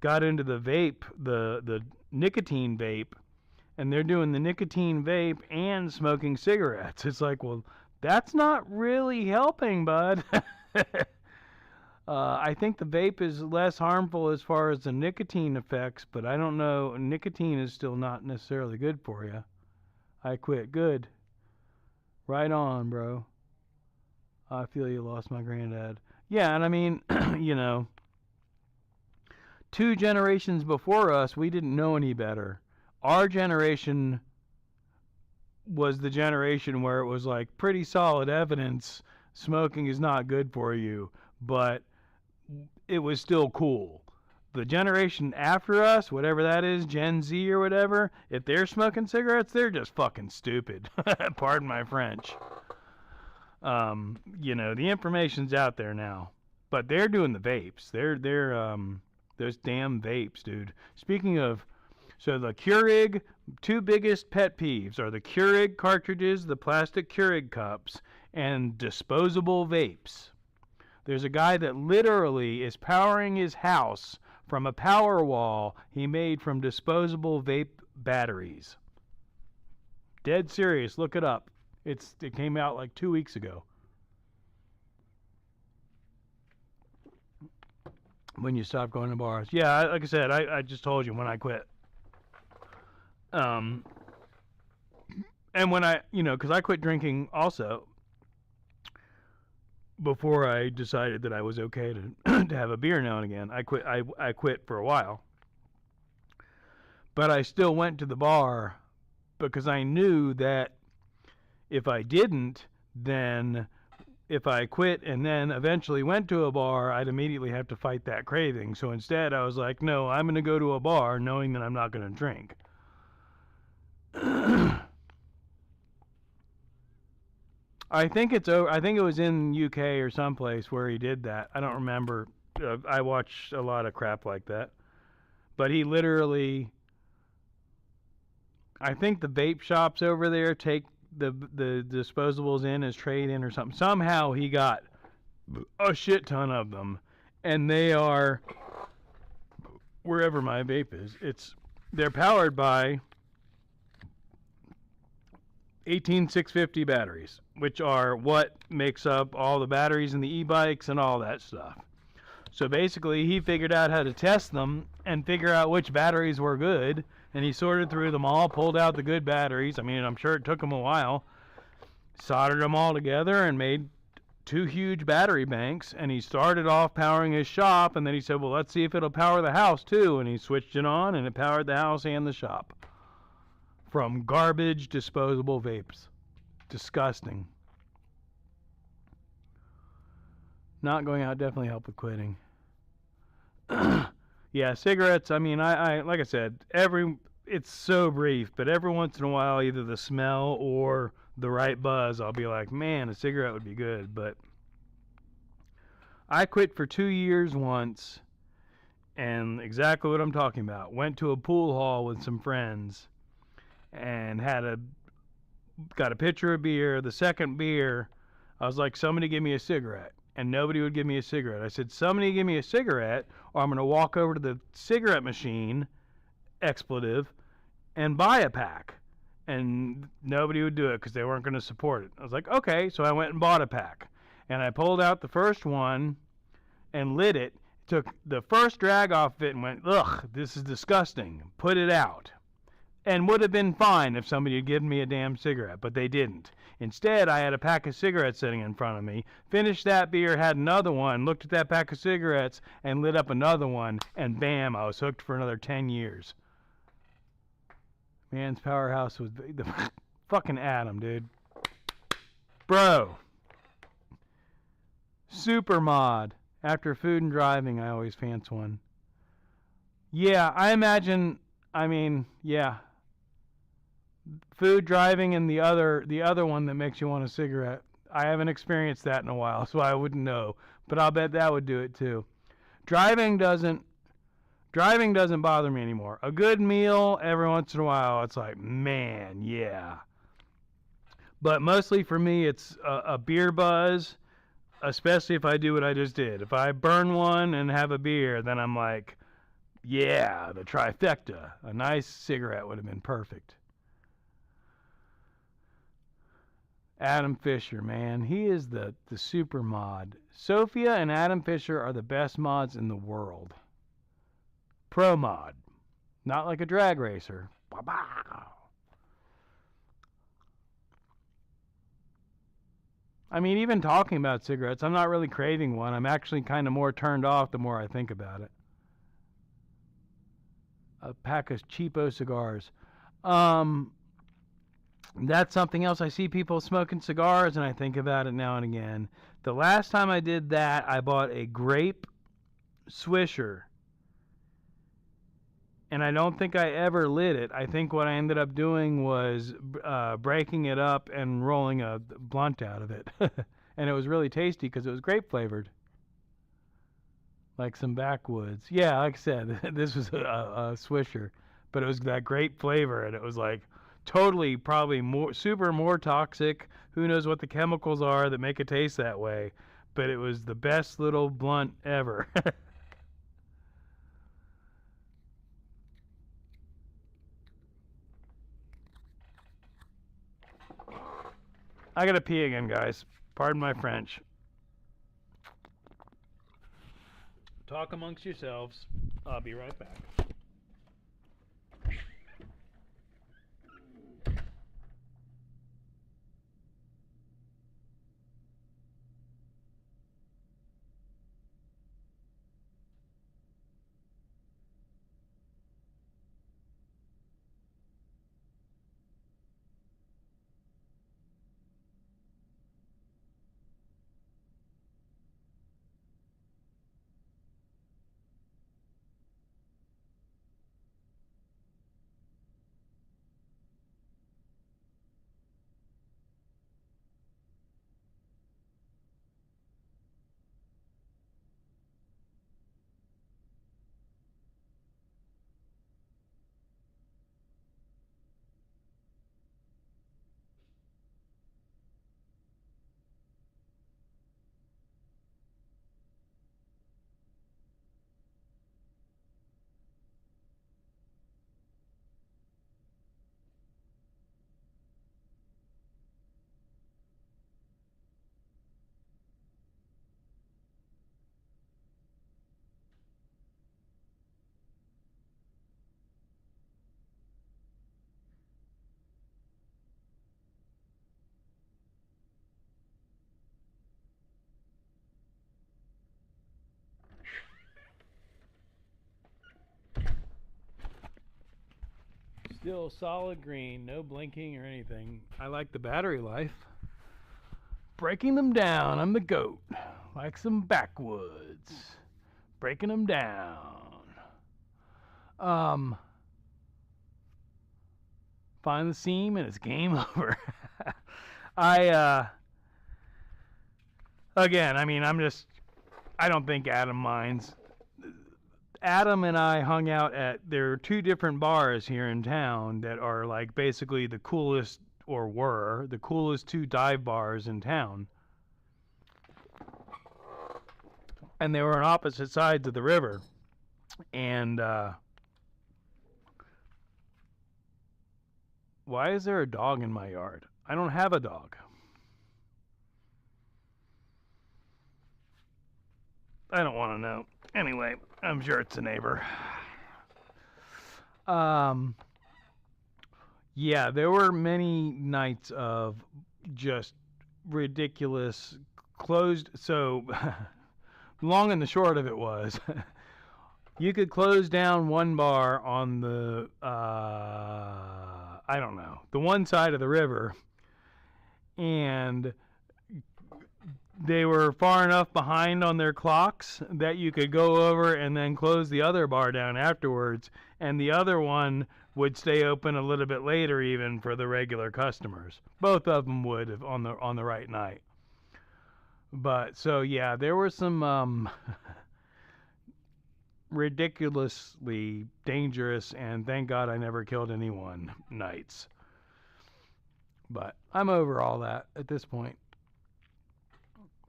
got into the vape, the nicotine vape, and they're doing the nicotine vape and smoking cigarettes. It's like, well, that's not really helping, bud. I think the vape is less harmful as far as the nicotine effects, but I don't know. Nicotine is still not necessarily good for you. I quit. Good. Right on, bro. I feel you lost my granddad. Yeah, and I mean, you know, 2 generations before us, we didn't know any better. Our generation was the generation where it was like pretty solid evidence smoking is not good for you, but it was still cool. The generation after us, whatever that is, Gen Z or whatever, if they're smoking cigarettes, they're just fucking stupid. Pardon my French. You know, the information's out there now, but they're doing the vapes. They're those damn vapes, dude. Speaking of, so the Keurig, 2 biggest pet peeves are the Keurig cartridges, the plastic Keurig cups, and disposable vapes. There's a guy that literally is powering his house from a power wall he made from disposable vape batteries. Dead serious, look it up. It came out like 2 weeks ago. When you stop going to bars. Yeah, like I said, I just told you when I quit. And when I, you know, because I quit drinking also before I decided that I was okay to to have a beer now and again. I quit for a while. But I still went to the bar because I knew that if I didn't, then if I quit and then eventually went to a bar, I'd immediately have to fight that craving. So instead, I was like, no, I'm going to go to a bar knowing that I'm not going to drink. I think it was in UK or someplace where he did that. I don't remember. I watch a lot of crap like that. But he literally, I think the vape shops over there take the disposables in as trade in or something. Somehow he got a shit ton of them, and they are wherever my vape is. They're powered by 18650 batteries, which are what makes up all the batteries in the e-bikes and all that stuff. So basically, he figured out how to test them and figure out which batteries were good, and he sorted through them all, pulled out the good batteries. I mean, I'm sure it took him a while. Soldered them all together and made 2 huge battery banks, and he started off powering his shop, and then he said, well, let's see if it'll power the house too, and he switched it on, and it powered the house and the shop. From garbage disposable vapes. Disgusting. Not going out definitely helped with quitting. Yeah, cigarettes, I mean, I like I said, it's so brief, but every once in a while, either the smell or the right buzz, I'll be like, man, a cigarette would be good. But I quit for 2 years once, and exactly what I'm talking about. Went to a pool hall with some friends and got a pitcher of beer. The second beer, I was like, somebody give me a cigarette. And nobody would give me a cigarette. I said, somebody give me a cigarette, or I'm going to walk over to the cigarette machine, expletive, and buy a pack. And nobody would do it because they weren't going to support it. I was like, okay. So I went and bought a pack. And I pulled out the first one and lit it. Took the first drag off of it and went, ugh, this is disgusting. Put it out. And would have been fine if somebody had given me a damn cigarette, but they didn't. Instead, I had a pack of cigarettes sitting in front of me, finished that beer, had another one, looked at that pack of cigarettes, and lit up another one, and bam, I was hooked for another 10 years. Man's powerhouse was the fucking Adam, dude. Bro. Super mod. After food and driving, I always pants one. Yeah, I imagine, yeah. Food, driving, and the other one that makes you want a cigarette. I haven't experienced that in a while, so I wouldn't know. But I'll bet that would do it too. Driving doesn't bother me anymore. A good meal every once in a while, it's like, man, yeah. But mostly for me, it's a beer buzz especially if I do what I just did. If I burn one and have a beer, then I'm like, yeah, the trifecta. A nice cigarette would have been perfect. Adam Fisher, man, he is the super mod. Sophia and Adam Fisher are the best mods in the world. Pro mod, not like a drag racer. I mean, even talking about cigarettes, I'm not really craving one. I'm actually kind of more turned off the more I think about it. A pack of cheapo cigars. Um, that's something else. I see people smoking cigars, and I think about it now and again. The last time I did that, I bought a grape Swisher, and I don't think I ever lit it. I think what I ended up doing was breaking it up and rolling a blunt out of it. And it was really tasty because it was grape flavored, like some backwoods. Yeah, like I said, this was a Swisher, but it was that grape flavor, and it was like totally probably more toxic. Who knows what the chemicals are that make it taste that way? But it was the best little blunt ever. I gotta pee again, guys. Pardon my French. Talk amongst yourselves. I'll be right back. Still solid green, no blinking or anything. I like the battery life. Breaking them down, I'm the goat. Like some backwoods. Breaking them down. Find the seam and it's game over. Again, I mean, I don't think Adam minds. Adam and I hung out there are two different bars here in town that are like basically the coolest, or were the coolest two dive bars in town. And they were on opposite sides of the river. And why is there a dog in my yard? I don't have a dog. I don't want to know. Anyway, I'm sure it's a neighbor. Yeah, there were many nights of just ridiculous closed. So, long and the short of it was, you could close down one bar on the, I don't know, the one side of the river, and they were far enough behind on their clocks that you could go over and then close the other bar down afterwards, and the other one would stay open a little bit later even for the regular customers. Both of them would have on the right night. But so yeah, there were some ridiculously dangerous, and thank God I never killed anyone, nights. But I'm over all that at this point.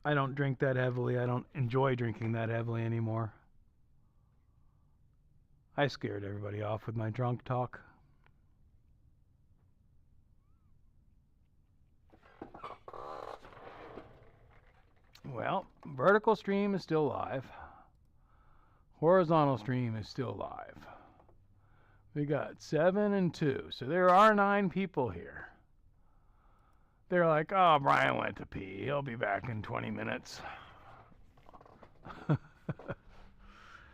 I don't drink that heavily. I don't enjoy drinking that heavily anymore. I scared everybody off with my drunk talk. Well, vertical stream is still live. Horizontal stream is still live. We got 7 and 2, so there are 9 people here. They're like, oh, Brian went to pee. He'll be back in 20 minutes.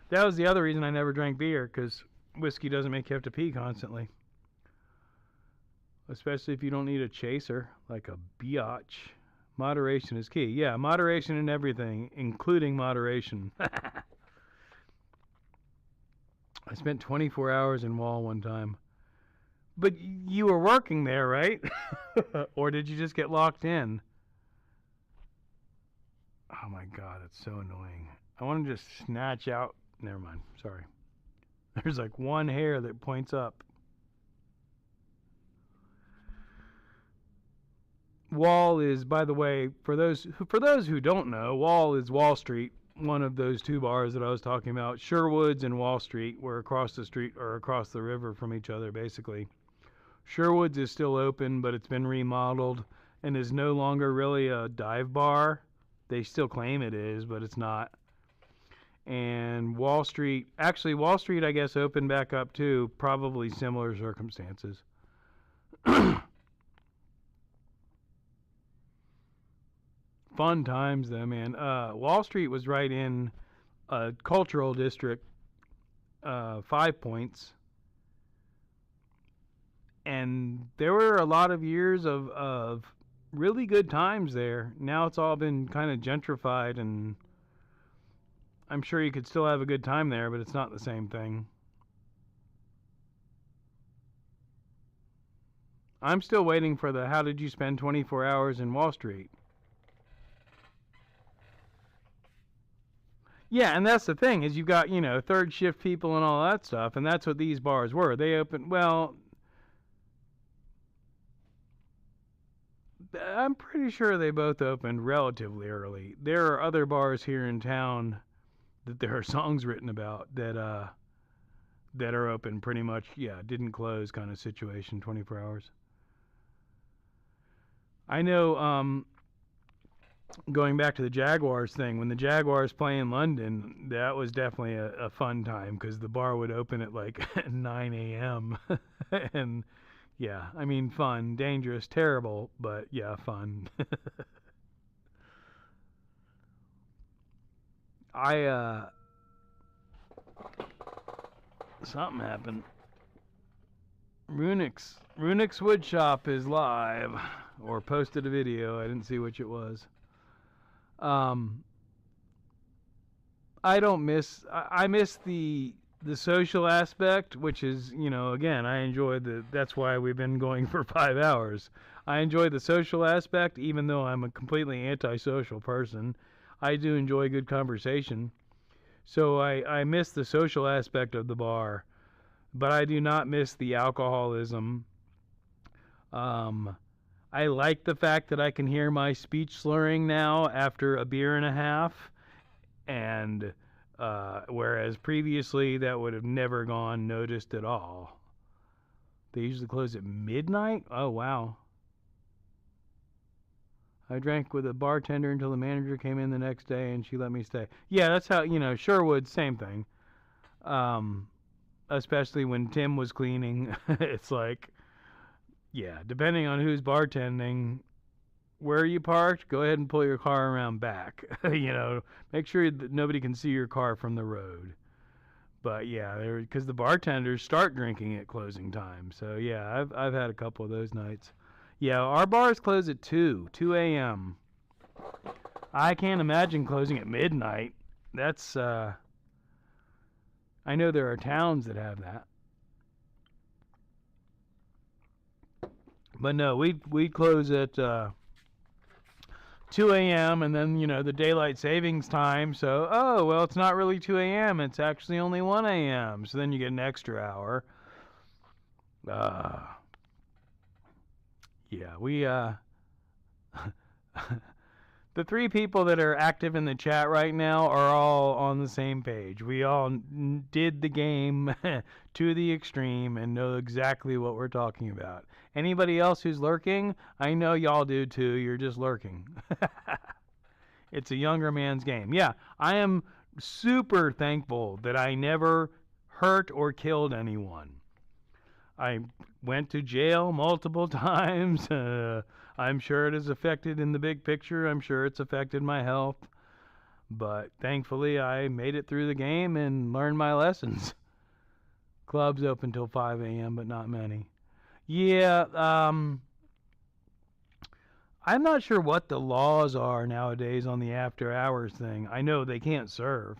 That was the other reason I never drank beer, because whiskey doesn't make you have to pee constantly. Especially if you don't need a chaser, like a biatch. Moderation is key. Yeah, moderation in everything, including moderation. I spent 24 hours in Wall one time. But you were working there, right? Or did you just get locked in? Oh my god, it's so annoying. I want to just snatch out. Never mind. Sorry. There's like one hair that points up. Wall is, by the way, for those who don't know, Wall is Wall Street, one of those 2 bars that I was talking about. Sherwood's and Wall Street were across the street or across the river from each other, basically. Sherwood's is still open, but it's been remodeled and is no longer really a dive bar. They still claim it is, but it's not. And Wall Street, actually Wall Street I guess opened back up too, probably similar circumstances. Fun times though, man. Wall Street was right in a cultural district, 5 Points. And there were a lot of years of really good times there. Now it's all been kind of gentrified, and I'm sure you could still have a good time there, but it's not the same thing. I'm still waiting for the how did you spend 24 hours in Wall Street? Yeah, and that's the thing is you've got, third shift people and all that stuff, and that's what these bars were. They opened, well, I'm pretty sure they both opened relatively early. There are other bars here in town that there are songs written about that are open pretty much, didn't close kind of situation, 24 hours. I know, going back to the Jaguars thing, when the Jaguars play in London, that was definitely a fun time because the bar would open at like 9 a.m. And yeah, I mean, fun, dangerous, terrible, but yeah, fun. Something happened. Runix Woodshop is live, or posted a video. I didn't see which it was. I don't miss. I miss the social aspect, which is, again, I enjoy that's why we've been going for 5 hours. I enjoy the social aspect, even though I'm a completely antisocial person. I do enjoy good conversation. So I miss the social aspect of the bar, but I do not miss the alcoholism. I like the fact that I can hear my speech slurring now after a beer and a half, and whereas previously that would have never gone noticed at all. They usually close at midnight? Oh, wow. I drank with a bartender until the manager came in the next day and she let me stay. Yeah, that's how, Sherwood, same thing. Especially when Tim was cleaning, it's like, yeah, depending on who's bartending, where you parked, go ahead and pull your car around back. Make sure that nobody can see your car from the road. But yeah, because the bartenders start drinking at closing time. So yeah, I've had a couple of those nights. Yeah, our bars close at 2 a.m. I can't imagine closing at midnight. That's I know there are towns that have that. But no, we close at 2 a.m. and then, the daylight savings time. So, oh, well, it's not really 2 a.m. It's actually only 1 a.m. So then you get an extra hour. Yeah, we The three people that are active in the chat right now are all on the same page. We all did the game to the extreme and know exactly what we're talking about. Anybody else who's lurking, I know y'all do too. You're just lurking. It's a younger man's game. Yeah, I am super thankful that I never hurt or killed anyone. I went to jail multiple times. I'm sure it has affected in the big picture. I'm sure it's affected my health. But thankfully, I made it through the game and learned my lessons. Clubs open till 5 a.m., but not many. Yeah, I'm not sure what the laws are nowadays on the after hours thing. I know they can't serve.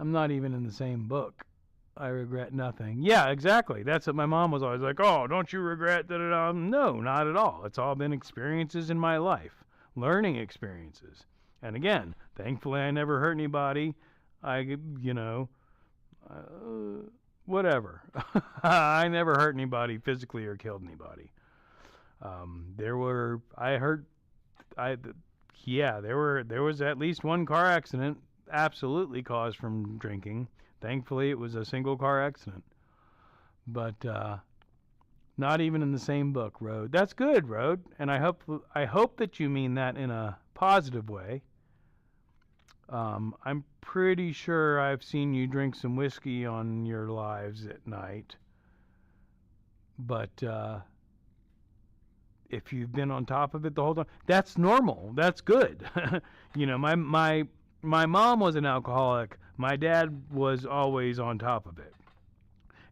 I'm not even in the same book. I regret nothing. Yeah, exactly. That's what my mom was always like, oh, don't you regret that? No, not at all. It's all been experiences in my life, learning experiences. And again, thankfully I never hurt anybody. Whatever. I never hurt anybody physically or killed anybody. There was at least one car accident absolutely caused from drinking. Thankfully, it was a single car accident. But not even in the same book, Road. That's good, Road. And I hope that you mean that in a positive way. I'm pretty sure I've seen you drink some whiskey on your lives at night. But if you've been on top of it the whole time, that's normal. That's good. My mom was an alcoholic. My dad was always on top of it.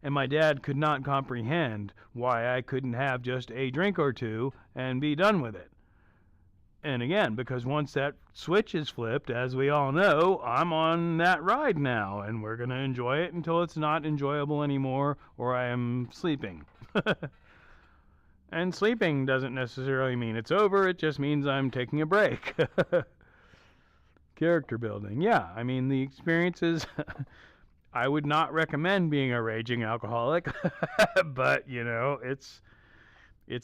And my dad could not comprehend why I couldn't have just a drink or two and be done with it. And again, because once that switch is flipped, as we all know, I'm on that ride now, and we're going to enjoy it until it's not enjoyable anymore or I am sleeping. And sleeping doesn't necessarily mean it's over, it just means I'm taking a break. Character building. Yeah, I mean, the experiences, I would not recommend being a raging alcoholic, but, it's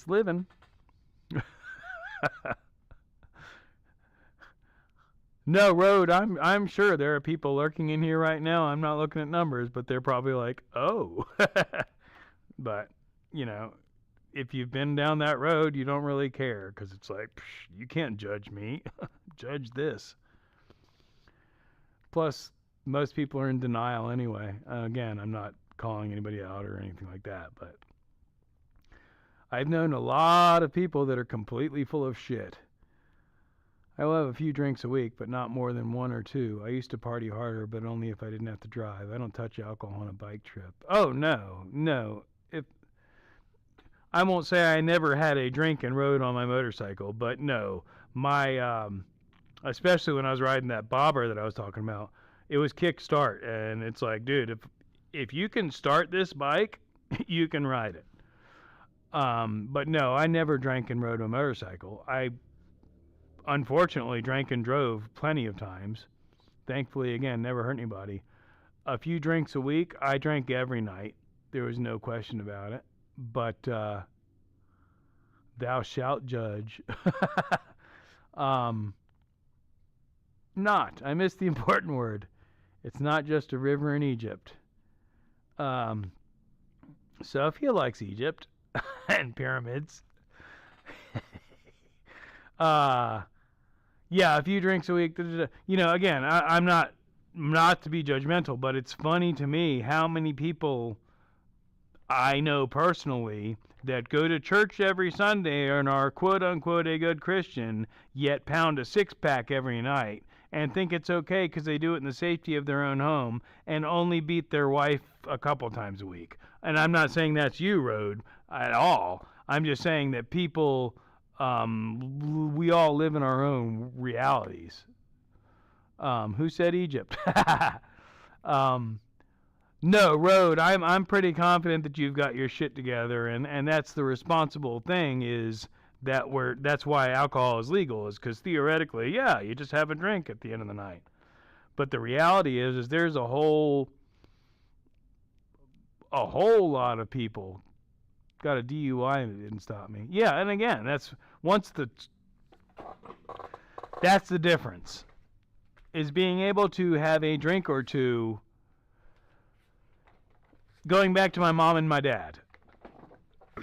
living. No, Road, I'm sure there are people lurking in here right now. I'm not looking at numbers, but they're probably like, oh. But, if you've been down that road, you don't really care because it's like, you can't judge me. Judge this. Plus, most people are in denial anyway. Again, I'm not calling anybody out or anything like that, but I've known a lot of people that are completely full of shit. I will have a few drinks a week, but not more than one or two. I used to party harder, but only if I didn't have to drive. I don't touch alcohol on a bike trip. Oh, no. I won't say I never had a drink and rode on my motorcycle, but no. My, especially when I was riding that bobber that I was talking about, it was kick start, and it's like, dude, if you can start this bike, you can ride it. But no, I never drank and rode a motorcycle. I unfortunately drank and drove plenty of times. Thankfully, again, never hurt anybody. A few drinks a week. I drank every night. There was no question about it. But thou shalt judge. Not. I missed the important word. It's not just a river in Egypt. Sophia likes Egypt and pyramids. Yeah, a few drinks a week. Again, I'm not to be judgmental, but it's funny to me how many people I know personally that go to church every Sunday and are quote unquote a good Christian, yet pound a six-pack every night and think it's okay because they do it in the safety of their own home and only beat their wife a couple times a week. And I'm not saying that's you, Road, at all. I'm just saying that people, we all live in our own realities. Who said Egypt? No, Road, I'm pretty confident that you've got your shit together, and that's the responsible thing is that's why alcohol is legal, is because theoretically, yeah, you just have a drink at the end of the night. But the reality is there's a whole lot of people got a DUI and it didn't stop me. Yeah, and again, that's once the That's the difference. Is being able to have a drink or two. Going back to my mom and my dad.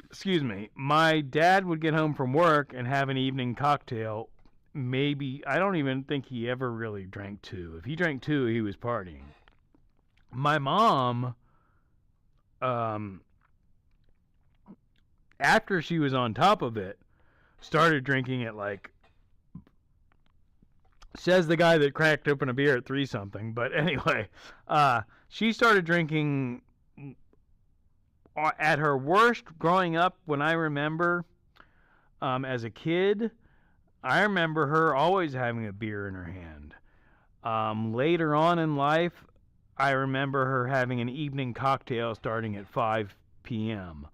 Excuse me. My dad would get home from work and have an evening cocktail. Maybe, I don't even think he ever really drank two. If he drank two, he was partying. My mom, um, after she was on top of it, started drinking at like, says the guy that cracked open a beer at 3 something. But anyway, she started drinking at her worst growing up. When I remember, as a kid, I remember her always having a beer in her hand. Later on in life, I remember her having an evening cocktail starting at 5 p.m.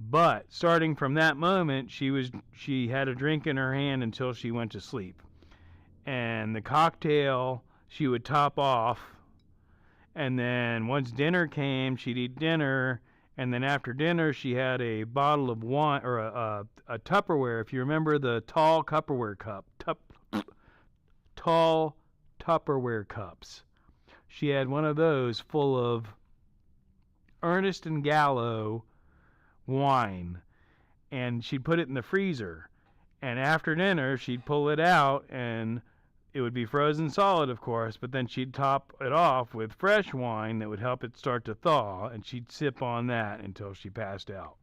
But starting from that moment, she had a drink in her hand until she went to sleep. And the cocktail she would top off, and then once dinner came, she'd eat dinner, and then after dinner she had a bottle of wine or a Tupperware. If you remember the tall Tupperware tall Tupperware cups, she had one of those full of Ernest and Gallo wine, and she'd put it in the freezer. And after dinner, she'd pull it out, and it would be frozen solid, of course, but then she'd top it off with fresh wine that would help it start to thaw, and she'd sip on that until she passed out.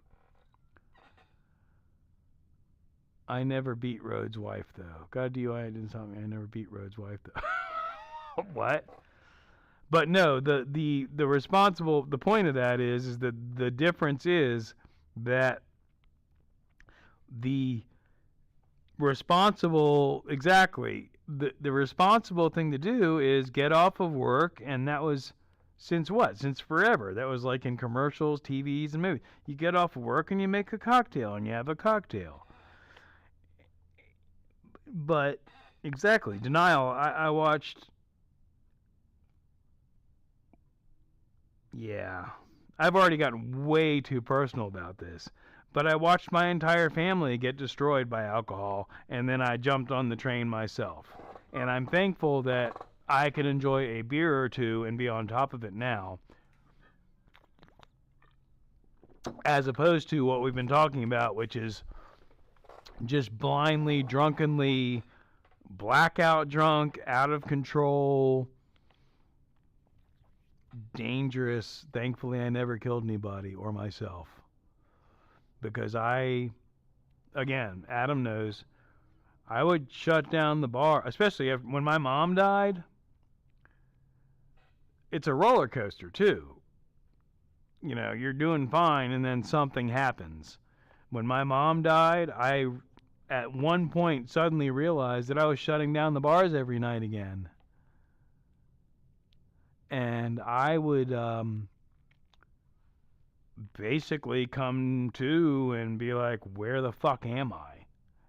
I never beat Rhodes' wife, though. God, I did something. I never beat Rhodes' wife, though. What? But no, the point of that is that the difference is that the responsible thing to do is get off of work, and that was since forever. That was like in commercials, TVs, and movies. You get off of work and you make a cocktail and you have a cocktail. But exactly, denial. I watched. Yeah, I've already gotten way too personal about this. But I watched my entire family get destroyed by alcohol, and then I jumped on the train myself. And I'm thankful that I can enjoy a beer or two and be on top of it now, as opposed to what we've been talking about, which is just blindly, drunkenly, blackout drunk, out of control, dangerous. Thankfully, I never killed anybody or myself. Because again, Adam knows, I would shut down the bar, especially when my mom died. It's a roller coaster, too. You know, you're doing fine, and then something happens. When my mom died, I, at one point, suddenly realized that I was shutting down the bars every night again. And I would basically come to and be like, where the fuck am I?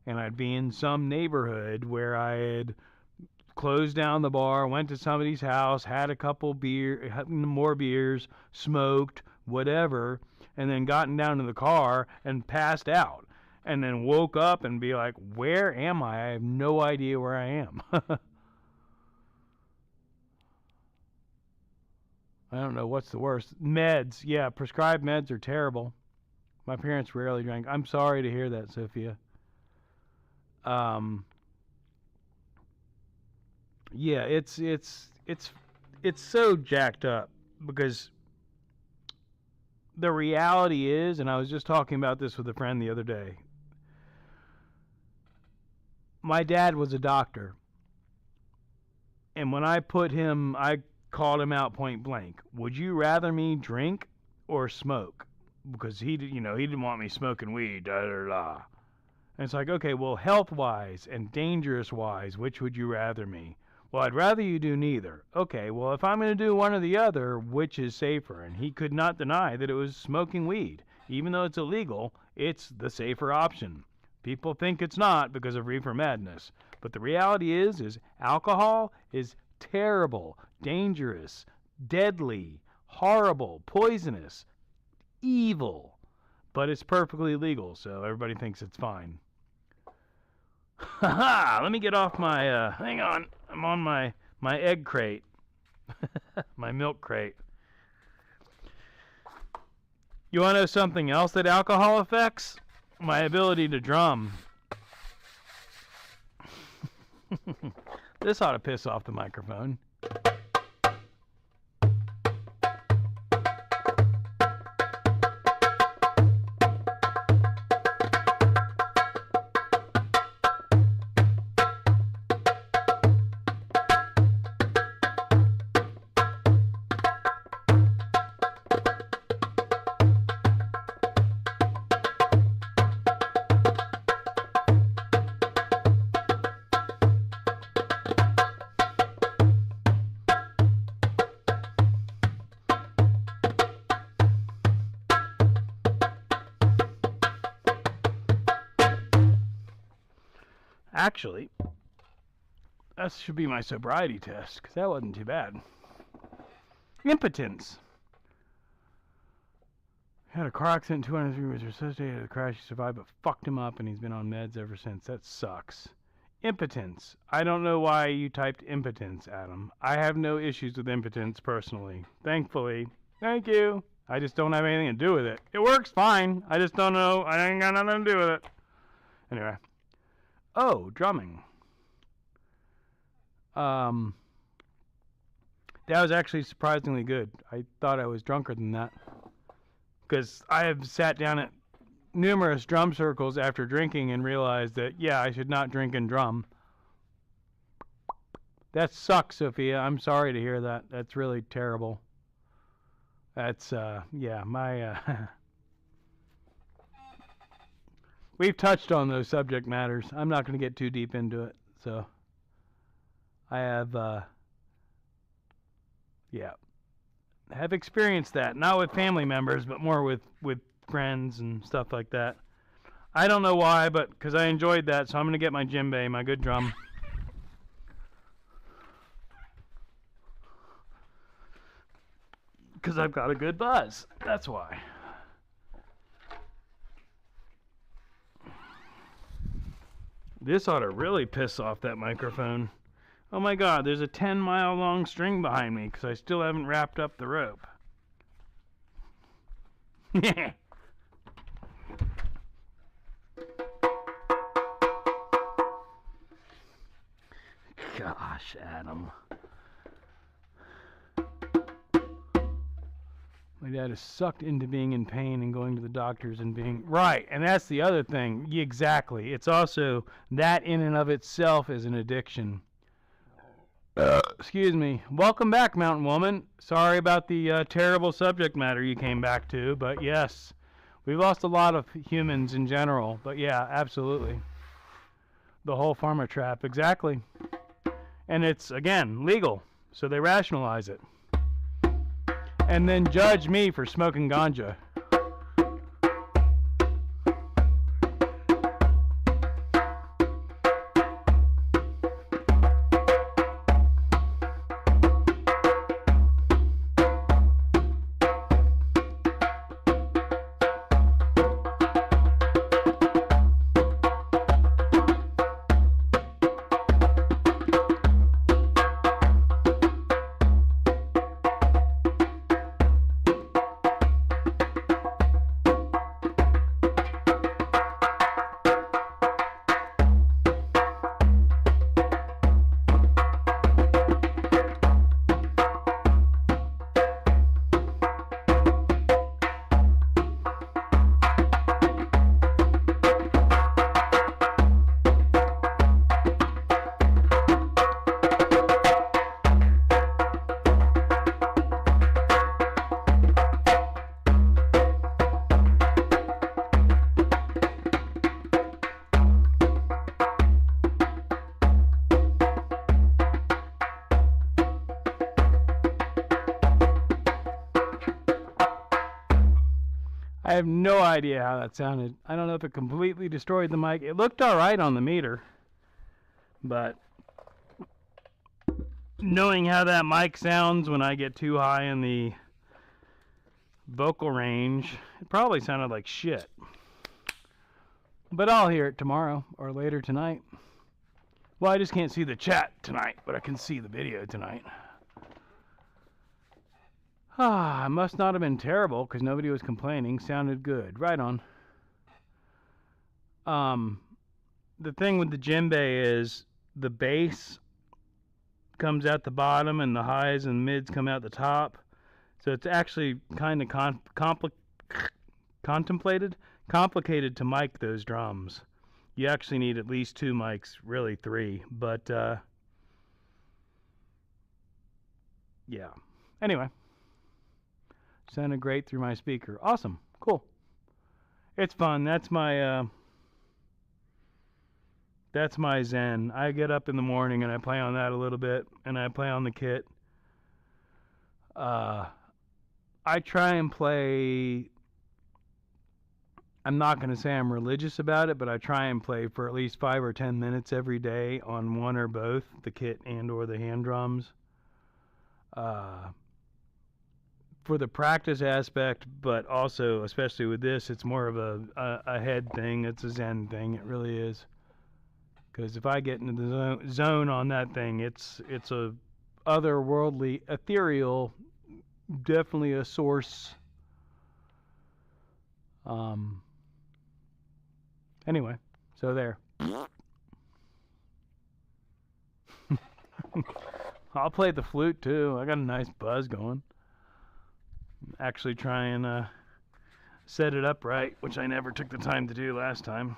And I'd be in some neighborhood where I had closed down the bar, went to somebody's house, had a couple more beers, smoked, whatever, and then gotten down to the car and passed out. And then woke up and be like, where am I? I have no idea where I am. I don't know what's the worst. Meds. Yeah, prescribed meds are terrible. My parents rarely drank. I'm sorry to hear that, Sophia. Yeah, it's so jacked up because the reality is, and I was just talking about this with a friend the other day. My dad was a doctor, and when I called him out point blank. Would you rather me drink or smoke? Because he didn't want me smoking weed. Da da da. And it's like, okay, well, health-wise and dangerous-wise, which would you rather me? Well, I'd rather you do neither. Okay, well, if I'm going to do one or the other, which is safer? And he could not deny that it was smoking weed. Even though it's illegal, it's the safer option. People think it's not because of reefer madness. But the reality is alcohol is terrible, dangerous, deadly, horrible, poisonous, evil. But it's perfectly legal, so everybody thinks it's fine. Haha, let me get off my, hang on. I'm on my egg crate. My milk crate. You want to know something else that alcohol affects? My ability to drum. This ought to piss off the microphone. Actually, that should be my sobriety test, because that wasn't too bad. Impotence. Had a car accident, 203 was resuscitated at the crash. He survived, but fucked him up, and he's been on meds ever since. That sucks. Impotence. I don't know why you typed impotence, Adam. I have no issues with impotence personally. Thankfully. Thank you. I just don't have anything to do with it. It works fine. I just don't know. I ain't got nothing to do with it. Anyway. Oh, drumming. That was actually surprisingly good. I thought I was drunker than that. Because I have sat down at numerous drum circles after drinking and realized that, yeah, I should not drink and drum. That sucks, Sophia. I'm sorry to hear that. That's really terrible. That's, yeah, my, we've touched on those subject matters. I'm not going to get too deep into it. So, I have, yeah, have experienced that. Not with family members, but more with friends and stuff like that. I don't know why, but because I enjoyed that, so I'm going to get my djembe, my good drum. Because I've got a good buzz. That's why. This ought to really piss off that microphone. Oh my god, there's a 10-mile long string behind me because I still haven't wrapped up the rope. Gosh, Adam. My dad is sucked into being in pain and going to the doctors and being... Right, and that's the other thing. Exactly. It's also, that in and of itself is an addiction. Excuse me. Welcome back, Mountain Woman. Sorry about the terrible subject matter you came back to, but yes. We've lost a lot of humans in general, but yeah, absolutely. The whole pharma trap, exactly. And it's, again, legal, so they rationalize it. And then judge me for smoking ganja. I have no idea how that sounded. I don't know if it completely destroyed the mic. It looked alright on the meter. But knowing how that mic sounds when I get too high in the vocal range, it probably sounded like shit. But I'll hear it tomorrow or later tonight. Well, I just can't see the chat tonight, but I can see the video tonight. Ah, it must not have been terrible because nobody was complaining. Sounded good. Right on. The thing with the djembe is the bass comes out the bottom and the highs and mids come out the top. So it's actually kind of complicated to mic those drums. You actually need at least 2 mics, really 3. But yeah. Anyway, sounded great through my speaker. Awesome. Cool. It's fun. That's my zen. I get up in the morning and I play on that a little bit, and I play on the kit. I try and play. I'm not going to say I'm religious about it, but I try and play for at least 5 or 10 minutes every day on one or both, the kit and or the hand drums. For the practice aspect, but also, especially with this, it's more of a head thing. It's a zen thing. It really is. Because if I get into the zone on that thing, it's a otherworldly, ethereal, definitely a source. Anyway, so there. I'll play the flute too. I got a nice buzz going. Actually try and set it up right, which I never took the time to do last time.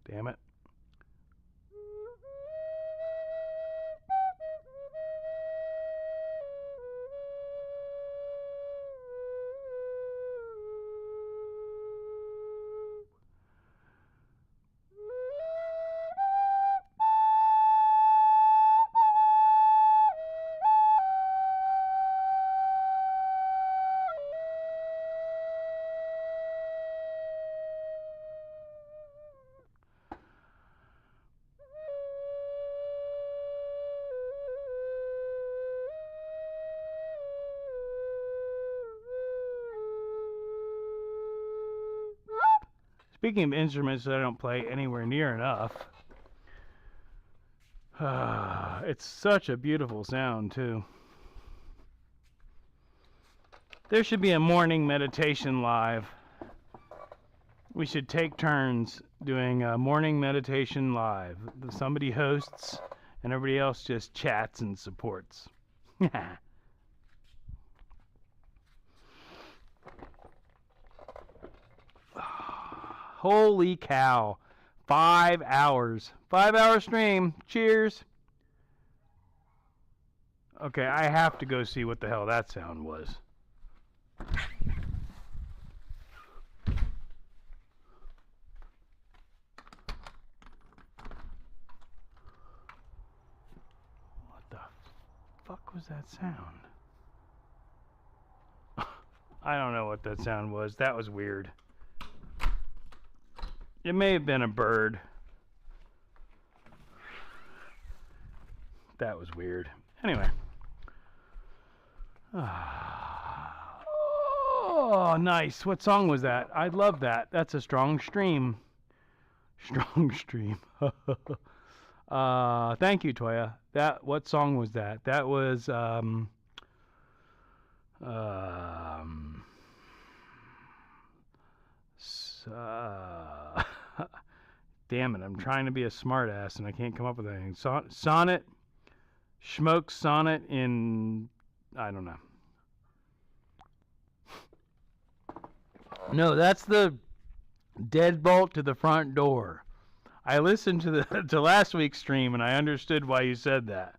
Damn it. Speaking of instruments that I don't play anywhere near enough, it's such a beautiful sound too. There should be a morning meditation live. We should take turns doing a morning meditation live. Somebody hosts and everybody else just chats and supports. Holy cow. 5 hours. 5-hour stream. Cheers. Okay, I have to go see what the hell that sound was. What the fuck was that sound? I don't know what that sound was. That was weird. It may have been a bird. That was weird. Anyway. Oh, nice. What song was that? I love that. That's a strong stream. Strong stream. Thank you, Toya. What song was that? That was damn it, I'm trying to be a smart ass and I can't come up with anything. Sonnet, Schmoke sonnet in, I don't know. No, that's the deadbolt to the front door. I listened to last week's stream and I understood why you said that.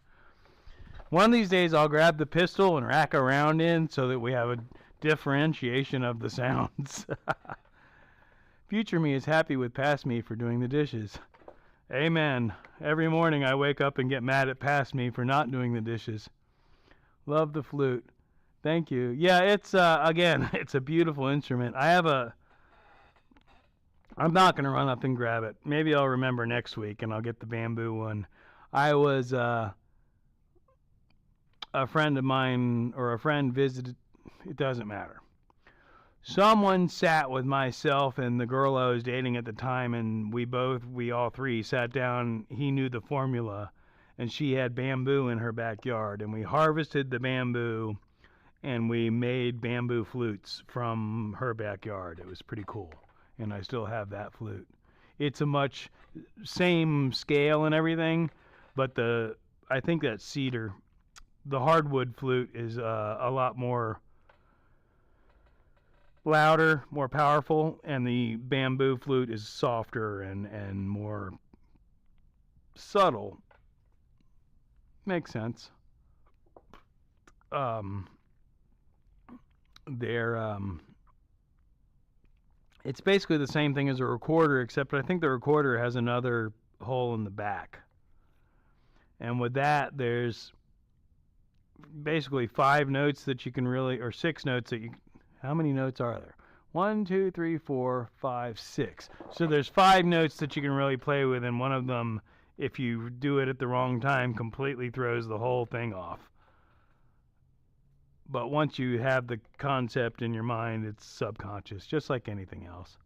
One of these days I'll grab the pistol and rack a round in so that we have a differentiation of the sounds. Future me is happy with past me for doing the dishes. Amen. Every morning I wake up and get mad at past me for not doing the dishes. Love the flute. Thank you. Yeah, it's again, it's a beautiful instrument. I'm not going to run up and grab it. Maybe I'll remember next week and I'll get the bamboo one. I was a friend of mine or a friend visited, it doesn't matter. Someone sat with myself and the girl I was dating at the time, and we all three sat down. He knew the formula, and she had bamboo in her backyard, and we harvested the bamboo and we made bamboo flutes from her backyard. It was pretty cool, and I still have that flute. It's a much same scale and everything, but I think that cedar, the hardwood flute is a lot more louder, more powerful, and the bamboo flute is softer and more subtle. Makes sense. It's basically the same thing as a recorder, except I think the recorder has another hole in the back. And with that, there's basically 5 notes that you can really, or 6 notes that you. How many notes are there? 1, 2, 3, 4, 5, 6. So there's 5 notes that you can really play with, and one of them, if you do it at the wrong time, completely throws the whole thing off. But once you have the concept in your mind, it's subconscious, just like anything else.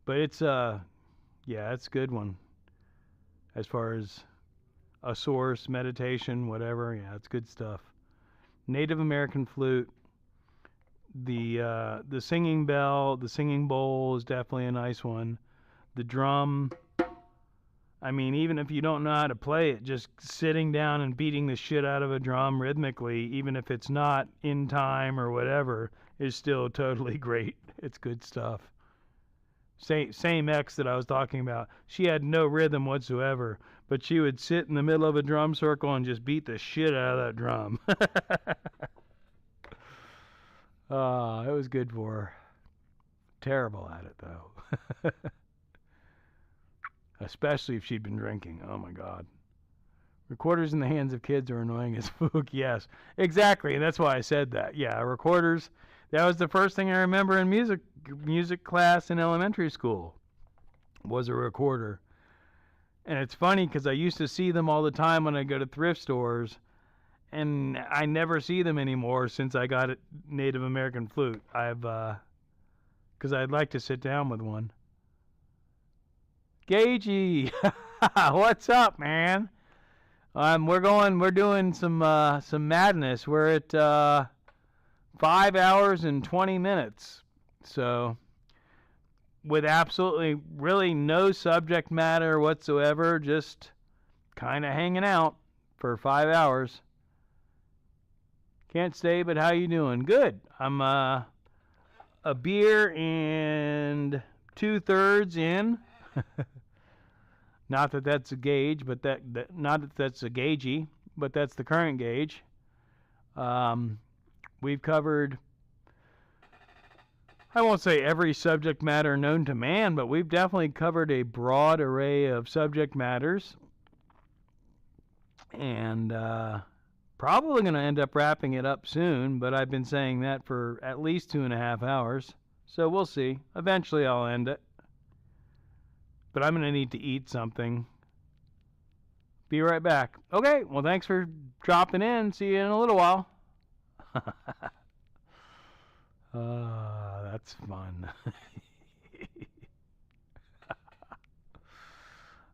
But it's it's a good one. As far as a source, meditation, whatever, yeah, it's good stuff. Native American flute. The singing bell, the singing bowl is definitely a nice one. The drum, I mean, even if you don't know how to play it, just sitting down and beating the shit out of a drum rhythmically, even if it's not in time or whatever, is still totally great. It's good stuff. Same ex that I was talking about, she had no rhythm whatsoever, but she would sit in the middle of a drum circle and just beat the shit out of that drum. It was good for her. Terrible at it, though. Especially if she'd been drinking. Oh, my God. Recorders in the hands of kids are annoying as fuck. Yes, exactly. And that's why I said that. Yeah, recorders. That was the first thing I remember in music class in elementary school was a recorder. And it's funny because I used to see them all the time when I go to thrift stores. And I never see them anymore since I got a Native American flute. Because I'd like to sit down with one. Gagey, what's up, man? We're doing some madness. We're at 5 hours and 20 minutes. So, with absolutely really no subject matter whatsoever, just kind of hanging out for 5 hours. Can't stay, but how you doing? Good. I'm a beer and 2/3 in. Not that that's a gauge, but not that that's a gagey, but that's the current gauge. We've covered, I won't say every subject matter known to man, but we've definitely covered a broad array of subject matters. And probably going to end up wrapping it up soon, but I've been saying that for at least 2.5 hours. So we'll see. Eventually I'll end it. But I'm going to need to eat something. Be right back. Okay, well, thanks for dropping in. See you in a little while. That's fun.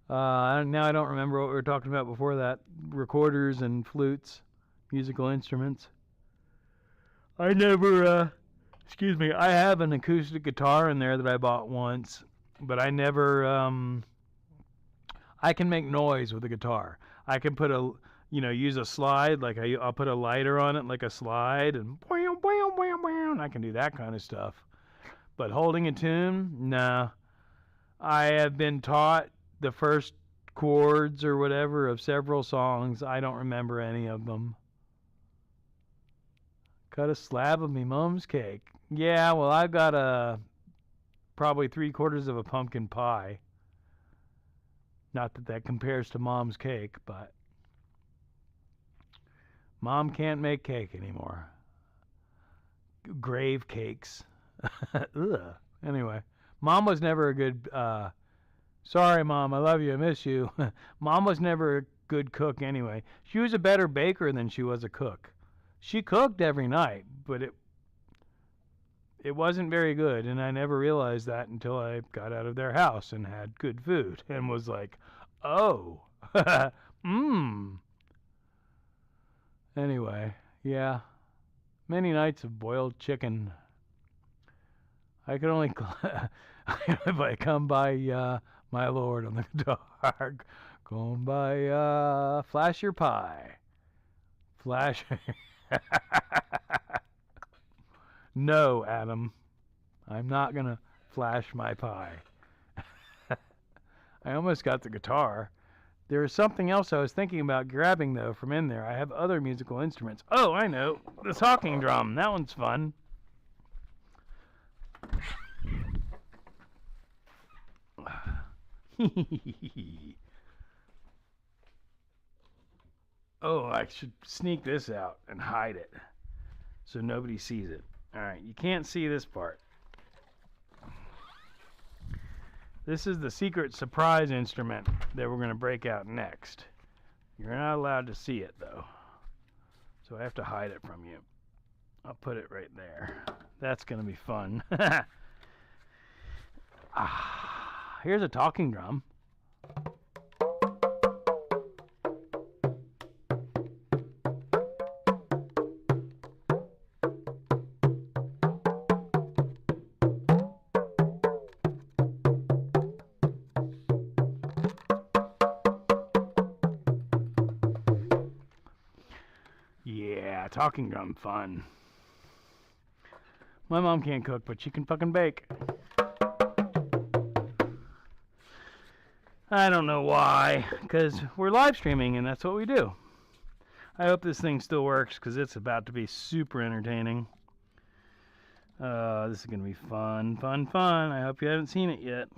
Now I don't remember what we were talking about before that. Recorders and flutes, musical instruments. I never, I have an acoustic guitar in there that I bought once, but I never, I can make noise with a guitar. I can put use a slide, like I'll put a lighter on it like a slide, and I can do that kind of stuff. But holding a tune, nah. I have been taught the first chords or whatever of several songs. I don't remember any of them. Cut a slab of me mom's cake. Yeah, well, I've got probably 3/4 of a pumpkin pie. Not that that compares to mom's cake, but mom can't make cake anymore. Grave cakes. Ugh. Anyway, mom was never a good. Sorry, mom, I love you, I miss you. Mom was never a good cook anyway. She was a better baker than she was a cook. She cooked every night, but it wasn't very good, and I never realized that until I got out of their house and had good food and was like, oh, Anyway, yeah, many nights of boiled chicken. I could only if I come by my lord on the dark, come by flash your pie, flash. No, Adam, I'm not gonna flash my pie. I almost got the guitar. There is something else I was thinking about grabbing, though, from in there. I have other musical instruments. Oh, I know. The talking drum. That one's fun. Oh, I should sneak this out and hide it so nobody sees it. All right, you can't see this part. This is the secret surprise instrument that we're going to break out next. You're not allowed to see it, though. So I have to hide it from you. I'll put it right there. That's going to be fun. Here's a talking drum. Yeah, talking drum fun. My mom can't cook, but she can fucking bake. I don't know why, because we're live streaming and that's what we do. I hope this thing still works because it's about to be super entertaining. This is going to be fun, fun, fun. I hope you haven't seen it yet.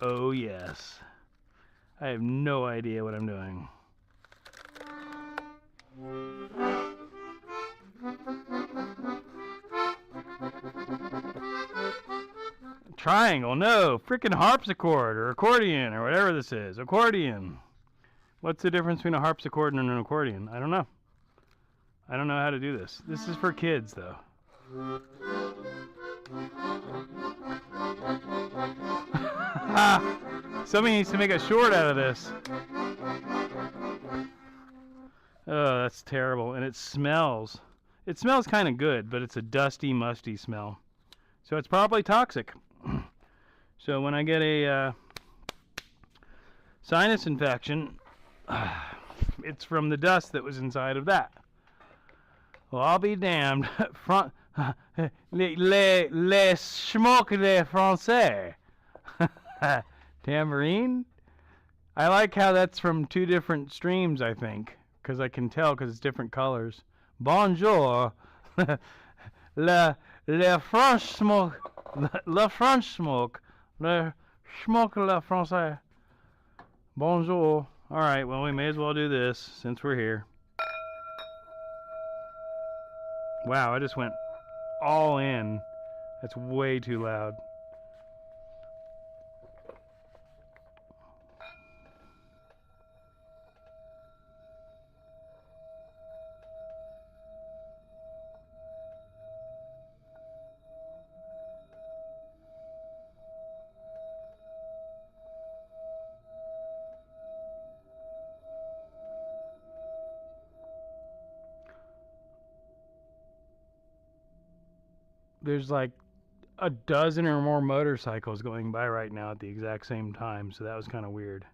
Oh, yes. I have no idea what I'm doing. Triangle, no. Frickin' harpsichord or accordion or whatever this is. Accordion. What's the difference between a harpsichord and an accordion? I don't know. I don't know how to do this. This is for kids, though. Somebody needs to make a short out of this. Oh, that's terrible. And it smells. It smells kind of good, but it's a dusty, musty smell. So it's probably toxic. So when I get a sinus infection, it's from the dust that was inside of that. Well, I'll be damned. Les Schmoke les Français. Tambourine? I like how that's from two different streams, I think. Because I can tell because it's different colors. Bonjour. Le French smoke. Le French smoke. Le Schmoke le Français. Bonjour. Alright, well, we may as well do this since we're here. Wow, I just went all in. That's way too loud. There's like a dozen or more motorcycles going by right now at the exact same time, so that was kind of weird.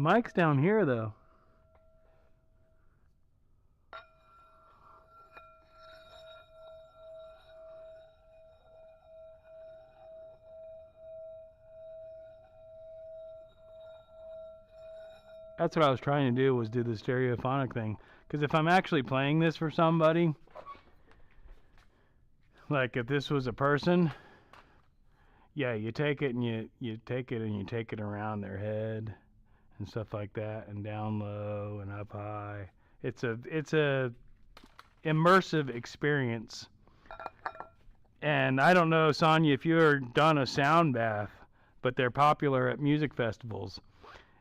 Mike's down here, though. That's what I was trying to do, was do the stereophonic thing. Because if I'm actually playing this for somebody, like if this was a person, yeah, you take it and you take it and you take it around their head and stuff like that, and down low and up high. It's a immersive experience. And I don't know, Sonia, if you've ever done a sound bath, but they're popular at music festivals,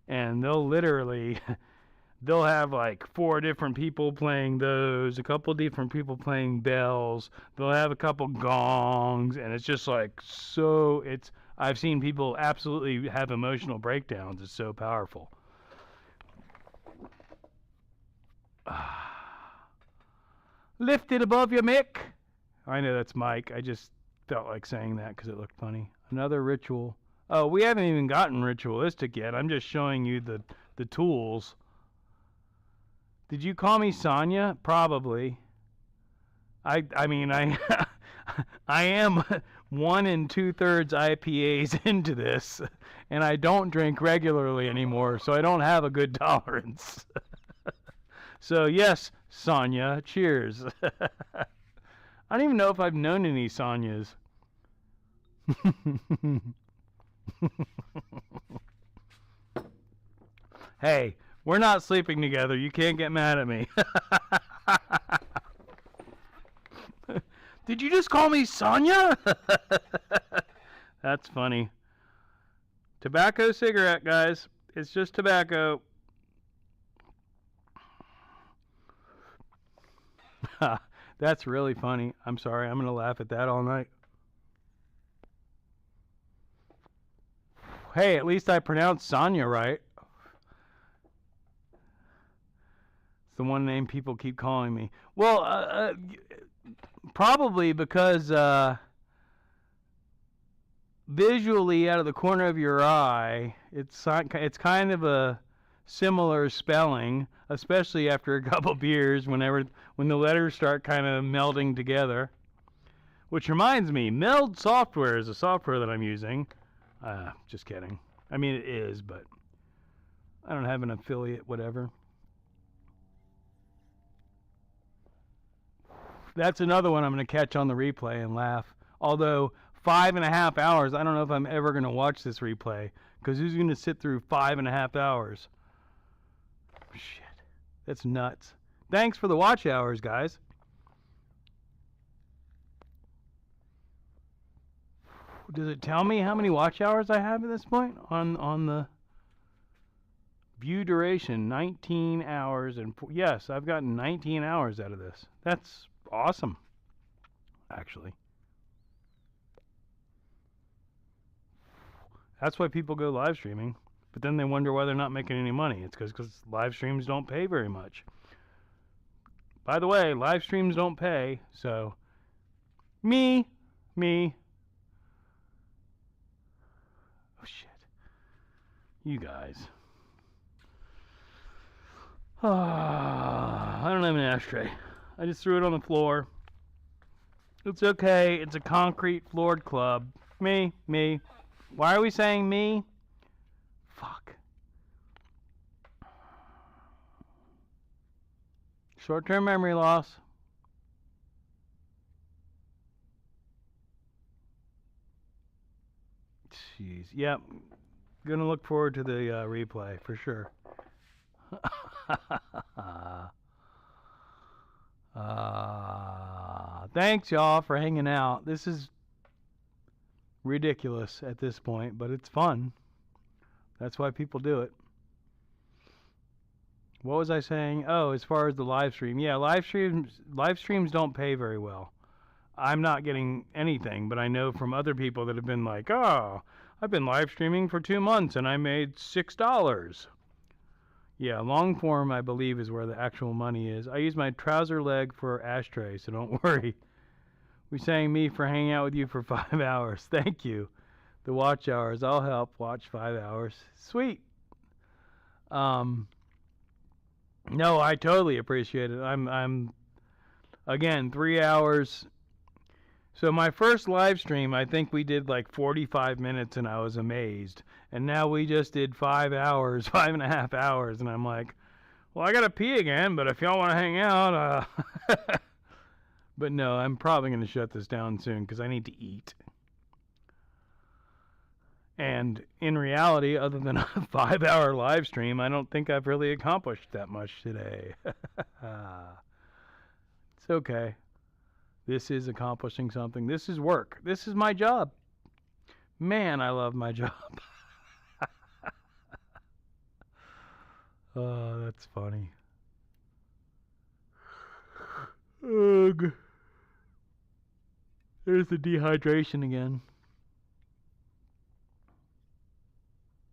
and they'll have like 4 different people playing those, a couple different people playing bells, they'll have a couple gongs, and it's just like, so I've seen people absolutely have emotional breakdowns. It's so powerful. Lift it above your Mick. I know that's Mike. I just felt like saying that because it looked funny. Another ritual. Oh, we haven't even gotten ritualistic yet. I'm just showing you the tools. Did you call me Sonia? Probably. I mean, I am 1 2/3 IPAs into this, and I don't drink regularly anymore, so I don't have a good tolerance. So yes, Sonia, cheers. I don't even know if I've known any Sonias. Hey, we're not sleeping together. You can't get mad at me. Did you just call me Sonia? That's funny. Tobacco cigarette, guys. It's just tobacco. That's really funny. I'm sorry. I'm going to laugh at that all night. Hey, at least I pronounced Sonia right. It's the one name people keep calling me. Well, probably because visually, out of the corner of your eye, it's kind of a similar spelling, especially after a couple beers, when the letters start kind of melding together. Which reminds me, Meld Software is a software that I'm using. Just kidding. I mean, it is, but I don't have an affiliate, whatever. That's another one I'm going to catch on the replay and laugh. Although 5.5 hours, I don't know if I'm ever going to watch this replay, because who's going to sit through 5.5 hours? Shit, that's nuts. Thanks for the watch hours, guys. Does it tell me how many watch hours I have at this point on the view duration? 19 hours and yes, I've gotten 19 hours out of this. That's awesome, actually. That's why people go live streaming, but then they wonder why they're not making any money. It's because live streams don't pay very much. By the way, live streams don't pay, so me. Oh shit. You guys. I don't have an ashtray. I just threw it on the floor. It's okay. It's a concrete floored club. Me. Why are we saying me? Fuck. Short-term memory loss. Jeez. Yep. Gonna look forward to the replay for sure. Thanks, y'all, for hanging out. This is ridiculous at this point, but it's fun. That's why people do it. What was I saying? Oh, as far as the live stream. Yeah, live streams don't pay very well. I'm not getting anything, but I know from other people that have been like, oh, I've been live streaming for 2 months and I made $6. Yeah, long form, I believe, is where the actual money is. I use my trouser leg for ashtray, so don't worry. We sang me for hanging out with you for 5 hours. Thank you. The watch hours. I'll help watch 5 hours. Sweet. No, I totally appreciate it. I'm again 3 hours. So my first live stream, I think we did like 45 minutes, and I was amazed. And now we just did 5 hours, 5.5 hours, and I'm like, well, I gotta pee again. But if y'all want to hang out, but no, I'm probably gonna shut this down soon because I need to eat. And in reality, other than a 5 hour live stream, I don't think I've really accomplished that much today. It's okay. This is accomplishing something. This is work. This is my job. Man, I love my job. Oh, that's funny. Ugh. There's the dehydration again.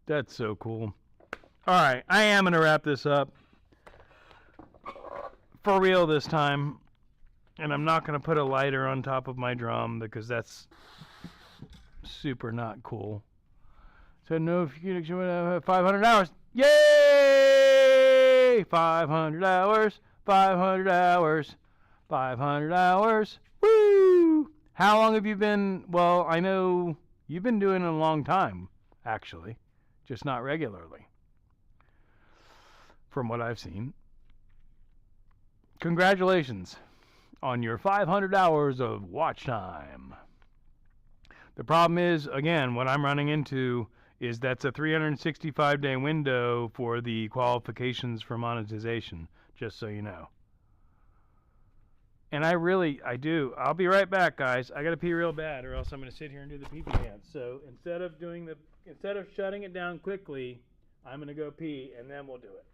That's so cool. All right, I am going to wrap this up. For real this time. And I'm not going to put a lighter on top of my drum because that's super not cool. So no, if you can 500 hours. Yay! 500 hours. 500 hours. 500 hours. Woo! How long have you been? Well, I know you've been doing it a long time, actually. Just not regularly. From what I've seen. Congratulations on your 500 hours of watch time. The problem is, again, what I'm running into is that's a 365-day window for the qualifications for monetization, just so you know. And I do. I'll be right back, guys. I gotta pee real bad, or else I'm gonna sit here and do the pee-pee dance. So instead of shutting it down quickly, I'm gonna go pee, and then we'll do it.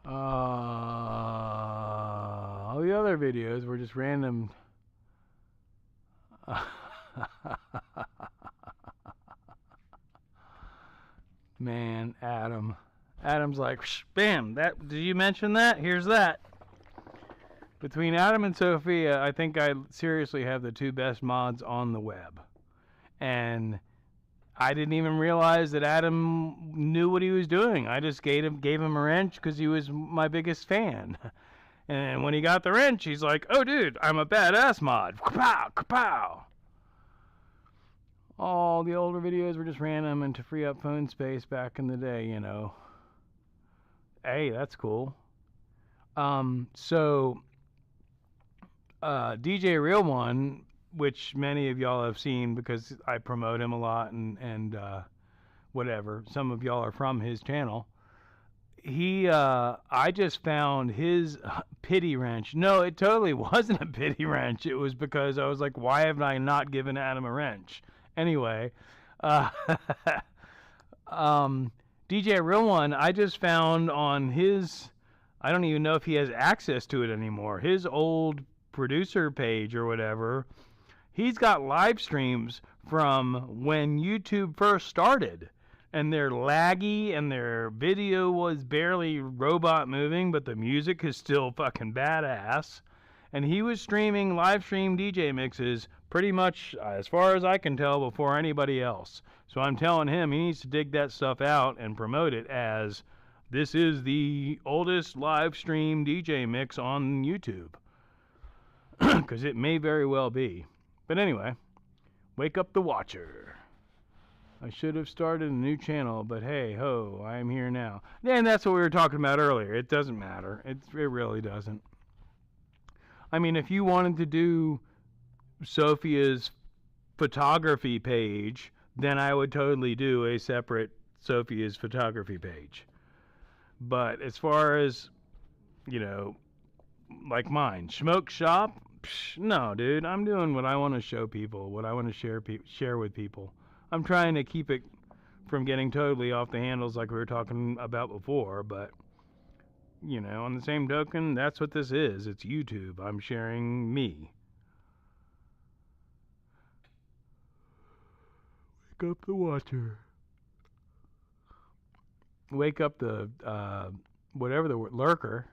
All the other videos were just random. Man, Adam. Adam's like, bam, that, did you mention that? Here's that. Between Adam and Sophia, I think I seriously have the two best mods on the web. And I didn't even realize that Adam knew what he was doing. I just gave him a wrench because he was my biggest fan. And when he got the wrench, he's like, oh, dude, I'm a badass mod. Kapow, kapow. All the older videos were just random and to free up phone space back in the day, you know. Hey, that's cool. DJ Real One, which many of y'all have seen because I promote him a lot and whatever. Some of y'all are from his channel. I just found his pity wrench. No, it totally wasn't a pity wrench. It was because I was like, why have I not given Adam a wrench? Anyway, DJ Real One, I just found on his, I don't even know if he has access to it anymore, his old producer page or whatever, he's got live streams from when YouTube first started. and they're laggy, and their video was barely robot moving, but the music is still fucking badass. And he was streaming live stream DJ mixes pretty much, as far as I can tell, before anybody else. So I'm telling him he needs to dig that stuff out and promote it as this is the oldest live stream DJ mix on YouTube. Because it may very well be. But anyway, wake up the watcher. I should have started a new channel, but hey ho, I am here now. And that's what we were talking about earlier. It doesn't matter. It really doesn't. I mean, if you wanted to do Sophia's photography page, then I would totally do a separate Sophia's photography page. But as far as, like mine, Schmoke Shop, no, dude. I'm doing what I want to show people, what I want to share with people. I'm trying to keep it from getting totally off the handles like we were talking about before, but on the same token, that's what this is. It's YouTube. I'm sharing me. Wake up the watcher. Wake up the, whatever the word, lurker.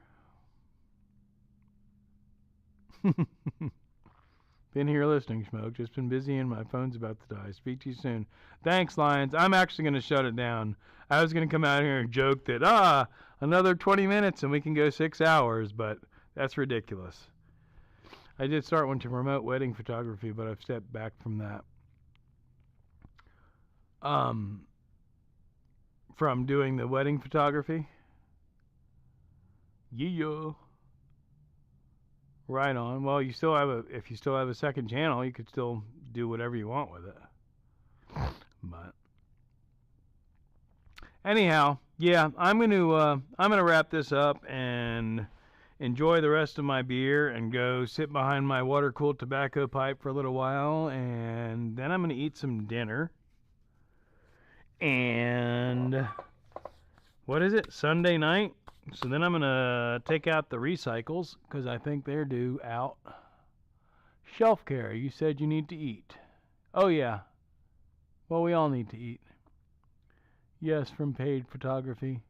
Been here listening, Schmoke. Just been busy and my phone's about to die. Speak to you soon. Thanks, Lions. I'm actually going to shut it down. I was going to come out here and joke that, another 20 minutes and we can go 6 hours, but that's ridiculous. I did start one to promote wedding photography, but I've stepped back from that. From doing the wedding photography. Yeah. Right on. Well, if you still have a second channel, you could still do whatever you want with it. But anyhow, yeah, I'm gonna wrap this up and enjoy the rest of my beer and go sit behind my water-cooled tobacco pipe for a little while, and then I'm gonna eat some dinner. And what is it? Sunday night? So then I'm going to take out the recycles because I think they're due out. Shelf care, you said you need to eat. Oh, yeah. Well, we all need to eat. Yes, from paid photography.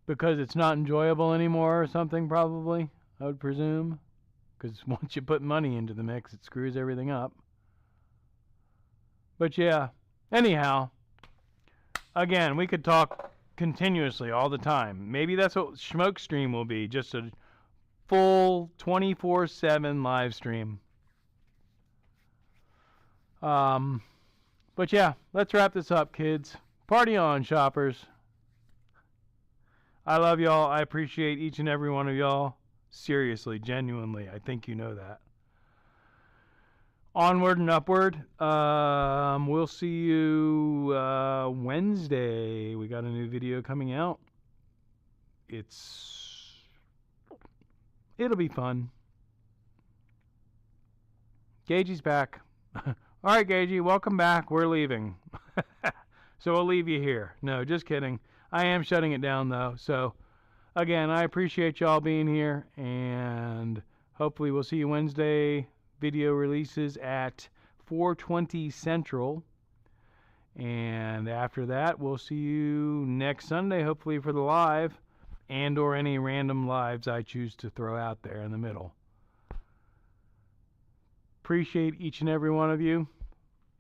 Because it's not enjoyable anymore or something, probably, I would presume. Because once you put money into the mix, it screws everything up. But yeah, anyhow, again, we could talk continuously all the time. Maybe that's what Schmoke Stream will be, just a full 24/7 live stream. But yeah, let's wrap this up, kids. Party on, shoppers. I love y'all. I appreciate each and every one of y'all. Seriously, genuinely, I think you know that. Onward and upward. We'll see you Wednesday. We got a new video coming out. It'll be fun. Gagey's back. All right, Gagey, welcome back. We're leaving. So we'll leave you here. No, just kidding. I am shutting it down, though. So, again, I appreciate y'all being here, and hopefully we'll see you Wednesday. Video releases at 4:20 Central. And after that, we'll see you next Sunday, hopefully for the live, and or any random lives I choose to throw out there in the middle. Appreciate each and every one of you.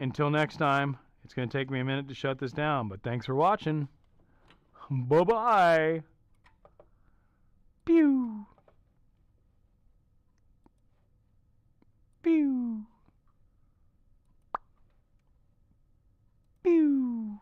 Until next time, it's going to take me a minute to shut this down, but thanks for watching. Bye-bye. Pew. Pew. Pew.